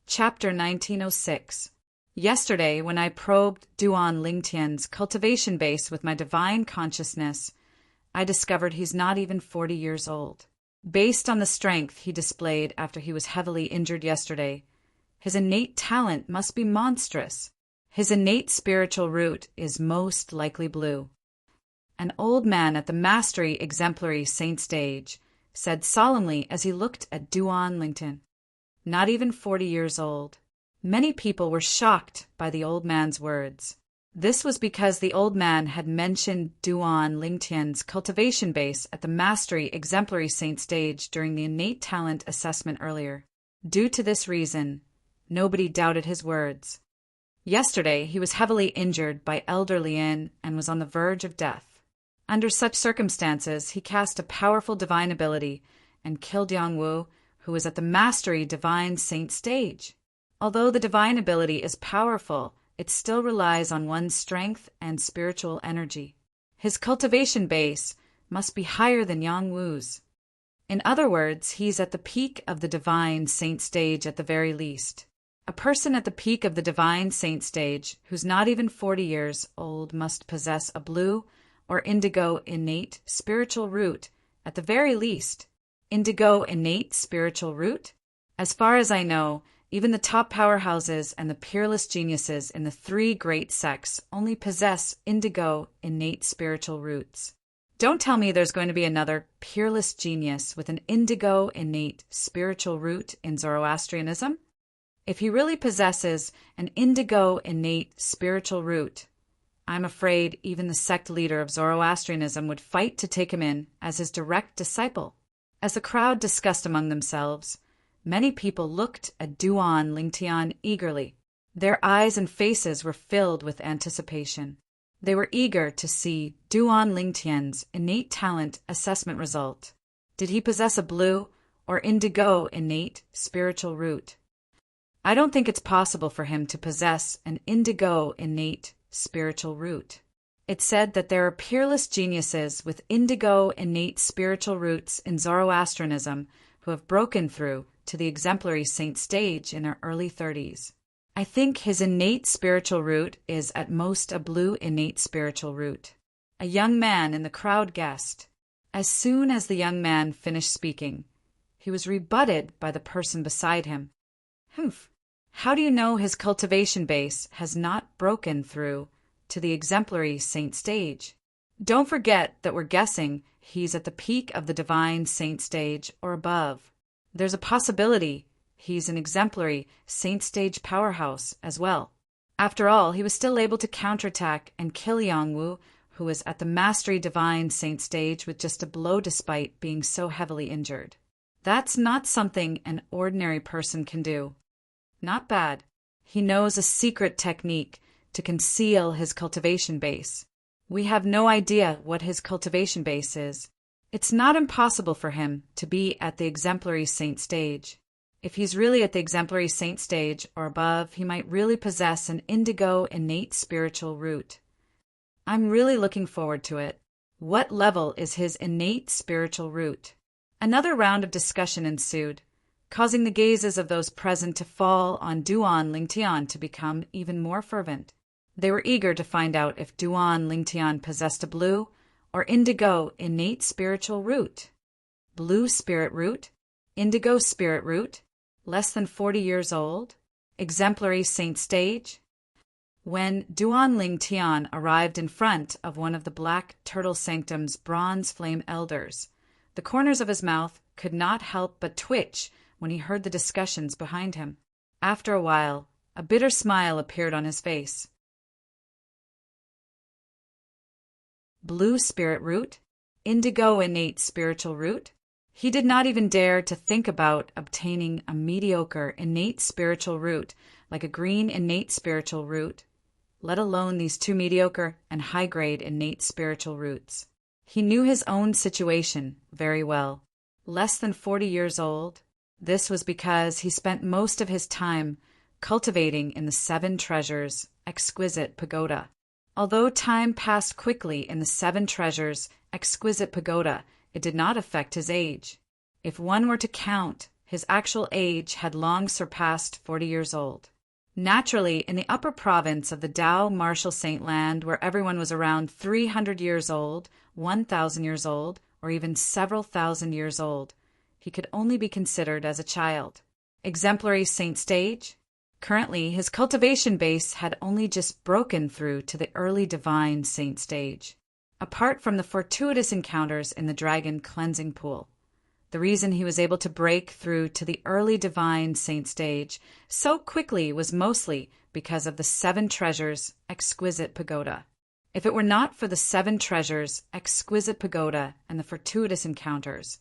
Chapter 1906. Yesterday, when I probed Duan Lingtian's cultivation base with my divine consciousness, I discovered he's not even 40 years old. Based on the strength he displayed after he was heavily injured yesterday, his innate talent must be monstrous. His innate spiritual root is most likely blue. An old man at the Mastery Exemplary Saint stage said solemnly as he looked at Duan Lingtian. Not even 40 years old. Many people were shocked by the old man's words. This was because the old man had mentioned Duan Lingtian's cultivation base at the Mastery Exemplary Saint stage during the innate talent assessment earlier. Due to this reason, nobody doubted his words. Yesterday, he was heavily injured by Elder Lien and was on the verge of death. Under such circumstances, he cast a powerful divine ability and killed Yangwu, who was at the Mastery Divine Saint stage. Although the divine ability is powerful, it still relies on one's strength and spiritual energy. His cultivation base must be higher than Yangwu's. In other words, he's at the peak of the divine saint stage at the very least. A person at the peak of the divine saint stage who's not even 40 years old must possess a blue or indigo innate spiritual root at the very least. Indigo innate spiritual root? As far as I know, even the top powerhouses and the peerless geniuses in the three great sects only possess indigo innate spiritual roots. Don't tell me there's going to be another peerless genius with an indigo innate spiritual root in Zoroastrianism? If he really possesses an indigo innate spiritual root, I'm afraid even the sect leader of Zoroastrianism would fight to take him in as his direct disciple. As the crowd discussed among themselves, many people looked at Duan Lingtian eagerly. Their eyes and faces were filled with anticipation. They were eager to see Duan Lingtian's innate talent assessment result. Did he possess a blue or indigo innate spiritual root? I don't think it's possible for him to possess an indigo innate spiritual root. It's said that there are peerless geniuses with indigo innate spiritual roots in Zoroastrianism who have broken through to the exemplary saint stage in their early 30s. I think his innate spiritual root is at most a blue innate spiritual root. A young man in the crowd guessed. As soon as the young man finished speaking, he was rebutted by the person beside him. Humph! How do you know his cultivation base has not broken through to the exemplary saint stage? Don't forget that we're guessing he's at the peak of the divine saint stage or above. There's a possibility he's an exemplary saint stage powerhouse as well. After all, he was still able to counterattack and kill Yangwu, who was at the mastery divine saint stage with just a blow despite being so heavily injured. That's not something an ordinary person can do. Not bad. He knows a secret technique to conceal his cultivation base. We have no idea what his cultivation base is. It's not impossible for him to be at the exemplary saint stage. If he's really at the exemplary saint stage or above, he might really possess an indigo innate spiritual root. I'm really looking forward to it. What level is his innate spiritual root? Another round of discussion ensued, causing the gazes of those present to fall on Duan Lingtian to become even more fervent. They were eager to find out if Duan Lingtian possessed a blue or indigo innate spiritual root. Blue spirit root? Indigo spirit root? Less than 40 years old? Exemplary saint stage? When Duan Lingtian arrived in front of one of the Black Turtle Sanctum's bronze flame elders, the corners of his mouth could not help but twitch when he heard the discussions behind him. After a while, a bitter smile appeared on his face. Blue spirit root? Indigo innate spiritual root? He did not even dare to think about obtaining a mediocre innate spiritual root like a green innate spiritual root, let alone these two mediocre and high-grade innate spiritual roots. He knew his own situation very well. Less than 40 years old. This was because he spent most of his time cultivating in the Seven Treasures' exquisite pagoda. Although time passed quickly in the Seven Treasures' exquisite pagoda, it did not affect his age. If one were to count, his actual age had long surpassed 40 years old. Naturally, in the upper province of the Tao Martial Saint Land, where everyone was around 300 years old, 1,000 years old, or even several thousand years old, he could only be considered as a child. Exemplary saint stage? Currently, his cultivation base had only just broken through to the early divine saint stage. Apart from the fortuitous encounters in the dragon cleansing pool, the reason he was able to break through to the early divine saint stage so quickly was mostly because of the Seven Treasures' exquisite pagoda. If it were not for the Seven Treasures' exquisite pagoda and the fortuitous encounters,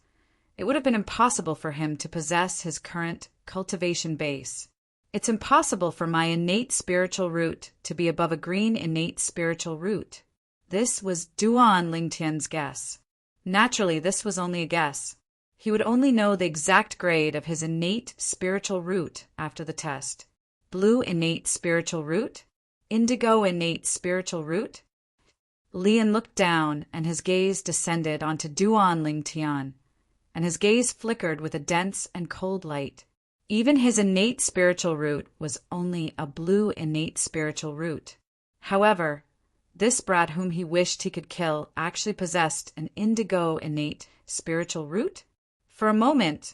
it would have been impossible for him to possess his current cultivation base. It's impossible for my innate spiritual root to be above a green innate spiritual root. This was Duan Lingtian's guess. Naturally, this was only a guess. He would only know the exact grade of his innate spiritual root after the test. Blue innate spiritual root? Indigo innate spiritual root? Lian looked down, and his gaze descended onto Duan Lingtian, and his gaze flickered with a dense and cold light. Even his innate spiritual root was only a blue innate spiritual root. However, this brat whom he wished he could kill actually possessed an indigo innate spiritual root? For a moment,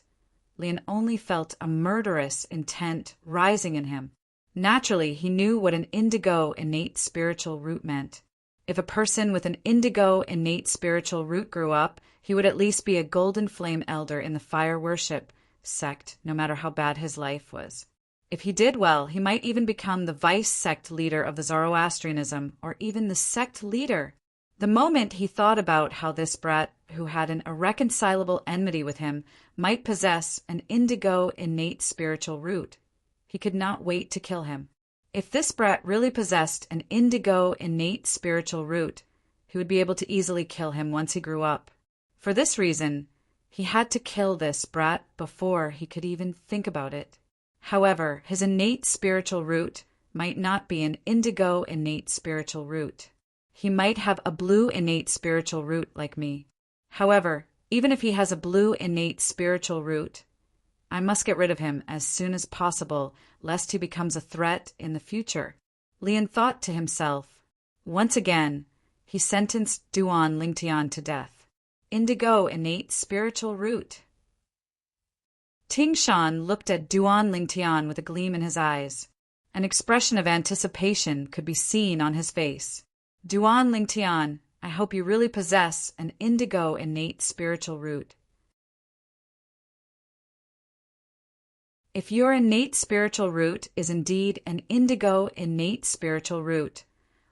Lian only felt a murderous intent rising in him. Naturally, he knew what an indigo innate spiritual root meant. If a person with an indigo innate spiritual root grew up, he would at least be a golden flame elder in the fire worship sect, no matter how bad his life was. If he did well, he might even become the vice sect leader of the Zoroastrianism, or even the sect leader. The moment he thought about how this brat, who had an irreconcilable enmity with him, might possess an indigo innate spiritual root, he could not wait to kill him. If this brat really possessed an indigo innate spiritual root, he would be able to easily kill him once he grew up. For this reason, he had to kill this brat before he could even think about it. However, his innate spiritual root might not be an indigo innate spiritual root. He might have a blue innate spiritual root like me. However, even if he has a blue innate spiritual root, I must get rid of him as soon as possible, lest he becomes a threat in the future. Lian thought to himself. Once again, he sentenced Duan Lingtian to death. Indigo innate spiritual root. Ting Shan looked at Duan Lingtian with a gleam in his eyes. An expression of anticipation could be seen on his face. Duan Lingtian, I hope you really possess an indigo innate spiritual root. If your innate spiritual root is indeed an indigo innate spiritual root,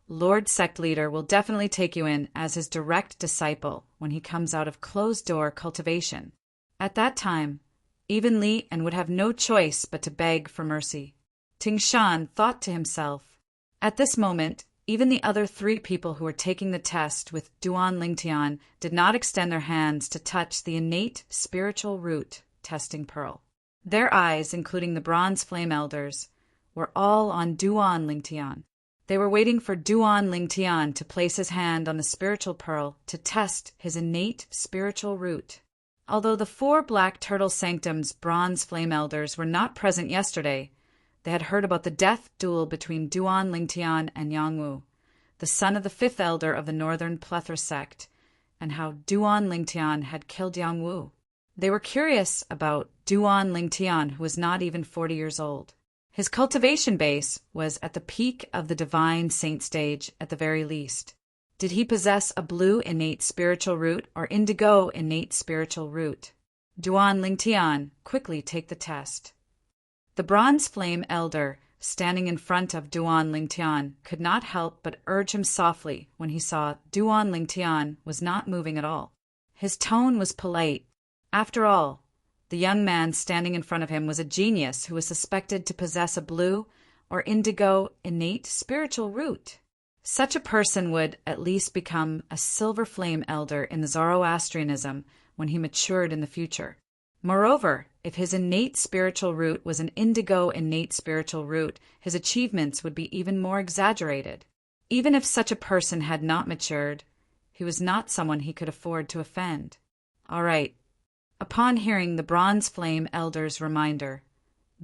Lord Sect Leader will definitely take you in as his direct disciple when he comes out of closed-door cultivation. At that time, even Li En would have no choice but to beg for mercy. Ting Shan thought to himself. At this moment, even the other 3 people who were taking the test with Duan Lingtian did not extend their hands to touch the innate spiritual root testing pearl. Their eyes, including the bronze flame elders, were all on Duan Lingtian. They were waiting for Duan Lingtian to place his hand on the spiritual pearl to test his innate spiritual root. Although the 4 Black Turtle Sanctum's bronze flame elders were not present yesterday, they had heard about the death duel between Duan Lingtian and Yangwu, the son of the 5th elder of the Northern Plethora sect, and how Duan Lingtian had killed Yangwu. They were curious about Duan Lingtian, who was not even 40 years old. His cultivation base was at the peak of the divine saint stage at the very least. Did he possess a blue innate spiritual root or indigo innate spiritual root? Duan Lingtian, quickly take the test. The bronze flame elder, standing in front of Duan Lingtian, could not help but urge him softly when he saw Duan Lingtian was not moving at all. His tone was polite. After all, the young man standing in front of him was a genius who was suspected to possess a blue or indigo innate spiritual root. Such a person would at least become a silver flame elder in the Zoroastrianism when he matured in the future. Moreover, if his innate spiritual root was an indigo innate spiritual root, his achievements would be even more exaggerated. Even if such a person had not matured, he was not someone he could afford to offend. All right. Upon hearing the bronze flame elder's reminder,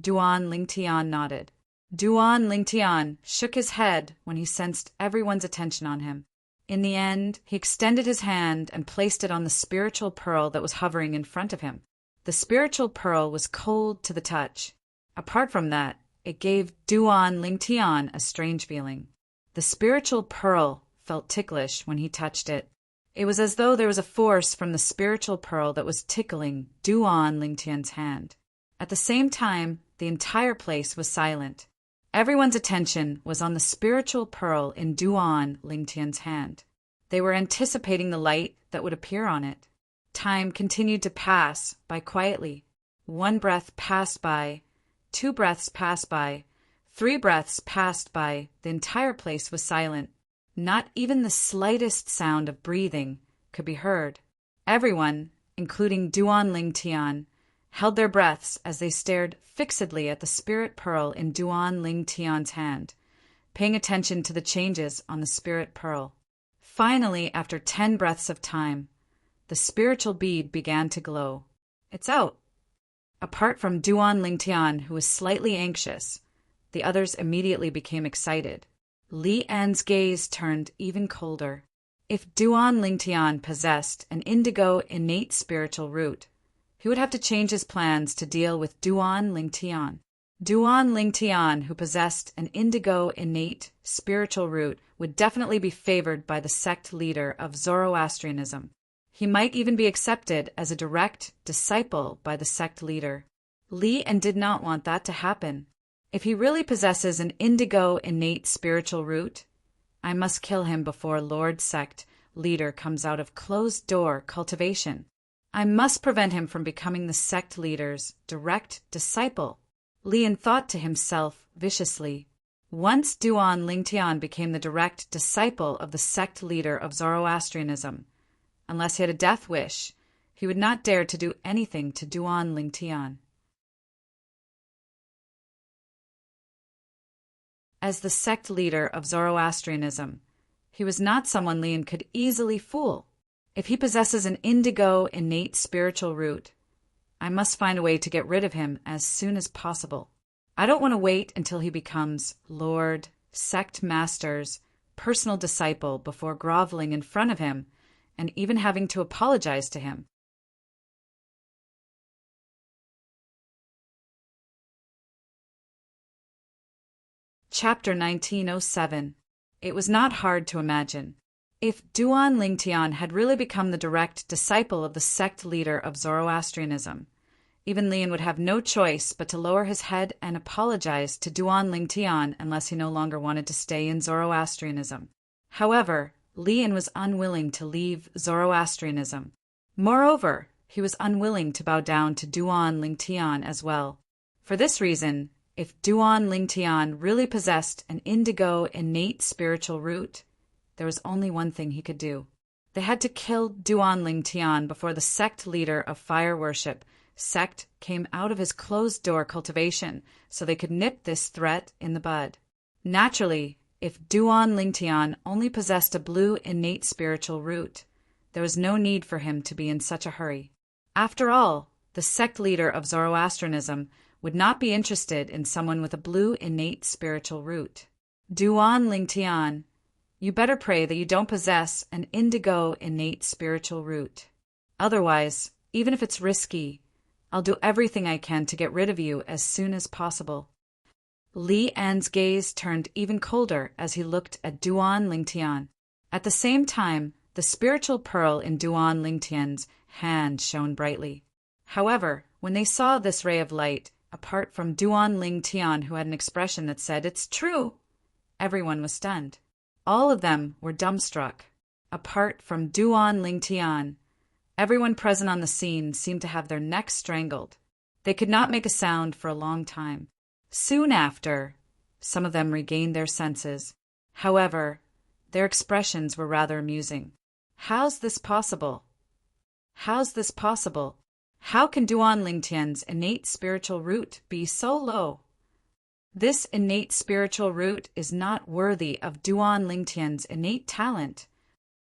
Duan Lingtian nodded. Duan Lingtian shook his head when he sensed everyone's attention on him. In the end, he extended his hand and placed it on the spiritual pearl that was hovering in front of him. The spiritual pearl was cold to the touch. Apart from that, it gave Duan Lingtian a strange feeling. The spiritual pearl felt ticklish when he touched it. It was as though there was a force from the spiritual pearl that was tickling Duan Lingtian's hand. At the same time, the entire place was silent. Everyone's attention was on the spiritual pearl in Duan Lingtian's hand. They were anticipating the light that would appear on it. Time continued to pass by quietly. One breath passed by, 2 breaths passed by. 3 breaths passed by. The entire place was silent. Not even the slightest sound of breathing could be heard. Everyone, including Duan Ling Tian, held their breaths as they stared fixedly at the spirit pearl in Duan Ling Tian's hand, paying attention to the changes on the spirit pearl. Finally, after 10 breaths of time, the spiritual bead began to glow. "It's out." Apart from Duan Ling Tian, who was slightly anxious, the others immediately became excited. Li An's gaze turned even colder. If Duan Ling Tian possessed an indigo innate spiritual root, he would have to change his plans to deal with Duan Ling Tian. Duan Ling Tian, who possessed an indigo innate spiritual root, would definitely be favored by the sect leader of Zoroastrianism. He might even be accepted as a direct disciple by the sect leader. Li An did not want that to happen. If he really possesses an indigo innate spiritual root, I must kill him before Lord Sect leader comes out of closed-door cultivation. I must prevent him from becoming the sect leader's direct disciple. Li An thought to himself viciously. Once Duan Ling Tian became the direct disciple of the sect leader of Zoroastrianism, unless he had a death wish, he would not dare to do anything to Duan Ling Tian. As the sect leader of Zoroastrianism, he was not someone Li An could easily fool. If he possesses an indigo innate spiritual root, I must find a way to get rid of him as soon as possible. I don't want to wait until he becomes Lord, Sect Master's personal disciple before groveling in front of him and even having to apologize to him. Chapter 1907. It was not hard to imagine. If Duan Ling Tian had really become the direct disciple of the sect leader of Zoroastrianism, even Li An would have no choice but to lower his head and apologize to Duan Ling Tian unless he no longer wanted to stay in Zoroastrianism. However, Li An was unwilling to leave Zoroastrianism. Moreover, he was unwilling to bow down to Duan Ling Tian as well. For this reason, if Duan Ling Tian really possessed an indigo innate spiritual root, there was only one thing he could do. They had to kill Duan Ling Tian before the sect leader of fire worship sect came out of his closed-door cultivation so they could nip this threat in the bud. Naturally, if Duan Ling Tian only possessed a blue innate spiritual root, there was no need for him to be in such a hurry. After all, the sect leader of Zoroastrianism would not be interested in someone with a blue innate spiritual root. Duan Ling Tian, you better pray that you don't possess an indigo innate spiritual root. Otherwise, even if it's risky, I'll do everything I can to get rid of you as soon as possible. Li An's gaze turned even colder as he looked at Duan Ling Tian. At the same time, the spiritual pearl in Duan Ling Tian's hand shone brightly. However, when they saw this ray of light, apart from Duan Ling Tian, who had an expression that said, "It's true," everyone was stunned. All of them were dumbstruck. Apart from Duan Ling Tian, everyone present on the scene seemed to have their necks strangled. They could not make a sound for a long time. Soon after, some of them regained their senses. However, their expressions were rather amusing. How's this possible? How's this possible? How can Duan Ling Tian's innate spiritual root be so low? This innate spiritual root is not worthy of Duan Ling Tian's innate talent.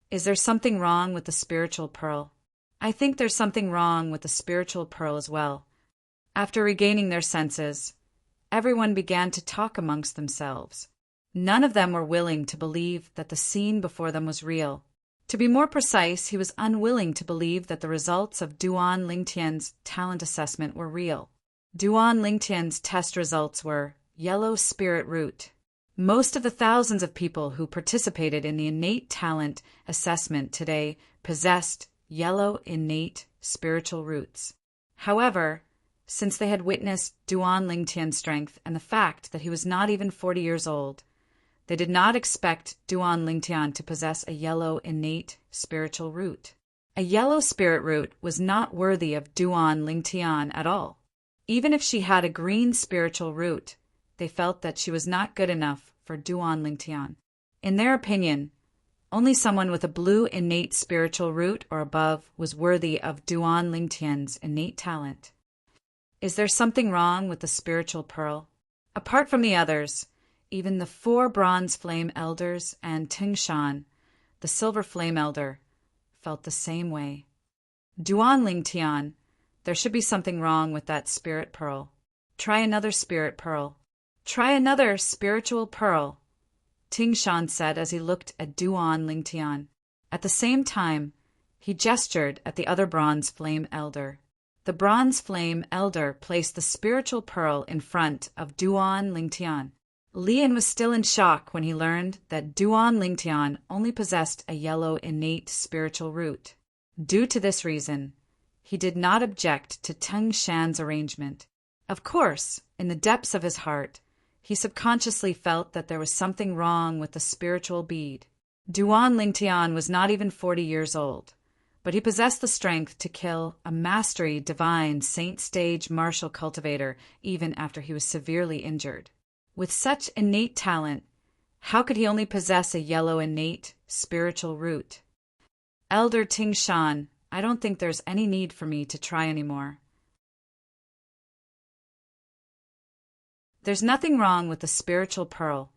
Is there something wrong with the spiritual pearl? I think there's something wrong with the spiritual pearl as well. After regaining their senses, everyone began to talk amongst themselves. None of them were willing to believe that the scene before them was real. To be more precise, he was unwilling to believe that the results of Duan Ling Tian's talent assessment were real. Duan Ling Tian's test results were yellow spirit root. Most of the thousands of people who participated in the innate talent assessment today possessed yellow innate spiritual roots. However, since they had witnessed Duan Ling Tian's strength and the fact that he was not even 40 years old, they did not expect Duan Ling Tian to possess a yellow innate spiritual root. A yellow spirit root was not worthy of Duan Ling Tian at all. Even if she had a green spiritual root, they felt that she was not good enough for Duan Lingtian. In their opinion, only someone with a blue innate spiritual root or above was worthy of Duan Lingtian's innate talent. Is there something wrong with the spiritual pearl? Apart from the others, even the 4 bronze flame elders and Tingshan, the silver flame elder, felt the same way. Duan Lingtian, there should be something wrong with that spirit pearl. Try another spirit pearl. Try another spiritual pearl, Tingshan said as he looked at Duan Lingtian. At the same time, he gestured at the other bronze flame elder. The bronze flame elder placed the spiritual pearl in front of Duan Lingtian. Lian was still in shock when he learned that Duan Lingtian only possessed a yellow innate spiritual root. Due to this reason, he did not object to Teng Shan's arrangement. Of course, in the depths of his heart, he subconsciously felt that there was something wrong with the spiritual bead. Duan Lingtian was not even 40 years old, but he possessed the strength to kill a mastery divine saint stage martial cultivator even after he was severely injured. With such innate talent, how could he only possess a yellow innate spiritual root? Elder Tingshan, I don't think there's any need for me to try anymore. There's nothing wrong with the spiritual pearl.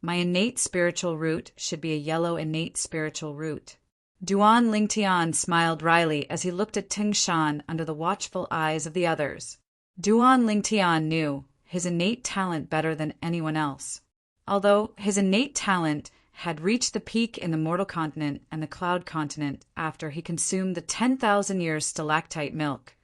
My innate spiritual root should be a yellow innate spiritual root. Duan Lingtian smiled wryly as he looked at Tingshan under the watchful eyes of the others. Duan Lingtian knew his innate talent better than anyone else. Although his innate talent had reached the peak in the mortal continent and the cloud continent after he consumed the 10,000 years stalactite milk,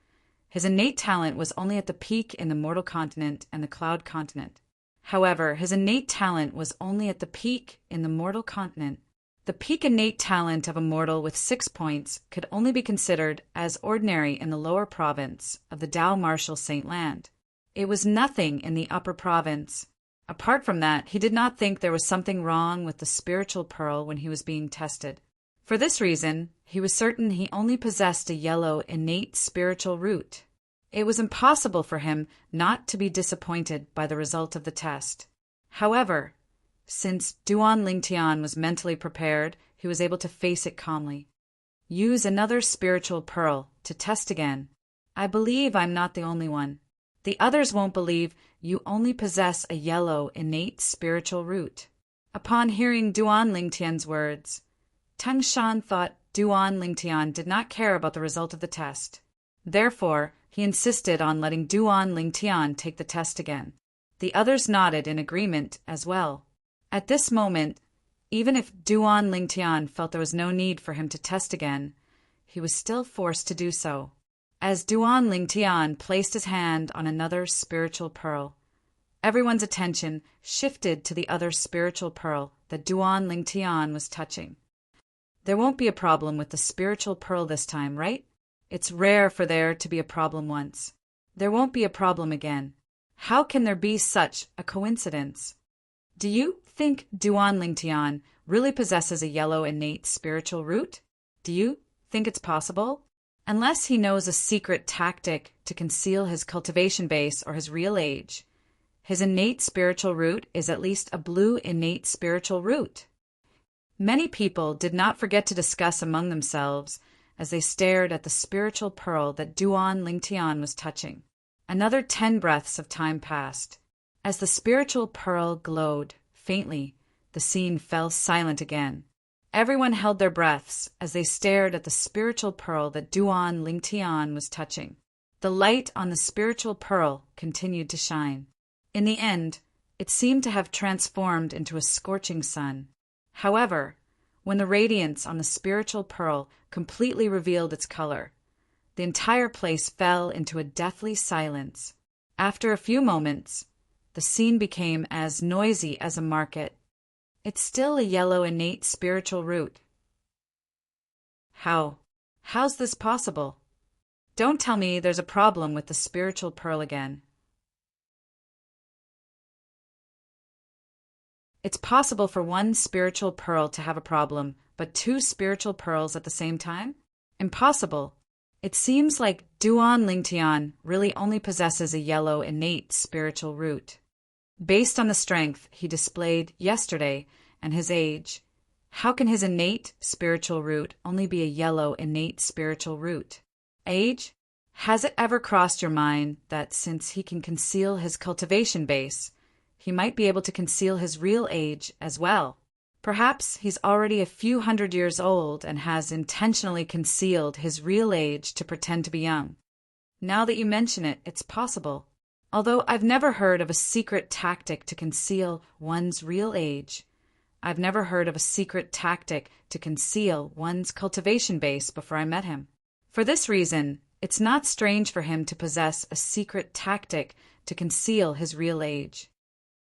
his innate talent was only at the peak in the mortal continent and the cloud continent. However, his innate talent was only at the peak in the mortal continent. The peak innate talent of a mortal with 6 points could only be considered as ordinary in the lower province of the Dao Martial Saint Land. It was nothing in the upper province. Apart from that, he did not think there was something wrong with the spiritual pearl when he was being tested. For this reason, he was certain he only possessed a yellow innate spiritual root. It was impossible for him not to be disappointed by the result of the test. However, since Duan Lingtian was mentally prepared, he was able to face it calmly. Use another spiritual pearl to test again. I believe I'm not the only one. The others won't believe you only possess a yellow innate spiritual root. Upon hearing Duan Lingtian's words, Teng Shan thought Duan Lingtian did not care about the result of the test. Therefore, he insisted on letting Duan Lingtian take the test again. The others nodded in agreement as well. At this moment, even if Duan Lingtian felt there was no need for him to test again, he was still forced to do so. As Duan Lingtian placed his hand on another spiritual pearl, everyone's attention shifted to the other spiritual pearl that Duan Lingtian was touching. There won't be a problem with the spiritual pearl this time, right? It's rare for there to be a problem once. There won't be a problem again. How can there be such a coincidence? Do you think Duan Lingtian really possesses a yellow innate spiritual root? Do you think it's possible? Unless he knows a secret tactic to conceal his cultivation base or his real age, his innate spiritual root is at least a blue innate spiritual root. Many people did not forget to discuss among themselves as they stared at the spiritual pearl that Duan Lingtian was touching. Another 10 breaths of time passed. As the spiritual pearl glowed faintly, the scene fell silent again. Everyone held their breaths as they stared at the spiritual pearl that Duan Lingtian was touching. The light on the spiritual pearl continued to shine. In the end, it seemed to have transformed into a scorching sun. However, when the radiance on the spiritual pearl completely revealed its color, the entire place fell into a deathly silence. After a few moments, the scene became as noisy as a market. It's still a yellow innate spiritual root. How's this possible? Don't tell me there's a problem with the spiritual pearl again. It's possible for one spiritual pearl to have a problem, but 2 spiritual pearls at the same time? Impossible. It seems like Duan Lingtian really only possesses a yellow innate spiritual root. Based on the strength he displayed yesterday and his age, how can his innate spiritual root only be a yellow innate spiritual root? Age? Has it ever crossed your mind that since he can conceal his cultivation base, he might be able to conceal his real age as well? Perhaps he's already a few hundred years old and has intentionally concealed his real age to pretend to be young. Now that you mention it, it's possible. Although I've never heard of a secret tactic to conceal one's real age, I've never heard of a secret tactic to conceal one's cultivation base before I met him. For this reason, it's not strange for him to possess a secret tactic to conceal his real age.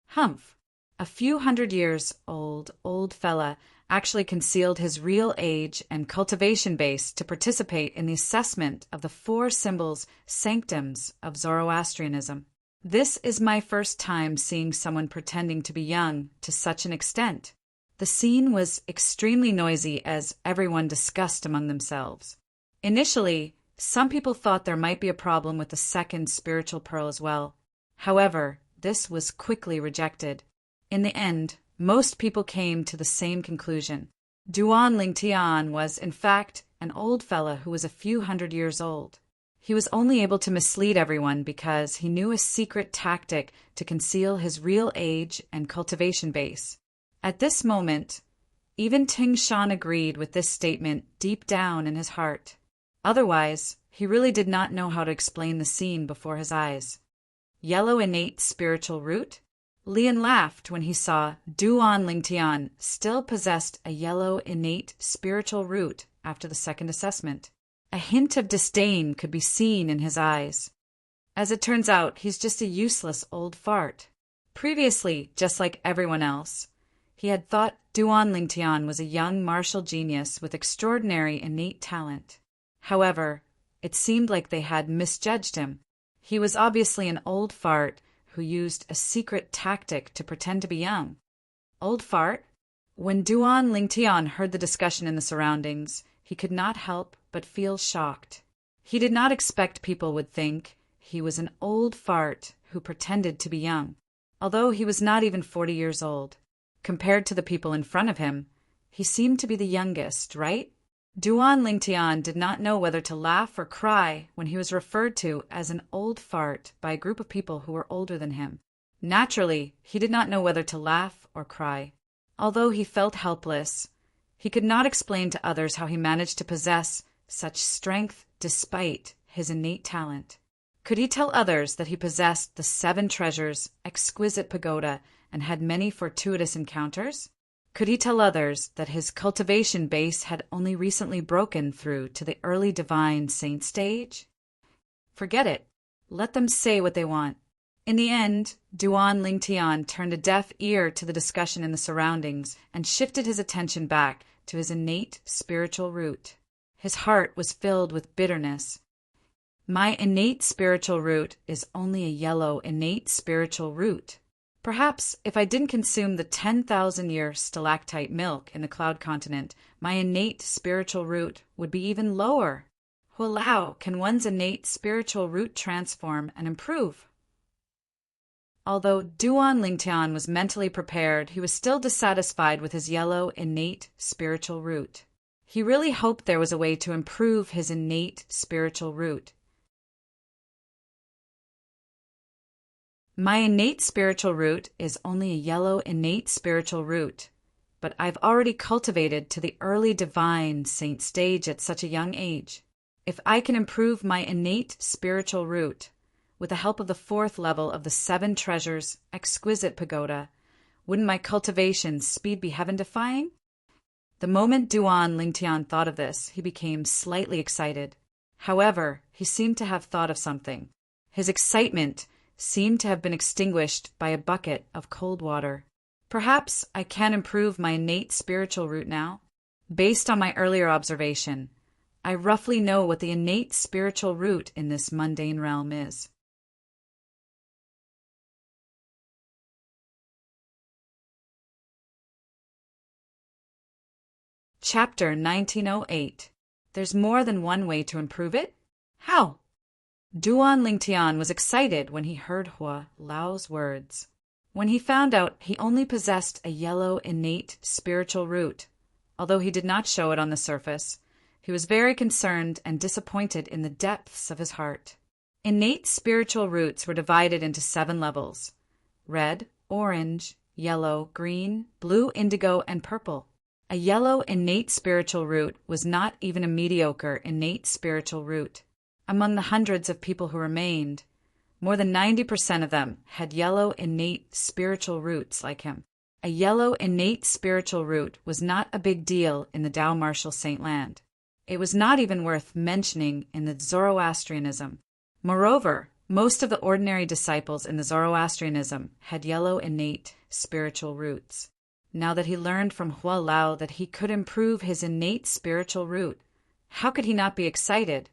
Humph! A few hundred years old fella actually concealed his real age and cultivation base to participate in the assessment of the 4 symbols sanctums of Zoroastrianism. This is my first time seeing someone pretending to be young to such an extent. The scene was extremely noisy as everyone discussed among themselves. Initially, some people thought there might be a problem with the second spiritual pearl as well. However, this was quickly rejected. In the end, most people came to the same conclusion. Duan Lingtian was, in fact, an old fella who was a few hundred years old. He was only able to mislead everyone because he knew a secret tactic to conceal his real age and cultivation base. At this moment, even Ting Shan agreed with this statement deep down in his heart. Otherwise, he really did not know how to explain the scene before his eyes. Yellow innate spiritual root? Lian laughed when he saw Duan Lingtian still possessed a yellow innate spiritual root after the second assessment. A hint of disdain could be seen in his eyes. As it turns out, he's just a useless old fart. Previously, just like everyone else, he had thought Duan Lingtian was a young martial genius with extraordinary innate talent. However, it seemed like they had misjudged him. He was obviously an old fart who used a secret tactic to pretend to be young. Old fart? When Duan Lingtian heard the discussion in the surroundings, he could not help but feel shocked. He did not expect people would think he was an old fart who pretended to be young, although he was not even 40 years old. Compared to the people in front of him, he seemed to be the youngest, right? Duan Lingtian did not know whether to laugh or cry when he was referred to as an old fart by a group of people who were older than him. Naturally, he did not know whether to laugh or cry. Although he felt helpless, he could not explain to others how he managed to possess such strength despite his innate talent. Could he tell others that he possessed the 7 treasures, exquisite pagoda, and had many fortuitous encounters? Could he tell others that his cultivation base had only recently broken through to the early divine saint stage? Forget it. Let them say what they want. In the end, Duan Lingtian turned a deaf ear to the discussion in the surroundings and shifted his attention back to his innate spiritual root. His heart was filled with bitterness. My innate spiritual root is only a yellow innate spiritual root. Perhaps if I didn't consume the 10,000-year stalactite milk in the cloud continent, my innate spiritual root would be even lower. How can one's innate spiritual root transform and improve? Although Duan Lingtian was mentally prepared, he was still dissatisfied with his yellow innate spiritual root. He really hoped there was a way to improve his innate spiritual root. My innate spiritual root is only a yellow innate spiritual root, but I've already cultivated to the early divine saint stage at such a young age. If I can improve my innate spiritual root with the help of the 4th level of the 7 treasures, exquisite pagoda, wouldn't my cultivation's speed be heaven-defying? The moment Duan Lingtian thought of this, he became slightly excited. However, he seemed to have thought of something. His excitement seemed to have been extinguished by a bucket of cold water. Perhaps I can improve my innate spiritual root now. Based on my earlier observation, I roughly know what the innate spiritual root in this mundane realm is. Chapter 1908. There's more than one way to improve it? How? Duan Lingtian was excited when he heard Hua Lao's words. When he found out he only possessed a yellow innate spiritual root, although he did not show it on the surface, he was very concerned and disappointed in the depths of his heart. Innate spiritual roots were divided into 7 levels: red, orange, yellow, green, blue, indigo, and purple. A yellow innate spiritual root was not even a mediocre innate spiritual root. Among the hundreds of people who remained, more than 90% of them had yellow innate spiritual roots like him. A yellow innate spiritual root was not a big deal in the Tao Martial Saint Land. It was not even worth mentioning in the Zoroastrianism. Moreover, most of the ordinary disciples in the Zoroastrianism had yellow innate spiritual roots. Now that he learned from Hua Lao that he could improve his innate spiritual root, how could he not be excited?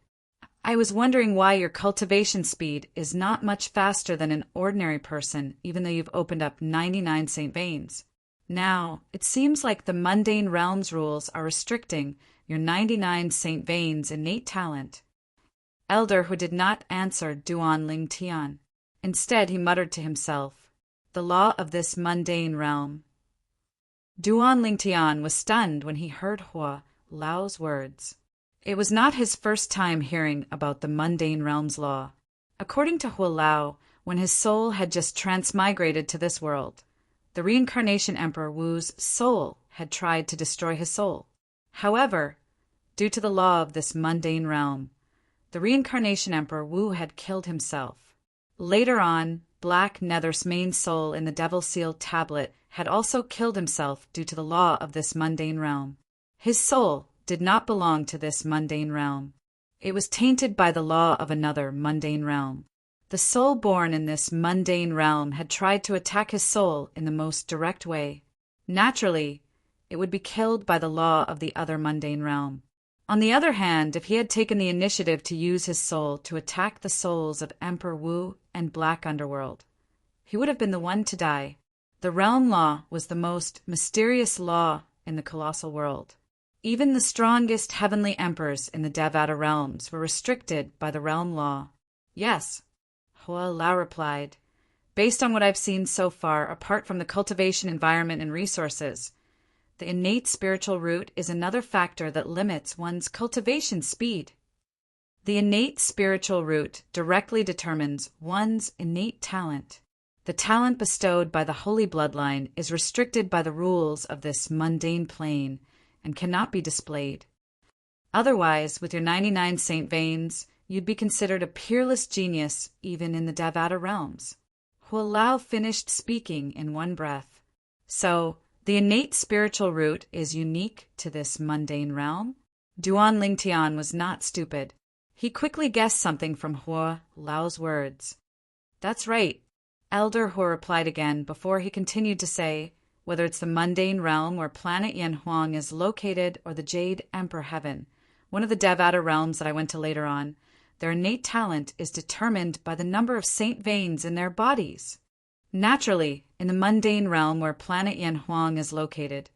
I was wondering why your cultivation speed is not much faster than an ordinary person, even though you've opened up 99 Saint Veins. Now, it seems like the mundane realms rules are restricting your 99 Saint Veins innate talent. Elder who did not answer Duan Ling Tian. Instead, he muttered to himself, "The law of this mundane realm." Duan Ling Tian was stunned when he heard Hua Lao's words. It was not his first time hearing about the mundane realms law. According to Hua Lao, when his soul had just transmigrated to this world, the reincarnation Emperor Wu's soul had tried to destroy his soul. However, due to the law of this mundane realm, the reincarnation Emperor Wu had killed himself. Later on, Black Nether's main soul in the Devil Seal tablet had also killed himself due to the law of this mundane realm. His soul did not belong to this mundane realm. It was tainted by the law of another mundane realm. The soul born in this mundane realm had tried to attack his soul in the most direct way. Naturally, it would be killed by the law of the other mundane realm. On the other hand, if he had taken the initiative to use his soul to attack the souls of Emperor Wu and Black Underworld, he would have been the one to die. The realm law was the most mysterious law in the colossal world. Even the strongest heavenly emperors in the Devata realms were restricted by the realm law. Yes, Hua Lao replied. Based on what I've seen so far, apart from the cultivation environment and resources, the innate spiritual root is another factor that limits one's cultivation speed. The innate spiritual root directly determines one's innate talent. The talent bestowed by the holy bloodline is restricted by the rules of this mundane plane and cannot be displayed. Otherwise, with your 99 Saint Veins, you'd be considered a peerless genius even in the Devata realms. Hua Lao finished speaking in one breath. So, the innate spiritual root is unique to this mundane realm? Duan Lingtian was not stupid. He quickly guessed something from Hua Lao's words. That's right, Elder Hua replied again before he continued to say, whether it's the mundane realm where planet Yanhuang is located or the Jade Emperor Heaven, one of the Devata realms that I went to later on, their innate talent is determined by the number of Saint Veins in their bodies. Naturally, in the mundane realm where planet Yanhuang is located,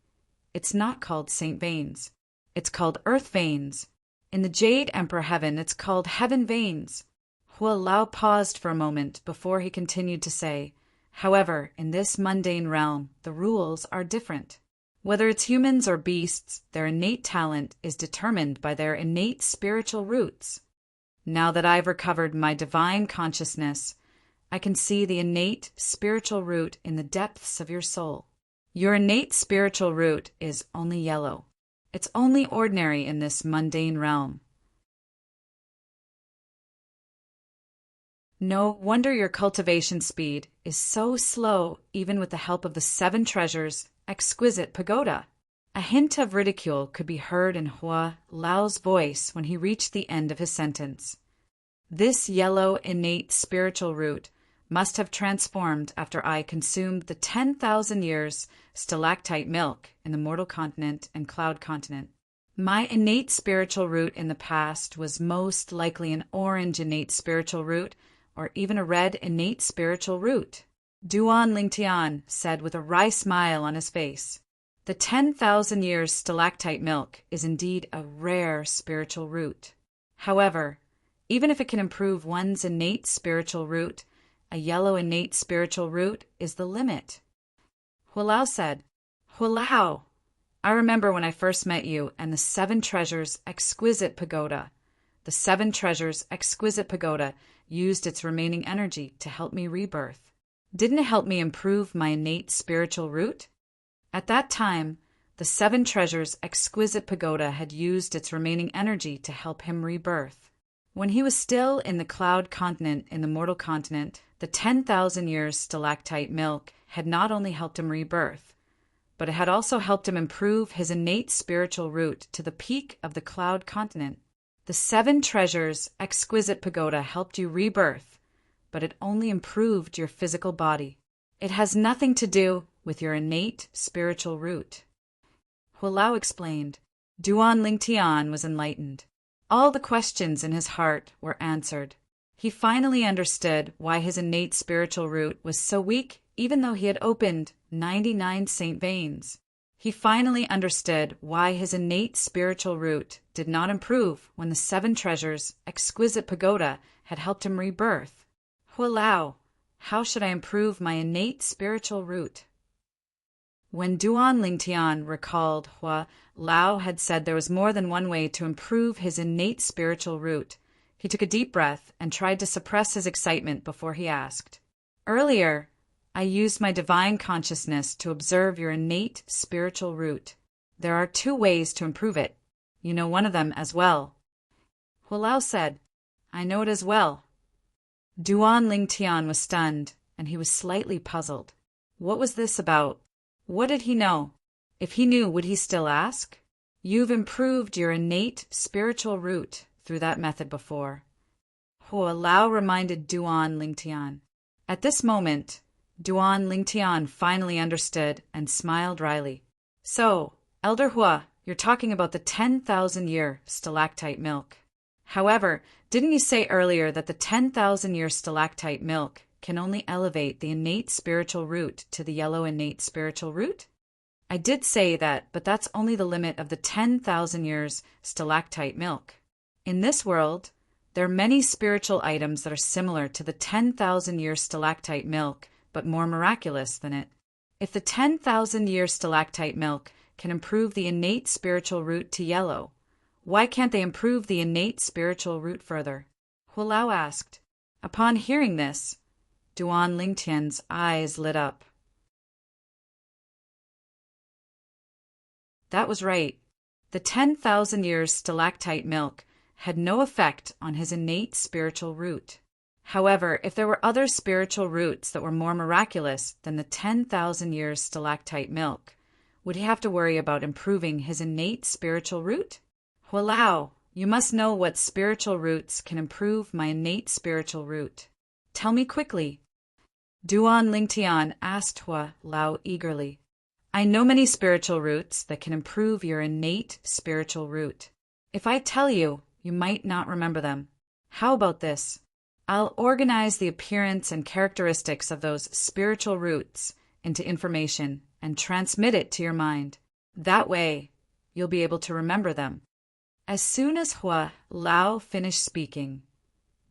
it's not called Saint Veins. It's called Earth Veins. In the Jade Emperor Heaven, it's called Heaven Veins. Hua Lao paused for a moment before he continued to say, however, in this mundane realm, the rules are different. Whether it's humans or beasts, their innate talent is determined by their innate spiritual roots. Now that I've recovered my divine consciousness, I can see the innate spiritual root in the depths of your soul. Your innate spiritual root is only yellow. It's only ordinary in this mundane realm. No wonder your cultivation speed is so slow, even with the help of the 7 treasures' exquisite pagoda. A hint of ridicule could be heard in Hua Lao's voice when he reached the end of his sentence. This yellow innate spiritual root must have transformed after I consumed the 10,000 years stalactite milk in the mortal continent and cloud continent. My innate spiritual root in the past was most likely an orange innate spiritual root, or even a red innate spiritual root. Duan Lingtian said with a wry smile on his face. The 10,000 years stalactite milk is indeed a rare spiritual root. However, Even if it can improve one's innate spiritual root, a yellow innate spiritual root is the limit. Hualao said, Hualao, I remember when I first met you and the Seven Treasures Exquisite Pagoda. The Seven Treasures Exquisite Pagoda used its remaining energy to help me rebirth. Didn't it help me improve my innate spiritual root? At that time, the Seven Treasures Exquisite Pagoda had used its remaining energy to help him rebirth. When he was still in the cloud continent in the mortal continent, the 10,000 years stalactite milk had not only helped him rebirth, but it had also helped him improve his innate spiritual root to the peak of the cloud continent. The Seven Treasures Exquisite Pagoda helped you rebirth, but it only improved your physical body. It has nothing to do with your innate spiritual root. Hualao explained. Duan Lingtian was enlightened. All the questions in his heart were answered. He finally understood why his innate spiritual root was so weak, even though he had opened 99 saint veins. He finally understood why his innate spiritual root did not improve when the Seven Treasures Exquisite Pagoda had helped him rebirth. Hualao, how should I improve my innate spiritual root? When Duan Lingtian recalled Hua Lao had said there was more than one way to improve his innate spiritual root, he took a deep breath and tried to suppress his excitement before he asked. Earlier, I used my divine consciousness to observe your innate spiritual root. There are two ways to improve it. You know one of them as well. Hualao said, I know it as well. Duan Lingtian was stunned, and he was slightly puzzled. What was this about? What did he know? If he knew, would he still ask? You've improved your innate spiritual root through that method before. Hualao reminded Duan Lingtian. At this moment, Duan Lingtian finally understood and smiled wryly. So, Elder Hua, you're talking about the 10,000-year stalactite milk. However, didn't you say earlier that the 10,000-year stalactite milk can only elevate the innate spiritual root to the yellow innate spiritual root? I did say that, but that's only the limit of the 10,000 years stalactite milk. In this world, there are many spiritual items that are similar to the 10,000-year stalactite milk, but more miraculous than it. If the 10,000-year stalactite milk can improve the innate spiritual root to yellow, why can't they improve the innate spiritual root further? Hualao asked. Upon hearing this, Duan Lingtian's eyes lit up. That was right. The 10,000 years stalactite milk had no effect on his innate spiritual root. However, if there were other spiritual roots that were more miraculous than the 10,000 years stalactite milk, would he have to worry about improving his innate spiritual root? Hualao, you must know what spiritual roots can improve my innate spiritual root. Tell me quickly. Duan Lingtian asked Hualao eagerly. I know many spiritual roots that can improve your innate spiritual root. If I tell you, you might not remember them. How about this? I'll organize the appearance and characteristics of those spiritual roots into information and transmit it to your mind. That way, you'll be able to remember them. As soon as Hualao finished speaking,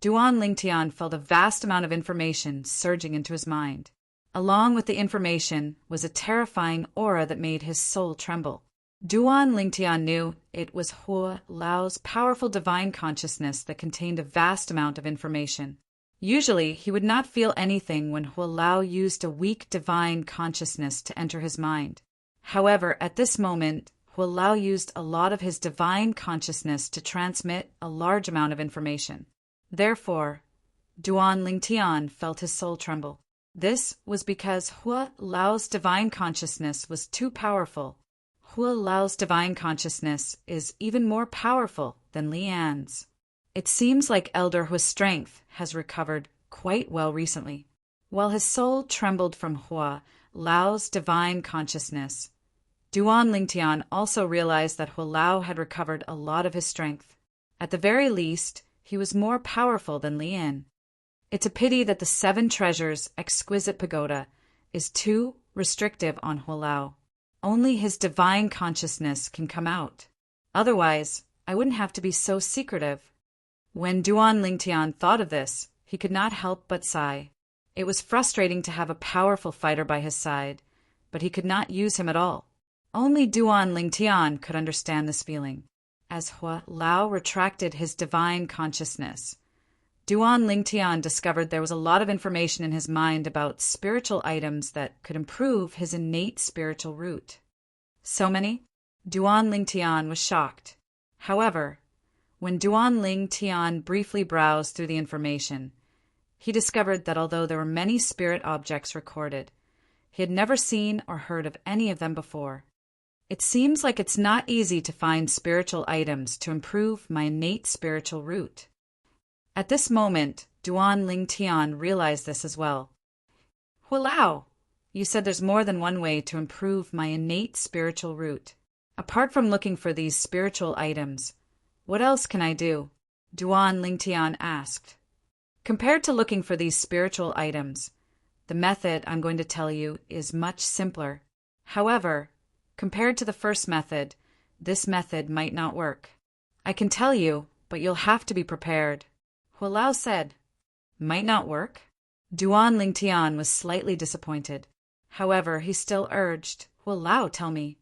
Duan Lingtian felt a vast amount of information surging into his mind. Along with the information was a terrifying aura that made his soul tremble. Duan Lingtian knew it was Hualao's powerful divine consciousness that contained a vast amount of information. Usually, he would not feel anything when Hualao used a weak divine consciousness to enter his mind. However, at this moment, Hualao used a lot of his divine consciousness to transmit a large amount of information. Therefore, Duan Lingtian felt his soul tremble. This was because Hualao's divine consciousness was too powerful. Hualao's divine consciousness is even more powerful than Lian's. It seems like Elder Hua's strength has recovered quite well recently. While his soul trembled from Hualao's divine consciousness, Duan Lingtian also realized that Hualao had recovered a lot of his strength. At the very least, he was more powerful than Lian. It's a pity that the Seven Treasures Exquisite Pagoda is too restrictive on Hualao. Only his divine consciousness can come out. Otherwise, I wouldn't have to be so secretive. When Duan Lingtian thought of this, he could not help but sigh. It was frustrating to have a powerful fighter by his side, but he could not use him at all. Only Duan Lingtian could understand this feeling. As Hua Lao retracted his divine consciousness, Duan Lingtian discovered there was a lot of information in his mind about spiritual items that could improve his innate spiritual root. So many? Duan Lingtian was shocked. However, when Duan Lingtian briefly browsed through the information, he discovered that although there were many spirit objects recorded, he had never seen or heard of any of them before. It seems like it's not easy to find spiritual items to improve my innate spiritual root. At this moment, Duan Lingtian realized this as well. Hulao, you said there's more than one way to improve my innate spiritual root. Apart from looking for these spiritual items, what else can I do? Duan Lingtian asked. Compared to looking for these spiritual items, the method I'm going to tell you is much simpler. However, compared to the first method, this method might not work. I can tell you, but you'll have to be prepared. Hulao said. Might not work? Duan Lingtian was slightly disappointed. However, he still urged, Hulao, tell me.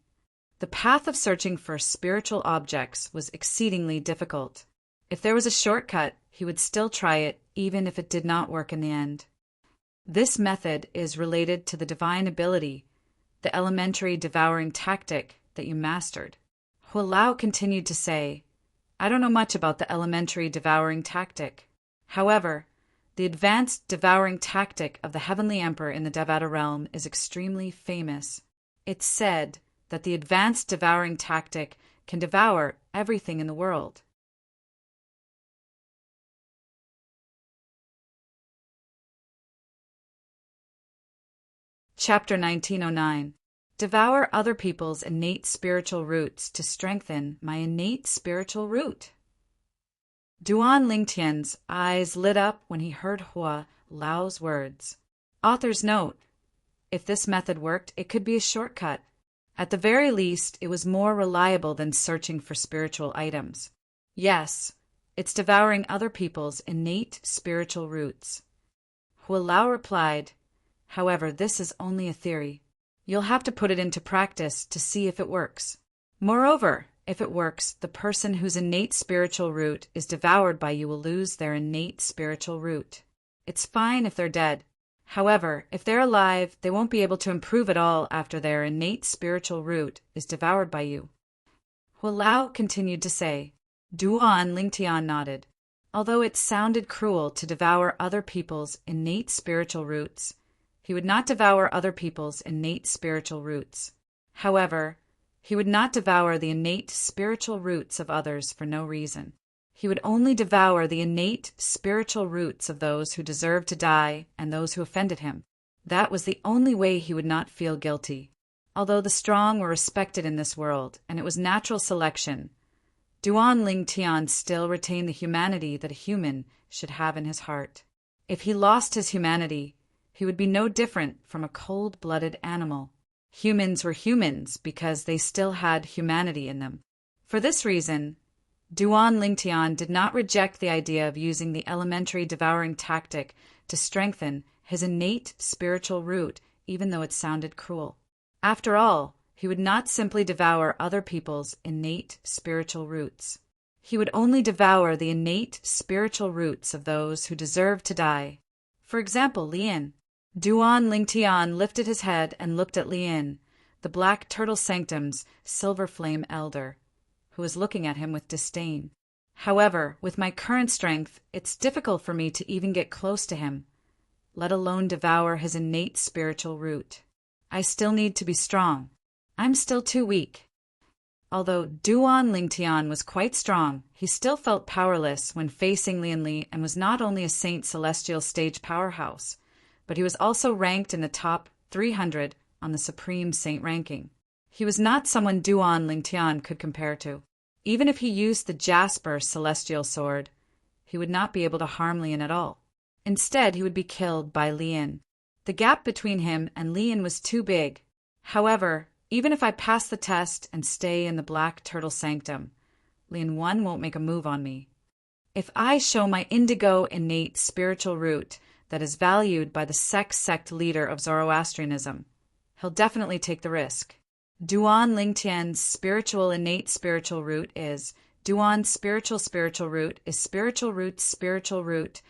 The path of searching for spiritual objects was exceedingly difficult. If there was a shortcut, he would still try it, even if it did not work in the end. This method is related to the divine ability, the elementary devouring tactic that you mastered. Hulao continued to say, I don't know much about the elementary devouring tactic. However, the advanced devouring tactic of the Heavenly Emperor in the Devata realm is extremely famous. It's said that the advanced devouring tactic can devour everything in the world. Chapter 1909. Devour other people's innate spiritual roots to strengthen my innate spiritual root. Duan Lingtian's eyes lit up when he heard Hua Lao's words. Author's note: if this method worked, it could be a shortcut. At the very least, it was more reliable than searching for spiritual items. Yes, it's devouring other people's innate spiritual roots. Hua Lao replied, however, this is only a theory. You'll have to put it into practice to see if it works. Moreover, if it works, the person whose innate spiritual root is devoured by you will lose their innate spiritual root. It's fine if they're dead. However, if they're alive, they won't be able to improve at all after their innate spiritual root is devoured by you. Hua Lao continued to say. Duan Lingtian nodded. Although it sounded cruel to devour other people's innate spiritual roots, he would not devour other people's innate spiritual roots. However, he would not devour the innate spiritual roots of others for no reason. He would only devour the innate spiritual roots of those who deserved to die and those who offended him. That was the only way he would not feel guilty. Although the strong were respected in this world, and it was natural selection, Duan Lingtian still retained the humanity that a human should have in his heart. If he lost his humanity, he would be no different from a cold-blooded animal. Humans were humans because they still had humanity in them. For this reason, Duan Lingtian did not reject the idea of using the elementary devouring tactic to strengthen his innate spiritual root, even though it sounded cruel. After all, he would not simply devour other people's innate spiritual roots. He would only devour the innate spiritual roots of those who deserved to die. For example, Lien. Duan Lingtian lifted his head and looked at Lien, the Black Turtle Sanctum's silver flame elder, who was looking at him with disdain. However, with my current strength, it's difficult for me to even get close to him, let alone devour his innate spiritual root. I still need to be strong. I'm still too weak. Although Duan Lingtian was quite strong, he still felt powerless when facing Lian Li and was not only a Saint Celestial stage powerhouse, but he was also ranked in the top 300 on the Supreme Saint ranking. He was not someone Duan Lingtian could compare to. Even if he used the Jasper Celestial Sword, he would not be able to harm Lian at all. Instead, he would be killed by Lian. The gap between him and Lian was too big. However, even if I pass the test and stay in the Black Turtle Sanctum, Lian 1 won't make a move on me. If I show my indigo innate spiritual root that is valued by the sect leader of Zoroastrianism, he'll definitely take the risk. Duan Lingtian's innate spiritual root is Duan spiritual root is spiritual roots, spiritual root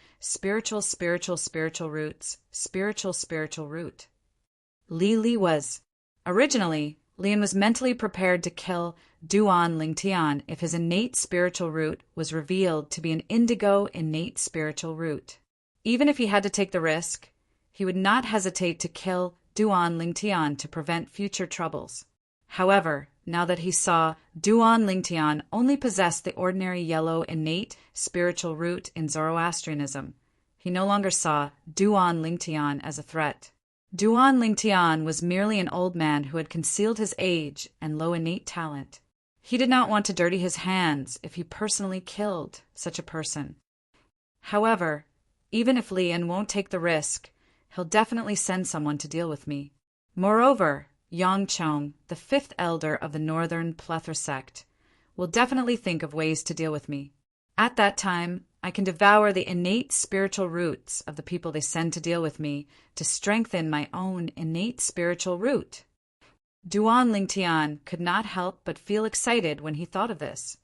roots, spiritual root. Li was. Originally, Lian was mentally prepared to kill Duan Lingtian if his innate spiritual root was revealed to be an indigo innate spiritual root. Even if he had to take the risk, he would not hesitate to kill Duan Lingtian to prevent future troubles. However, now that he saw Duan Lingtian only possessed the ordinary yellow innate spiritual root in Zoroastrianism, he no longer saw Duan Lingtian as a threat. Duan Lingtian was merely an old man who had concealed his age and low innate talent. He did not want to dirty his hands if he personally killed such a person. However, even if Lian won't take the risk, he'll definitely send someone to deal with me. Moreover, Yang Chong, the fifth elder of the Northern Plethora sect, will definitely think of ways to deal with me. At that time, I can devour the innate spiritual roots of the people they send to deal with me to strengthen my own innate spiritual root. Duan Lingtian could not help but feel excited when he thought of this.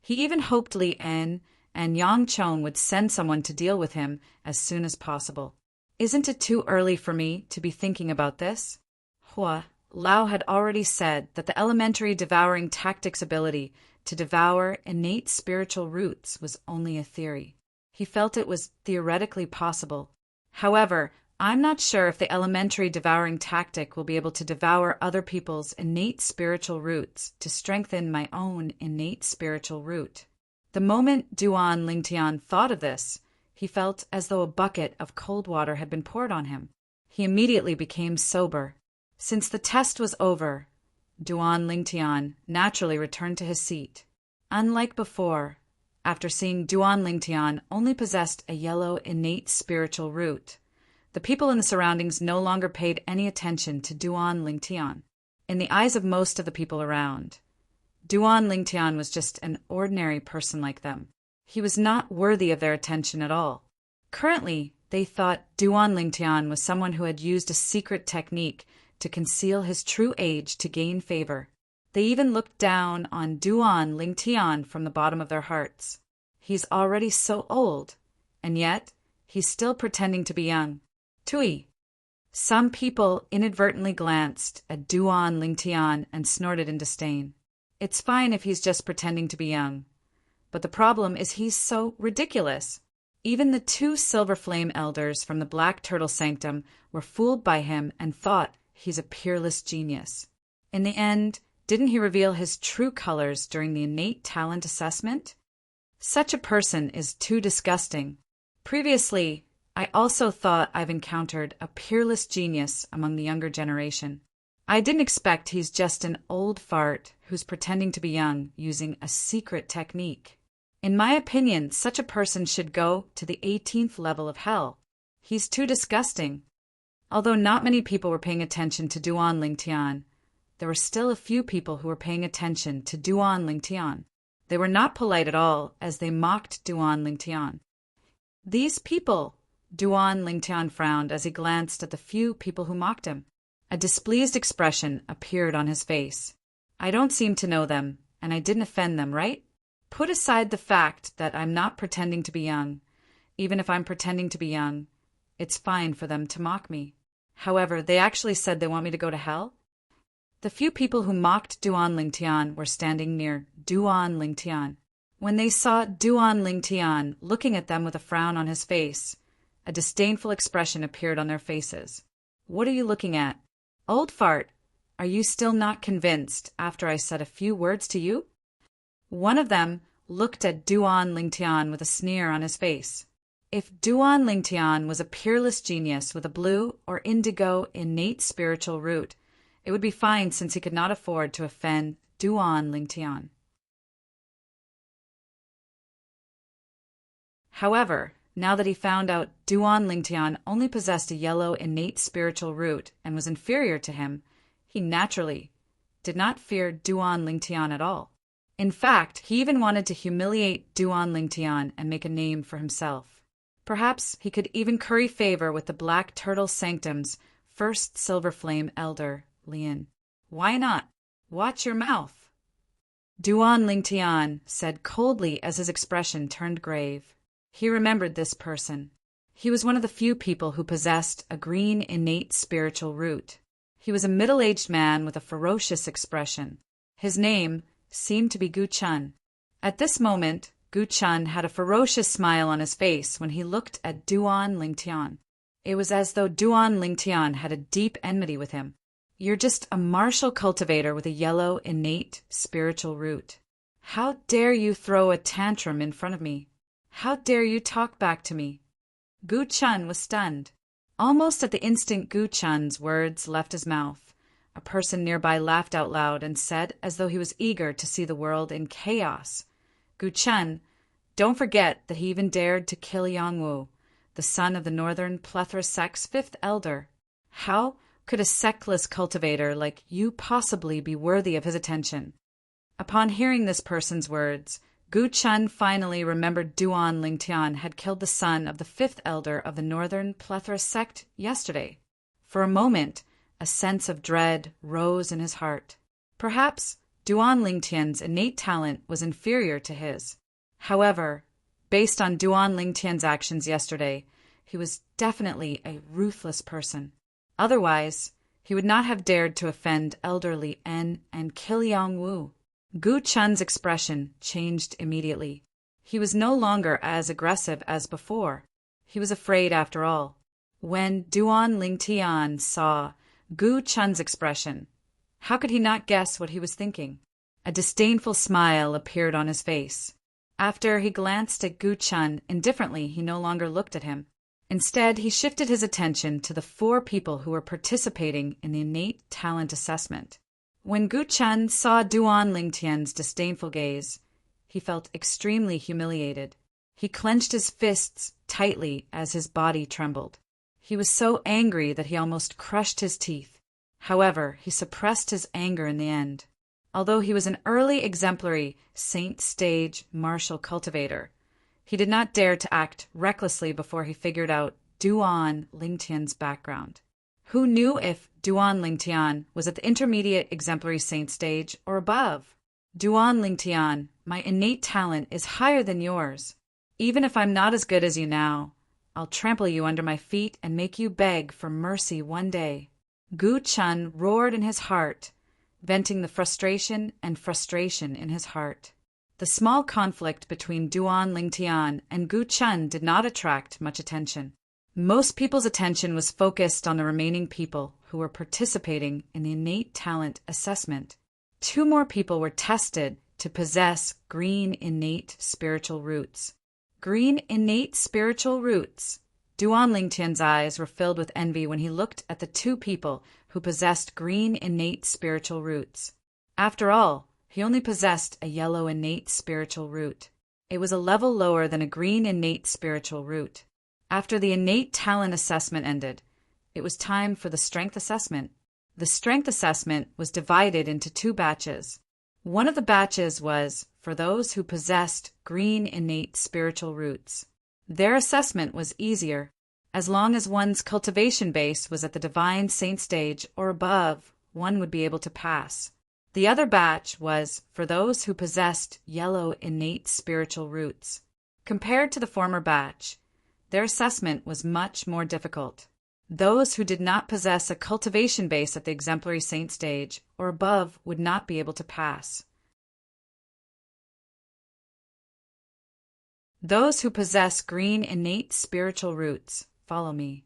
He even hoped Li En and Yang Chong would send someone to deal with him as soon as possible. Isn't it too early for me to be thinking about this? Lao had already said that the elementary devouring tactics ability to devour innate spiritual roots was only a theory. He felt it was theoretically possible. However, I'm not sure if the elementary devouring tactic will be able to devour other people's innate spiritual roots to strengthen my own innate spiritual root. The moment Duan Lingtian thought of this, he felt as though a bucket of cold water had been poured on him. He immediately became sober. Since the test was over, Duan Lingtian naturally returned to his seat. Unlike before, after seeing Duan Lingtian only possessed a yellow innate spiritual root, the people in the surroundings no longer paid any attention to Duan Lingtian. In the eyes of most of the people around, Duan Lingtian was just an ordinary person like them. He was not worthy of their attention at all. Currently, they thought Duan Lingtian was someone who had used a secret technique to conceal his true age to gain favor. They even looked down on Duan Lingtian from the bottom of their hearts. He's already so old, and yet he's still pretending to be young. Tui. Some people inadvertently glanced at Duan Lingtian and snorted in disdain. It's fine if he's just pretending to be young. But the problem is he's so ridiculous. Even the two Silver Flame elders from the Black Turtle Sanctum were fooled by him and thought he's a peerless genius. In the end, didn't he reveal his true colors during the innate talent assessment? Such a person is too disgusting. Previously, I also thought I've encountered a peerless genius among the younger generation. I didn't expect he's just an old fart who's pretending to be young using a secret technique. In my opinion, such a person should go to the 18th level of hell. He's too disgusting. Although not many people were paying attention to Duan Lingtian, there were still a few people who were paying attention to Duan Lingtian. They were not polite at all as they mocked Duan Lingtian. These people, Duan Lingtian frowned as he glanced at the few people who mocked him. A displeased expression appeared on his face. I don't seem to know them, and I didn't offend them, right? Put aside the fact that I'm not pretending to be young. Even if I'm pretending to be young, it's fine for them to mock me. However, they actually said they want me to go to hell? The few people who mocked Duan Lingtian were standing near Duan Lingtian. When they saw Duan Lingtian looking at them with a frown on his face, a disdainful expression appeared on their faces. What are you looking at? Old fart, are you still not convinced after I said a few words to you? One of them looked at Duan Lingtian with a sneer on his face. If Duan Lingtian was a peerless genius with a blue or indigo innate spiritual root, it would be fine since he could not afford to offend Duan Lingtian. However, now that he found out Duan Lingtian only possessed a yellow innate spiritual root and was inferior to him, he naturally did not fear Duan Lingtian at all. In fact, he even wanted to humiliate Duan Lingtian and make a name for himself. Perhaps he could even curry favor with the Black Turtle Sanctum's first Silver Flame elder, Lian. Why not? Watch your mouth. Duan Lingtian said coldly as his expression turned grave. He remembered this person. He was one of the few people who possessed a green innate spiritual root. He was a middle-aged man with a ferocious expression. His name seemed to be Gu Chun. At this moment, Gu Chun had a ferocious smile on his face when he looked at Duan Lingtian. It was as though Duan Lingtian had a deep enmity with him. You're just a martial cultivator with a yellow, innate, spiritual root. How dare you throw a tantrum in front of me? How dare you talk back to me? Gu Chun was stunned. Almost at the instant Gu Chun's words left his mouth, a person nearby laughed out loud and said, as though he was eager to see the world in chaos, Gu Chun, don't forget that he even dared to kill Yangwu, the son of the Northern Plethora sect's fifth elder. How could a sectless cultivator like you possibly be worthy of his attention? Upon hearing this person's words, Gu Chun finally remembered Duan Lingtian had killed the son of the fifth elder of the Northern Plethora sect yesterday. For a moment, a sense of dread rose in his heart. Perhaps Duan Lingtian's innate talent was inferior to his. However, based on Duan Lingtian's actions yesterday, he was definitely a ruthless person. Otherwise, he would not have dared to offend elderly En and kill Yang Wu. Gu Chun's expression changed immediately. He was no longer as aggressive as before. He was afraid after all. When Duan Lingtian saw Gu Chun's expression, how could he not guess what he was thinking? A disdainful smile appeared on his face. After he glanced at Gu Chun indifferently, he no longer looked at him. Instead, he shifted his attention to the 4 people who were participating in the innate talent assessment. When Gu Chun saw Duan Lingtian's disdainful gaze, he felt extremely humiliated. He clenched his fists tightly as his body trembled. He was so angry that he almost crushed his teeth. However, he suppressed his anger in the end. Although he was an early exemplary Saint Stage martial cultivator, he did not dare to act recklessly before he figured out Duan Lingtian's background. Who knew if Duan Lingtian was at the intermediate exemplary saint stage or above? Duan Lingtian, my innate talent is higher than yours. Even if I'm not as good as you now, I'll trample you under my feet and make you beg for mercy one day. Gu Chun roared in his heart, venting the frustration in his heart. The small conflict between Duan Lingtian and Gu Chun did not attract much attention. Most people's attention was focused on the remaining people who were participating in the innate talent assessment. 2 more people were tested to possess green innate spiritual roots. Green innate spiritual roots. Duan Lingtian's eyes were filled with envy when he looked at the 2 people who possessed green innate spiritual roots. After all, he only possessed a yellow innate spiritual root. It was a level lower than a green innate spiritual root. After the innate talent assessment ended, it was time for the strength assessment. The strength assessment was divided into 2 batches. One of the batches was for those who possessed green innate spiritual roots. Their assessment was easier. As long as one's cultivation base was at the divine saint stage or above, one would be able to pass. The other batch was for those who possessed yellow innate spiritual roots. Compared to the former batch, their assessment was much more difficult. Those who did not possess a cultivation base at the exemplary saint stage or above would not be able to pass. Those who possess green innate spiritual roots, follow me.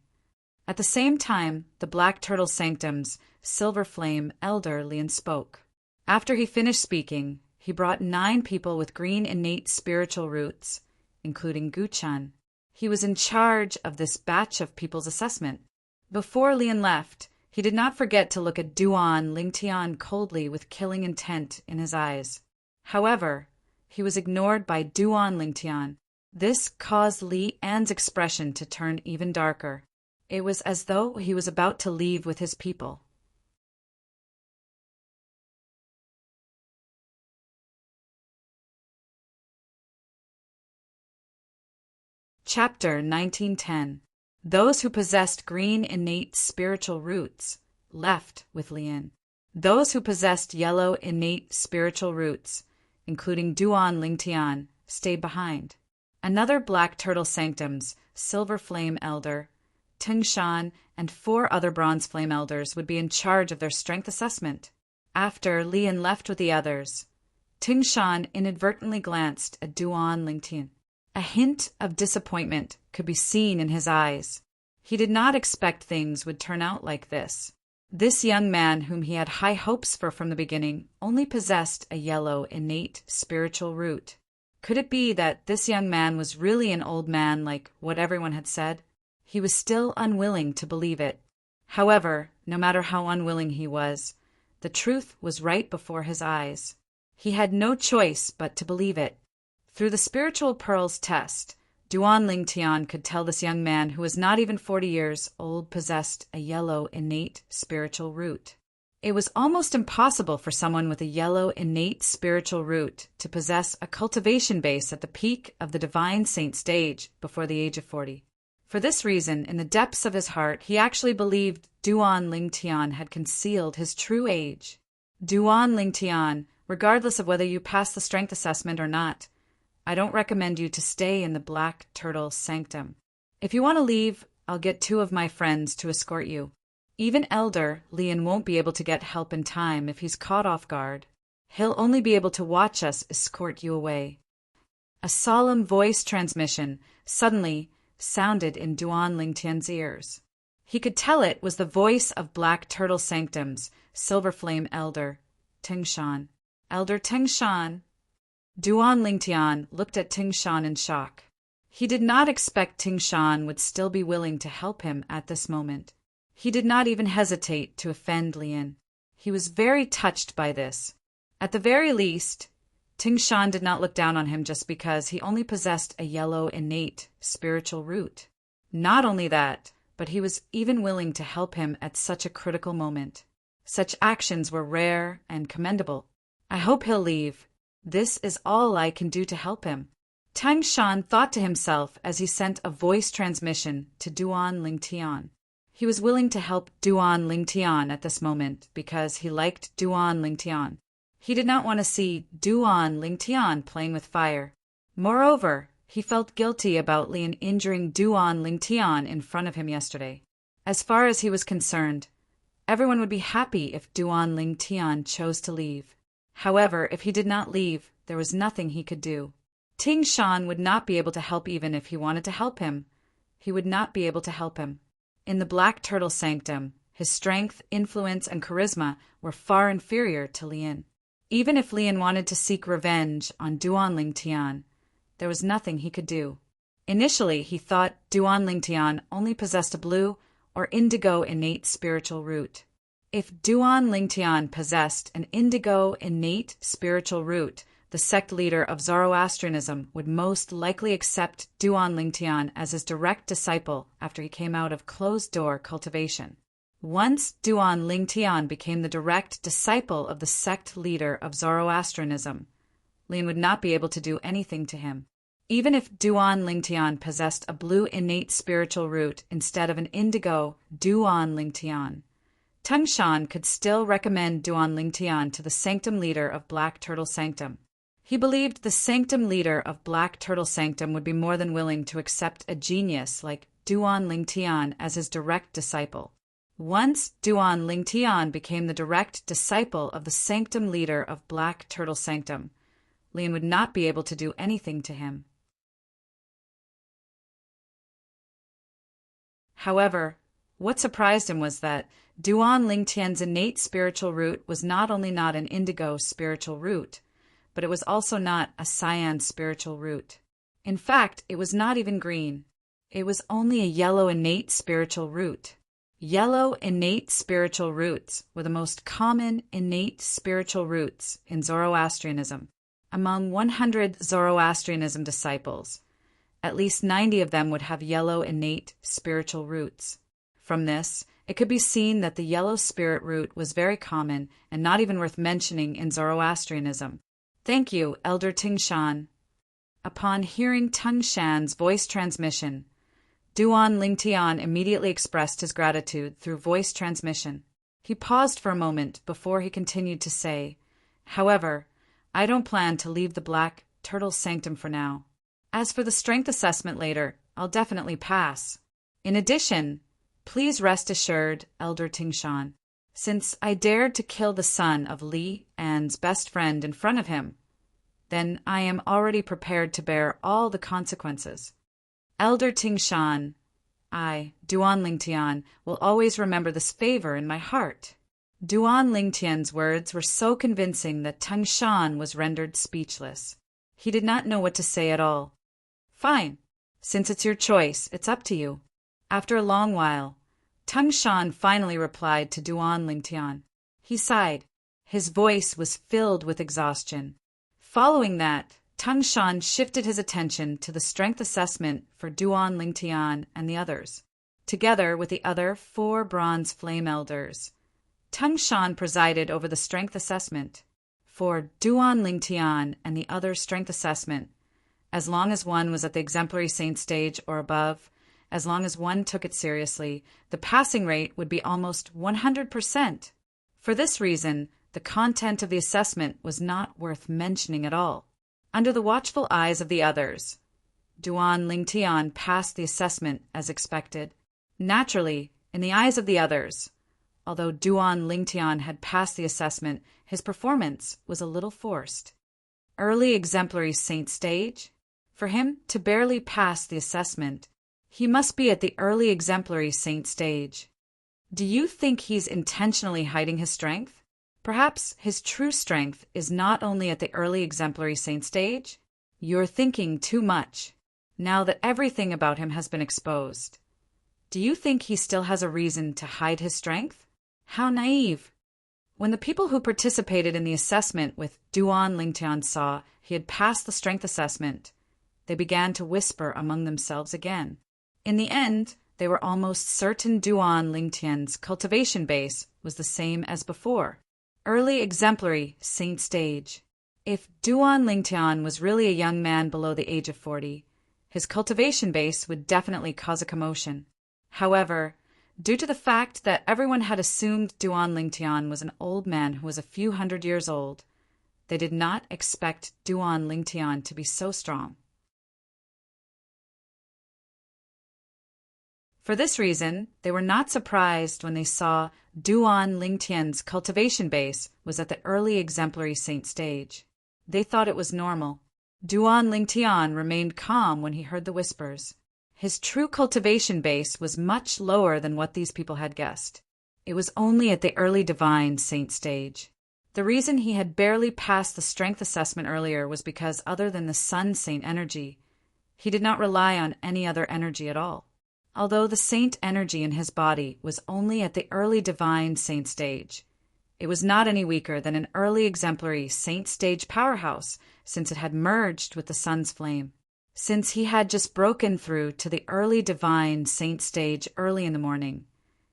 At the same time, the Black Turtle Sanctum's Silver Flame elder Lian spoke. After he finished speaking, he brought 9 people with green innate spiritual roots, including Gu Chun. He was in charge of this batch of people's assessment. Before Lian left, he did not forget to look at Duan Lingtian coldly with killing intent in his eyes. However, he was ignored by Duan Lingtian. This caused Li An's expression to turn even darker. It was as though he was about to leave with his people. Chapter 1910. Those who possessed green innate spiritual roots left with Lien. Those who possessed yellow innate spiritual roots, including Duan Lingtian, stayed behind. Another Black Turtle Sanctum's Silver Flame Elder, Tingshan, and 4 other Bronze Flame Elders would be in charge of their strength assessment. After Lien left with the others, Tingshan inadvertently glanced at Duan Lingtian. A hint of disappointment could be seen in his eyes. He did not expect things would turn out like this. This young man, whom he had high hopes for from the beginning, only possessed a yellow innate spiritual root. Could it be that this young man was really an old man like what everyone had said? He was still unwilling to believe it. However, no matter how unwilling he was, the truth was right before his eyes. He had no choice but to believe it. Through the Spiritual Pearls test, Duan Lingtian could tell this young man who was not even 40 years old possessed a yellow innate spiritual root. It was almost impossible for someone with a yellow innate spiritual root to possess a cultivation base at the peak of the divine saint stage before the age of 40. For this reason, in the depths of his heart, he actually believed Duan Lingtian had concealed his true age. Duan Lingtian, regardless of whether you pass the strength assessment or not, I don't recommend you to stay in the Black Turtle Sanctum. If you want to leave, I'll get 2 of my friends to escort you. Even Elder Lien won't be able to get help in time if he's caught off guard. He'll only be able to watch us escort you away. A solemn voice transmission suddenly sounded in Duan Lingtian's ears. He could tell it was the voice of Black Turtle Sanctum's Silver Flame Elder, Tingshan. Elder Tingshan. Duan Lingtian looked at Tingshan in shock. He did not expect Tingshan would still be willing to help him at this moment. He did not even hesitate to offend Lien. He was very touched by this. At the very least, Tingshan did not look down on him just because he only possessed a yellow innate spiritual root. Not only that, but he was even willing to help him at such a critical moment. Such actions were rare and commendable. I hope he'll leave. This is all I can do to help him. Tingshan thought to himself as he sent a voice transmission to Duan Lingtian. He was willing to help Duan Lingtian at this moment because he liked Duan Lingtian. He did not want to see Duan Lingtian playing with fire. Moreover, he felt guilty about Lien injuring Duan Lingtian in front of him yesterday. As far as he was concerned, everyone would be happy if Duan Lingtian chose to leave. However, if he did not leave, there was nothing he could do. Tingshan would not be able to help even if he wanted to help him. He would not be able to help him. In the Black Turtle Sanctum, his strength, influence, and charisma were far inferior to Lien. Even if Lien wanted to seek revenge on Duan Lingtian, there was nothing he could do. Initially, he thought Duan Lingtian only possessed a blue or indigo innate spiritual root. If Duan Lingtian possessed an indigo innate spiritual root, the sect leader of Zoroastrianism would most likely accept Duan Lingtian as his direct disciple after he came out of closed-door cultivation. Once Duan Lingtian became the direct disciple of the sect leader of Zoroastrianism, Lien would not be able to do anything to him. Even if Duan Lingtian possessed a blue innate spiritual root instead of an indigo Duan Lingtian, Tingshan could still recommend Duan Lingtian to the sanctum leader of Black Turtle Sanctum. He believed the sanctum leader of Black Turtle Sanctum would be more than willing to accept a genius like Duan Lingtian as his direct disciple. Once Duan Lingtian became the direct disciple of the sanctum leader of Black Turtle Sanctum, Lien would not be able to do anything to him. However, what surprised him was that Duan Lingtian's innate spiritual root was not only not an indigo spiritual root, but it was also not a cyan spiritual root. In fact, it was not even green. It was only a yellow innate spiritual root. Yellow innate spiritual roots were the most common innate spiritual roots in Zoroastrianism. Among 100 Zoroastrianism disciples, at least 90 of them would have yellow innate spiritual roots. From this, it could be seen that the yellow spirit root was very common and not even worth mentioning in Zoroastrianism. Thank you, Elder Tingshan. Upon hearing Tung Shan's voice transmission, Duan Lingtian immediately expressed his gratitude through voice transmission. He paused for a moment before he continued to say, "However, I don't plan to leave the Black Turtle's sanctum for now. As for the strength assessment later, I'll definitely pass. In addition, please rest assured, Elder Tingshan, since I dared to kill the son of Li An's best friend in front of him, then I am already prepared to bear all the consequences. Elder Tingshan, I, Duan Lingtian, will always remember this favor in my heart." Duan Lingtian's words were so convincing that Tung Shan was rendered speechless. He did not know what to say at all. "Fine. Since it's your choice, it's up to you." After a long while, Tung Shan finally replied to Duan Lingtian. He sighed. His voice was filled with exhaustion. Following that, Tung Shan shifted his attention to the strength assessment for Duan Lingtian and the others. Together with the other 4 bronze flame elders, Tung Shan presided over the strength assessment. For Duan Lingtian and the other strength assessment, as long as one was at the exemplary saint stage or above, as long as one took it seriously, the passing rate would be almost 100%. For this reason, the content of the assessment was not worth mentioning at all. Under the watchful eyes of the others, Duan Lingtian passed the assessment as expected. Naturally, in the eyes of the others, although Duan Lingtian had passed the assessment, his performance was a little forced. Early exemplary saint stage? For him to barely pass the assessment, he must be at the early exemplary saint stage. Do you think he's intentionally hiding his strength? Perhaps his true strength is not only at the early exemplary saint stage? You're thinking too much, now that everything about him has been exposed. Do you think he still has a reason to hide his strength? How naive! When the people who participated in the assessment with Duan Lingtian saw he had passed the strength assessment, they began to whisper among themselves again. In the end, they were almost certain Duan Lingtian's cultivation base was the same as before. Early exemplary saint stage. If Duan Lingtian was really a young man below the age of 40, his cultivation base would definitely cause a commotion. However, due to the fact that everyone had assumed Duan Lingtian was an old man who was a few hundred years old, they did not expect Duan Lingtian to be so strong. For this reason, they were not surprised when they saw Duan Lingtian's cultivation base was at the early exemplary saint stage. They thought it was normal. Duan Lingtian remained calm when he heard the whispers. His true cultivation base was much lower than what these people had guessed. It was only at the early divine saint stage. The reason he had barely passed the strength assessment earlier was because other than the sun saint energy, he did not rely on any other energy at all. Although the saint energy in his body was only at the early divine saint stage, it was not any weaker than an early exemplary saint stage powerhouse, since it had merged with the sun's flame. Since he had just broken through to the early divine saint stage early in the morning,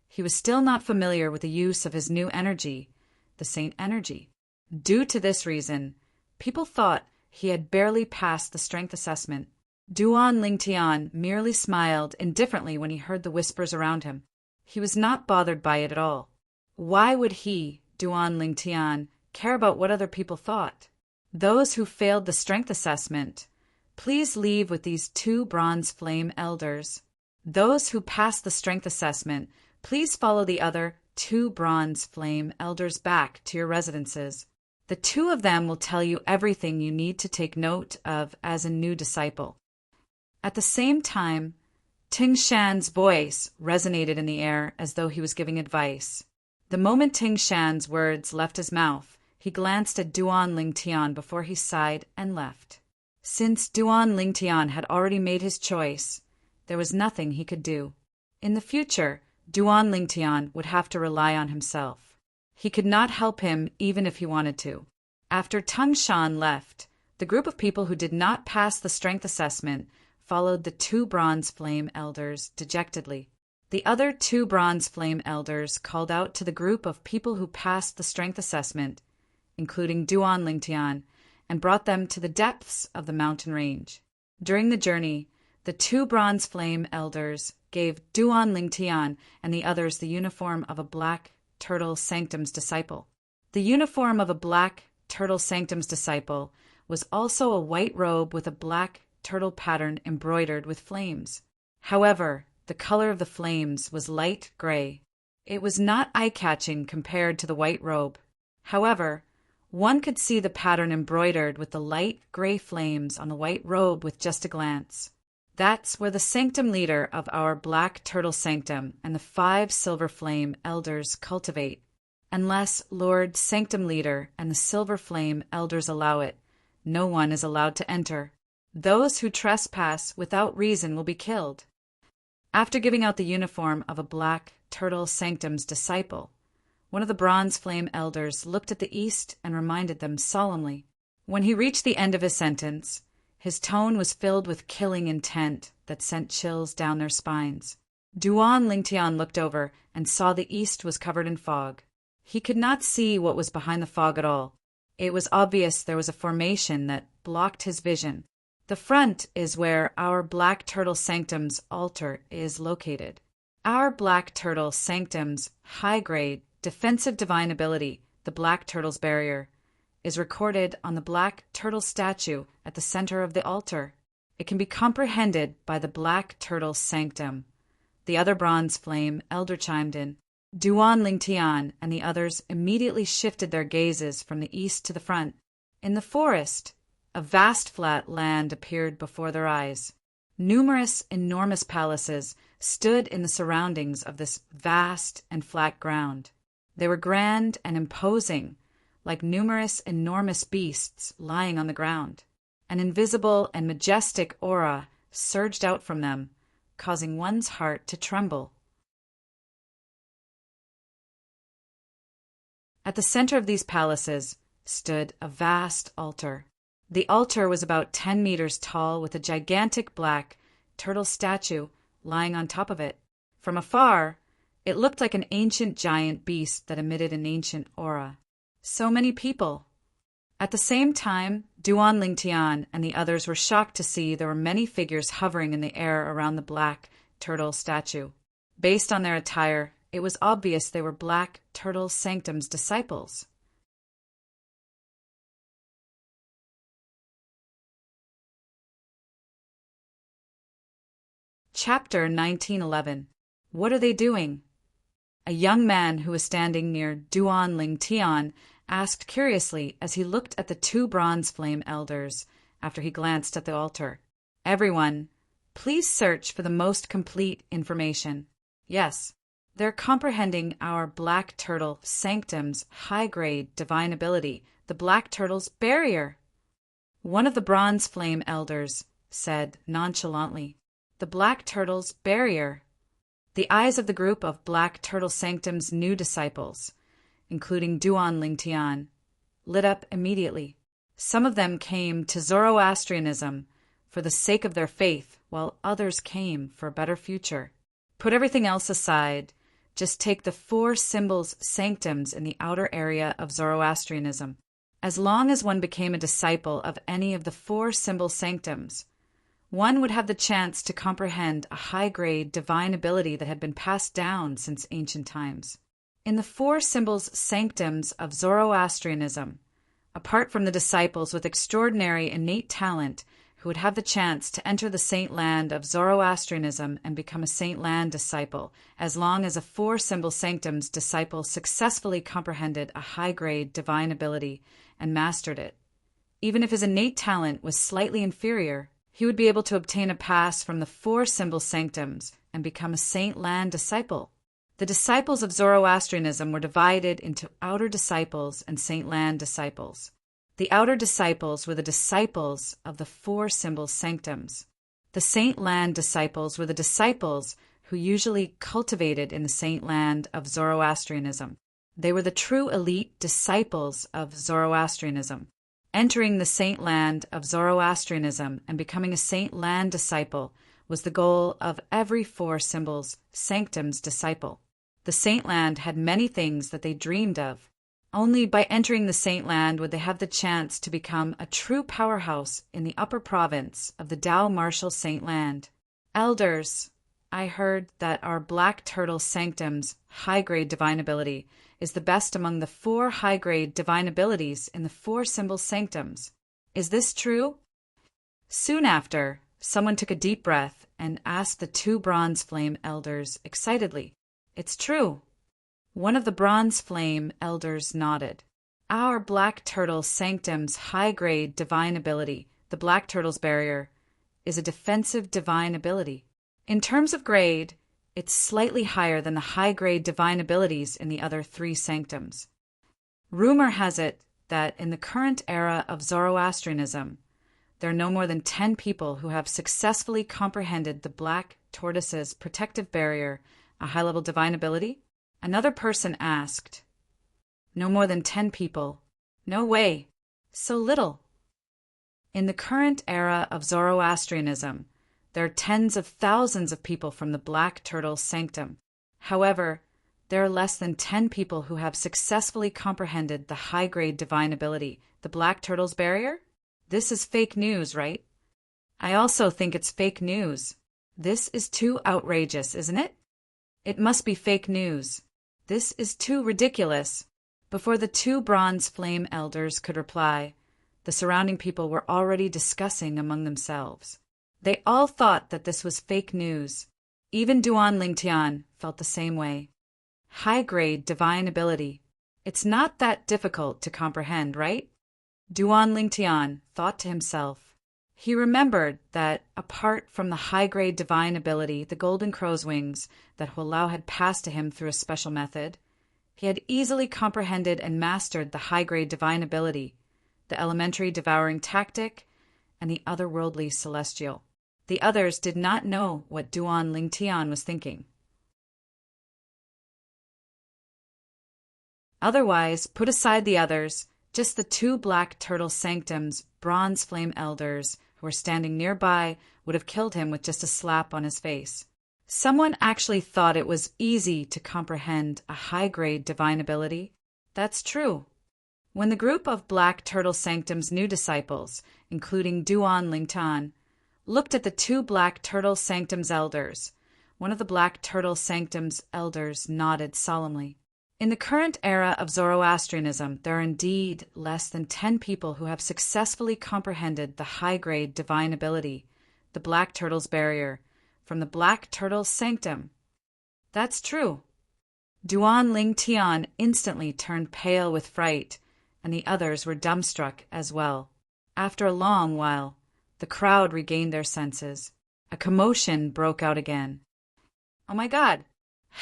he was still not familiar with the use of his new energy, the saint energy. Due to this reason, people thought he had barely passed the strength assessment. Duan Lingtian merely smiled indifferently when he heard the whispers around him. He was not bothered by it at all. Why would he, Duan Lingtian, care about what other people thought? Those who failed the strength assessment, please leave with these 2 bronze flame elders. Those who passed the strength assessment, please follow the other 2 bronze flame elders back to your residences. The 2 of them will tell you everything you need to take note of as a new disciple. At the same time, Ting Shan's voice resonated in the air as though he was giving advice. The moment Ting Shan's words left his mouth, he glanced at Duan Lingtian before he sighed and left. Since Duan Lingtian had already made his choice, there was nothing he could do. In the future, Duan Lingtian would have to rely on himself. He could not help him even if he wanted to. After Tung Shan left, the group of people who did not pass the strength assessment followed the 2 bronze flame elders dejectedly. The other 2 bronze flame elders called out to the group of people who passed the strength assessment, including Duan Lingtian, and brought them to the depths of the mountain range. During the journey, the 2 bronze flame elders gave Duan Lingtian and the others the uniform of a black turtle sanctum's disciple. The uniform of a black turtle sanctum's disciple was also a white robe with a black turtle pattern embroidered with flames. However, the color of the flames was light gray. It was not eye-catching compared to the white robe. However, one could see the pattern embroidered with the light gray flames on the white robe with just a glance. That's where the sanctum leader of our black turtle sanctum and the 5 silver flame elders cultivate. Unless Lord Sanctum Leader and the silver flame elders allow it, no one is allowed to enter. Those who trespass without reason will be killed. After giving out the uniform of a black turtle sanctum's disciple, one of the bronze flame elders looked at the east and reminded them solemnly. When he reached the end of his sentence, his tone was filled with killing intent that sent chills down their spines. Duan Lingtian looked over and saw the east was covered in fog. He could not see what was behind the fog at all. It was obvious there was a formation that blocked his vision. The front is where our black turtle sanctum's altar is located. Our black turtle sanctum's high-grade defensive divine ability, the black turtle's barrier, is recorded on the black turtle statue at the center of the altar. It can be comprehended by the black turtle sanctum. The other bronze flame elder chimed in. Duan Lingtian and the others immediately shifted their gazes from the east to the front. In the forest, a vast flat land appeared before their eyes. Numerous enormous palaces stood in the surroundings of this vast and flat ground. They were grand and imposing, like numerous enormous beasts lying on the ground. An invisible and majestic aura surged out from them, causing one's heart to tremble. At the center of these palaces stood a vast altar. The altar was about 10 meters tall with a gigantic black turtle statue lying on top of it. From afar, it looked like an ancient giant beast that emitted an ancient aura. So many people. At the same time, Duan Lingtian and the others were shocked to see there were many figures hovering in the air around the black turtle statue. Based on their attire, it was obvious they were Black Turtle Sanctum's disciples. Chapter 1911. What are they doing? A young man who was standing near Duan Lingtian asked curiously as he looked at the 2 bronze flame elders after he glanced at the altar. Everyone, please search for the most complete information. Yes, they're comprehending our Black Turtle Sanctum's high-grade divine ability, the Black Turtle's barrier. One of the bronze flame elders said nonchalantly, the Black Turtle's barrier. The eyes of the group of Black Turtle Sanctum's new disciples, including Duan Lingtian, lit up immediately. Some of them came to Zoroastrianism for the sake of their faith, while others came for a better future. Put everything else aside. Just take the 4 symbols sanctums in the outer area of Zoroastrianism. As long as one became a disciple of any of the 4 symbol sanctums, one would have the chance to comprehend a high-grade divine ability that had been passed down since ancient times. In the 4 symbols sanctums of Zoroastrianism, apart from the disciples with extraordinary innate talent who would have the chance to enter the saint land of Zoroastrianism and become a saint land disciple, as long as a 4 symbol sanctum's disciple successfully comprehended a high-grade divine ability and mastered it. Even if his innate talent was slightly inferior, he would be able to obtain a pass from the 4 symbol sanctums and become a saint land disciple. The disciples of Zoroastrianism were divided into outer disciples and saint land disciples. The outer disciples were the disciples of the 4 symbol sanctums. The saint land disciples were the disciples who usually cultivated in the saint land of Zoroastrianism. They were the true elite disciples of Zoroastrianism. Entering the saint land of Zoroastrianism and becoming a saint land disciple was the goal of every 4 symbols sanctum's disciple. The saint land had many things that they dreamed of. Only by entering the Saint Land would they have the chance to become a true powerhouse in the upper province of the Tao Martial Saint Land. Elders, I heard that our Black Turtle Sanctum's high-grade divine ability is the best among the 4 high-grade divine abilities in the 4 symbol sanctums. Is this true? Soon after, someone took a deep breath and asked the 2 Bronze Flame Elders excitedly, "It's true." One of the Bronze Flame Elders nodded. Our Black Turtle Sanctum's high-grade divine ability, the Black Turtle's Barrier, is a defensive divine ability. In terms of grade, it's slightly higher than the high-grade divine abilities in the other 3 sanctums. Rumor has it that in the current era of Zoroastrianism, there are no more than 10 people who have successfully comprehended the Black Tortoise's protective barrier, a high-level divine ability. Another person asked, "No more than 10 people? No way. So little." In the current era of Zoroastrianism, there are tens of thousands of people from the Black Turtle Sanctum. However, there are less than 10 people who have successfully comprehended the high-grade divine ability, the Black Turtle's Barrier. This is fake news, right? I also think it's fake news. This is too outrageous, isn't it? It must be fake news. This is too ridiculous. Before the 2 Bronze Flame Elders could reply, the surrounding people were already discussing among themselves. They all thought that this was fake news. Even Duan Lingtian felt the same way. High-grade divine ability. It's not that difficult to comprehend, right? Duan Lingtian thought to himself. He remembered that, apart from the high-grade divine ability, the Golden Crow's Wings, that Hualao had passed to him through a special method, he had easily comprehended and mastered the high-grade divine ability, the elementary devouring tactic, and the otherworldly celestial. The others did not know what Duan Lingtian was thinking. Otherwise, put aside the others, just the 2 Black Turtle Sanctum's Bronze Flame Elders who were standing nearby would have killed him with just a slap on his face. Someone actually thought it was easy to comprehend a high-grade divine ability. That's true. When the group of Black Turtle Sanctum's new disciples, including Duan Lingtan, looked at the 2 Black Turtle Sanctum's elders, one of the Black Turtle Sanctum's elders nodded solemnly. In the current era of Zoroastrianism, there are indeed less than 10 people who have successfully comprehended the high-grade divine ability, the Black Turtle's Barrier, from the Black Turtle Sanctum. That's true. Duan Lingtian instantly turned pale with fright, and the others were dumbstruck as well. After a long while, the crowd regained their senses. A commotion broke out again. "Oh my God!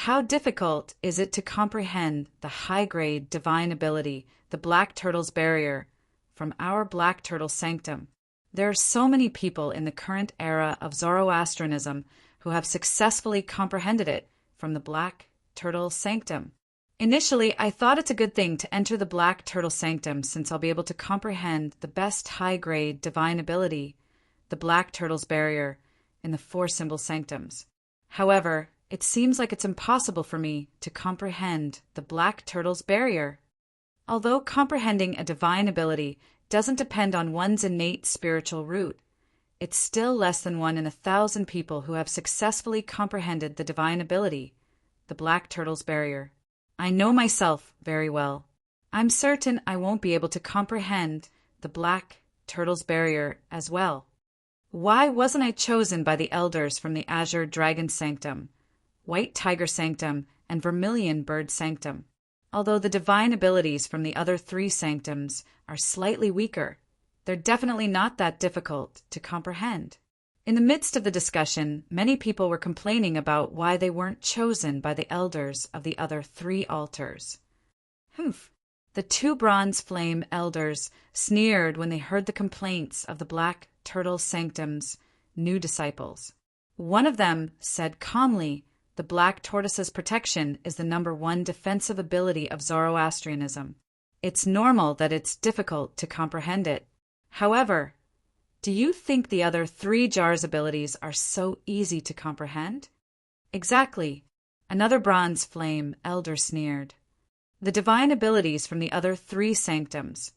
How difficult is it to comprehend the high-grade divine ability, the Black Turtle's Barrier, from our Black Turtle Sanctum? There are so many people in the current era of Zoroastrianism who have successfully comprehended it from the Black Turtle Sanctum. Initially, I thought it's a good thing to enter the Black Turtle Sanctum since I'll be able to comprehend the best high-grade divine ability, the Black Turtle's Barrier, in the 4 symbol sanctums. However, it seems like it's impossible for me to comprehend the Black Turtle's Barrier. Although comprehending a divine ability doesn't depend on one's innate spiritual root, it's still less than 1 in 1,000 people who have successfully comprehended the divine ability, the Black Turtle's Barrier. I know myself very well. I'm certain I won't be able to comprehend the Black Turtle's Barrier as well. Why wasn't I chosen by the elders from the Azure Dragon Sanctum, White Tiger Sanctum, and Vermilion Bird Sanctum? Although the divine abilities from the other 3 sanctums are slightly weaker, they're definitely not that difficult to comprehend. In the midst of the discussion, many people were complaining about why they weren't chosen by the elders of the other 3 altars. Humph! The 2 Bronze Flame Elders sneered when they heard the complaints of the Black Turtle Sanctum's new disciples. One of them said calmly, "The Black Tortoise's protection is the #1 defensive ability of Zoroastrianism. It's normal that it's difficult to comprehend it. However, do you think the other 3 jars' abilities are so easy to comprehend?" "Exactly," another Bronze Flame Elder sneered. The divine abilities from the other three sanctums,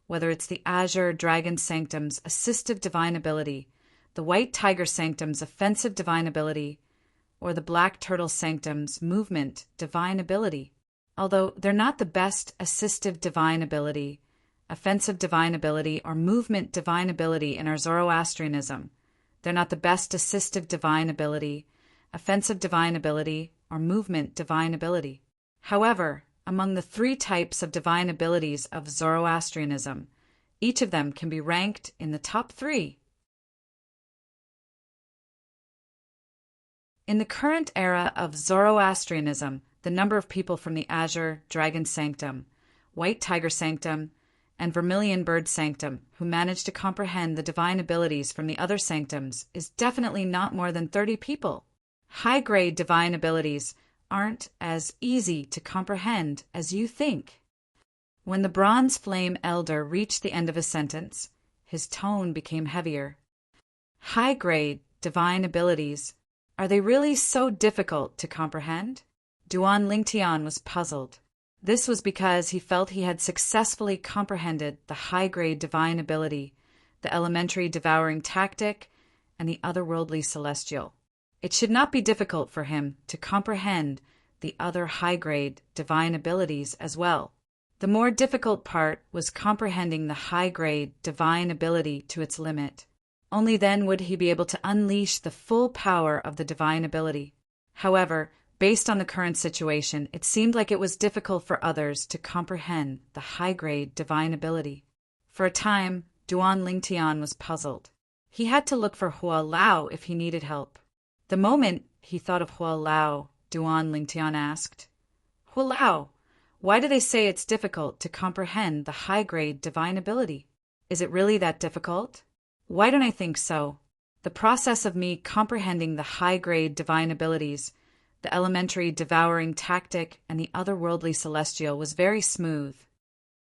whether it's the Azure Dragon Sanctum's assistive divine ability, the White Tiger Sanctum's offensive divine ability, or the Black Turtle Sanctum's movement divine ability. Although they're not the best assistive divine ability, offensive divine ability, or movement divine ability in our Zoroastrianism, they're not the best assistive divine ability, offensive divine ability, or movement divine ability. However, among the three types of divine abilities of Zoroastrianism, each of them can be ranked in the top three. In the current era of Zoroastrianism, the number of people from the Azure Dragon Sanctum, White Tiger Sanctum, and Vermilion Bird Sanctum who manage to comprehend the divine abilities from the other sanctums is definitely not more than 30 people. High-grade divine abilities aren't as easy to comprehend as you think. When the Bronze Flame Elder reached the end of his sentence, his tone became heavier. High-grade divine abilities, are they really so difficult to comprehend? Duan Lingtian was puzzled. This was because he felt he had successfully comprehended the high-grade divine ability, the elementary devouring tactic, and the otherworldly celestial. It should not be difficult for him to comprehend the other high-grade divine abilities as well. The more difficult part was comprehending the high-grade divine ability to its limit. Only then would he be able to unleash the full power of the divine ability. However, based on the current situation, it seemed like it was difficult for others to comprehend the high-grade divine ability. For a time, Duan Lingtian was puzzled. He had to look for Hua Lao if he needed help. The moment he thought of Hua Lao, Duan Lingtian asked, "Hua Lao, why do they say it's difficult to comprehend the high-grade divine ability? Is it really that difficult?" "Why don't I think so? The process of me comprehending the high-grade divine abilities, the elementary devouring tactic, and the otherworldly celestial was very smooth."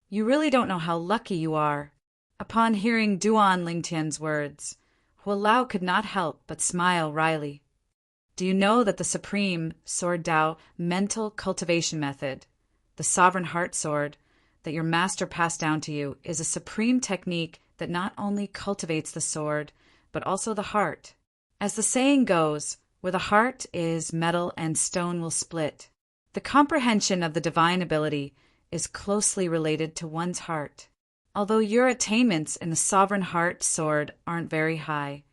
"You really don't know how lucky you are." Upon hearing Duan Lingtian's words, Hua Lao could not help but smile wryly. "Do you know that the supreme Sword Dao mental cultivation method, the Sovereign Heart Sword, that your master passed down to you, is a supreme technique that not only cultivates the sword, but also the heart? As the saying goes, where the heart is, metal and stone will split. The comprehension of the divine ability is closely related to one's heart. Although your attainments in the Sovereign Heart Sword aren't very high,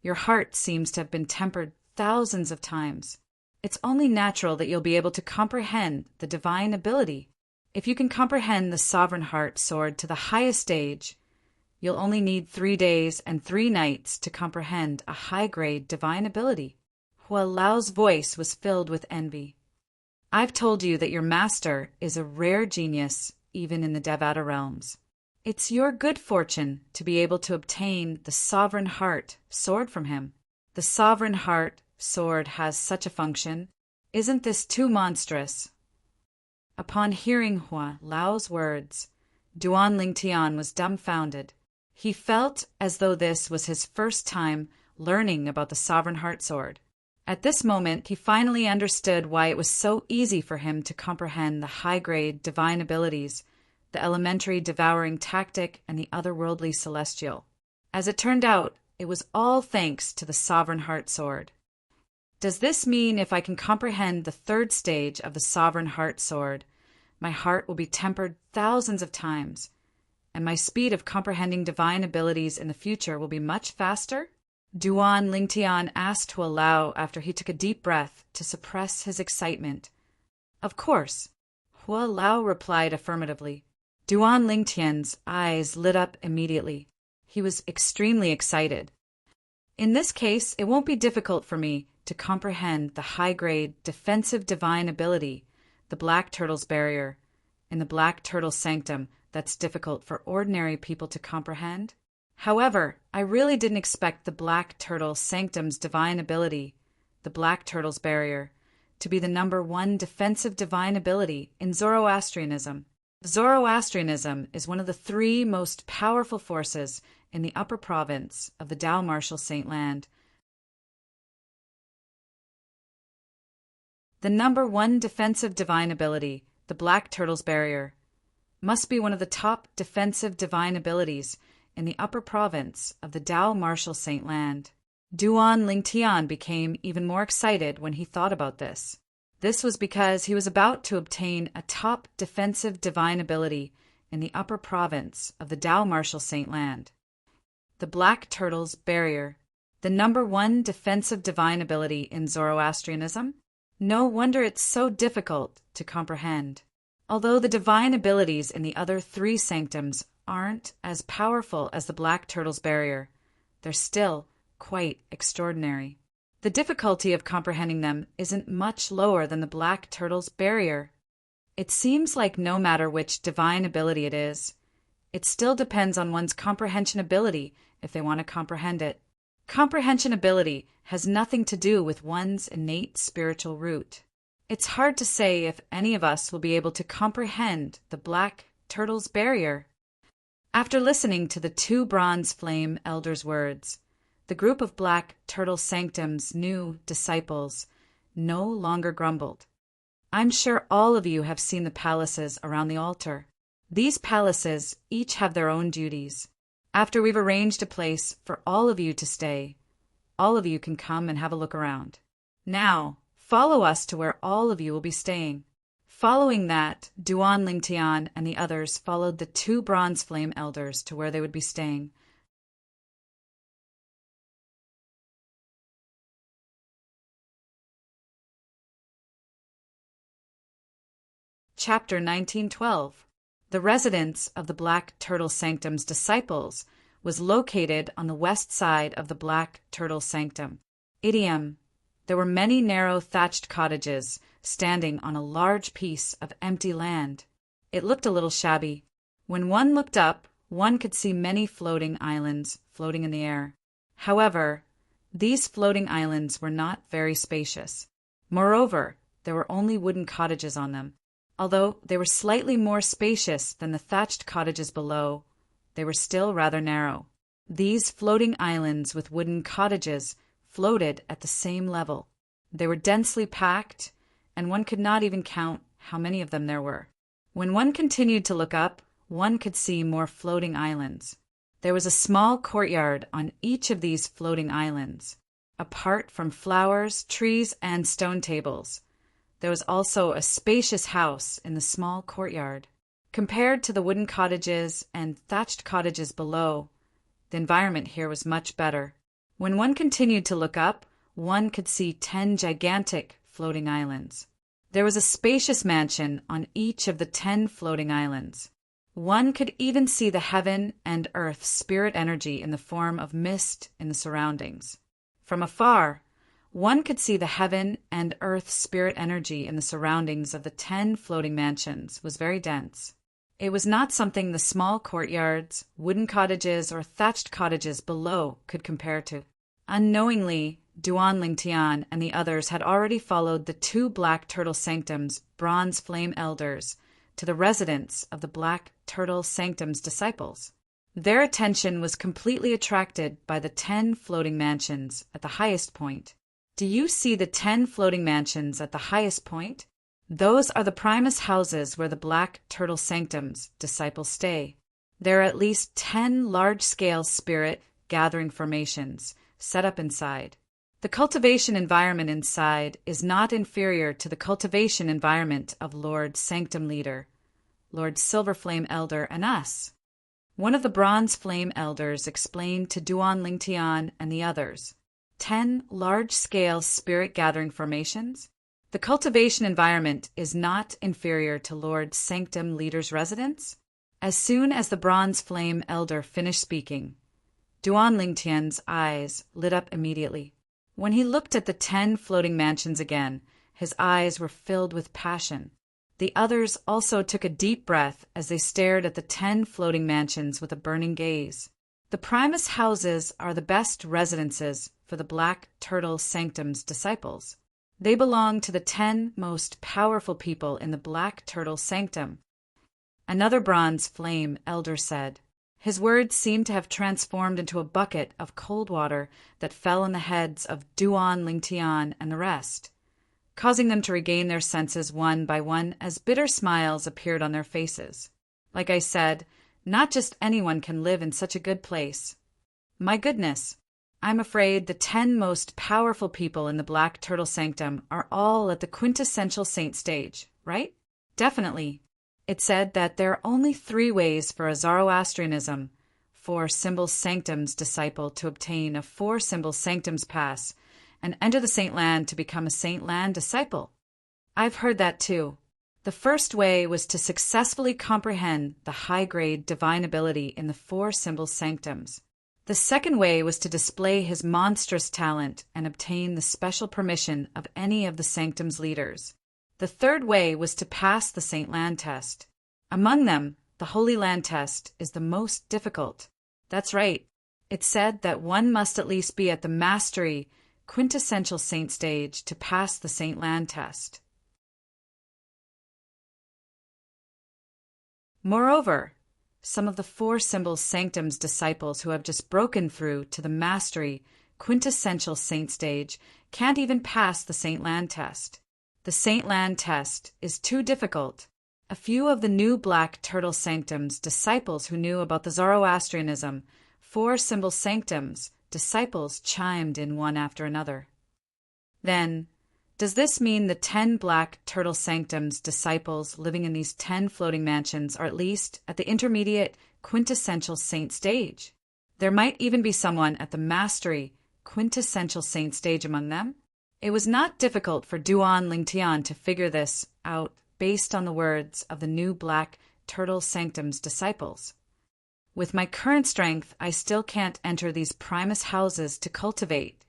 your heart seems to have been tempered thousands of times. It's only natural that you'll be able to comprehend the divine ability. If you can comprehend the Sovereign Heart Sword to the highest stage, you'll only need 3 days and 3 nights to comprehend a high-grade divine ability." Hua Lao's voice was filled with envy. "I've told you that your master is a rare genius, even in the Devata realms. It's your good fortune to be able to obtain the Sovereign Heart Sword from him. The Sovereign Heart Sword has such a function. Isn't this too monstrous?" Upon hearing Hua Lao's words, Duan Lingtian was dumbfounded. He felt as though this was his first time learning about the Sovereign Heart Sword. At this moment, he finally understood why it was so easy for him to comprehend the high-grade divine abilities, the elementary devouring tactic, and the otherworldly celestial. As it turned out, it was all thanks to the Sovereign Heart Sword. Does this mean if I can comprehend the 3rd stage of the Sovereign Heart Sword, my heart will be tempered thousands of times, and my speed of comprehending divine abilities in the future will be much faster? Duan Lingtian asked Hua Lao after he took a deep breath to suppress his excitement. "Of course." Hua Lao replied affirmatively. Duan Lingtian's eyes lit up immediately. He was extremely excited. "In this case, it won't be difficult for me to comprehend the high-grade defensive divine ability, the Black Turtle's barrier, in the Black Turtle Sanctum that's difficult for ordinary people to comprehend. However, I really didn't expect the Black Turtle Sanctum's divine ability, the Black Turtle's barrier, to be the number 1 defensive divine ability in Zoroastrianism. Zoroastrianism is one of the 3 most powerful forces in the upper province of the Dao Martial Saint Land. The number 1 defensive divine ability, the Black Turtle's Barrier, must be one of the top defensive divine abilities in the upper province of the Dao Martial Saint Land. Duan Lingtian became even more excited when he thought about this. This was because he was about to obtain a top defensive divine ability in the upper province of the Dao Martial Saint Land. The Black Turtle's Barrier, the number one defensive divine ability in Zoroastrianism? No wonder it's so difficult to comprehend. Although the divine abilities in the other three sanctums aren't as powerful as the Black Turtle's Barrier, they're still quite extraordinary. The difficulty of comprehending them isn't much lower than the Black Turtle's Barrier. It seems like no matter which divine ability it is, it still depends on one's comprehension ability if they want to comprehend it. Comprehension ability has nothing to do with one's innate spiritual root. It's hard to say if any of us will be able to comprehend the Black Turtle's Barrier. After listening to the two Bronze Flame Elders' words, the group of Black Turtle Sanctum's new disciples no longer grumbled. I'm sure all of you have seen the palaces around the altar. These palaces each have their own duties. After we've arranged a place for all of you to stay, all of you can come and have a look around. Now, follow us to where all of you will be staying. Following that, Duan Lingtian and the others followed the two Bronze Flame Elders to where they would be staying. Chapter 1912. The residence of the Black Turtle Sanctum's disciples was located on the west side of the Black Turtle Sanctum. Idiom. There were many narrow thatched cottages standing on a large piece of empty land. It looked a little shabby. When one looked up, one could see many floating islands floating in the air. However, these floating islands were not very spacious. Moreover, there were only wooden cottages on them. Although they were slightly more spacious than the thatched cottages below, they were still rather narrow. These floating islands with wooden cottages floated at the same level. They were densely packed, and one could not even count how many of them there were. When one continued to look up, one could see more floating islands. There was a small courtyard on each of these floating islands. Apart from flowers, trees, and stone tables, there was also a spacious house in the small courtyard. Compared to the wooden cottages and thatched cottages below, the environment here was much better. When one continued to look up, one could see 10 gigantic floating islands. There was a spacious mansion on each of the 10 floating islands. One could even see the heaven and earth spirit energy in the form of mist in the surroundings. From afar, one could see the heaven and earth spirit energy in the surroundings of the 10 floating mansions was very dense. It was not something the small courtyards, wooden cottages, or thatched cottages below could compare to. Unknowingly, Duan Lingtian and the others had already followed the two Black Turtle Sanctum's Bronze Flame Elders to the residence of the Black Turtle Sanctum's disciples. Their attention was completely attracted by the 10 floating mansions at the highest point. Do you see the 10 floating mansions at the highest point? Those are the Primus houses where the Black Turtle Sanctum's disciples stay. There are at least 10 large-scale spirit gathering formations set up inside. The cultivation environment inside is not inferior to the cultivation environment of Lord Sanctum Leader, Lord Silver Flame Elder, and us. One of the Bronze Flame Elders explained to Duan Lingtian and the others. 10 large-scale spirit gathering formations? The cultivation environment is not inferior to Lord Sanctum Leader's residence? As soon as the Bronze Flame Elder finished speaking, Duan Lingtian's eyes lit up immediately. When he looked at the 10 floating mansions again, his eyes were filled with passion. The others also took a deep breath as they stared at the 10 floating mansions with a burning gaze. The Primus houses are the best residences for the Black Turtle Sanctum's disciples. They belong to the 10 most powerful people in the Black Turtle Sanctum. Another Bronze Flame Elder said. His words seemed to have transformed into a bucket of cold water that fell on the heads of Duan Lingtian and the rest. causing them to regain their senses one by one as bitter smiles appeared on their faces. Like I said, not just anyone can live in such a good place. My goodness, I'm afraid the 10 most powerful people in the Black Turtle Sanctum are all at the quintessential saint stage, right? Definitely. It said that there are only 3 ways for a Zoroastrianism, 4-symbol sanctums disciple to obtain a 4-symbol sanctums pass and enter the Saint Land to become a Saint Land disciple. I've heard that too. The first way was to successfully comprehend the high-grade divine ability in the 4-symbol sanctums. The second way was to display his monstrous talent and obtain the special permission of any of the sanctum's leaders. The third way was to pass the Saint Land test. Among them, the Holy Land test is the most difficult. That's right. It said that one must at least be at the mastery, quintessential saint stage to pass the Saint Land test. Moreover, some of the 4-symbol sanctums disciples who have just broken through to the mastery, quintessential saint stage can't even pass the Saint Land test. The Saint Land test is too difficult. A few of the new Black Turtle Sanctums disciples who knew about the Zoroastrianism, 4-symbol sanctums disciples chimed in one after another. Then, does this mean the 10 Black Turtle Sanctums disciples living in these 10 floating mansions are at least at the intermediate quintessential saint stage? There might even be someone at the mastery quintessential saint stage among them? It was not difficult for Duan Lingtian to figure this out based on the words of the new Black Turtle Sanctums disciples. With my current strength, I still can't enter these primus houses to cultivate.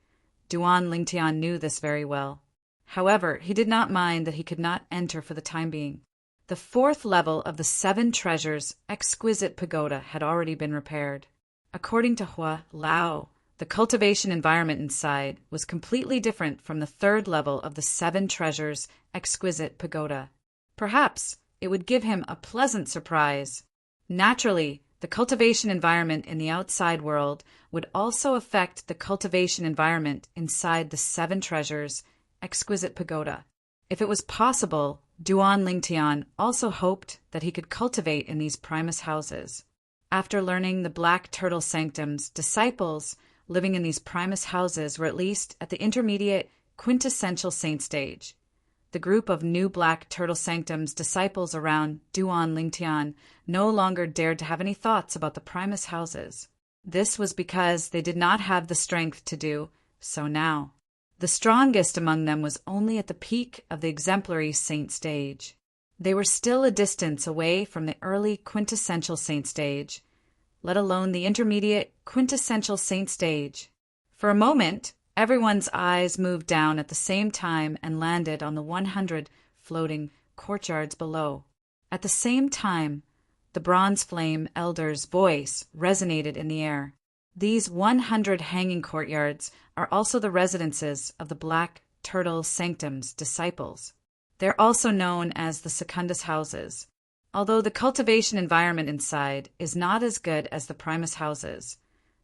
Duan Lingtian knew this very well. However, he did not mind that he could not enter for the time being. The 4th level of the 7 treasures exquisite pagoda had already been repaired. According to Hua Lao, the cultivation environment inside was completely different from the 3rd level of the 7 treasures exquisite pagoda. Perhaps it would give him a pleasant surprise. Naturally, the cultivation environment in the outside world would also affect the cultivation environment inside the 7 treasures exquisite pagoda. If it was possible, Duan Lingtian also hoped that he could cultivate in these primus houses. After learning the Black Turtle Sanctums, disciples living in these primus houses were at least at the intermediate quintessential saint stage. The group of new Black Turtle Sanctums disciples around Duan Lingtian no longer dared to have any thoughts about the primus houses. This was because they did not have the strength to do so now. The strongest among them was only at the peak of the exemplary saint stage. They were still a distance away from the early quintessential saint stage, let alone the intermediate quintessential saint stage. For a moment, everyone's eyes moved down at the same time and landed on the 100 floating courtyards below. At the same time, the bronze flame elder's voice resonated in the air. These 100 hanging courtyards are also the residences of the Black Turtle Sanctums disciples. They're also known as the Secundus houses. Although the cultivation environment inside is not as good as the primus houses,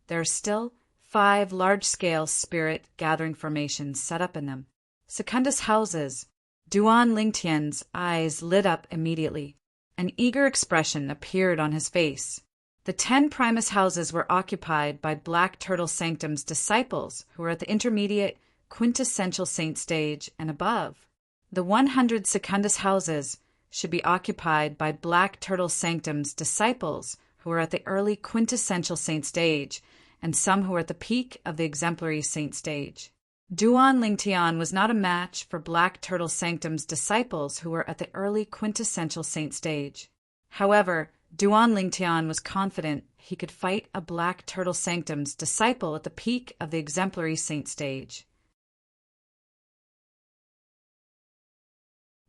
there are still 5 large-scale spirit gathering formations set up in them. Secundus houses. Duan Lingtian's eyes lit up immediately. An eager expression appeared on his face. The 10 primus houses were occupied by Black Turtle Sanctums disciples who were at the intermediate quintessential saint stage and above. The 100 Secundus houses should be occupied by Black Turtle Sanctums disciples who are at the early quintessential saint stage and some who are at the peak of the exemplary saint stage. Duan Lingtian was not a match for Black Turtle Sanctums disciples who were at the early quintessential saint stage. However, Duan Lingtian was confident he could fight a Black Turtle Sanctums disciple at the peak of the exemplary saint stage.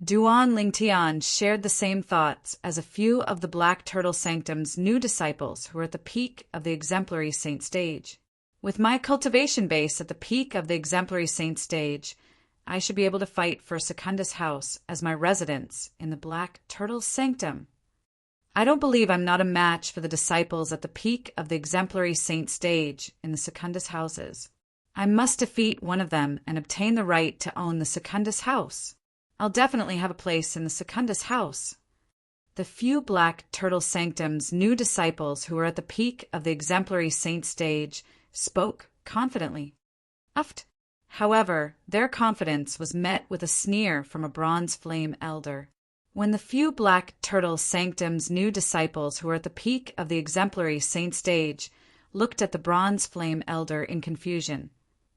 Duan Lingtian shared the same thoughts as a few of the Black Turtle Sanctum's new disciples who were at the peak of the exemplary saint stage. With my cultivation base at the peak of the exemplary saint stage, I should be able to fight for Secundus House as my residence in the Black Turtle Sanctum. I don't believe I'm not a match for the disciples at the peak of the exemplary saint stage in the Secundus houses. I must defeat one of them and obtain the right to own the Secundus house. I'll definitely have a place in the Secundus house. The few black turtle sanctum's new disciples who were at the peak of the exemplary saint stage spoke confidently. However, their confidence was met with a sneer from a bronze flame elder. When the few black turtle sanctum's new disciples who were at the peak of the exemplary saint stage looked at the bronze flame elder in confusion,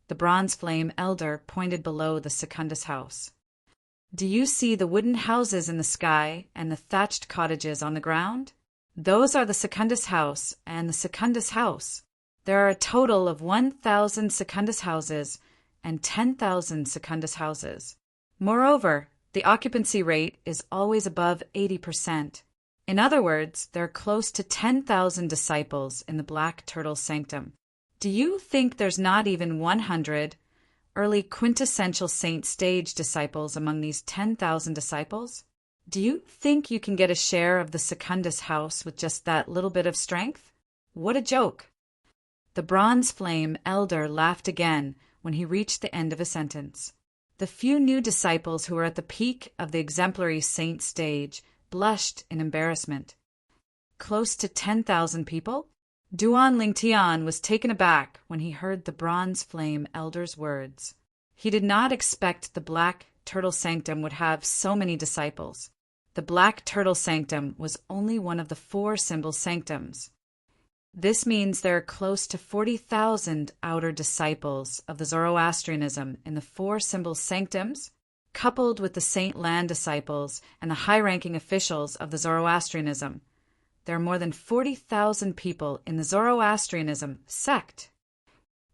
the bronze flame elder pointed below the Secundus house. Do you see the wooden houses in the sky and the thatched cottages on the ground? Those are the Secundus house and the Secundus house. There are a total of 1,000 Secundus houses and 10,000 Secundus houses. Moreover, the occupancy rate is always above 80%. In other words, there are close to 10,000 disciples in the Black Turtle Sanctum. Do you think there's not even 100 early quintessential saint stage disciples among these 10,000 disciples? Do you think you can get a share of the Secundus house with just that little bit of strength? What a joke! The bronze flame elder laughed again when he reached the end of a sentence. The few new disciples who were at the peak of the exemplary saint stage blushed in embarrassment. Close to 10,000 people? Duan Lingtian was taken aback when he heard the bronze flame elder's words. He did not expect the Black Turtle Sanctum would have so many disciples. The Black Turtle Sanctum was only one of the 4 symbol sanctums. This means there are close to 40,000 outer disciples of the Zoroastrianism in the 4 symbol sanctums, coupled with the Saint Land disciples and the high-ranking officials of the Zoroastrianism. There are more than 40,000 people in the Zoroastrianism sect.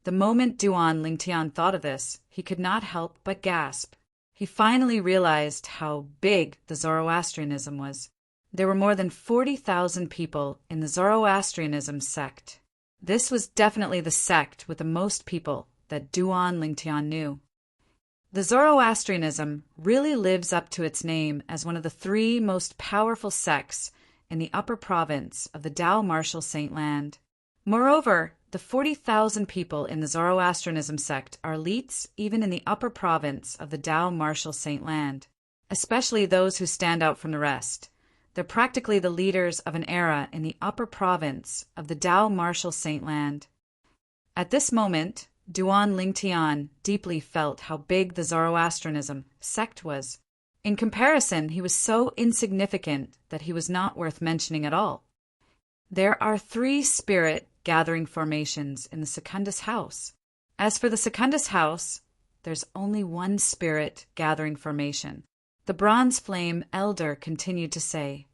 The moment Duan Lingtian thought of this, he could not help but gasp. He finally realized how big the Zoroastrianism was. There were more than 40,000 people in the Zoroastrianism sect. This was definitely the sect with the most people that Duan Lingtian knew. The Zoroastrianism really lives up to its name as one of the 3 most powerful sects in the upper province of the Tao Martial Saint Land. Moreover, the 40,000 people in the Zoroastrianism sect are elites even in the upper province of the Tao Martial Saint Land, especially those who stand out from the rest. They're practically the leaders of an era in the upper province of the Tao Martial Saint Land. At this moment, Duan Lingtian deeply felt how big the Zoroastrianism sect was. In comparison, he was so insignificant that he was not worth mentioning at all. There are 3 spirit gathering formations in the Secundus house. As for the Secundus house, there's only 1 spirit gathering formation. The bronze flame elder continued to say,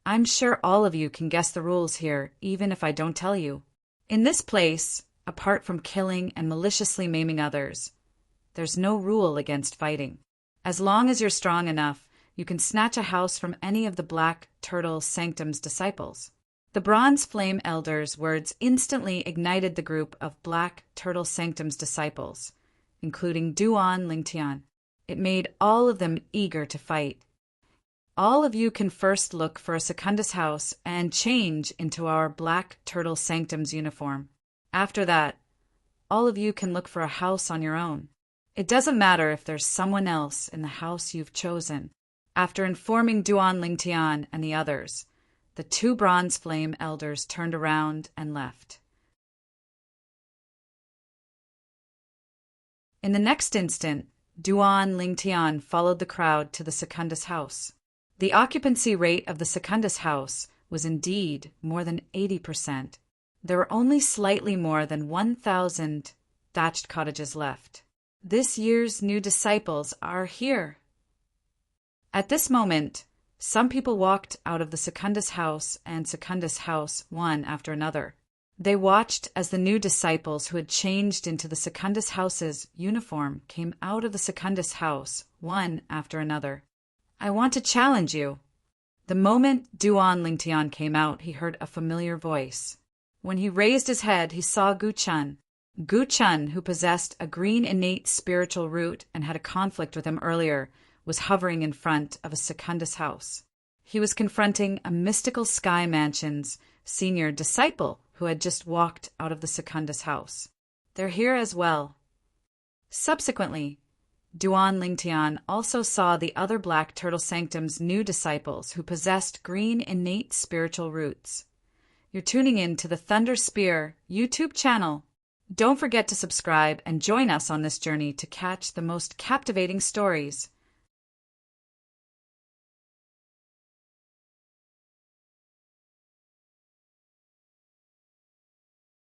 I'm sure all of you can guess the rules here, even if I don't tell you. In this place, apart from killing and maliciously maiming others, there's no rule against fighting. As long as you're strong enough, you can snatch a house from any of the Black Turtle Sanctum's disciples. The bronze flame elder's words instantly ignited the group of Black Turtle Sanctum's disciples, including Duan Lingtian. It made all of them eager to fight. All of you can first look for a Secundus house and change into our Black Turtle Sanctum's uniform. After that, all of you can look for a house on your own. It doesn't matter if there's someone else in the house you've chosen. After informing Duan Lingtian and the others, the 2 bronze flame elders turned around and left. In the next instant, Duan Lingtian followed the crowd to the Secundus house. The occupancy rate of the Secundus house was indeed more than 80%. There were only slightly more than 1,000 thatched cottages left. This year's new disciples are here. At this moment, some people walked out of the Secundus house and Secundus house one after another. They watched as the new disciples who had changed into the Secundus house's uniform came out of the Secundus house one after another. I want to challenge you. The moment Duan Lingtian came out, he heard a familiar voice. When he raised his head, he saw Gu Chun. Gu Chun, who possessed a green innate spiritual root and had a conflict with him earlier, was hovering in front of a Secundus house. He was confronting a mystical sky mansion's senior disciple who had just walked out of the Secundus house. they're here as well. Subsequently, Duan Lingtian also saw the other Black Turtle Sanctum's new disciples who possessed green innate spiritual roots. You're tuning in to the Thunder Spear YouTube channel. Don't forget to subscribe and join us on this journey to catch the most captivating stories.